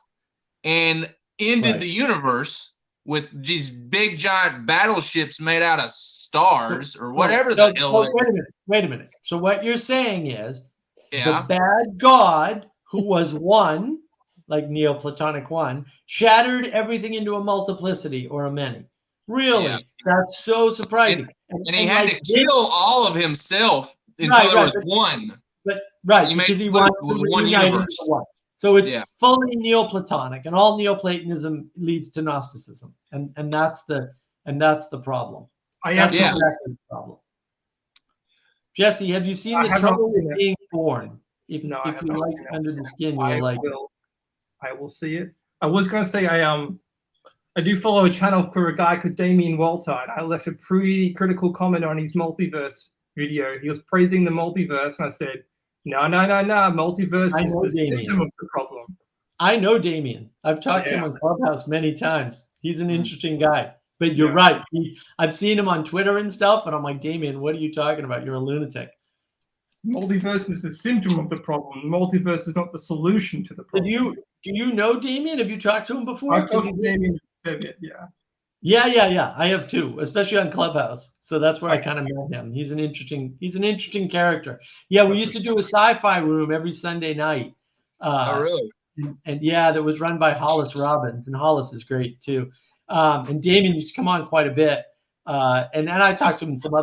Speaker 2: and ended the universe with these big giant battleships made out of stars or whatever the hell.
Speaker 1: Wait a minute. So what you're saying is the bad God who was one, like Neoplatonic one, shattered everything into a multiplicity or a many. Really? Yeah. That's so surprising.
Speaker 2: And he had to kill all of himself until there was one.
Speaker 1: But because he wanted one universe. One. So it's fully Neoplatonic, and all Neoplatonism leads to Gnosticism, and that's the problem. That's exactly the problem. Jesse, have you seen The Trouble with Being Born? If you like Under the Skin, you'll like it.
Speaker 3: I will see it. I was going to say I do follow a channel for a guy called Damien Walter, and I left a pretty critical comment on his multiverse video. He was praising the multiverse, and I said, no, multiverse is the symptom of the problem.
Speaker 1: I know Damien. I've talked to him on Clubhouse many times. He's an interesting guy. But you're right. I've seen him on Twitter and stuff, and I'm like, Damien, what are you talking about? You're a lunatic.
Speaker 3: Multiverse is the symptom of the problem. Multiverse is not the solution to the problem.
Speaker 1: Do you know Damien? Have you talked to him before?
Speaker 3: I've talked to Damien a bit, yeah.
Speaker 1: Yeah. I have too, especially on Clubhouse. So that's where I kind of met him. He's an interesting character. Yeah, we used to do a sci-fi room every Sunday night.
Speaker 2: Oh, really?
Speaker 1: And that was run by Hollis Robbins, and Hollis is great too. And Damien used to come on quite a bit. And I talked to him in some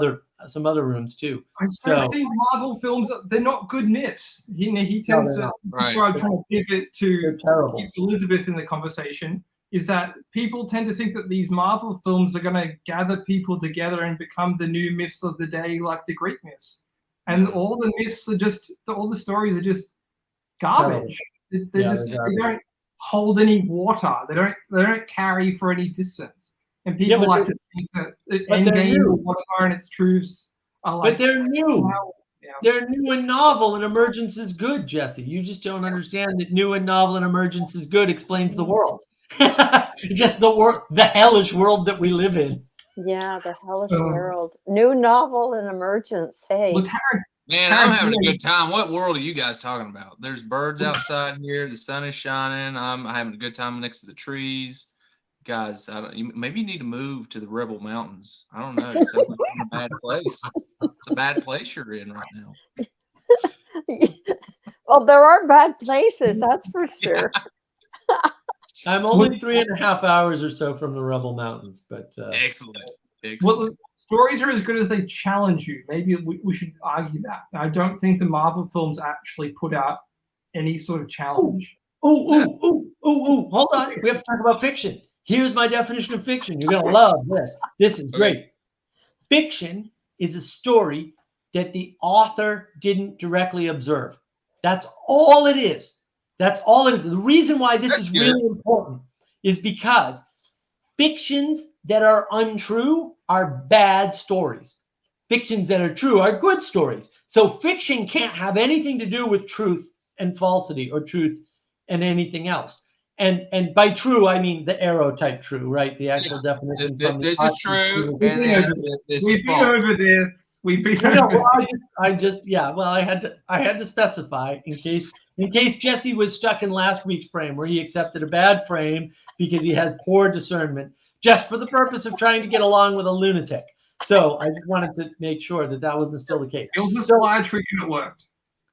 Speaker 1: other rooms too.
Speaker 3: I think Marvel films, they're not good myths. He tends to describe trying to give it to keep Elizabeth in the conversation. Is that people tend to think that these Marvel films are going to gather people together and become the new myths of the day, like the Greek myths. And all the myths are all the stories are just garbage. They don't hold any water. They don't carry for any distance. And people like to think that Endgame or whatever and its truths are like.
Speaker 1: But they're new. They're new and novel, and emergence is good, Jesse. You just don't understand that new and novel and emergence is good explains the world. Just the hellish world that we live in.
Speaker 5: Yeah, the hellish world. New novel and emergence. Hey.
Speaker 2: Man, I'm having a good time. What world are you guys talking about? There's birds outside here. The sun is shining. I'm having a good time next to the trees. Guys, maybe you need to move to the Rebel Mountains. I don't know. It sounds like you're in a bad place. It's a bad place you're in right now.
Speaker 5: Well, there are bad places, that's for sure.
Speaker 1: I'm only 3.5 hours or so from the Rebel Mountains, but
Speaker 2: excellent.
Speaker 3: Well, stories are as good as they challenge you. Maybe we should argue that. I don't think the Marvel films actually put out any sort of challenge.
Speaker 1: Hold on. We have to talk about fiction. Here's my definition of fiction. You're gonna love this. This is great. Fiction is a story that the author didn't directly observe. That's all it is. That's all it is. The reason why this is really important is because fictions that are untrue are bad stories. Fictions that are true are good stories. So fiction can't have anything to do with truth and falsity or truth and anything else. And by true, I mean the arrow type true, right? The actual definition.
Speaker 2: This is true.
Speaker 3: We've been over this. We've been over this.
Speaker 1: I had to specify in case Jesse was stuck in last week's frame where he accepted a bad frame because he has poor discernment, just for the purpose of trying to get along with a lunatic. So I just wanted to make sure that wasn't still the case.
Speaker 3: It was a slide trick and it worked.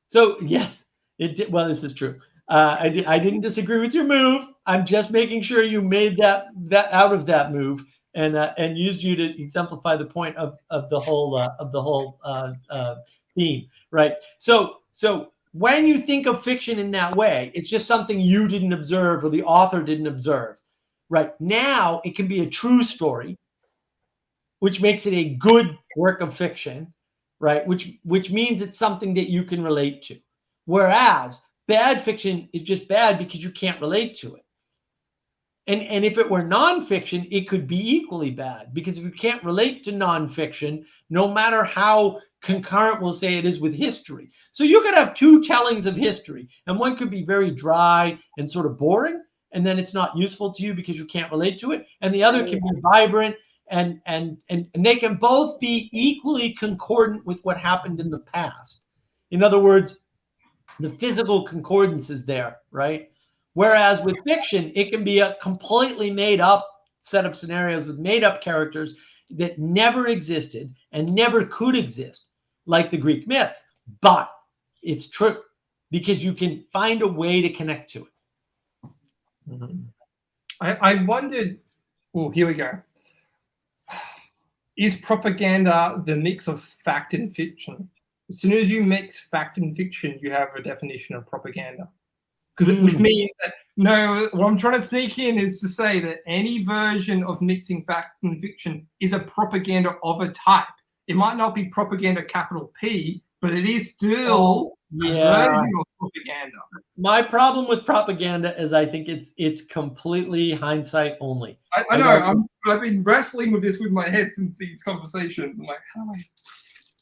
Speaker 1: So yes, it did. Well, this is true. I didn't disagree with your move. I'm just making sure you made that out of that move and used you to exemplify the point of the whole theme, right? So when you think of fiction in that way, it's just something you didn't observe or the author didn't observe. Right now, it can be a true story, which makes it a good work of fiction, right? Which means it's something that you can relate to. Whereas bad fiction is just bad because you can't relate to it. And if it were nonfiction, it could be equally bad, because if you can't relate to nonfiction, no matter how concurrent we'll say it is with history. So you could have two tellings of history, and one could be very dry and sort of boring, and then it's not useful to you because you can't relate to it. And the other can be vibrant, and they can both be equally concordant with what happened in the past. In other words, the physical concordance is there, right? Whereas with fiction, it can be a completely made up set of scenarios with made up characters that never existed and never could exist, like the Greek myths. But it's true because you can find a way to connect to it.
Speaker 3: Mm-hmm. I wondered, oh, here we go. Is propaganda the mix of fact and fiction? As soon as you mix fact and fiction, you have a definition of propaganda. Which means that, no, what I'm trying to sneak in is to say that any version of mixing fact and fiction is a propaganda of a type. It might not be propaganda capital P, but it is still a version of propaganda.
Speaker 1: My problem with propaganda is I think it's completely hindsight only.
Speaker 3: I know. I've been wrestling with this with my head since these conversations. I'm like, how do I?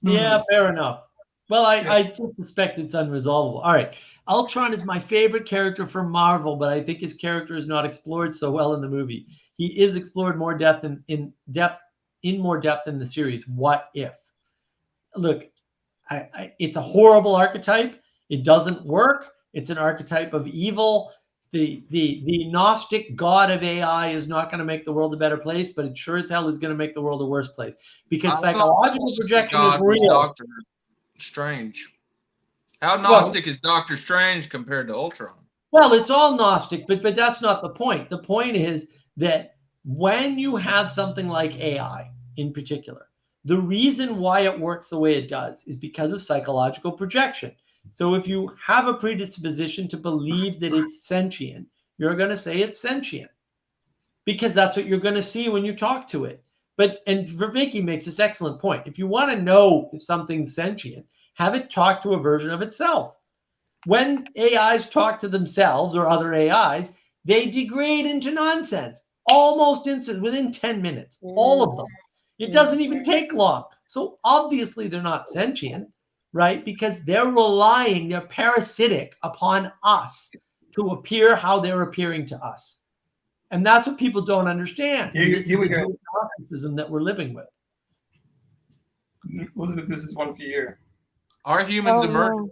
Speaker 1: Yeah, fair enough. Well, I just suspect it's unresolvable. All right. Ultron is my favorite character from Marvel, but I think his character is not explored so well in the movie. He is explored more depth in more depth in the series. What if? Look, it's a horrible archetype. It doesn't work. It's an archetype of evil. The Gnostic god of AI is not going to make the world a better place, but it sure as hell is going to make the world a worse place, because psychological projection is real.
Speaker 2: Doctor Strange. How Gnostic is Doctor Strange compared to Ultron?
Speaker 1: Well, it's all Gnostic, but that's not the point. The point is that when you have something like AI in particular, the reason why it works the way it does is because of psychological projection. So if you have a predisposition to believe that it's sentient, you're going to say it's sentient because that's what you're going to see when you talk to it. And Vicky makes this excellent point. If you want to know if something's sentient, have it talk to a version of itself. When AIs talk to themselves or other AIs, they degrade into nonsense almost instantly, within 10 minutes, all of them. It doesn't even take long. So obviously they're not sentient, right? Because they're parasitic upon us to appear how they're appearing to us. And that's what people don't understand.
Speaker 3: Here we go.
Speaker 1: Narcissism that we're living with.
Speaker 3: Elizabeth, this is one for you.
Speaker 2: Are humans emergent?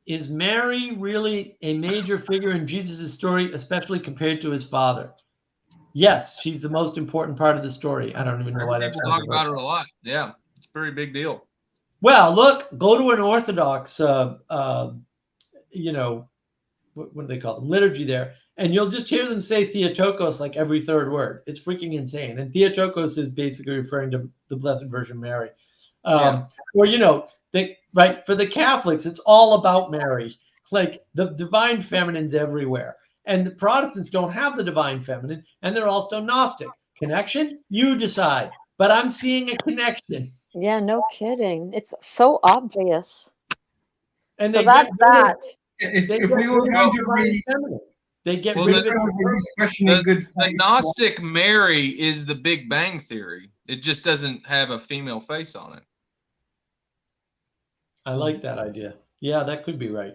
Speaker 1: Is Mary really a major figure in Jesus' story, especially compared to his father? Yes, she's the most important part of the story. I don't even know why that's
Speaker 2: people talk about her a lot. Yeah, it's a pretty big deal.
Speaker 1: Well, look, go to an Orthodox, what do they call them? Liturgy there, and you'll just hear them say Theotokos like every third word. It's freaking insane. And Theotokos is basically referring to the Blessed Virgin Mary. Or, for the Catholics, it's all about Mary. Like the divine feminine's everywhere. And the Protestants don't have the divine feminine, and they're also Gnostic. Connection? You decide. But I'm seeing a connection.
Speaker 5: Yeah, no kidding. It's so obvious.
Speaker 1: And
Speaker 5: so that's that.
Speaker 3: If we were going to read,
Speaker 1: they get rid of
Speaker 2: the Gnostic Mary is the Big Bang Theory. It just doesn't have a female face on it.
Speaker 1: I like that idea. Yeah, that could be right.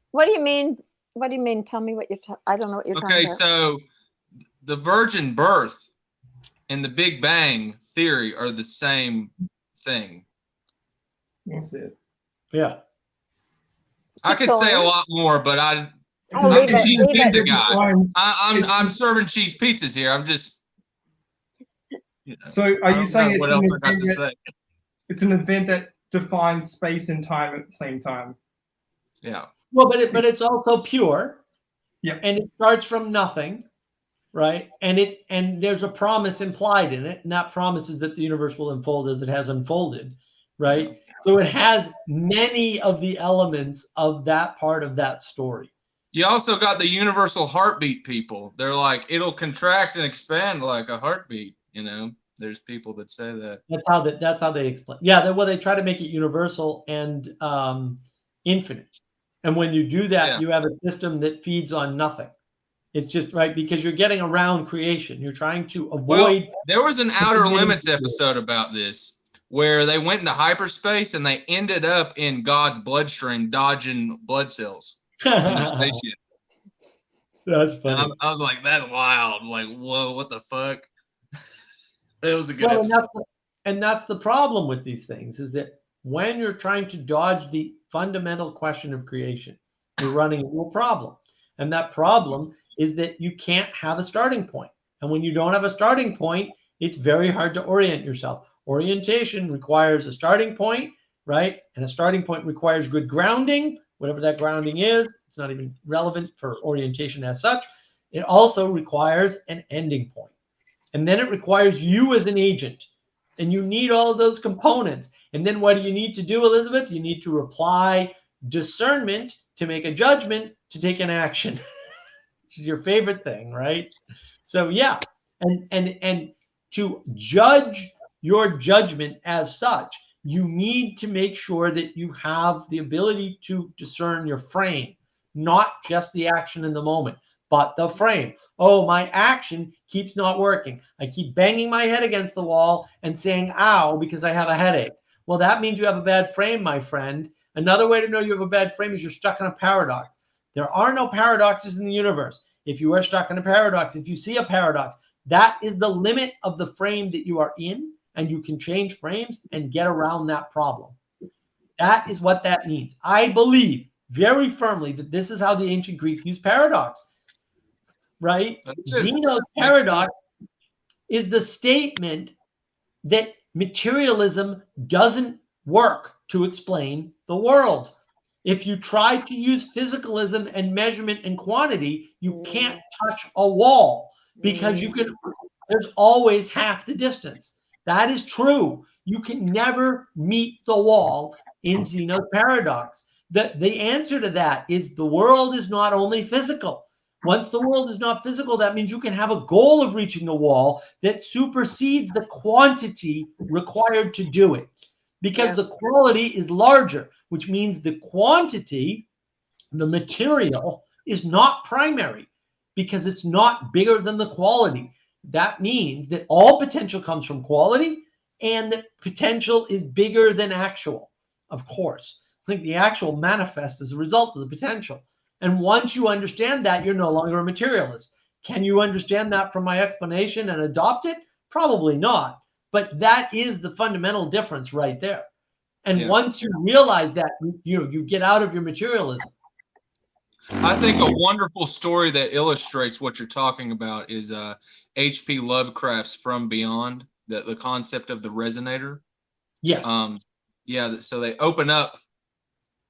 Speaker 5: What do you mean? What do you mean? Tell me what you're I don't know what you're talking about.
Speaker 2: Okay, so the virgin birth and the Big Bang Theory are the same thing.
Speaker 3: That's it.
Speaker 1: Yeah.
Speaker 2: I could say a lot more, but I'm the cheese pizza guy. I'm serving cheese pizzas here. I'm just.
Speaker 3: So are you saying it's an event that defines space and time at the same time?
Speaker 2: Yeah.
Speaker 1: Well, but it's also pure.
Speaker 3: Yeah.
Speaker 1: And it starts from nothing. right? And there's a promise implied in it, and that promise is that the universe will unfold as it has unfolded, right?
Speaker 2: Yeah.
Speaker 1: So it has many of the elements of that part of that story.
Speaker 2: You also got the universal heartbeat people. They're like, it'll contract and expand like a heartbeat. You know, there's people that say that.
Speaker 1: That's how they explain. Yeah, they try to make it universal and infinite. And when you do that, you have a system that feeds on nothing. It's just right because you're getting around creation. You're trying to avoid.
Speaker 2: Well, there was an Outer Limits episode about this where they went into hyperspace and they ended up in God's bloodstream, dodging blood cells in their spaceship.
Speaker 1: That's funny.
Speaker 2: I was like, that's wild. Like, whoa, what the fuck? That was a good episode.
Speaker 1: And that's the problem with these things is that when you're trying to dodge the fundamental question of creation, you're running into a problem. And that problem is that you can't have a starting point. And when you don't have a starting point, it's very hard to orient yourself. Orientation requires a starting point, right? And a starting point requires good grounding, whatever that grounding is. It's not even relevant for orientation as such. It also requires an ending point. And then it requires you as an agent. And you need all of those components. And then what do you need to do, Elizabeth? You need to apply discernment to make a judgment to take an action. Which is your favorite thing, right? So yeah, and to judge your judgment as such, you need to make sure that you have the ability to discern your frame, not just the action in the moment, but the frame. Oh, my action keeps not working. I keep banging my head against the wall and saying, ow, because I have a headache. Well, that means you have a bad frame, my friend. Another way to know you have a bad frame is you're stuck in a paradox. There are no paradoxes in the universe. If you are stuck in a paradox, if you see a paradox, that is the limit of the frame that you are in, and you can change frames and get around that problem. That is what that means. I believe very firmly that this is how the ancient Greeks used paradox, right? Zeno's paradox is the statement that materialism doesn't work to explain the world. If you try to use physicalism and measurement and quantity, you can't touch a wall because there's always half the distance. That is true. You can never meet the wall in Zeno's paradox. The answer to that is the world is not only physical. Once the world is not physical, that means you can have a goal of reaching the wall that supersedes the quantity required to do it. Because the quality is larger, which means the quantity, the material, is not primary because it's not bigger than the quality. That means that all potential comes from quality and that potential is bigger than actual, of course. I think the actual manifests as a result of the potential. And once you understand that, you're no longer a materialist. Can you understand that from my explanation and adopt it? Probably not. But that is the fundamental difference right there. And once you realize that, you get out of your materialism.
Speaker 2: I think a wonderful story that illustrates what you're talking about is H.P. Lovecraft's From Beyond, the concept of the resonator.
Speaker 1: Yes.
Speaker 2: So they open up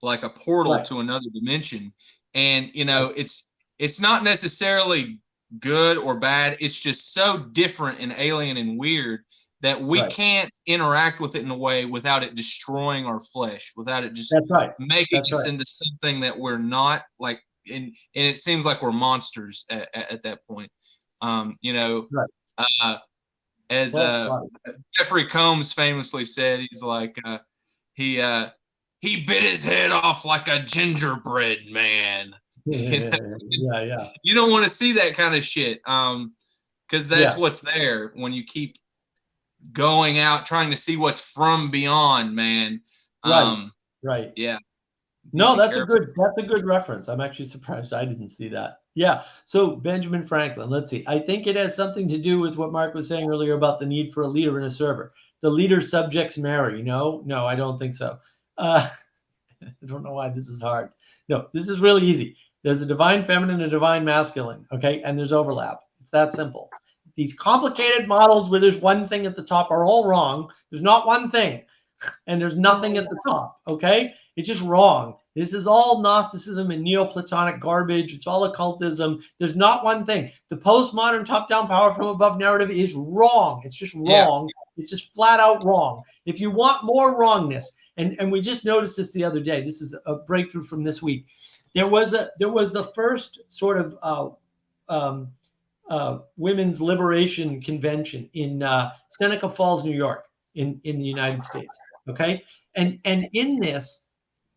Speaker 2: like a portal to another dimension. And, it's not necessarily good or bad. It's just so different and alien and weird that we can't interact with it in a way without it destroying our flesh, without it just making us into something that we're not, like, and it seems like we're monsters at that point. As Jeffrey Combs famously said, he's like, he bit his head off like a gingerbread man. You don't want to see that kind of shit, because that's what's there when you keep going out trying to see what's from beyond, man.
Speaker 1: Right.
Speaker 2: Yeah.
Speaker 1: No, that's a good reference. I'm actually surprised I didn't see that. Yeah. So Benjamin Franklin, let's see. I think it has something to do with what Mark was saying earlier about the need for a leader and a server. The leader subjects marry. No, I don't think so. I don't know why this is hard. No, this is really easy. There's a divine feminine and a divine masculine. Okay. And there's overlap. It's that simple. These complicated models where there's one thing at the top are all wrong. There's not one thing and there's nothing at the top. Okay. It's just wrong. This is all Gnosticism and Neoplatonic garbage. It's all occultism. There's not one thing. The postmodern top-down power from above narrative is wrong. It's just wrong. It's just flat out wrong. If you want more wrongness, and we just noticed this the other day. This is a breakthrough from this week. There was the first sort of women's liberation convention in Seneca Falls, New York, in the United States. Okay, and in this,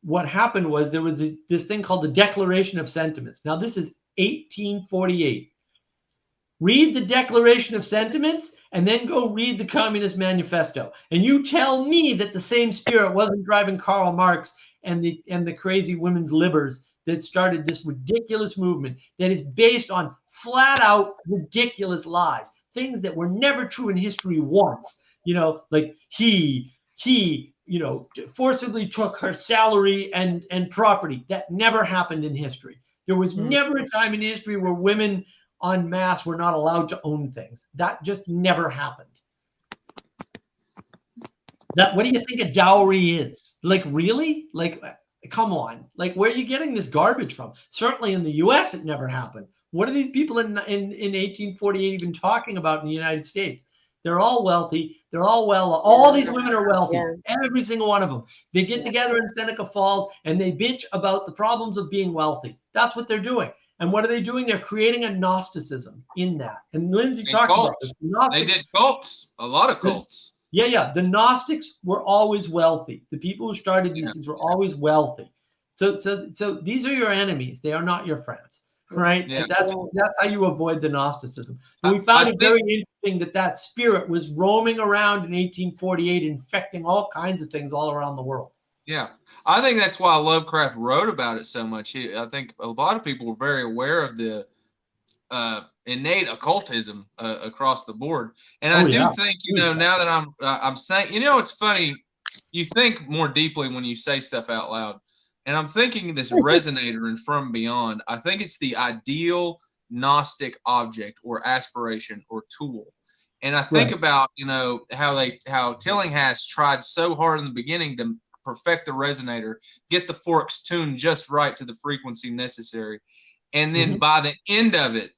Speaker 1: what happened was there was this thing called the Declaration of Sentiments. Now, this is 1848. Read the Declaration of Sentiments and then go read the Communist Manifesto. And you tell me that the same spirit wasn't driving Karl Marx and the crazy women's libbers that started this ridiculous movement that is based on flat out ridiculous lies, things that were never true in history once. Like he forcibly took her salary and property. That never happened in history. There was never a time in history where women en masse were not allowed to own things. That just never happened. What do you think a dowry is? Like, really? Like, come on. Like, where are you getting this garbage from? Certainly in the US, it never happened. What are these people in 1848 even talking about in the United States? They're all wealthy. They're all all these women are wealthy. Yeah. Every single one of them. They get together in Seneca Falls and they bitch about the problems of being wealthy. That's what they're doing. And what are they doing? They're creating a Gnosticism in that. And Lindsay talked about this.
Speaker 2: They did cults, a lot of cults.
Speaker 1: Yeah. The Gnostics were always wealthy. The people who started these things were always wealthy. So these are your enemies. They are not your friends. Right. Yeah. And that's how you avoid the Gnosticism. And we found it very interesting that spirit was roaming around in 1848, infecting all kinds of things all around the world.
Speaker 2: Yeah, I think that's why Lovecraft wrote about it so much. I think a lot of people were very aware of the innate occultism across the board. And I do think, now that I'm saying, it's funny. You think more deeply when you say stuff out loud. And I'm thinking this resonator and From Beyond, I think it's the ideal Gnostic object or aspiration or tool. And I think about, how Tillinghast tried so hard in the beginning to perfect the resonator, get the forks tuned just right to the frequency necessary. And then by the end of it,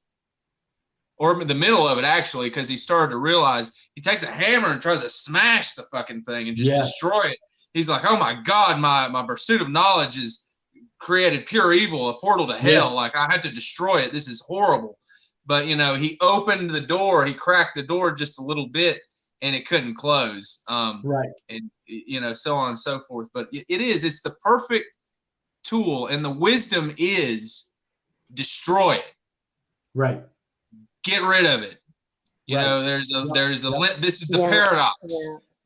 Speaker 2: or the middle of it, actually, because he started to realize, he takes a hammer and tries to smash the fucking thing and just destroy it. He's like, oh my God, my pursuit of knowledge has created pure evil, a portal to hell. Like, I had to destroy it. This is horrible. But, he opened the door, he cracked the door just a little bit, and it couldn't close. And, so on and so forth. But it's the perfect tool. And the wisdom is destroy it. Right. Get rid of it. This is the paradox.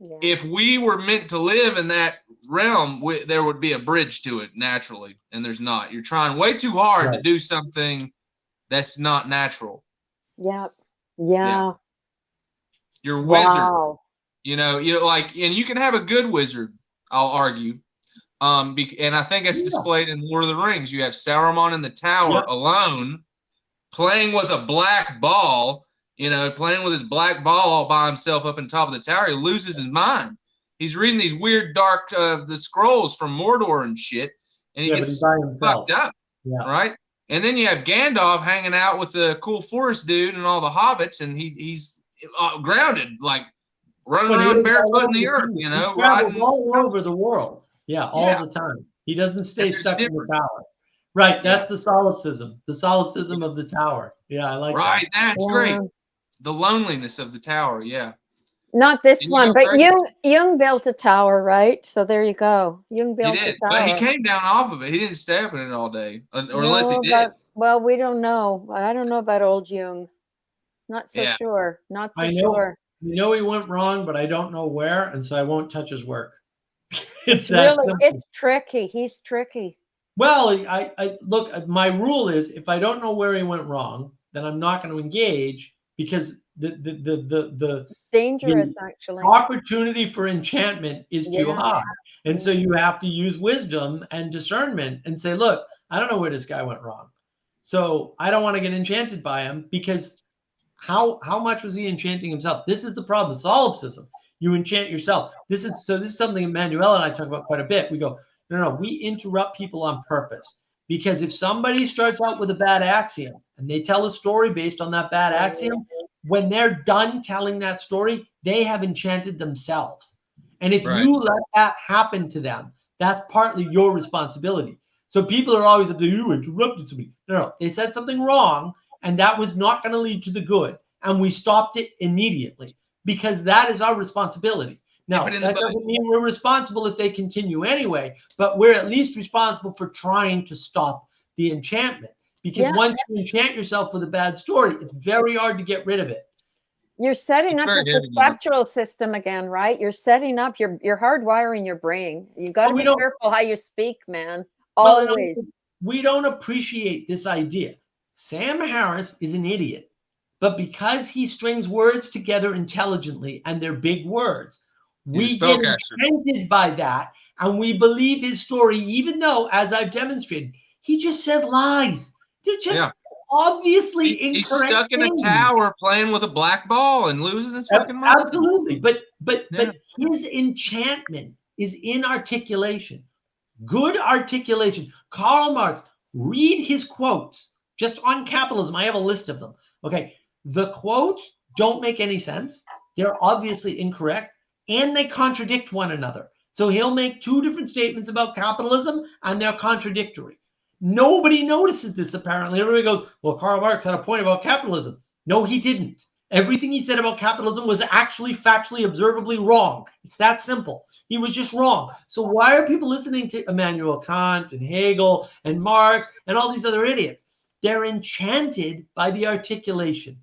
Speaker 2: Yeah. If we were meant to live in that realm, there would be a bridge to it naturally. And there's not. You're trying way too hard to do something that's not natural.
Speaker 5: Yeah.
Speaker 2: You're a wizard. And you can have a good wizard, I'll argue. And I think it's displayed in Lord of the Rings. You have Saruman in the tower alone, playing with a black ball, playing with his black ball all by himself up on top of the tower. He loses his mind. He's reading these weird, dark, the scrolls from Mordor and shit, and he gets fucked up, right? And then you have Gandalf hanging out with the cool forest dude and all the hobbits, and he's grounded, like running around barefoot in the earth,
Speaker 1: He travels all over the world. All the time. He doesn't stay stuck in the tower. Right, that's the solipsism of the tower. Yeah, I like that.
Speaker 2: Right, that's great. The loneliness of the tower,
Speaker 5: Not this one, but Jung built a tower, right? So there you go. Jung built a tower.
Speaker 2: But he came down off of it. He didn't stay up in it all day, unless he did.
Speaker 5: Well, we don't know. I don't know about old Jung. Not so sure. Not so sure.
Speaker 1: He went wrong, but I don't know where, and so I won't touch his work.
Speaker 5: It's tricky. He's tricky.
Speaker 1: Well, I look, my rule is if I don't know where he went wrong, then I'm not going to engage, because the
Speaker 5: dangerous actually
Speaker 1: opportunity for enchantment is too high. And so you have to use wisdom and discernment and say, look, I don't know where this guy went wrong. So I don't want to get enchanted by him, because how much was he enchanting himself? This is the problem. Solipsism. You enchant yourself. This is something Emmanuel and I talk about quite a bit. We go, No, we interrupt people on purpose. Because if somebody starts out with a bad axiom and they tell a story based on that bad axiom, when they're done telling that story, they have enchanted themselves. And if you let that happen to them, that's partly your responsibility. So people are always like, you interrupted me. No, they said something wrong, and that was not going to lead to the good. And we stopped it immediately because that is our responsibility. Now, that doesn't mean we're responsible if they continue anyway, but we're at least responsible for trying to stop the enchantment. Because once you enchant yourself with a bad story, it's very hard to get rid of it.
Speaker 5: You're setting up your perceptual system again, right? You're setting up, you're hardwiring your brain. You got to be careful how you speak, man. Always.
Speaker 1: Well, we don't appreciate this idea. Sam Harris is an idiot, but because he strings words together intelligently and they're big words, we get enchanted by that, and we believe his story, even though, as I've demonstrated, he just says lies. They're just obviously incorrect.
Speaker 2: He's stuck in a tower playing with a black ball and losing his fucking mind.
Speaker 1: Absolutely, but his enchantment is in articulation. Good articulation. Karl Marx, read his quotes just on capitalism. I have a list of them. Okay, the quotes don't make any sense. They're obviously incorrect. And they contradict one another. So he'll make two different statements about capitalism, and they're contradictory. Nobody notices this, apparently. Everybody goes, well, Karl Marx had a point about capitalism. No, he didn't. Everything he said about capitalism was actually factually, observably wrong. It's that simple. He was just wrong. So why are people listening to Immanuel Kant and Hegel and Marx and all these other idiots? They're enchanted by the articulation.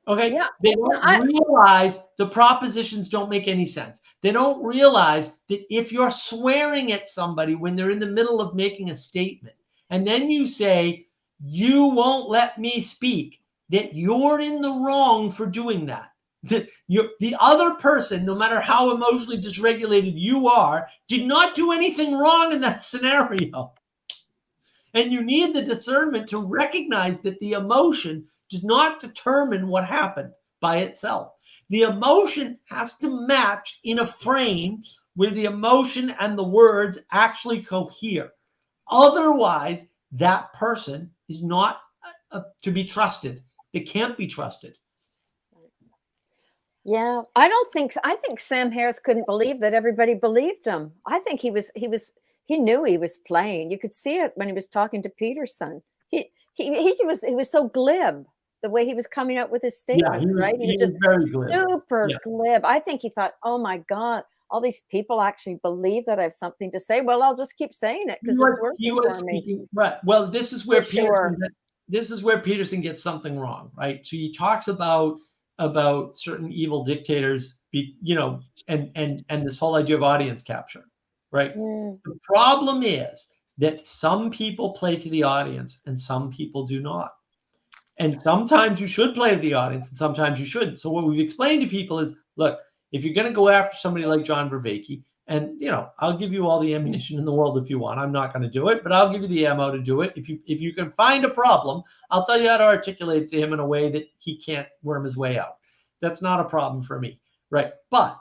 Speaker 1: Okay, they don't realize the propositions don't make any sense. They don't realize that if you're swearing at somebody when they're in the middle of making a statement, and then you say, you won't let me speak, that you're in the wrong for doing that. The other person, no matter how emotionally dysregulated you are, did not do anything wrong in that scenario. And you need the discernment to recognize that the emotion does not determine what happened by itself. The emotion has to match in a frame where the emotion and the words actually cohere. Otherwise, that person is not to be trusted. They can't be trusted.
Speaker 5: Yeah, I think Sam Harris couldn't believe that everybody believed him. I think he knew he was playing. You could see it when he was talking to Peterson. He was so glib the way he was coming out with his statement, right? He was just very glib. Super glib. I think he thought, oh my God, all these people actually believe that I have something to say. Well, I'll just keep saying it because it's working for me.
Speaker 1: Right. Well, this is where Peterson gets something wrong, right? So he talks about certain evil dictators, and this whole idea of audience capture, right? The problem is that some people play to the audience and some people do not. And sometimes you should play to the audience and sometimes you shouldn't. So what we've explained to people is, look, if you're going to go after somebody like John Vervaeke, and I'll give you all the ammunition in the world if you want. I'm not going to do it, but I'll give you the ammo to do it. If you can find a problem, I'll tell you how to articulate it to him in a way that he can't worm his way out. That's not a problem for me, right? But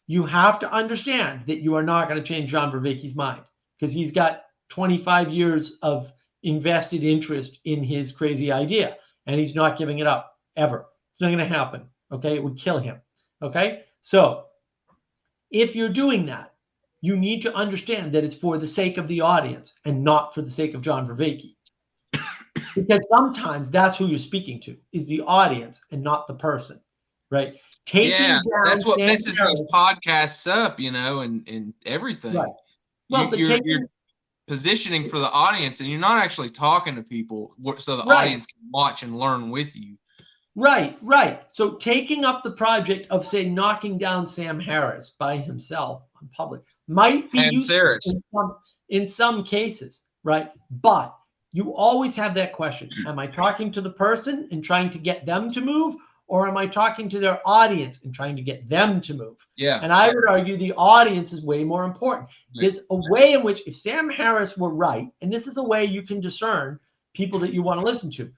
Speaker 1: you have to understand that you are not going to change John Vervaeke's mind because he's got 25 years of invested interest in his crazy idea, and he's not giving it up ever. It's not going to happen. Okay, it would kill him. Okay, so if you're doing that, you need to understand that it's for the sake of the audience and not for the sake of John Vervaeke. Because sometimes that's who you're speaking to, is the audience and not the person, right?
Speaker 2: That's what messes these podcasts up, and everything. Right. Well, you're positioning for the audience, and you're not actually talking to people so the audience can watch and learn with you.
Speaker 1: Right. So taking up the project of, say, knocking down Sam Harris by himself in public might be useful in some cases, right? But you always have that question. Am I talking to the person and trying to get them to move? Or am I talking to their audience and trying to get them to move?
Speaker 2: Yeah.
Speaker 1: And I would argue the audience is way more important. There's a way in which if Sam Harris were right, and this is a way you can discern people that you want to listen to.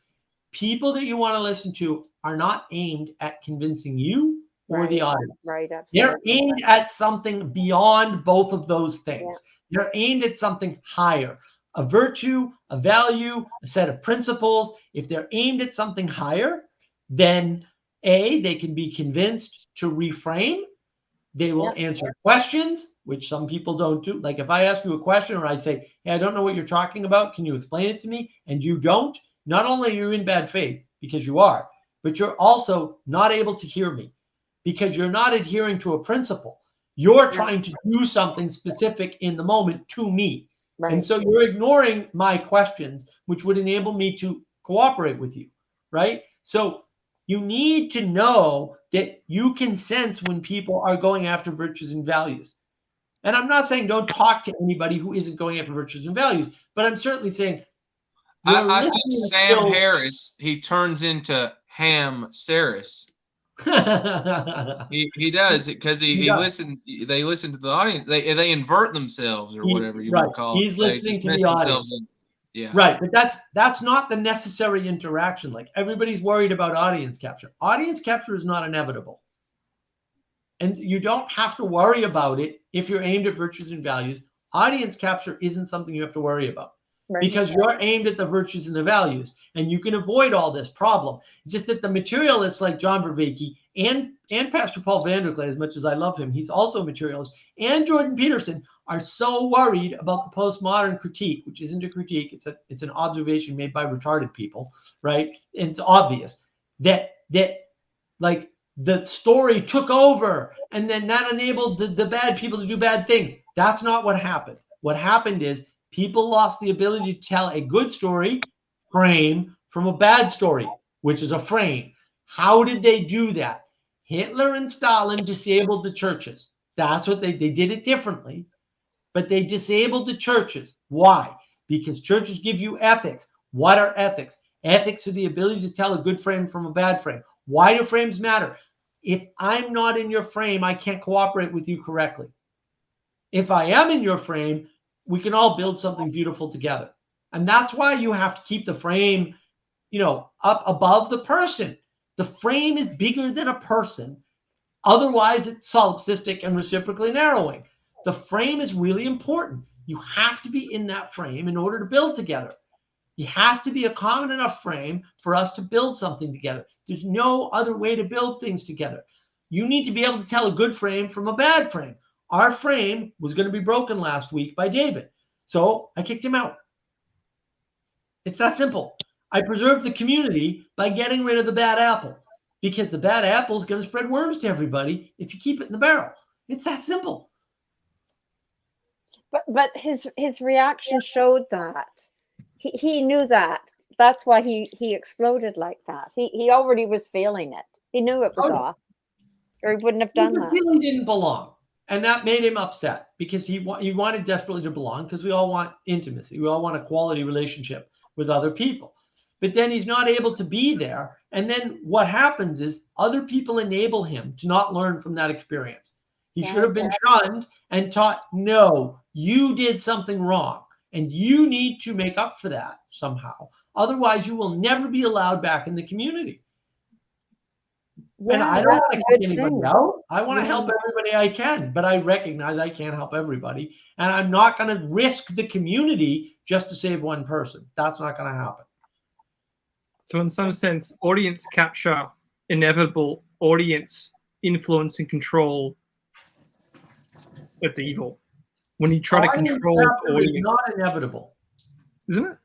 Speaker 1: People that you want to listen to are not aimed at convincing you or the audience.
Speaker 5: Right, absolutely.
Speaker 1: They're aimed at something beyond both of those things. They're aimed at something higher, a virtue, a value, a set of principles. If they're aimed at something higher, then they can be convinced to reframe. They will answer questions, which some people don't do. Like if I ask you a question or I say, hey, I don't know what you're talking about. Can you explain it to me? And you don't. Not only are you in bad faith, because you are, but you're also not able to hear me because you're not adhering to a principle. You're trying to do something specific in the moment to me. Right. And so you're ignoring my questions, which would enable me to cooperate with you, right? So you need to know that you can sense when people are going after virtues and values. And I'm not saying don't talk to anybody who isn't going after virtues and values, but I'm certainly saying
Speaker 2: I think Sam Harris, he turns into Ham Saris. he does it because he listens. They listen to the audience. They invert themselves or whatever you want to call it.
Speaker 1: He's listening to the audience.
Speaker 2: Yeah.
Speaker 1: Right, but that's not the necessary interaction. Like everybody's worried about audience capture. Audience capture is not inevitable. And you don't have to worry about it if you're aimed at virtues and values. Audience capture isn't something you have to worry about. Right. Because you're aimed at the virtues and the values, and you can avoid all this problem. It's just that the materialists like John Vervaeke and Pastor Paul Vanderklay, as much as I love him, he's also a materialist, and Jordan Peterson are so worried about the postmodern critique, which isn't a critique, it's an observation made by retarded people, right? And it's obvious that like the story took over, and then that enabled the bad people to do bad things. That's not what happened. What happened is people lost the ability to tell a good story frame from a bad story, which is a frame. How did they do that? Hitler and Stalin disabled the churches. That's what they did it differently, but they disabled the churches. Why? Because churches give you ethics. What are ethics? Ethics are the ability to tell a good frame from a bad frame. Why do frames matter? If I'm not in your frame, I can't cooperate with you correctly. If I am in your frame, we can all build something beautiful together. And that's why you have to keep the frame, up above the person. The frame is bigger than a person. Otherwise, it's solipsistic and reciprocally narrowing. The frame is really important. You have to be in that frame in order to build together. It has to be a common enough frame for us to build something together. There's no other way to build things together. You need to be able to tell a good frame from a bad frame. Our frame was going to be broken last week by David. So I kicked him out. It's that simple. I preserved the community by getting rid of the bad apple, because the bad apple is going to spread worms to everybody if you keep it in the barrel. It's that simple.
Speaker 5: But his reaction showed that. He knew that. That's why he exploded like that. He already was feeling it. He knew it was off, or he wouldn't have done that.
Speaker 1: He really didn't belong. And that made him upset because he wanted desperately to belong, because we all want intimacy. We all want a quality relationship with other people. But then he's not able to be there. And then what happens is other people enable him to not learn from that experience. He should have been shunned and taught, no, you did something wrong, and you need to make up for that somehow. Otherwise, you will never be allowed back in the community. Yeah, and I don't want to kick anybody out. I want to help everybody I can, but I recognize I can't help everybody. And I'm not going to risk the community just to save one person. That's not going to happen.
Speaker 3: So in some sense, audience capture, inevitable audience influence and control of evil. When you try to control the audience.
Speaker 1: It's not inevitable.
Speaker 3: Isn't it?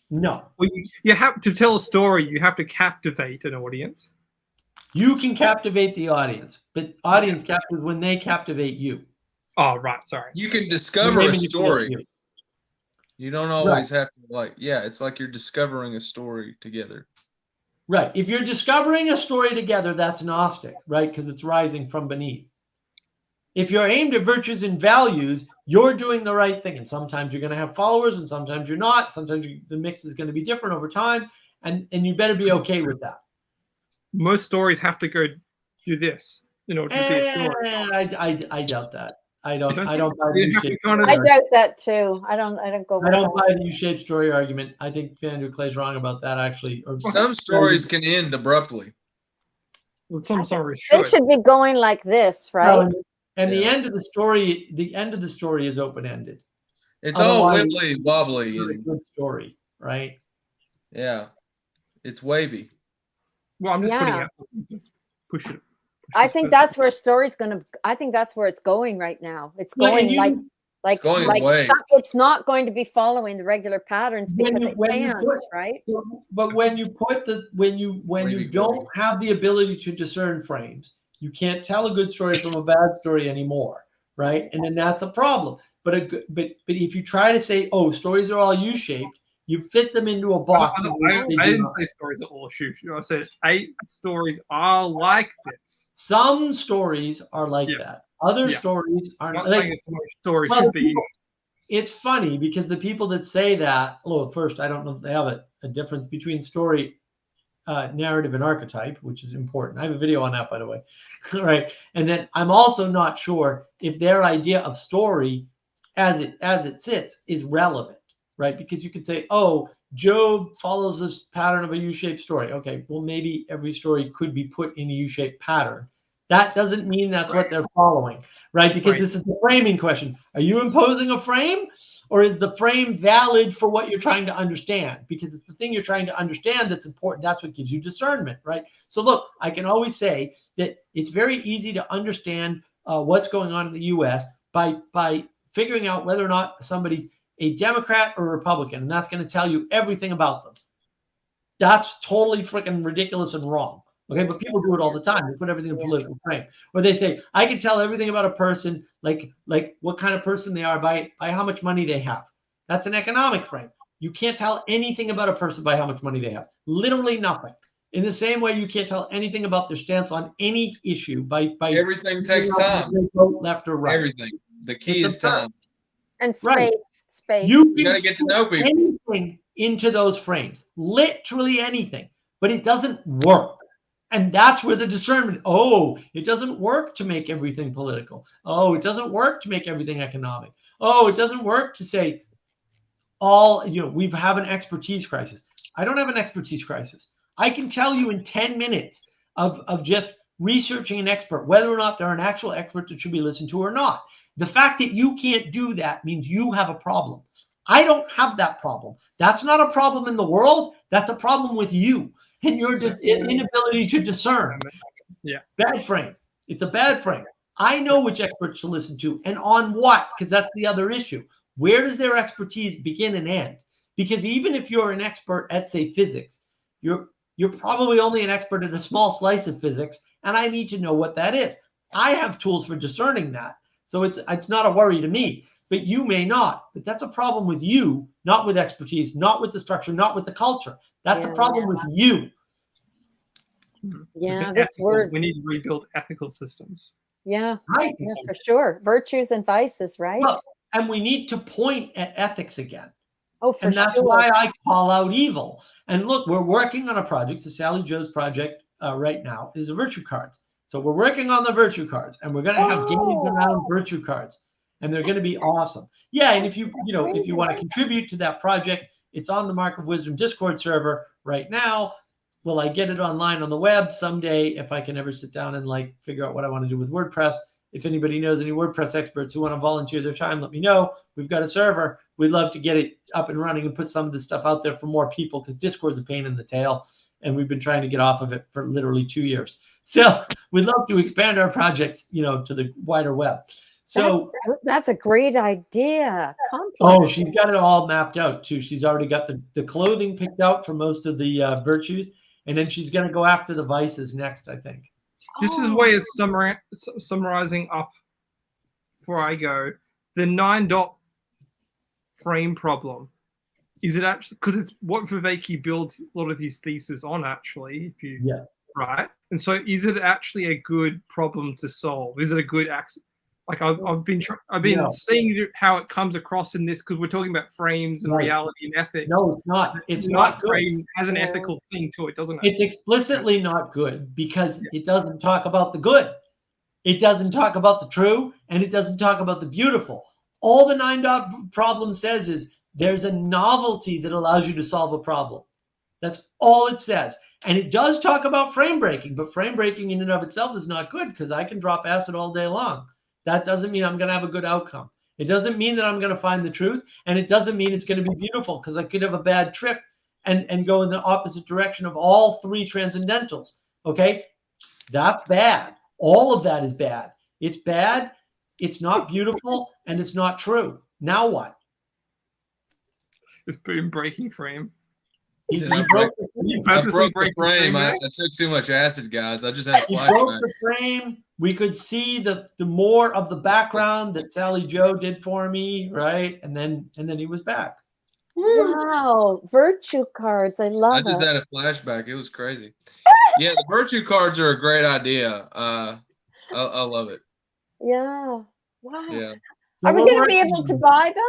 Speaker 1: No.
Speaker 3: Well, you have to tell a story. You have to captivate an audience.
Speaker 1: You can captivate the audience, but audience captures when they captivate you.
Speaker 3: Oh, right. Sorry.
Speaker 2: You can discover a story. You don't always have to it's like you're discovering a story together.
Speaker 1: Right. If you're discovering a story together, that's Gnostic, right? Because it's rising from beneath. If you're aimed at virtues and values, you're doing the right thing. And sometimes you're going to have followers and sometimes you're not. Sometimes the mix is going to be different over time. And you better be okay with that.
Speaker 3: Most stories have to go do this in order to be a story.
Speaker 1: I doubt that. I don't buy the U-shaped
Speaker 5: story. I doubt that too. I don't go.
Speaker 1: I don't buy the U-shaped story argument. I think Vanderklay's wrong about that, actually.
Speaker 2: Some stories can end abruptly.
Speaker 3: Well, some stories should.
Speaker 5: They should be going like this, right?
Speaker 1: And the end of the story is open-ended.
Speaker 2: It's all
Speaker 1: Otherwise,
Speaker 2: wibbly wobbly
Speaker 1: it's a
Speaker 2: and
Speaker 1: good story, right?
Speaker 2: yeah, it's wavy.
Speaker 3: Well, I'm just putting
Speaker 5: Yeah.
Speaker 3: out something to push it.
Speaker 5: I think that's where story's gonna. I think that's where it's going right now. It's going like
Speaker 2: It's going away.
Speaker 5: it's not going to be following the regular patterns because it can't, right?
Speaker 1: But when you put when you don't have the ability to discern frames, you can't tell a good story from a bad story anymore, right? And then that's a problem. But if you try to say, oh, stories are all U-shaped, you fit them into a box.
Speaker 3: I didn't say stories are all U-shaped. I said 8 stories are like this.
Speaker 1: Some stories are like that. Other stories are
Speaker 3: not
Speaker 1: like
Speaker 3: saying stories should be.
Speaker 1: It's funny because the people that say that, well, first, I don't know if they have a difference between story, narrative, and archetype, which is important. I have a video on that, by the way. Right. And then I'm also not sure if their idea of story as it sits is relevant, right? Because you could say, oh, Job follows this pattern of a U-shaped story. Okay, well, maybe every story could be put in a U-shaped pattern. That doesn't mean that's what they're following, right? Because this is the framing question. Are you imposing a frame, or is the frame valid for what you're trying to understand? Because it's the thing you're trying to understand that's important. That's what gives you discernment, right? So look, I can always say that it's very easy to understand what's going on in the U.S. by figuring out whether or not somebody's a Democrat or a Republican, and that's going to tell you everything about them. That's totally freaking ridiculous and wrong. Okay, but people do it all the time. They put everything in a political frame. Or they say, I can tell everything about a person, like what kind of person they are by how much money they have. That's an economic frame. You can't tell anything about a person by how much money they have. Literally nothing. In the same way, you can't tell anything about their stance on any issue by
Speaker 2: everything takes time.
Speaker 1: Left or right.
Speaker 2: Everything. The key is time.
Speaker 5: And space. Space.
Speaker 1: You
Speaker 2: got to get to know people.
Speaker 1: Anything into those frames, literally anything, but it doesn't work. And that's where the discernment, oh, it doesn't work to make everything political. Oh, it doesn't work to make everything economic. Oh, it doesn't work to say we have an expertise crisis. I don't have an expertise crisis. I can tell you in 10 minutes of just researching an expert, whether or not they're an actual expert that should be listened to or not. The fact that you can't do that means you have a problem. I don't have that problem. That's not a problem in the world. That's a problem with you and your inability to discern.
Speaker 3: Yeah.
Speaker 1: Bad frame. It's a bad frame. I know which experts to listen to and on what, because that's the other issue. Where does their expertise begin and end? Because even if you're an expert at, say, physics, you're probably only an expert at a small slice of physics, and I need to know what that is. I have tools for discerning that. So it's not a worry to me, but you may not. But that's a problem with you, not with expertise, not with the structure, not with the culture. That's a problem with you.
Speaker 5: Yeah,
Speaker 3: we need to rebuild ethical systems.
Speaker 5: Yeah,
Speaker 1: right.
Speaker 5: Yeah, for sure. Virtues and vices, right?
Speaker 1: Well, and we need to point at ethics again.
Speaker 5: Oh, for sure.
Speaker 1: And that's why I call out evil. And look, we're working on a project. So Sally Joe's project right now is the virtue cards. So we're working on the virtue cards, and we're going to have games around virtue cards, and they're going to be awesome. Yeah, and if you want to contribute to that project, it's on the Mark of Wisdom Discord server right now. Will I get it online on the web someday if I can ever sit down and figure out what I want to do with WordPress? If anybody knows any WordPress experts who want to volunteer their time, let me know. We've got a server. We'd love to get it up and running and put some of this stuff out there for more people, because Discord's a pain in the tail, and we've been trying to get off of it for literally 2 years. So we'd love to expand our projects, to the wider web. So
Speaker 5: that's a great idea.
Speaker 1: Oh, she's got it all mapped out too. She's already got the clothing picked out for most of the virtues, and then she's going to go after the vices next, I think.
Speaker 3: Just as a way of summarizing up before I go, the 9-dot frame problem. Is it actually, because it's what Viveki builds a lot of his thesis on, actually, right? And so is it actually a good problem to solve? Is it a good I've been seeing how it comes across in this, because we're talking about frames and reality and ethics.
Speaker 1: No, it's not. It's not good.
Speaker 3: Frame has an ethical thing to it, doesn't it?
Speaker 1: It's explicitly not good because it doesn't talk about the good. It doesn't talk about the true, and it doesn't talk about the beautiful. All the 9-dot problem says is there's a novelty that allows you to solve a problem. That's all it says. And it does talk about frame breaking, but frame breaking in and of itself is not good, because I can drop acid all day long. That doesn't mean I'm going to have a good outcome. It doesn't mean that I'm going to find the truth, and it doesn't mean it's going to be beautiful, because I could have a bad trip and go in the opposite direction of all three transcendentals. Okay, that's bad. All of that is bad. It's bad. It's not beautiful, and it's not true. Now what?
Speaker 3: It's boom breaking frame.
Speaker 2: I broke the frame. I took too much acid, guys. I just had a flashback.
Speaker 1: He broke the frame. We could see the more of the background that Sally Joe did for me, right? And then he was back.
Speaker 5: Wow, virtue cards. I love it.
Speaker 2: I just had a flashback. It was crazy. Yeah, the virtue cards are a great idea. I love it.
Speaker 5: Yeah. Wow.
Speaker 2: Yeah.
Speaker 5: Are we going to be able to buy them?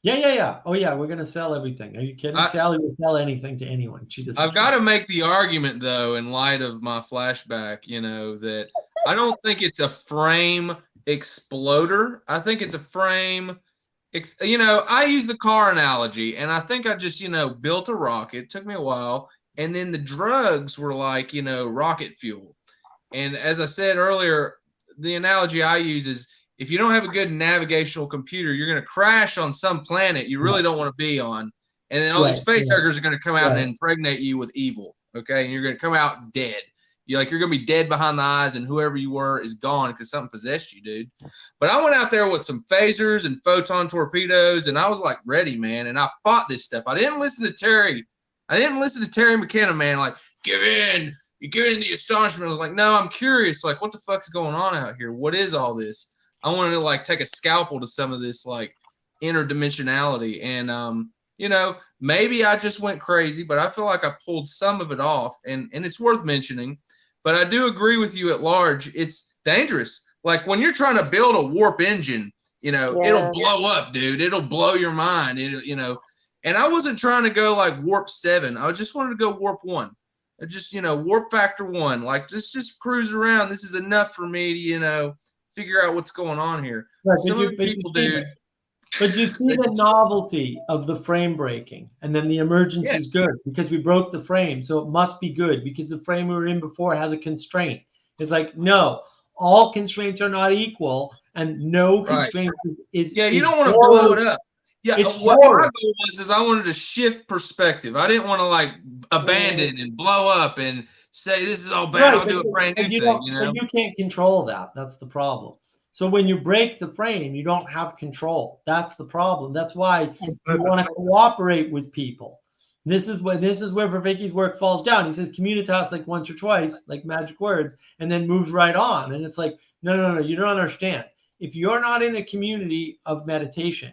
Speaker 1: Yeah. Oh, yeah. We're going to sell everything. Are you kidding? Sally will sell anything to anyone. She doesn't.
Speaker 2: I've got to make the argument, though, in light of my flashback, that I don't think it's a frame exploder. I think it's a frame. I use the car analogy, and I think I just, built a rocket. It took me a while. And then the drugs were like, rocket fuel. And as I said earlier, the analogy I use is, if you don't have a good navigational computer, you're going to crash on some planet you really don't want to be on. And then all these face huggers are going to come out and impregnate you with evil. Okay. And you're going to come out dead. You're going to be dead behind the eyes, and whoever you were is gone because something possessed you, dude. But I went out there with some phasers and photon torpedoes, and I was like ready, man. And I fought this stuff. I didn't listen to Terry. McKenna, man. Like, give in. You give in the astonishment. I was like, no, I'm curious. Like, what the fuck's going on out here? What is all this? I wanted to take a scalpel to some of this interdimensionality. And, maybe I just went crazy, but I feel like I pulled some of it off, and it's worth mentioning. But I do agree with you at large. It's dangerous. Like when you're trying to build a warp engine, it'll blow up, dude. It'll blow your mind. And I wasn't trying to go like warp 7. I just wanted to go warp 1. Just, warp factor 1. Like just cruise around. This is enough for me to, figure out what's going on here.
Speaker 1: Right,
Speaker 2: some of the people, dude.
Speaker 1: But you see the novelty of the frame breaking, and then the emergence is good because we broke the frame, so it must be good because the frame we were in before has a constraint. It's like, no, all constraints are not equal, and no constraint is.
Speaker 2: Yeah, you don't want to blow it up. Yeah, what my goal was I wanted to shift perspective. I didn't want to abandon and blow up and say this is all bad. I'll do a brand new thing.
Speaker 1: You can't control that. That's the problem. So when you break the frame, you don't have control. That's the problem. That's why you want to cooperate with people. This is where Vervaeke's work falls down. He says communitas like once or twice, like magic words, and then moves right on. And it's like, no, you don't understand. If you're not in a community of meditation,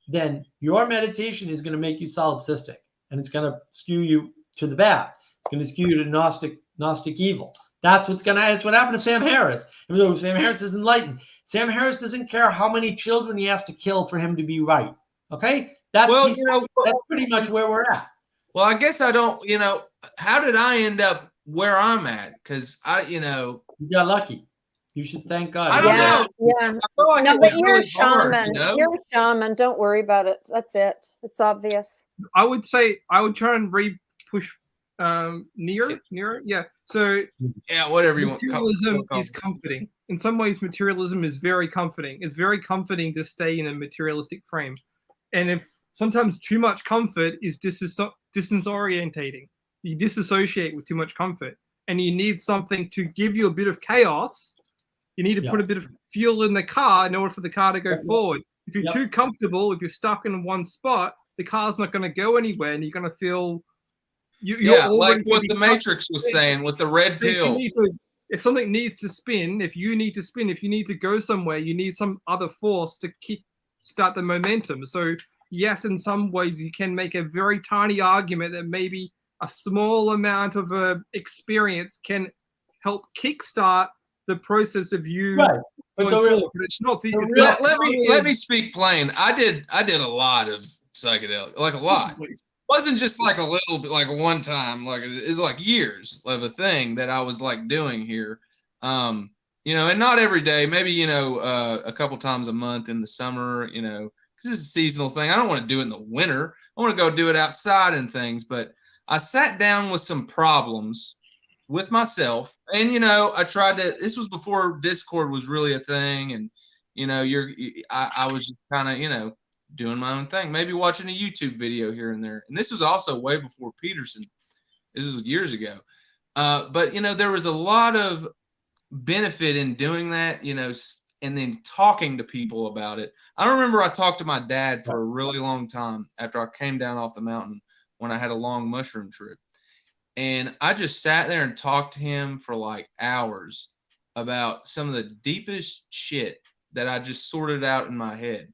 Speaker 1: then your meditation is going to make you solipsistic, and it's going to skew you to the bad. It's going to skew you to Gnostic evil. That's what happened to Sam Harris. Even though Sam Harris is enlightened, Sam Harris doesn't care how many children he has to kill for him to be right. Okay, that's pretty much where we're at.
Speaker 2: Well, I guess I don't. How did I end up where I'm at? Because you
Speaker 1: got lucky. You should thank God.
Speaker 2: I don't know.
Speaker 5: Yeah.
Speaker 2: Like
Speaker 5: no, but you're a shaman. You're a shaman. Don't worry about it. That's it. It's obvious.
Speaker 3: I would say I would try and push nearer. Yeah. So
Speaker 2: whatever you want.
Speaker 3: Materialism is comforting. In some ways, materialism is very comforting. It's very comforting to stay in a materialistic frame. And if sometimes too much comfort is disorientating, you disassociate with too much comfort, and you need something to give you a bit of chaos. You need to put a bit of fuel in the car in order for the car to go forward. If you're too comfortable, if you're stuck in one spot, the car's not going to go anywhere, and you're going to feel
Speaker 2: like what the Matrix was saying with the red pill.
Speaker 3: If something needs to spin, if you need to go somewhere, you need some other force to start the momentum. So yes, in some ways you can make a very tiny argument that maybe a small amount of experience can help kickstart the process of you going forward. But it's not
Speaker 2: let me speak plain. I did a lot of psychedelic, like a lot. It wasn't just like a little bit, like one time, like it's like years of a thing that I was like doing here. And not every day, maybe, a couple times a month in the summer, because this is a seasonal thing. I don't want to do it in the winter. I want to go do it outside and things. But I sat down with some problems with myself, and I tried to. This was before Discord was really a thing, and I was just kind of, doing my own thing, maybe watching a YouTube video here and there. And this was also way before Peterson. This was years ago. But, there was a lot of benefit in doing that, and then talking to people about it. I remember I talked to my dad for a really long time after I came down off the mountain when I had a long mushroom trip. And I just sat there and talked to him for like hours about some of the deepest shit that I just sorted out in my head.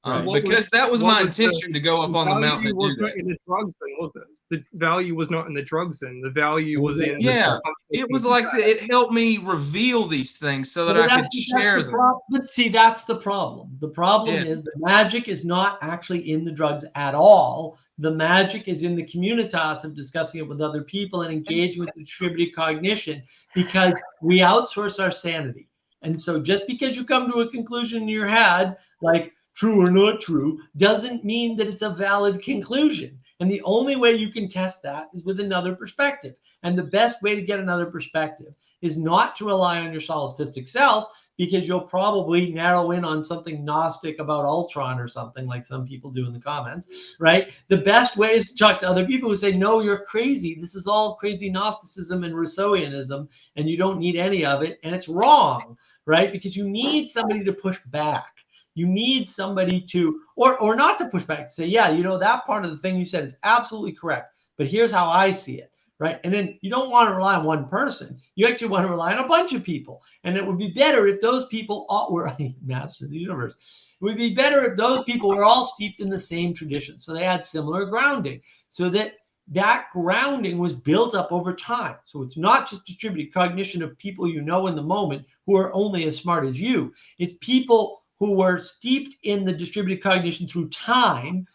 Speaker 2: Because that was my intention to go up on the mountain and do that.
Speaker 3: In the drugs then, was it? The value was not in the drugs then. The value was in
Speaker 2: it was like it helped me reveal these things so that I could share them.
Speaker 1: But see, that's the problem. The problem is the magic is not actually in the drugs at all. The magic is in the communitas of discussing it with other people and engaging with distributed cognition, because we outsource our sanity. And so just because you come to a conclusion in your head, like true or not true, doesn't mean that it's a valid conclusion. And the only way you can test that is with another perspective. And the best way to get another perspective is not to rely on your solipsistic self, because you'll probably narrow in on something Gnostic about Ultron or something like some people do in the comments, right? The best way is to talk to other people who say, no, you're crazy. This is all crazy Gnosticism and Rousseauianism, and you don't need any of it. And it's wrong, right? Because you need somebody to push back. You need somebody to, or not to push back, to say, yeah, that part of the thing you said is absolutely correct, but here's how I see it, right? And then you don't want to rely on one person. You actually want to rely on a bunch of people. And it would be better if those people were masters of the universe. It would be better if those people were all steeped in the same tradition, so they had similar grounding, so that grounding was built up over time. So it's not just distributed cognition of people in the moment who are only as smart as you. It's people who were steeped in the distributed cognition through time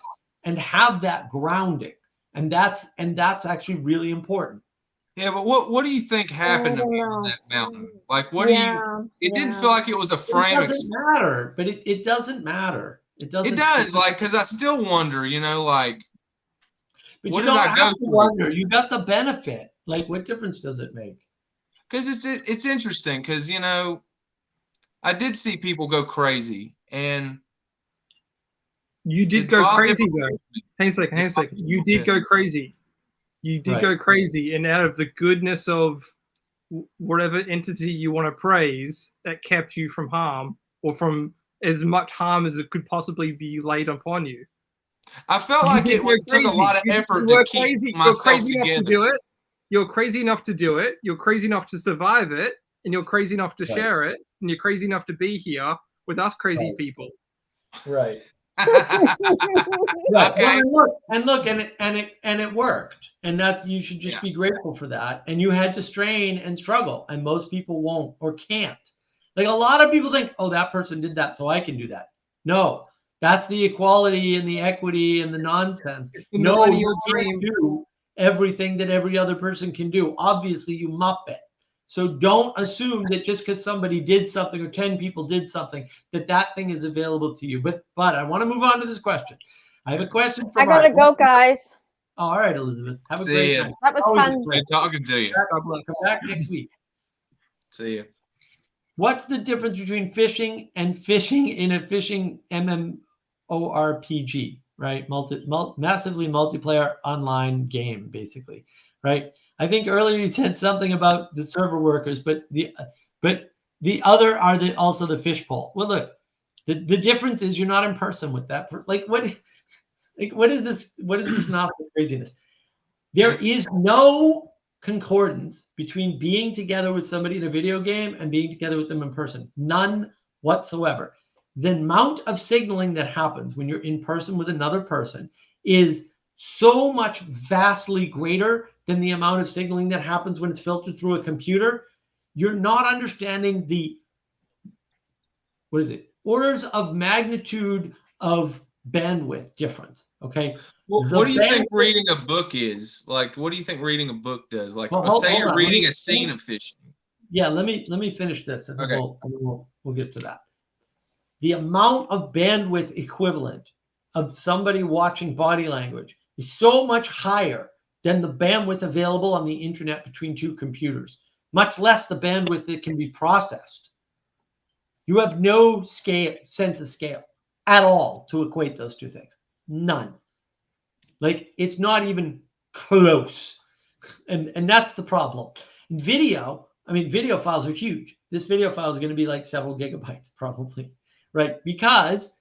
Speaker 1: and have that grounding. And that's actually really important.
Speaker 2: Yeah, but what do you think happened to me on that mountain? Like, it didn't feel like it was a frame.
Speaker 1: It doesn't matter, but it doesn't matter. It does,
Speaker 2: because I still wonder, like,
Speaker 1: but what did I go through? Wonder. You got the benefit. Like, what difference does it make?
Speaker 2: Because it's interesting, because, I did see people go crazy, and
Speaker 3: you did go crazy though. Hang a second. You did go crazy. You did go crazy, and out of the goodness of whatever entity you want to praise, that kept you from harm, or from as much harm as it could possibly be laid upon you.
Speaker 2: I felt like it took a lot of effort to keep myself together.
Speaker 3: You're crazy enough to do it. You're crazy enough to survive it. And you're crazy enough to share it, and you're crazy enough to be here with us crazy people.
Speaker 1: Right. Right. Okay. And it worked, and you should just be grateful for that. And you had to strain and struggle, and most people won't or can't. Like, a lot of people think, oh, that person did that, so I can do that. No, that's the equality and the equity and the nonsense. No, you can't do everything that every other person can do. Obviously, you muppet. So don't assume that just because somebody did something or 10 people did something, that thing is available to you. But I want to move on to this question. I have a question for
Speaker 5: Mark. I gotta go, guys.
Speaker 1: All right, Elizabeth. Have a great night.
Speaker 5: That was fun.
Speaker 2: Great talking to you.
Speaker 1: Come back next week.
Speaker 2: See you.
Speaker 1: What's the difference between fishing and fishing in a fishing MMORPG, right? Massively multiplayer online game, basically, right? I think earlier you said something about the server workers, but the other are also the fishbowl. Well, look, the difference is you're not in person with that. What is this? What is this Gnostic craziness? There is no concordance between being together with somebody in a video game and being together with them in person. None whatsoever. The amount of signaling that happens when you're in person with another person is so much vastly greater than the amount of signaling that happens when it's filtered through a computer. You're not understanding the, orders of magnitude of bandwidth difference. Okay.
Speaker 2: Well, what do you think reading a book is? Like, what do you think reading a book does? Like, say you're reading a scene of fishing.
Speaker 1: Yeah, let me finish this, and okay. We'll get to that. The amount of bandwidth equivalent of somebody watching body language is so much higher than the bandwidth available on the internet between two computers, much less the bandwidth that can be processed. You have no sense of scale at all to equate those two things. None. Like, it's not even close. And that's the problem. In video, I mean, video files are huge. This video file is going to be like several gigabytes probably, right? Because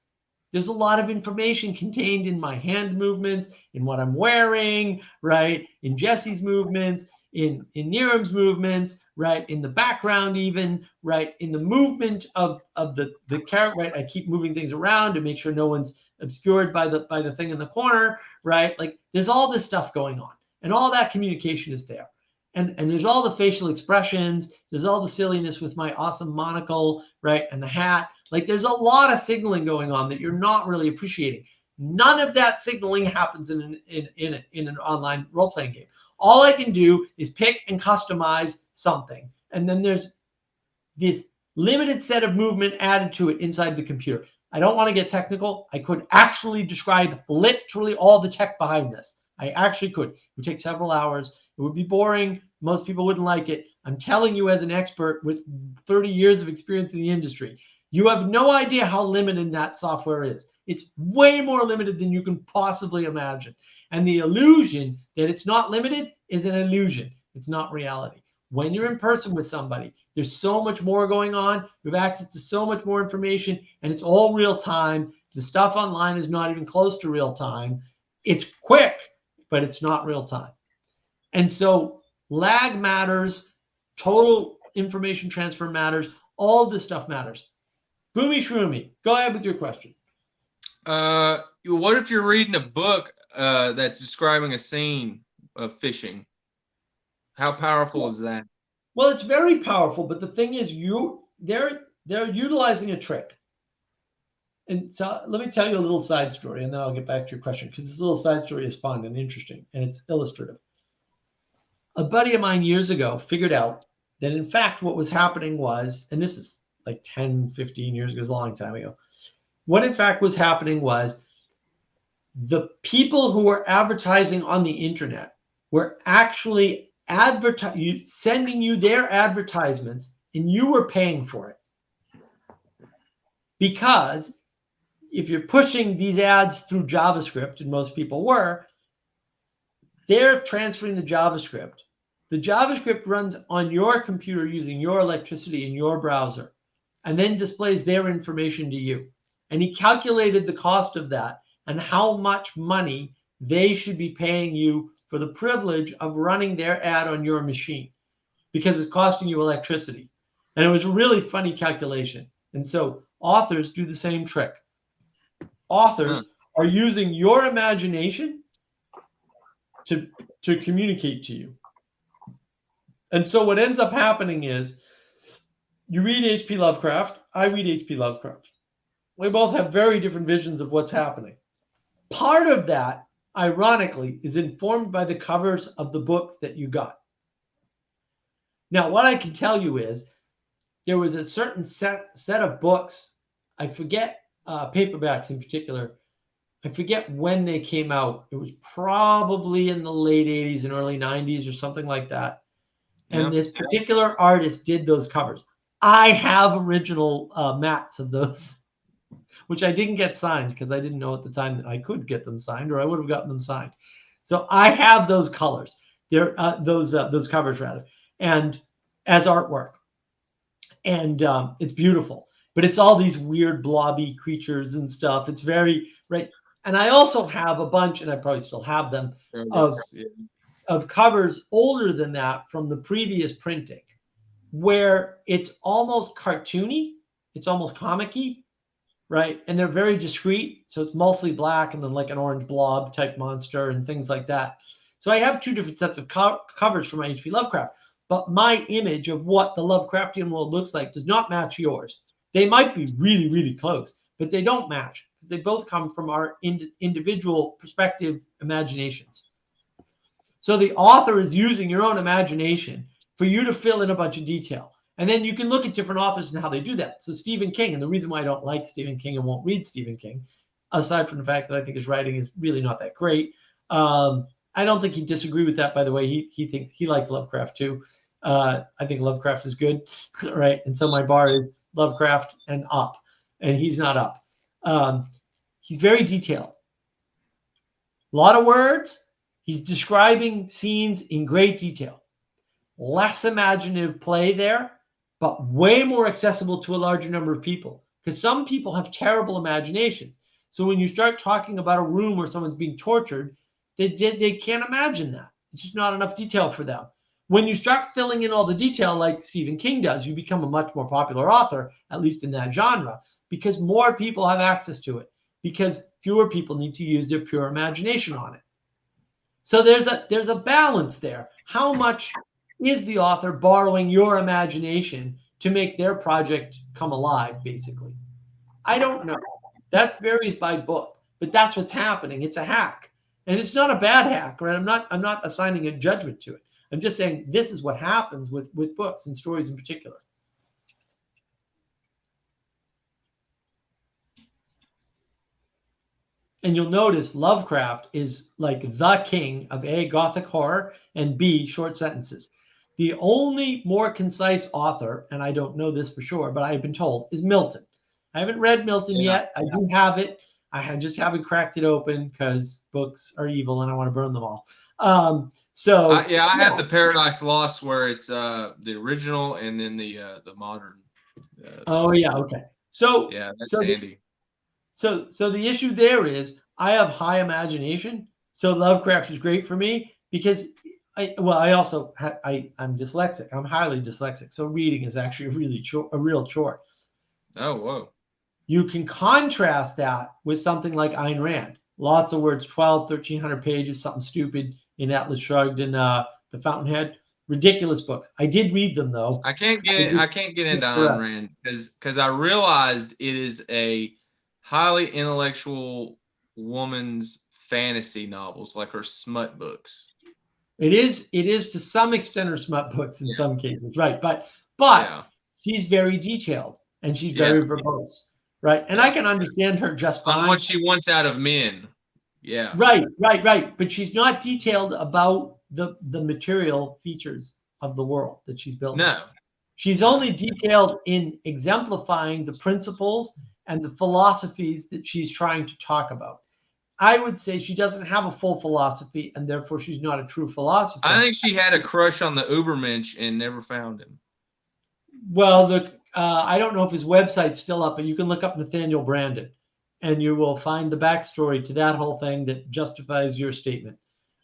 Speaker 1: there's a lot of information contained in my hand movements, in what I'm wearing, right? In Jesse's movements, in Niram's movements, right? In the background even, right? In the movement of the character, right? I keep moving things around to make sure no one's obscured by the thing in the corner, right? Like, there's all this stuff going on, and all that communication is there. And there's all the facial expressions, there's all the silliness with my awesome monocle, right? And the hat. Like, there's a lot of signaling going on that you're not really appreciating. None of that signaling happens in an online role-playing game. All I can do is pick and customize something. And then there's this limited set of movement added to it inside the computer. I don't want to get technical. I could actually describe literally all the tech behind this. I actually could. It would take several hours. It would be boring. Most people wouldn't like it. I'm telling you, as an expert with 30 years of experience in the industry, you have no idea how limited that software is. It's way more limited than you can possibly imagine. And the illusion that it's not limited is an illusion. It's not reality. When you're in person with somebody, there's so much more going on. You have access to so much more information, and it's all real time. The stuff online is not even close to real time. It's quick, but it's not real time. And so lag matters, total information transfer matters, all this stuff matters. Boomy Shroomy, go ahead with your question.
Speaker 2: What if you're reading a book that's describing a scene of fishing? How powerful is that?
Speaker 1: Well, it's very powerful, but the thing is, they're utilizing a trick. And so let me tell you a little side story, and then I'll get back to your question, because this little side story is fun and interesting, and it's illustrative. A buddy of mine years ago figured out that, in fact, what was happening was, and this is like 10, 15 years ago, it was a long time ago. What, in fact, was happening was the people who were advertising on the internet were actually sending you their advertisements, and you were paying for it. Because if you're pushing these ads through JavaScript, and most people were, they're transferring the JavaScript. The JavaScript runs on your computer using your electricity in your browser, and then displays their information to you. And he calculated the cost of that and how much money they should be paying you for the privilege of running their ad on your machine, because it's costing you electricity. And it was a really funny calculation. And so authors do the same trick. Authors are using your imagination to communicate to you. And so what ends up happening is, you read H.P. Lovecraft, I read H.P. Lovecraft. We both have very different visions of what's happening. Part of that, ironically, is informed by the covers of the books that you got. Now, what I can tell you is, there was a certain set of books, I forget, paperbacks in particular, I forget when they came out. It was probably in the late 80s and early 90s or something like that. And this particular artist did those covers. I have original mats of those, which I didn't get signed because I didn't know at the time that I could get them signed, or I would have gotten them signed. So I have those colors, those covers rather, and as artwork, and it's beautiful. But it's all these weird blobby creatures and stuff. It's very right. And I also have a bunch, and I probably still have them, of covers older than that from the previous printing, where it's almost cartoony, it's almost comic-y, right? And they're very discreet, so it's mostly black and then like an orange blob type monster and things like that. So I have two different sets of covers for my H.P. Lovecraft, but my image of what the Lovecraftian world looks like does not match yours. They might be really, really close, but they don't match. They both come from our individual perspective imaginations. So the author is using your own imagination for you to fill in a bunch of detail. And then you can look at different authors and how they do that. So Stephen King, and the reason why I don't like Stephen King and won't read Stephen King, aside from the fact that I think his writing is really not that great. I don't think he'd disagree with that, by the way. He thinks he likes Lovecraft too. I think Lovecraft is good, right? And so my bar is Lovecraft and up, and he's not up. He's very detailed. A lot of words. He's describing scenes in great detail. Less imaginative play there, but way more accessible to a larger number of people. Because some people have terrible imaginations. So when you start talking about a room where someone's being tortured, they can't imagine that. It's just not enough detail for them. When you start filling in all the detail like Stephen King does, you become a much more popular author, at least in that genre, because more people have access to it, because fewer people need to use their pure imagination on it. So there's a balance there. How much is the author borrowing your imagination to make their project come alive, basically? I don't know. That varies by book, but that's what's happening. It's a hack. And it's not a bad hack, right? I'm not assigning a judgment to it. I'm just saying this is what happens with books and stories in particular. And you'll notice Lovecraft is like the king of A, Gothic horror, and B, short sentences. The only more concise author, and I don't know this for sure, but I've been told, is Milton. I haven't read Milton yet. I do have it. I just haven't cracked it open because books are evil and I want to burn them all. I
Speaker 2: have the Paradise Lost where it's the original and then the modern.
Speaker 1: Okay. So
Speaker 2: yeah, that's handy.
Speaker 1: So the issue there is I have high imagination. So Lovecraft is great for me because I'm dyslexic. I'm highly dyslexic. So reading is actually a real chore.
Speaker 2: Oh, whoa.
Speaker 1: You can contrast that with something like Ayn Rand. Lots of words, 1,300 pages, something stupid in Atlas Shrugged and The Fountainhead. Ridiculous books. I did read them though.
Speaker 2: I can't get into Ayn Rand because I realized it is a highly intellectual woman's fantasy novels, like her smut books.
Speaker 1: It is to some extent her smut books in some cases, right? But she's very detailed and she's very verbose, right? And I can understand her just fine.
Speaker 2: On what she wants out of men. Yeah.
Speaker 1: Right. But she's not detailed about the material features of the world that she's building.
Speaker 2: No.
Speaker 1: She's only detailed in exemplifying the principles and the philosophies that she's trying to talk about. I would say she doesn't have a full philosophy, and therefore she's not a true philosopher.
Speaker 2: I think she had a crush on the Ubermensch and never found him.
Speaker 1: Well, I don't know if his website's still up, but you can look up Nathaniel Branden, and you will find the backstory to that whole thing that justifies your statement.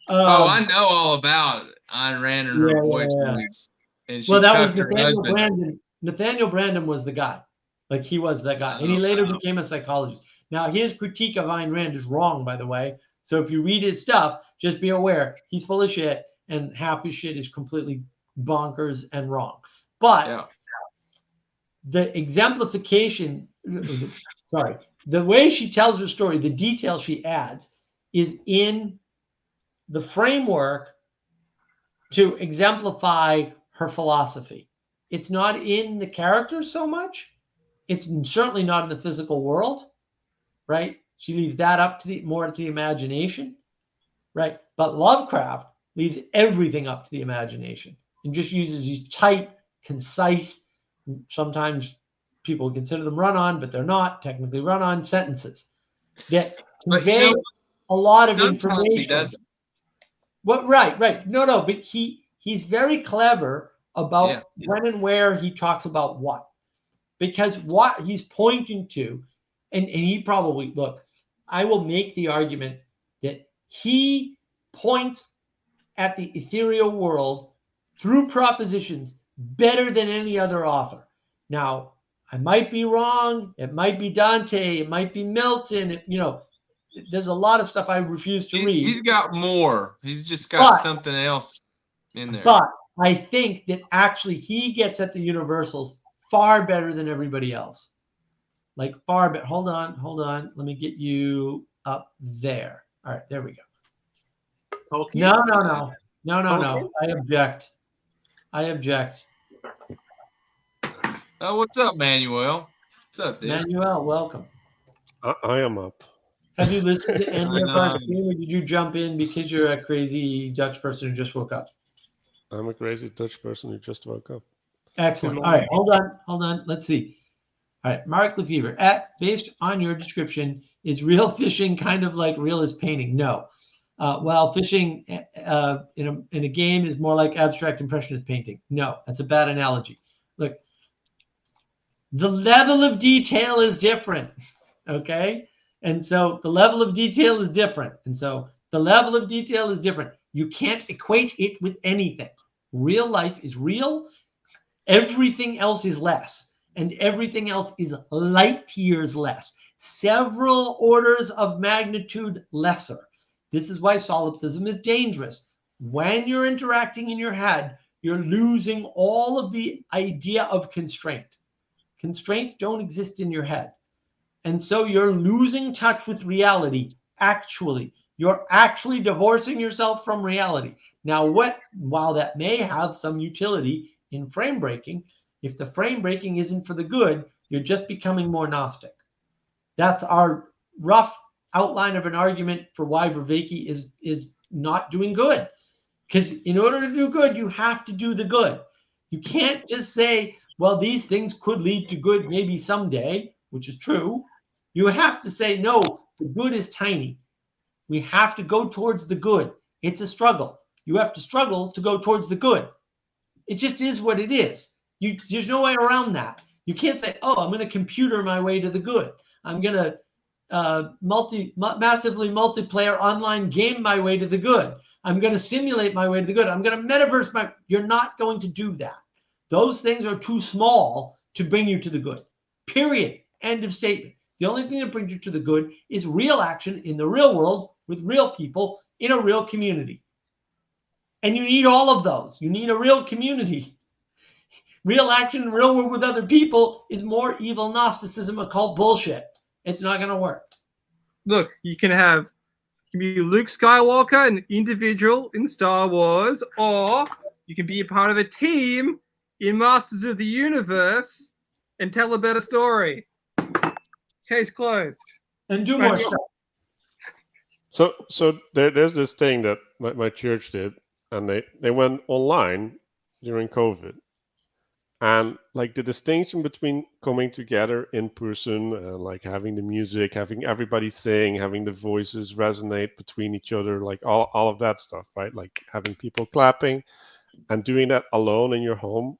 Speaker 2: I know all about Ayn Rand and her boyfriends. And she
Speaker 1: that was
Speaker 2: her
Speaker 1: Nathaniel
Speaker 2: husband.
Speaker 1: Branden. Nathaniel Branden was the guy. Like he was that guy. And he later became a psychologist. Now, his critique of Ayn Rand is wrong, by the way. So if you read his stuff, just be aware he's full of shit and half his shit is completely bonkers and wrong. But the exemplification, the way she tells her story, the detail she adds is in the framework to exemplify her philosophy. It's not in the characters so much. It's certainly not in the physical world, right? She leaves that up to more to the imagination, right? But Lovecraft leaves everything up to the imagination and just uses these tight, concise, sometimes people consider them run-on, but they're not technically run-on sentences that convey a lot of information.
Speaker 2: He doesn't.
Speaker 1: Right. No, but he's very clever about when and where he talks about what. Because what he's pointing to, and he probably, look, I will make the argument that he points at the ethereal world through propositions better than any other author. Now, I might be wrong. It might be Dante. It might be Milton. There's a lot of stuff I refuse to read.
Speaker 2: He's got more. He's just got something else in there.
Speaker 1: But I think that actually he gets at the universals far better than everybody else. Like far better. Hold on. Let me get you up there. All right, there we go. Okay. No. I object.
Speaker 2: Oh, what's up, Manuel? What's up, dude?
Speaker 1: Manuel, welcome.
Speaker 4: I am up.
Speaker 1: Have you listened to any of our stream, or did you jump in because you're a crazy Dutch person who just woke up?
Speaker 8: I'm a crazy Dutch person who just woke up.
Speaker 1: Excellent. All right, hold on. Let's see. All right, Mark Lefevre, based on your description, is real fishing kind of like realist painting? No. While fishing in a game is more like abstract impressionist painting? No, that's a bad analogy. Look, the level of detail is different, okay? And so the level of detail is different. And so the level of detail is different. You can't equate it with anything. Real life is real. Everything else is less. And everything else is light years less. Several orders of magnitude lesser. This is why solipsism is dangerous. When you're interacting in your head, you're losing all of the idea of constraint. Constraints don't exist in your head. And so you're losing touch with reality. Actually, you're actually divorcing yourself from reality. Now, while that may have some utility in frame breaking, if the frame breaking isn't for the good, you're just becoming more Gnostic. That's our rough outline of an argument for why Vervaeke is not doing good. Because in order to do good, you have to do the good. You can't just say, well, these things could lead to good maybe someday, which is true. You have to say, no, the good is tiny. We have to go towards the good. It's a struggle. You have to struggle to go towards the good. It just is what it is. There's no way around that. You can't say, oh, I'm going to computer my way to the good. I'm going to massively multiplayer online game my way to the good. I'm going to simulate my way to the good. I'm going to metaverse you're not going to do that. Those things are too small to bring you to the good. Period. End of statement. The only thing that brings you to the good is real action in the real world with real people in a real community. And you need all of those. You need a real community. Real action in the real world with other people is more evil Gnosticism, occult bullshit. It's not going to work.
Speaker 3: Look, you can be Luke Skywalker, an individual in Star Wars, or you can be a part of a team in Masters of the Universe and tell a better story. Case closed.
Speaker 1: And do more stuff.
Speaker 8: So there's this thing that my church did, and they went online during COVID. And like the distinction between coming together in person and like having the music, having everybody sing, having the voices resonate between each other, like all of that stuff, right? Like having people clapping and doing that alone in your home,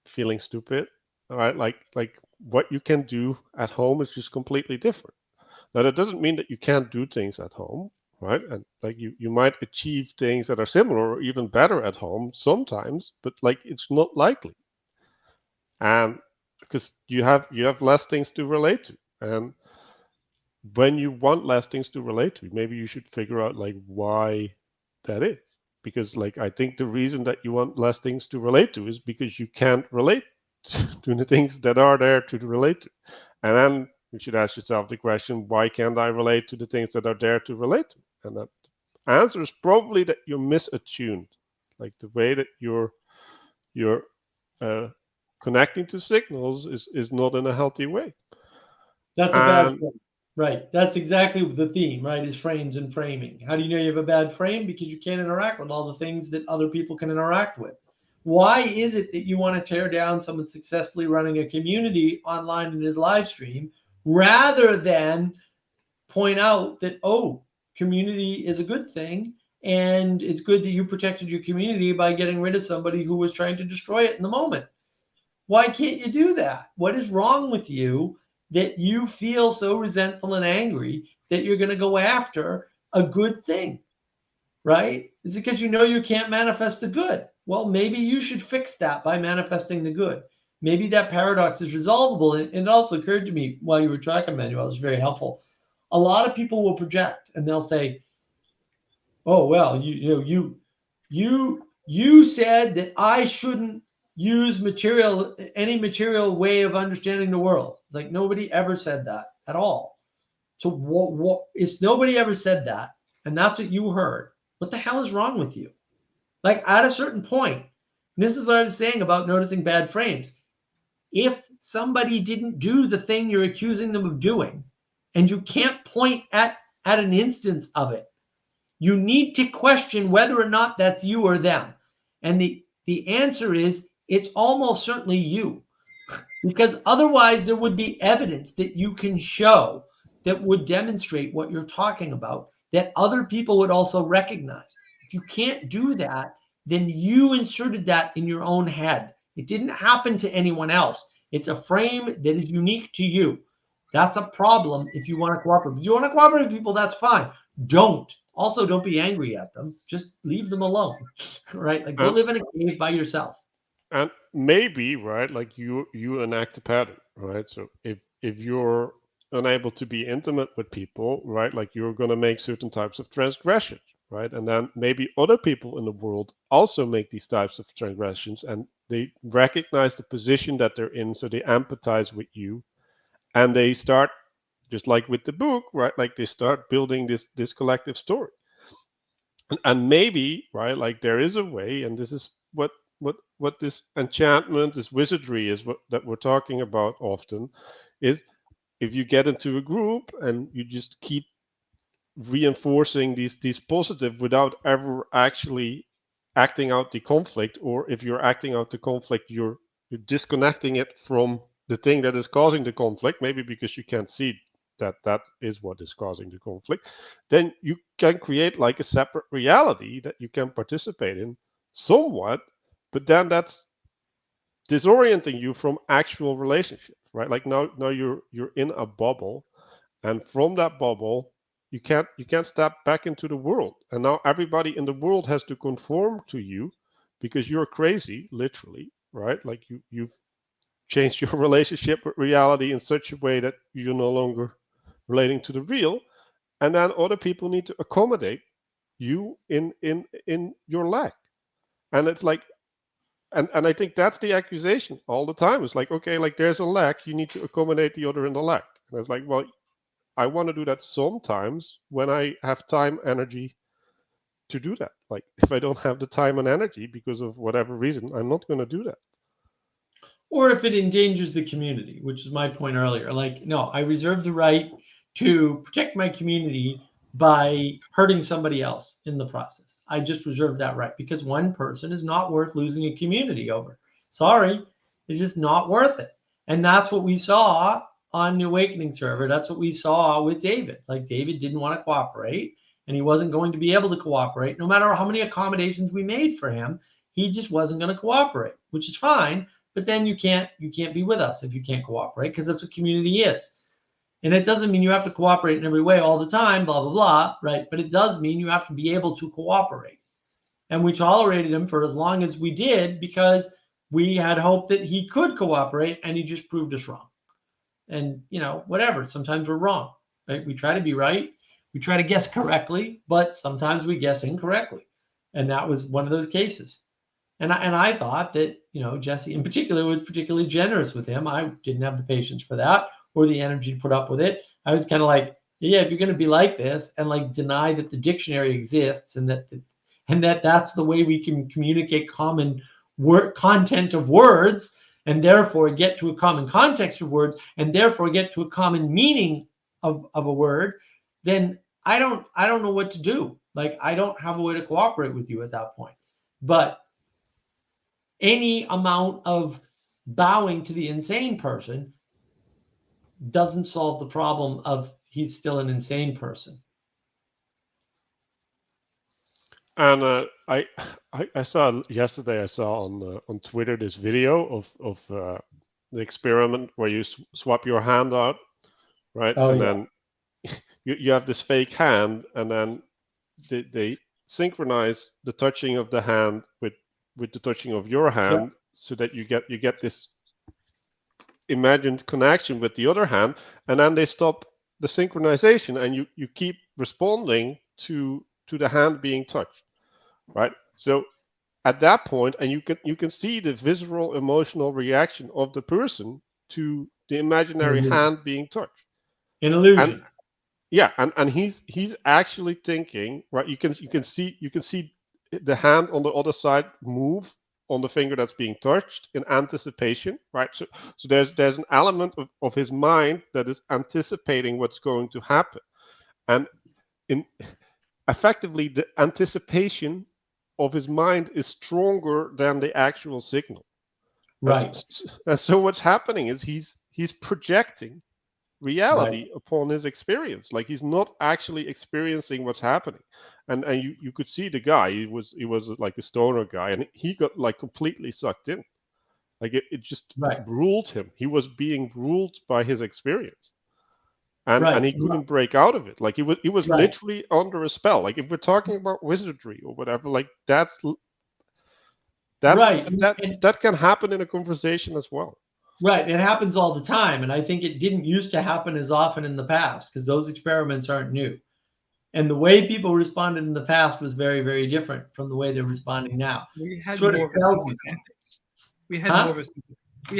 Speaker 8: feeling stupid, all right? Like what you can do at home is just completely different. Now that doesn't mean that you can't do things at home, right? And like you might achieve things that are similar or even better at home sometimes, but like it's not likely. And because you have less things to relate to, and when you want less things to relate to, maybe you should figure out like why that is. Because like I think the reason that you want less things to relate to is because you can't relate to the things that are there to relate to. And then you should ask yourself the question, why can't I relate to the things that are there to relate to? And that answer is probably that you're misattuned, like the way that you're connecting to signals is not in a healthy way.
Speaker 1: That's a bad thing. Right. That's exactly the theme, right? Is frames and framing. How do you know you have a bad frame? Because you can't interact with all the things that other people can interact with. Why is it that you want to tear down someone successfully running a community online in his live stream rather than point out that, oh, community is a good thing and it's good that you protected your community by getting rid of somebody who was trying to destroy it in the moment? Why can't you do that? What is wrong with you that you feel so resentful and angry that you're going to go after a good thing, right? It's because you know you can't manifest the good. Well, maybe you should fix that by manifesting the good. Maybe that paradox is resolvable. And it also occurred to me while you were talking, Manuel, it was very helpful. A lot of people will project and they'll say, oh, well, you said that I shouldn't use any material way of understanding the world. It's like nobody ever said that at all. So what is nobody ever said that, and that's what you heard. What the hell is wrong with you? Like at a certain point, this is what I was saying about noticing bad frames. If somebody didn't do the thing you're accusing them of doing, and you can't point at an instance of it, you need to question whether or not that's you or them. And the The answer is it's almost certainly you, because otherwise there would be evidence that you can show that would demonstrate what you're talking about, that other people would also recognize. If you can't do that, then you inserted that in your own head. It didn't happen to anyone else. It's a frame that is unique to you. That's a problem if you want to cooperate. If you want to cooperate with people, that's fine. Don't. Also, don't be angry at them. Just leave them alone, right? Like, go live in a cave by yourself.
Speaker 8: And maybe, right, like you enact a pattern, right? So if you're unable to be intimate with people, right, like you're going to make certain types of transgressions, right? And then maybe other people in the world also make these types of transgressions, and they recognize the position that they're in, so they empathize with you, and they start, just like with the book, right, like they start building this collective story. And maybe, right, like there is a way, and this is what this enchantment, this wizardry is, that we're talking about often, is if you get into a group and you just keep reinforcing these positive without ever actually acting out the conflict, or if you're acting out the conflict, you're disconnecting it from the thing that is causing the conflict, maybe because you can't see that is what is causing the conflict, then you can create like a separate reality that you can participate in somewhat, but then that's disorienting you from actual relationships, right? Like now you're in a bubble, and from that bubble you can't step back into the world, and now everybody in the world has to conform to you because you're crazy, literally, right? Like you've changed your relationship with reality in such a way that you're no longer relating to the real, and then other people need to accommodate you in your lack. And it's like, and I think that's the accusation all the time. It's like, okay, like there's a lack, you need to accommodate the other in the lack. And it's like, well, I want to do that sometimes when I have time, energy to do that. Like if I don't have the time and energy because of whatever reason, I'm not going to do that.
Speaker 1: Or if it endangers the community, which is my point earlier. Like, no, I reserve the right to protect my community by hurting somebody else in the process. I just reserve that right because one person is not worth losing a community over. Sorry, it's just not worth it. And that's what we saw on the Awakening server. That's what we saw with David. Like, David didn't want to cooperate, and he wasn't going to be able to cooperate. No matter how many accommodations we made for him, he just wasn't going to cooperate, which is fine. But then you can't be with us if you can't cooperate, because that's what community is. And it doesn't mean you have to cooperate in every way all the time, blah, blah, blah, right? But it does mean you have to be able to cooperate. And we tolerated him for as long as we did because we had hope that he could cooperate, and he just proved us wrong. And, whatever, sometimes we're wrong, right? We try to be right. We try to guess correctly, but sometimes we guess incorrectly. And that was one of those cases. And I thought that, Jesse in particular was particularly generous with him. I didn't have the patience for that or the energy to put up with it. I was kind of like, yeah, if you're going to be like this and like deny that the dictionary exists and that that's the way we can communicate common content of words, and therefore get to a common context of words, and therefore get to a common meaning of a word, then I don't know what to do. Like, I don't have a way to cooperate with you at that point. But any amount of bowing to the insane person doesn't solve the problem of he's still an insane person.
Speaker 8: And I saw yesterday, I saw on Twitter this video of the experiment where you swap your hand out, right?
Speaker 1: Oh,
Speaker 8: and
Speaker 1: yes.
Speaker 8: Then you have this fake hand, and then they synchronize the touching of the hand with the touching of your hand, so that you get this imagined connection with the other hand, and then they stop the synchronization, and you keep responding to the hand being touched, right? So at that point, and you can see the visceral emotional reaction of the person to the imaginary hand being touched.
Speaker 1: An illusion.
Speaker 8: And he's actually thinking, right? You can see the hand on the other side move on the finger that's being touched in anticipation, right? So there's an element of his mind that is anticipating what's going to happen, and effectively the anticipation of his mind is stronger than the actual signal.
Speaker 1: Right.
Speaker 8: And so what's happening is he's projecting reality upon his experience. Like he's not actually experiencing what's happening. And you could see the guy, he was like a stoner guy, and he got like completely sucked in. Like it just ruled him. He was being ruled by his experience. And he couldn't break out of it. Like he was literally under a spell. Like if we're talking about wizardry or whatever, like that can happen in a conversation as well.
Speaker 1: Right. It happens all the time. And I think it didn't used to happen as often in the past because those experiments aren't new. And the way people responded in the past was very, very different from the way they're responding now.
Speaker 3: We had
Speaker 1: sort
Speaker 3: more
Speaker 1: of
Speaker 3: of ethics. We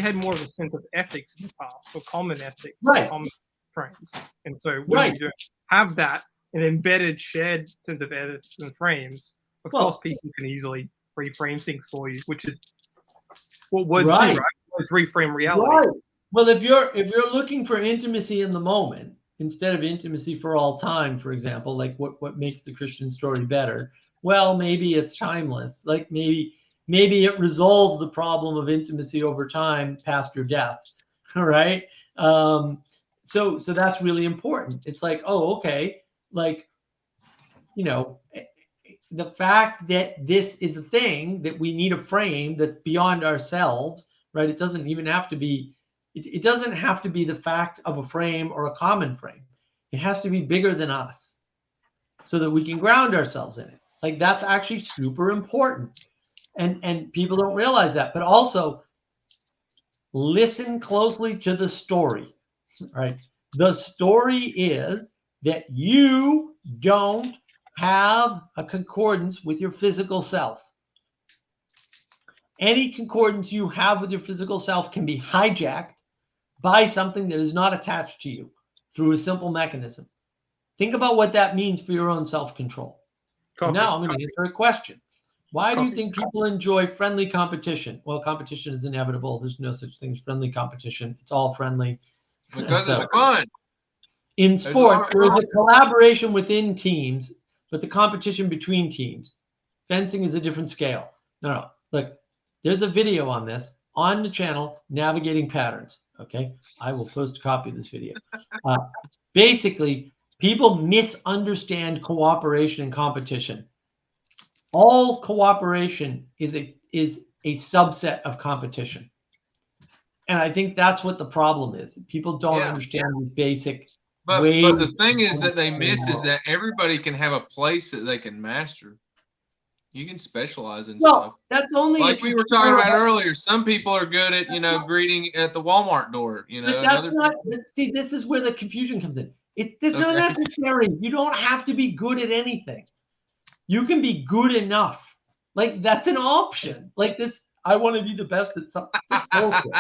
Speaker 3: had more of a sense of ethics in the past, or common ethics, common frames. And so when you don't have that, an embedded shared sense of ethics and frames, of course people can easily reframe things for you, which is what words do, right? Words reframe reality.
Speaker 1: Right. Well, if you're looking for intimacy in the moment instead of intimacy for all time, for example, like what makes the Christian story better? Well, maybe it's timeless. Like maybe it resolves the problem of intimacy over time past your death. All right. So that's really important. It's like, oh, okay, like, you know, the fact that this is a thing that we need a frame that's beyond ourselves, right? It doesn't even have to be, it doesn't have to be the fact of a frame or a common frame. It has to be bigger than us so that we can ground ourselves in it. Like that's actually super important. And people don't realize that, but also listen closely to the story, right? The story is that you don't have a concordance with your physical self. Any concordance you have with your physical self can be hijacked by something that is not attached to you through a simple mechanism. Think about what that means for your own self-control. Now I'm going to answer a question. Why do you think people enjoy friendly competition? Well, competition is inevitable. There's no such thing as friendly competition. It's all friendly.
Speaker 2: Because it's fun.
Speaker 1: In sports, there's a collaboration within teams, but the competition between teams. Fencing is a different scale. No. Look, there's a video on this on the channel, Navigating Patterns. Okay, I will post a copy of this video. Basically, people misunderstand cooperation and competition. All cooperation is a subset of competition. And I think that's what the problem is. People don't understand these basic ways.
Speaker 2: But the thing is that they miss is that everybody can have a place that they can master. You can specialize in stuff.
Speaker 1: That's only
Speaker 2: like we were talking about earlier. Some people are good at, greeting at the Walmart door,
Speaker 1: But that's not, see, this is where the confusion comes in. It's unnecessary. You don't have to be good at anything. You can be good enough. Like that's an option. Like this, I want to be the best at something. It's bullshit.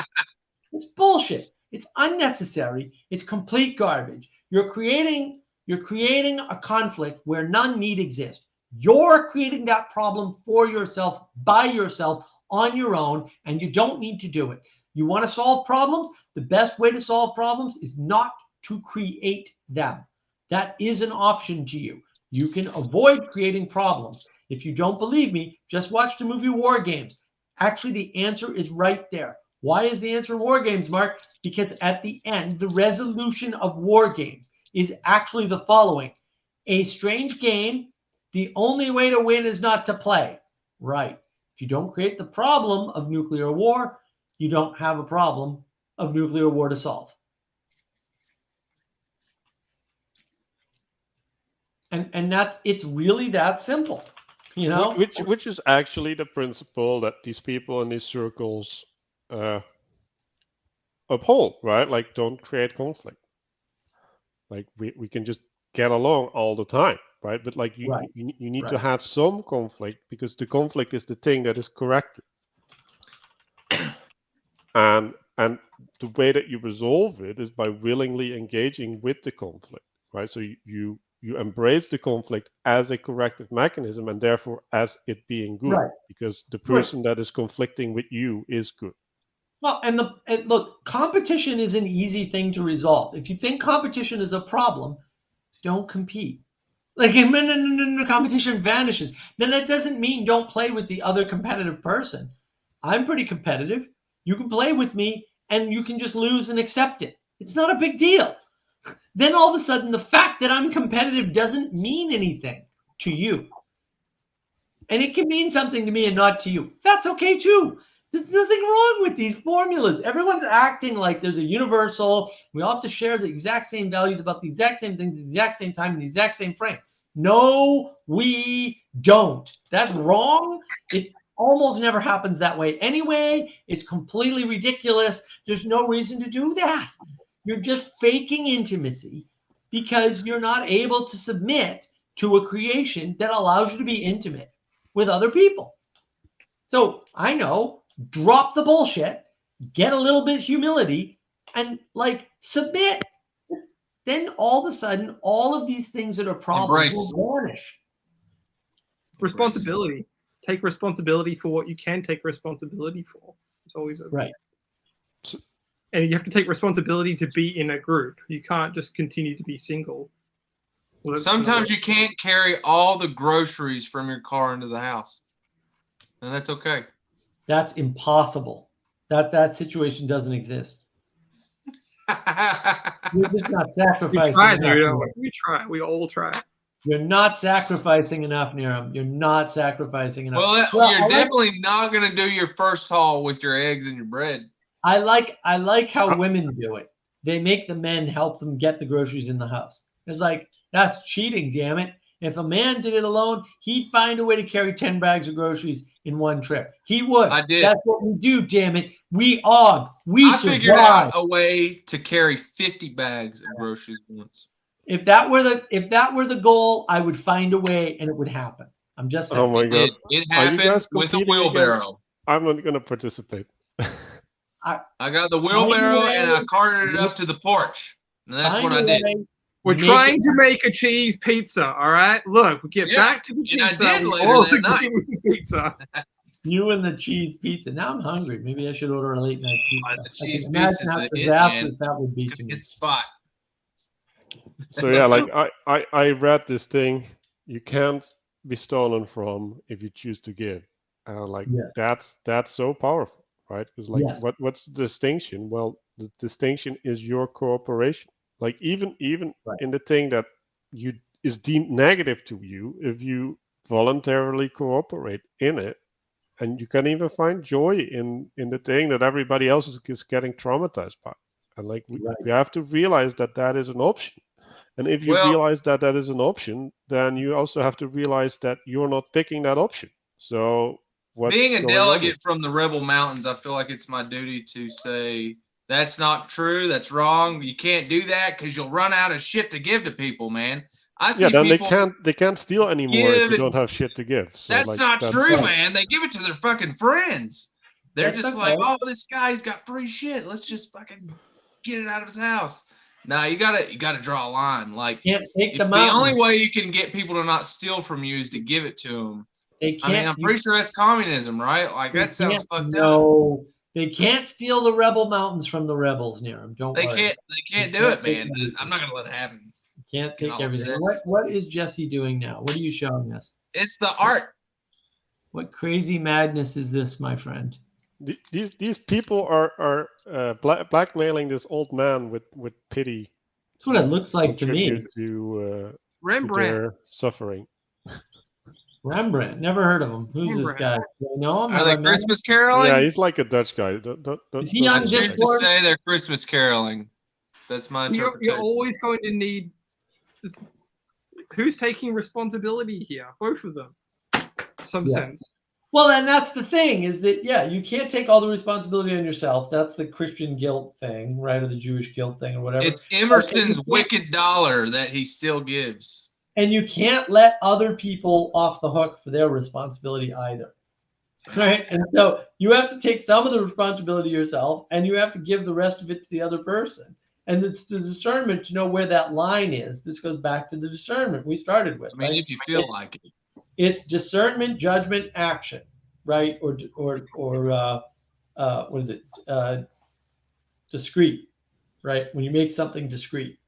Speaker 1: It's bullshit. It's unnecessary. It's complete garbage. You're creating a conflict where none need exist. You're creating that problem for yourself, by yourself, on your own, and you don't need to do it. You want to solve problems? The best way to solve problems is not to create them. That is an option to you. You can avoid creating problems. If you don't believe me, just watch the movie War Games. Actually, the answer is right there. Why is the answer War Games, Mark? Because at the end, the resolution of War Games is actually the following. A strange game, the only way to win is not to play. Right. If you don't create the problem of nuclear war, you don't have a problem of nuclear war to solve. And it's really that simple,
Speaker 8: Which is actually the principle that these people in these circles uphold, right? Like, don't create conflict. Like we can just get along all the time, right? But like you need to have some conflict, because the conflict is the thing that is corrected. And the way that you resolve it is by willingly engaging with the conflict, right? So you embrace the conflict as a corrective mechanism, and therefore as it being good, because the person that is conflicting with you is good.
Speaker 1: Well, and look, competition is an easy thing to resolve. If you think competition is a problem, don't compete. Like, the competition vanishes. Then that doesn't mean don't play with the other competitive person. I'm pretty competitive. You can play with me and you can just lose and accept it. It's not a big deal. Then all of a sudden, the fact that I'm competitive doesn't mean anything to you. And it can mean something to me and not to you. That's okay too. There's nothing wrong with these formulas. Everyone's acting like there's a universal, we all have to share the exact same values about the exact same things, the exact same time, in the exact same frame. No, we don't. That's wrong. It almost never happens that way anyway. It's completely ridiculous. There's no reason to do that. You're just faking intimacy because you're not able to submit to a creation that allows you to be intimate with other people. So I know, drop the bullshit, get a little bit of humility, and like submit. Then all of a sudden, all of these things that are problems will vanish.
Speaker 3: Responsibility. Take responsibility for what you can take responsibility for. It's always a
Speaker 1: right.
Speaker 3: And you have to take responsibility to be in a group. You can't just continue to be single.
Speaker 2: Well, sometimes you can't carry all the groceries from your car into the house. And that's okay.
Speaker 1: That's impossible. That situation doesn't exist. You're just not sacrificing.
Speaker 3: We try, dude. We try. We all try.
Speaker 1: You're not sacrificing enough, Niram. You're not sacrificing enough.
Speaker 2: Well, you're definitely not going to do your first haul with your eggs and your bread.
Speaker 1: I like how women do it. They make the men help them get the groceries in the house. It's like, that's cheating, damn it. If a man did it alone, he'd find a way to carry 10 bags of groceries in one trip. He would.
Speaker 2: I did.
Speaker 1: That's what we do, damn it. I
Speaker 2: figured out a way to carry 50 bags of groceries once.
Speaker 1: If that were the goal, I would find a way and it would happen. I'm just saying.
Speaker 8: Oh my God.
Speaker 2: It happened with a wheelbarrow.
Speaker 8: I'm not going to participate.
Speaker 2: I got the wheelbarrow and I carted it up to the porch. And that's what I did.
Speaker 3: We're trying to make a cheese pizza, all right? Look, we get back to the pizza.
Speaker 2: And I did later that night.
Speaker 3: Pizza.
Speaker 1: You and the cheese pizza. Now I'm hungry. Maybe I should order a late night pizza.
Speaker 2: The cheese pizza is the it,
Speaker 1: that would be
Speaker 2: to me. It's spot.
Speaker 8: So yeah, like I read this thing. You can't be stolen from if you choose to give. That's so powerful, right? Because what's the distinction? Well, the distinction is your cooperation. Like even in the thing that is deemed negative to you, if you voluntarily cooperate in it, and you can even find joy in the thing that everybody else is getting traumatized by. And we have to realize that is an option. And if you realize that is an option, then you also have to realize that you're not picking that option. So
Speaker 2: being a delegate from the Rebel Mountains, I feel like it's my duty to say, that's not true. That's wrong. You can't do that because you'll run out of shit to give to people, man. I see people
Speaker 8: they can't steal anymore if you don't have shit to give. So
Speaker 2: that's not true, man. They give it to their fucking friends. They're just like, oh, this guy's got free shit. Let's just fucking get it out of his house. Nah, you gotta draw a line. Like, the only way you can get people to not steal from you is to give it to them. I'm pretty sure that's communism, right? Like that sounds fucked up.
Speaker 1: No. They can't steal the Rebel Mountains from the rebels, Niram. Don't worry.
Speaker 2: They can't do it, man. I'm not gonna let it happen.
Speaker 1: You can't take everything. What is Jesse doing now? What are you showing us?
Speaker 2: It's the art.
Speaker 1: What crazy madness is this, my friend?
Speaker 8: These people are blackmailing this old man with pity.
Speaker 1: That's what it looks like to me.
Speaker 8: To
Speaker 3: Rembrandt.
Speaker 8: To their suffering.
Speaker 1: Rembrandt, never heard of him. Who's this guy? Do I know him?
Speaker 2: Are they Christmas caroling?
Speaker 8: Yeah, he's like a Dutch guy.
Speaker 1: Is he on Discord?
Speaker 2: To say they're Christmas caroling. That's my interpretation.
Speaker 3: You're always going to need this. Who's taking responsibility here? Both of them, some sense.
Speaker 1: Well, and that's the thing is that you can't take all the responsibility on yourself. That's the Christian guilt thing, right, or the Jewish guilt thing, or whatever.
Speaker 2: It's Emerson's wicked dollar that he still gives.
Speaker 1: And you can't let other people off the hook for their responsibility either. Right? And so you have to take some of the responsibility yourself and you have to give the rest of it to the other person. And it's the discernment to know where that line is. This goes back to the discernment we started with.
Speaker 2: I mean, if you feel like it.
Speaker 1: It's discernment, judgment, action, right? Or what is it? Discrete, right? When you make something discrete.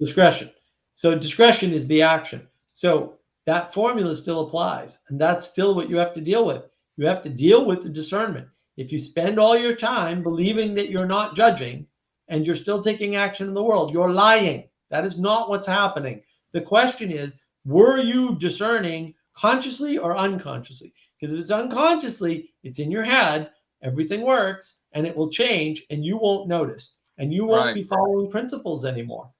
Speaker 1: Discretion. So discretion is the action. So that formula still applies, and that's still what you have to deal with. You have to deal with the discernment. If you spend all your time believing that you're not judging and you're still taking action in the world, you're lying. That is not what's happening. The question is, were you discerning consciously or unconsciously? Because if it's unconsciously, it's in your head, everything works, and it will change, and you won't notice, and you won't be following principles anymore.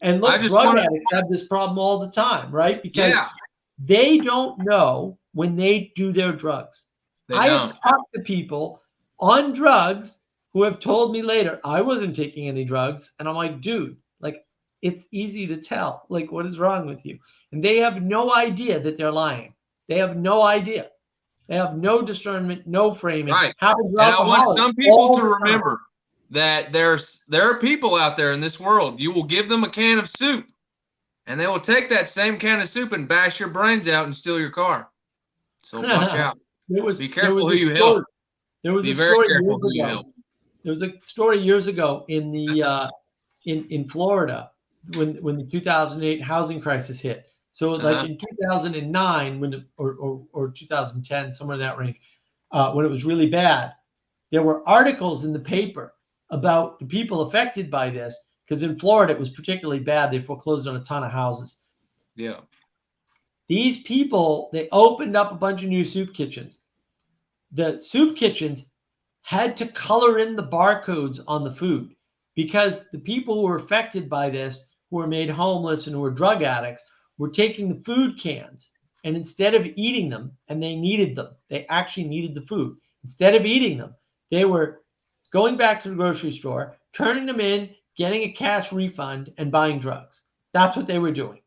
Speaker 1: And look, drug addicts have this problem all the time, right? Because they don't know when they do their drugs. I have talked to people on drugs who have told me later, I wasn't taking any drugs. And I'm like, dude, like, it's easy to tell. Like, what is wrong with you? And they have no idea that they're lying. They have no idea. They have no discernment, no framing.
Speaker 2: Right. And I want some people to remember that there are people out there in this world. You will give them a can of soup, and they will take that same can of soup and bash your brains out and steal your car. So watch out. Be careful who you help.
Speaker 1: There was a story years ago. There was a story years ago in the in Florida when the 2008 housing crisis hit. So like in 2009 when or 2010, somewhere in that range, when it was really bad, there were articles in the paper about the people affected by this, because in Florida it was particularly bad. They foreclosed on a ton of houses.
Speaker 2: Yeah.
Speaker 1: These people, they opened up a bunch of new soup kitchens. The soup kitchens had to color in the barcodes on the food, because the people who were affected by this, who were made homeless and who were drug addicts, were taking the food cans, and instead of eating them, and they needed them, they actually needed the food. Instead of eating them, they were going back to the grocery store, turning them in, getting a cash refund, and buying drugs. That's what they were doing.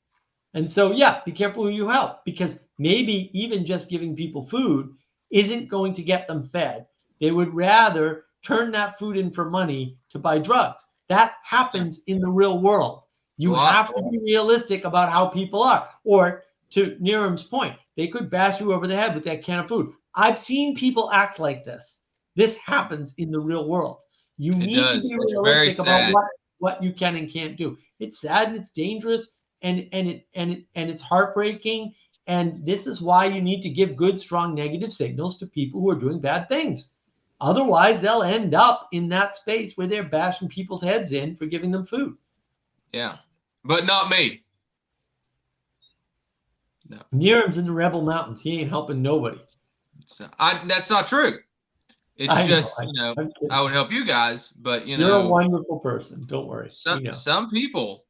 Speaker 1: And so, yeah, be careful who you help, because maybe even just giving people food isn't going to get them fed. They would rather turn that food in for money to buy drugs. That happens in the real world. You have to be realistic about how people are. Or to Niram's point, they could bash you over the head with that can of food. I've seen people act like this. This happens in the real world. You need to be realistic about what you can and can't do. It's sad and it's dangerous and it's heartbreaking. And this is why you need to give good, strong negative signals to people who are doing bad things. Otherwise, they'll end up in that space where they're bashing people's heads in for giving them food.
Speaker 2: Yeah, but not me.
Speaker 1: No. Niram's in the Rebel Mountains. He ain't helping nobody.
Speaker 2: That's not true. It's just, I would help you guys, but
Speaker 1: you're a wonderful person. Don't worry.
Speaker 2: Some people,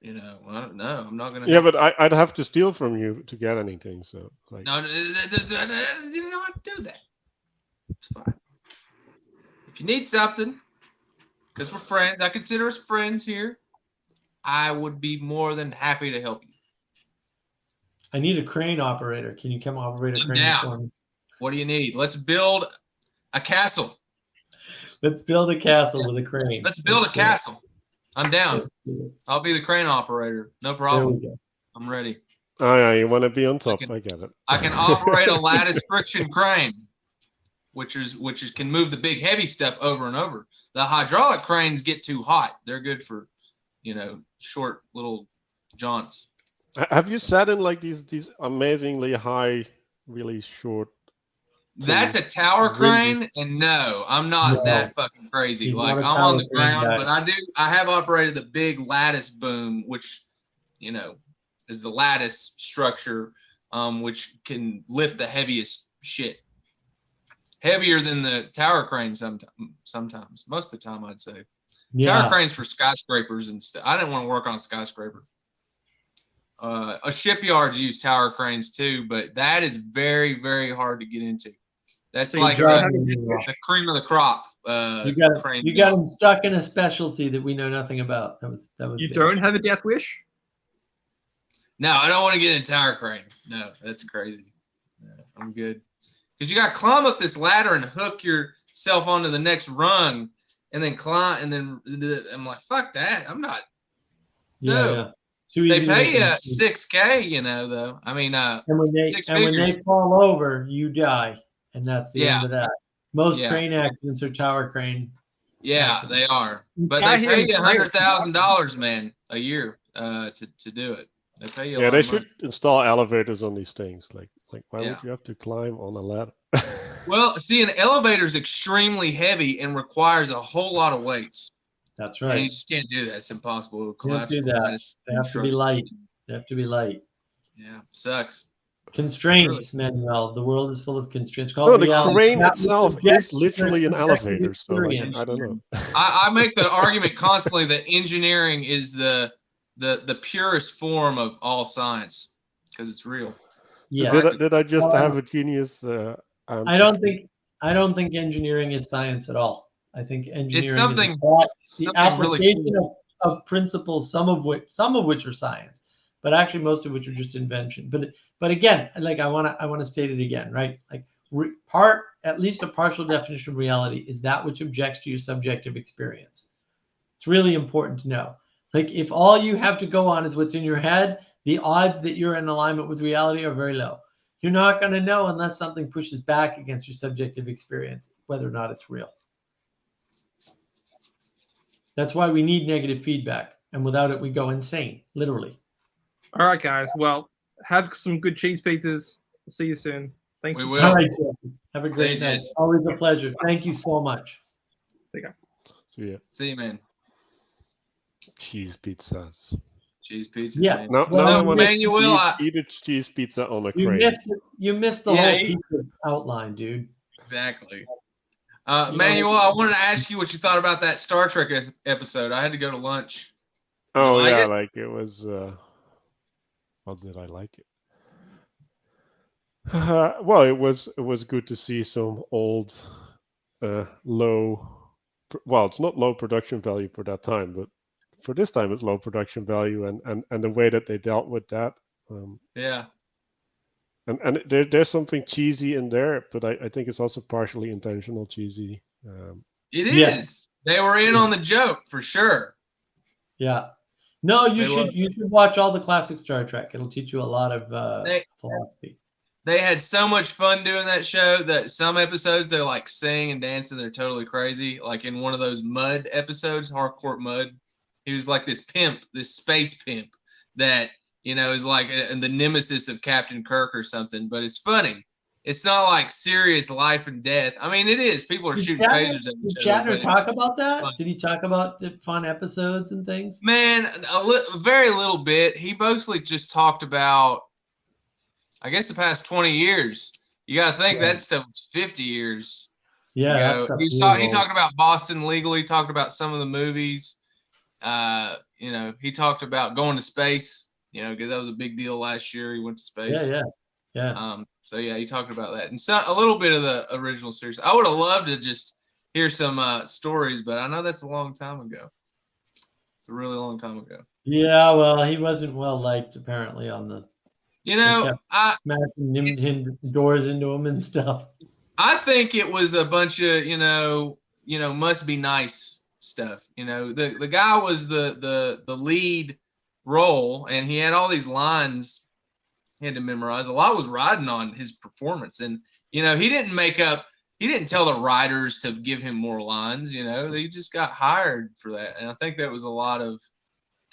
Speaker 2: I don't know. I'm not gonna.
Speaker 8: Yeah, but I'd have to steal from you to get anything. So like,
Speaker 2: no, you don't have to do that. It's fine. If you need something, because we're friends, I consider us friends here. I would be more than happy to help you.
Speaker 1: I need a crane operator. Can you come operate a crane for me?
Speaker 2: What do you need? Let's build a castle.
Speaker 1: Let's build a castle with a crane.
Speaker 2: Let's build a castle. I'm down. I'll be the crane operator. No problem. I'm ready.
Speaker 8: Oh yeah, you want to be on top. I get it.
Speaker 2: I can operate a lattice friction crane, which can move the big heavy stuff over and over. The hydraulic cranes get too hot. They're good for, short little jaunts.
Speaker 8: Have you sat in like these amazingly high, really short?
Speaker 2: That's a tower crane, and no, I'm not that fucking crazy. Like, I'm on the ground, but I have operated the big lattice boom, which, is the lattice structure, which can lift the heaviest shit. Heavier than the tower crane sometimes. Most of the time, I'd say. Yeah. Tower cranes for skyscrapers and stuff. I didn't want to work on a skyscraper. A shipyards use tower cranes too, but that is very, very hard to get into. That's like the cream of the crop.
Speaker 1: You got them stuck in a specialty that we know nothing about. That was.
Speaker 3: You don't have a death wish?
Speaker 2: No, I don't want to get in a tower crane. No, that's crazy. No, I'm good. Because you got to climb up this ladder and hook yourself onto the next rung, and then climb. And then I'm like, fuck that. I'm not. No. Yeah. They pay you $6,000, though. I mean,
Speaker 1: and when they fall over, you die, and that's the end of that. Most crane accidents are tower crane
Speaker 2: Yeah, they are. But
Speaker 3: I
Speaker 2: they
Speaker 3: hear
Speaker 2: pay
Speaker 3: him
Speaker 2: you
Speaker 3: great.
Speaker 2: $100,000, man, a year to do it. They pay you a
Speaker 8: Yeah,
Speaker 2: lot
Speaker 8: they
Speaker 2: of
Speaker 8: should
Speaker 2: money.
Speaker 8: install elevators on these things. Like why
Speaker 2: Yeah.
Speaker 8: would you have to climb on a ladder?
Speaker 2: Well, see, an elevator is extremely heavy and requires a whole lot of weights.
Speaker 1: That's
Speaker 2: And you
Speaker 1: right.
Speaker 2: just can't do that. It's impossible. It'll
Speaker 1: You can't
Speaker 2: collapse
Speaker 1: do
Speaker 2: the
Speaker 1: that.
Speaker 2: lightest
Speaker 1: They have to be
Speaker 2: structure.
Speaker 1: light. They have to be light.
Speaker 2: Yeah, sucks.
Speaker 1: Constraints, Manuel. The world is full of constraints.
Speaker 8: No,
Speaker 1: Called
Speaker 8: the
Speaker 1: reality.
Speaker 8: crane
Speaker 1: That which
Speaker 8: itself is
Speaker 1: objects to
Speaker 8: literally an
Speaker 1: subjective
Speaker 8: elevator. So like,
Speaker 1: experience.
Speaker 8: I don't know.
Speaker 2: I make the argument constantly that engineering is the purest form of all science because it's real.
Speaker 8: So
Speaker 1: Yeah.
Speaker 8: did I just have a genius answer?
Speaker 1: I don't think engineering is science at all. I think engineering is
Speaker 2: something
Speaker 1: the application
Speaker 2: really cool.
Speaker 1: of principles, some of which are science, but actually most of which are just invention. But again, like I want to state it again, right? Like at least a partial definition of reality is that which objects to your subjective experience. It's really important to know. Like if all you have to go on is what's in your head, the odds that you're in alignment with reality are very low. You're not going to know unless something pushes back against your subjective experience, whether or not it's real. That's why we need negative feedback. And without it, we go insane, literally.
Speaker 3: All right, guys. Well, have some good cheese pizzas. See you soon. Thanks.
Speaker 2: We
Speaker 3: for
Speaker 2: will.
Speaker 1: All right, Jesse. Have a
Speaker 2: See you,
Speaker 1: great night.
Speaker 2: Jesse.
Speaker 1: Always a pleasure. Thank you so much.
Speaker 3: See you guys.
Speaker 8: So yeah,
Speaker 2: See you, man.
Speaker 8: cheese pizzas.
Speaker 2: Cheese pizzas,
Speaker 1: Yeah.
Speaker 2: man.
Speaker 8: Now
Speaker 1: Well,
Speaker 2: So,
Speaker 8: I want
Speaker 2: Manuel,
Speaker 8: to eat a cheese pizza on a
Speaker 1: You
Speaker 8: crane.
Speaker 1: missed the
Speaker 2: Yeah,
Speaker 1: whole pizza outline, dude.
Speaker 2: exactly.
Speaker 1: You
Speaker 2: Manuel,
Speaker 1: know-
Speaker 2: I wanted to ask you what you thought about that Star Trek episode. I had to go to lunch. Did you
Speaker 8: Oh
Speaker 2: like
Speaker 8: yeah,
Speaker 2: it?
Speaker 8: like it was. How did I like it? Well, it was good to see some old, low. Well, it's not low production value for that time, but for this time it's low production value, and the way that they dealt with that.
Speaker 2: Yeah.
Speaker 8: And there's something cheesy in there, but I think it's also partially intentional cheesy.
Speaker 2: It
Speaker 1: Yeah.
Speaker 2: is. They were in on the joke for sure.
Speaker 1: Yeah. No, you
Speaker 2: They
Speaker 1: should watch all the classic Star Trek. It'll teach you a lot of philosophy.
Speaker 2: They had so much fun doing that show that some episodes they're like singing and dancing. They're totally crazy. Like in one of those Mud episodes, Hardcore Mud, he was like this pimp, this space pimp that, you know, is like the nemesis of Captain Kirk or something. But it's funny. It's not like serious life and death. I mean, it is. People are shooting phasers at each
Speaker 1: Did
Speaker 2: other.
Speaker 1: Shatner talk about that?
Speaker 2: fun.
Speaker 1: Did he talk about the fun episodes and things?
Speaker 2: Man, very little bit. He mostly just talked about, I guess, the past 20 years. You got to think that stuff was 50 years
Speaker 1: Yeah,
Speaker 2: ago.
Speaker 1: that's
Speaker 2: He talked about Boston Legal. He talked about some of the movies. You know, he talked about going to space, you know, because that was a big deal last year. He went to space.
Speaker 1: Yeah.
Speaker 2: So, yeah, he talked about that. And so, a little bit of the original series. I would have loved to just hear some stories, but I know that's a long time ago. It's a really long time ago.
Speaker 1: Yeah, well, he wasn't well liked apparently on the.
Speaker 2: You know,
Speaker 1: smashing him doors into him and stuff.
Speaker 2: I think it was a bunch of you know must be nice stuff. You know, the guy was the lead role, and he had all these lines he had to memorize. A lot was riding on his performance, and you know he didn't tell the writers to give him more lines. You know, they just got hired for that, and I think that was a lot of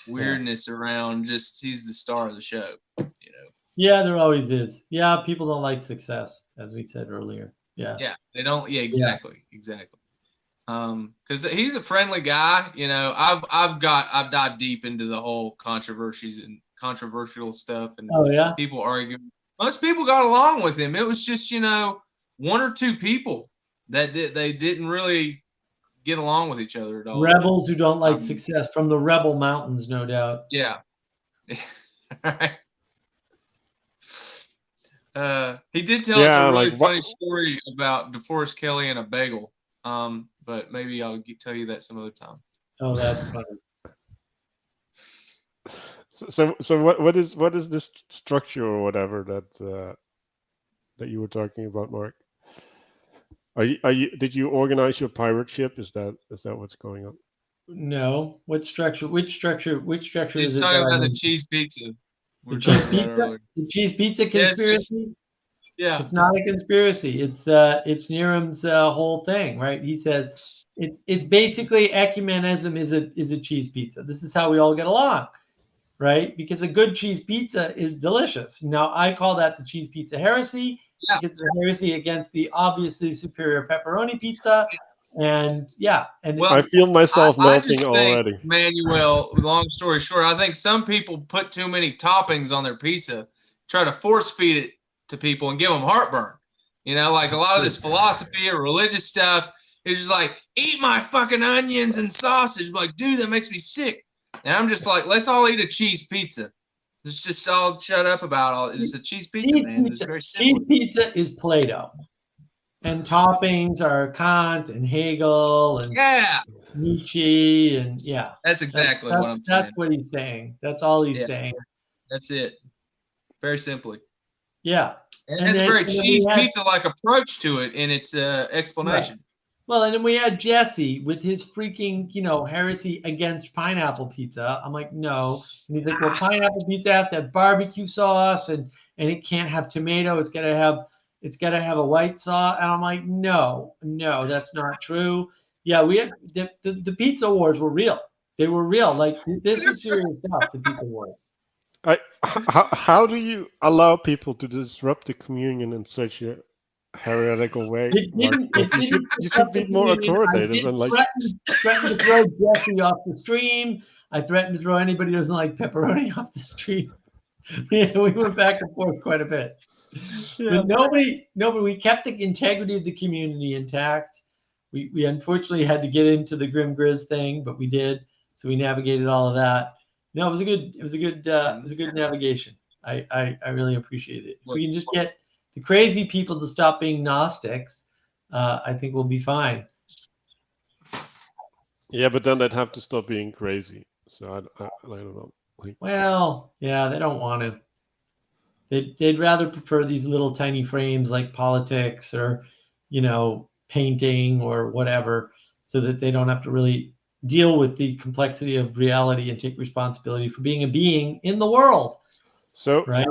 Speaker 2: weirdness around. Just he's the star of the show. You know.
Speaker 1: Yeah, there always is. Yeah, people don't like success, as we said earlier. Yeah.
Speaker 2: Yeah, they don't. Yeah, exactly. Because he's a friendly guy. You know, I've dived deep into the whole controversies and controversial stuff, and people arguing. Most people got along with him. It was just one or two people that they didn't really get along with each other at all.
Speaker 1: Rebels who don't like success from the Rebel Mountains, no doubt.
Speaker 2: Yeah. Right. He did tell us a really funny story about DeForest Kelley and a bagel. But maybe I'll tell you that some other time.
Speaker 1: Oh, that's funny.
Speaker 8: So what is this structure or whatever that you were talking about, Mark? Did you organize your pirate ship? Is that what's going on?
Speaker 1: No. What structure? Which structure
Speaker 2: He's
Speaker 1: is it?
Speaker 2: talking about the cheese pizza.
Speaker 1: The cheese pizza conspiracy?
Speaker 2: Yeah.
Speaker 1: It's not a conspiracy. It's Nirum's whole thing, right? He says it's basically ecumenism is a cheese pizza. This is how we all get along, right? Because a good cheese pizza is delicious. Now I call that the cheese pizza heresy.
Speaker 2: Yeah.
Speaker 1: Because it's a heresy against the obviously superior pepperoni pizza. And yeah, and
Speaker 2: Well,
Speaker 8: I feel myself
Speaker 2: I
Speaker 8: melting
Speaker 2: just think,
Speaker 8: already.
Speaker 2: Manuel, long story short, I think some people put too many toppings on their pizza, try to force feed it to people and give them heartburn. You know, like a lot of this philosophy or religious stuff is just like, eat my fucking onions and sausage. Like, dude, that makes me sick. And I'm just like, let's all eat a cheese pizza. Let's just all shut up about all. It's a cheese pizza, man. It's very simple.
Speaker 1: Cheese pizza is Play-Doh. And toppings are Kant and Hegel and Nietzsche and yeah.
Speaker 2: That's exactly what I'm saying.
Speaker 1: That's what he's saying. That's all he's saying.
Speaker 2: That's it. Very simply.
Speaker 1: Yeah.
Speaker 2: And it's a very cheese pizza-like approach to it in its explanation.
Speaker 1: Right. Well, and then we had Jesse with his freaking, heresy against pineapple pizza. I'm like, no. And he's like, well, pineapple pizza has to have barbecue sauce and it can't have tomato. It's gotta have a white sauce. And I'm like, no, that's not true. Yeah, we had the pizza wars were real. They were real. Like this is serious stuff, the pizza wars.
Speaker 8: How do you allow people to disrupt the communion in such a heretical way? You should be more authoritative and like
Speaker 1: threaten to throw Jesse off the stream. I threatened to throw anybody who doesn't like pepperoni off the stream. We went back and forth quite a bit. Yeah. But nobody, we kept the integrity of the community intact. We unfortunately had to get into the Grim Grizz thing, but we did. So we navigated all of that. No, it was a good navigation. I really appreciate it. If we can just get the crazy people to stop being Gnostics, I think we'll be fine.
Speaker 8: Yeah, but then they'd have to stop being crazy. So I don't know.
Speaker 1: Well, yeah, they don't want to. They'd rather prefer these little tiny frames like politics or, painting or whatever, so that they don't have to really deal with the complexity of reality and take responsibility for being a being in the world.
Speaker 8: So
Speaker 1: right?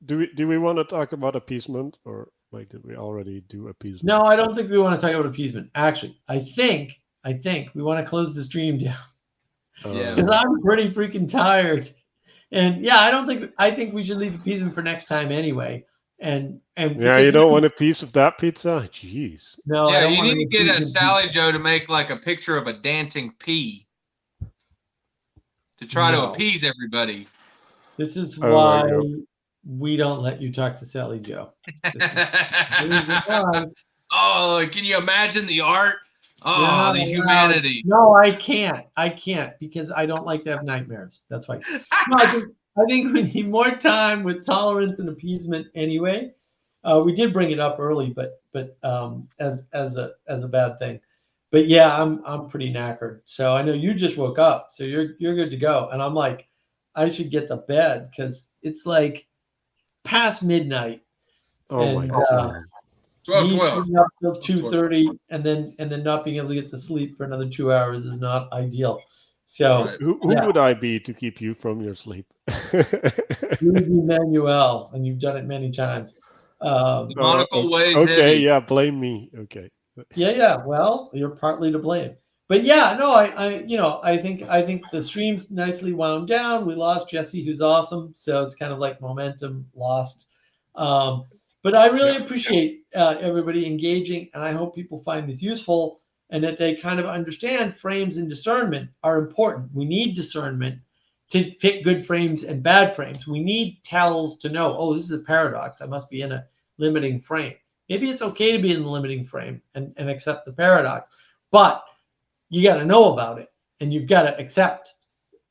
Speaker 8: Do we want to talk about appeasement, or like did we already do appeasement?
Speaker 1: No, I don't think we want to talk about appeasement. Actually, I think we want to close the stream down.
Speaker 2: Yeah,
Speaker 1: because I'm pretty freaking tired. And yeah, I think we should leave appeasement for next time anyway. And
Speaker 8: yeah, you don't want a piece of that pizza? Jeez.
Speaker 1: No,
Speaker 2: yeah,
Speaker 1: I don't
Speaker 2: you
Speaker 1: want
Speaker 2: need to get a Sally
Speaker 1: pizza.
Speaker 2: Joe to make like a picture of a dancing pea to try to appease everybody.
Speaker 1: This is why we don't let you talk to Sally Joe.
Speaker 2: Oh, can you imagine the art? Oh, the humanity.
Speaker 1: No, I can't. Because I don't like to have nightmares. That's why. No, I think we need more time with tolerance and appeasement anyway. We did bring it up early, but as a bad thing. But yeah, I'm pretty knackered. So I know you just woke up, so you're good to go. And I'm like, I should get to bed because it's like past midnight.
Speaker 8: Oh my God.
Speaker 2: 12.
Speaker 1: Up till 2:30 and then not being able to get to sleep for another 2 hours is not ideal. So
Speaker 8: who would I be to keep you from your sleep?
Speaker 1: You would be Manuel, and you've done it many times.
Speaker 2: Monocle weighs
Speaker 8: okay,
Speaker 2: heavy.
Speaker 8: Yeah, blame me. Okay.
Speaker 1: Yeah. Well, you're partly to blame. But yeah, no, I think the stream's nicely wound down. We lost Jesse, who's awesome. So it's kind of like momentum lost. But I really appreciate everybody engaging, and I hope people find this useful and that they kind of understand frames and discernment are important. We need discernment to pick good frames and bad frames. We need tells to know, oh, this is a paradox. I must be in a limiting frame. Maybe it's okay to be in the limiting frame and accept the paradox, but you got to know about it, and you've got to accept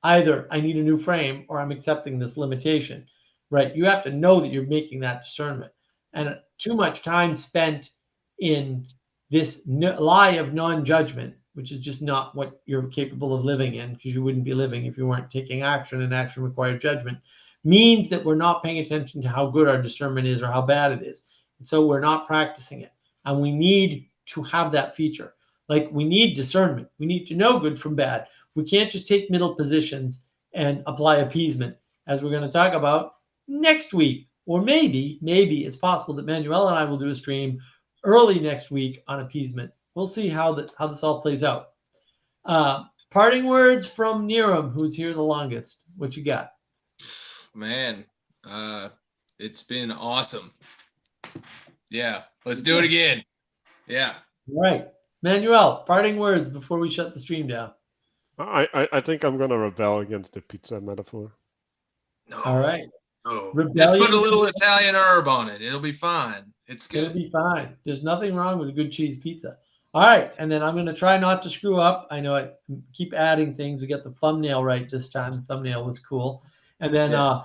Speaker 1: either I need a new frame or I'm accepting this limitation, right? You have to know that you're making that discernment. And too much time spent in this lie of non-judgment, which is just not what you're capable of living in, because you wouldn't be living if you weren't taking action, and action required judgment, means that we're not paying attention to how good our discernment is or how bad it is. And so we're not practicing it. And we need to have that feature. Like, we need discernment. We need to know good from bad. We can't just take middle positions and apply appeasement, as we're going to talk about next week or maybe it's possible that Manuel and I will do a stream early next week on appeasement. We'll see how this all plays out. Parting words from Niram, who's here the longest. What you got?
Speaker 2: Man, it's been awesome. Yeah, let's do it again. Yeah.
Speaker 1: All right. Manuel, parting words before we shut the stream down.
Speaker 8: I think I'm gonna rebel against the pizza metaphor.
Speaker 2: No.
Speaker 1: All right.
Speaker 2: No.
Speaker 1: Rebellion.
Speaker 2: Just put a little Italian herb on it. It'll be fine. It's good.
Speaker 1: It'll be fine. There's nothing wrong with a good cheese pizza. All right. And then I'm going to try not to screw up. I know I keep adding things. We got the thumbnail right this time. The thumbnail was cool. And then
Speaker 2: Yes.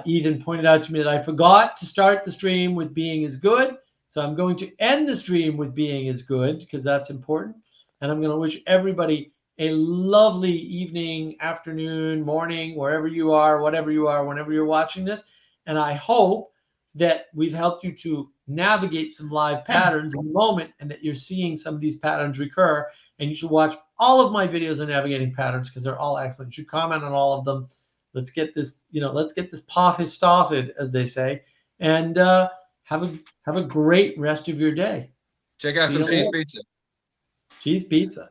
Speaker 1: Eden pointed out to me that I forgot to start the stream with being is good. So I'm going to end the stream with being is good because that's important. And I'm going to wish everybody a lovely evening, afternoon, morning, wherever you are, whatever you are, whenever you're watching this. And I hope that we've helped you to navigate some live patterns in the moment and that you're seeing some of these patterns recur. And you should watch all of my videos on navigating patterns because they're all excellent. You should comment on all of them. Let's get this, let's get this party started, as they say. And have a great rest of your day.
Speaker 2: Check out some cheese pizza.
Speaker 1: Cheese pizza.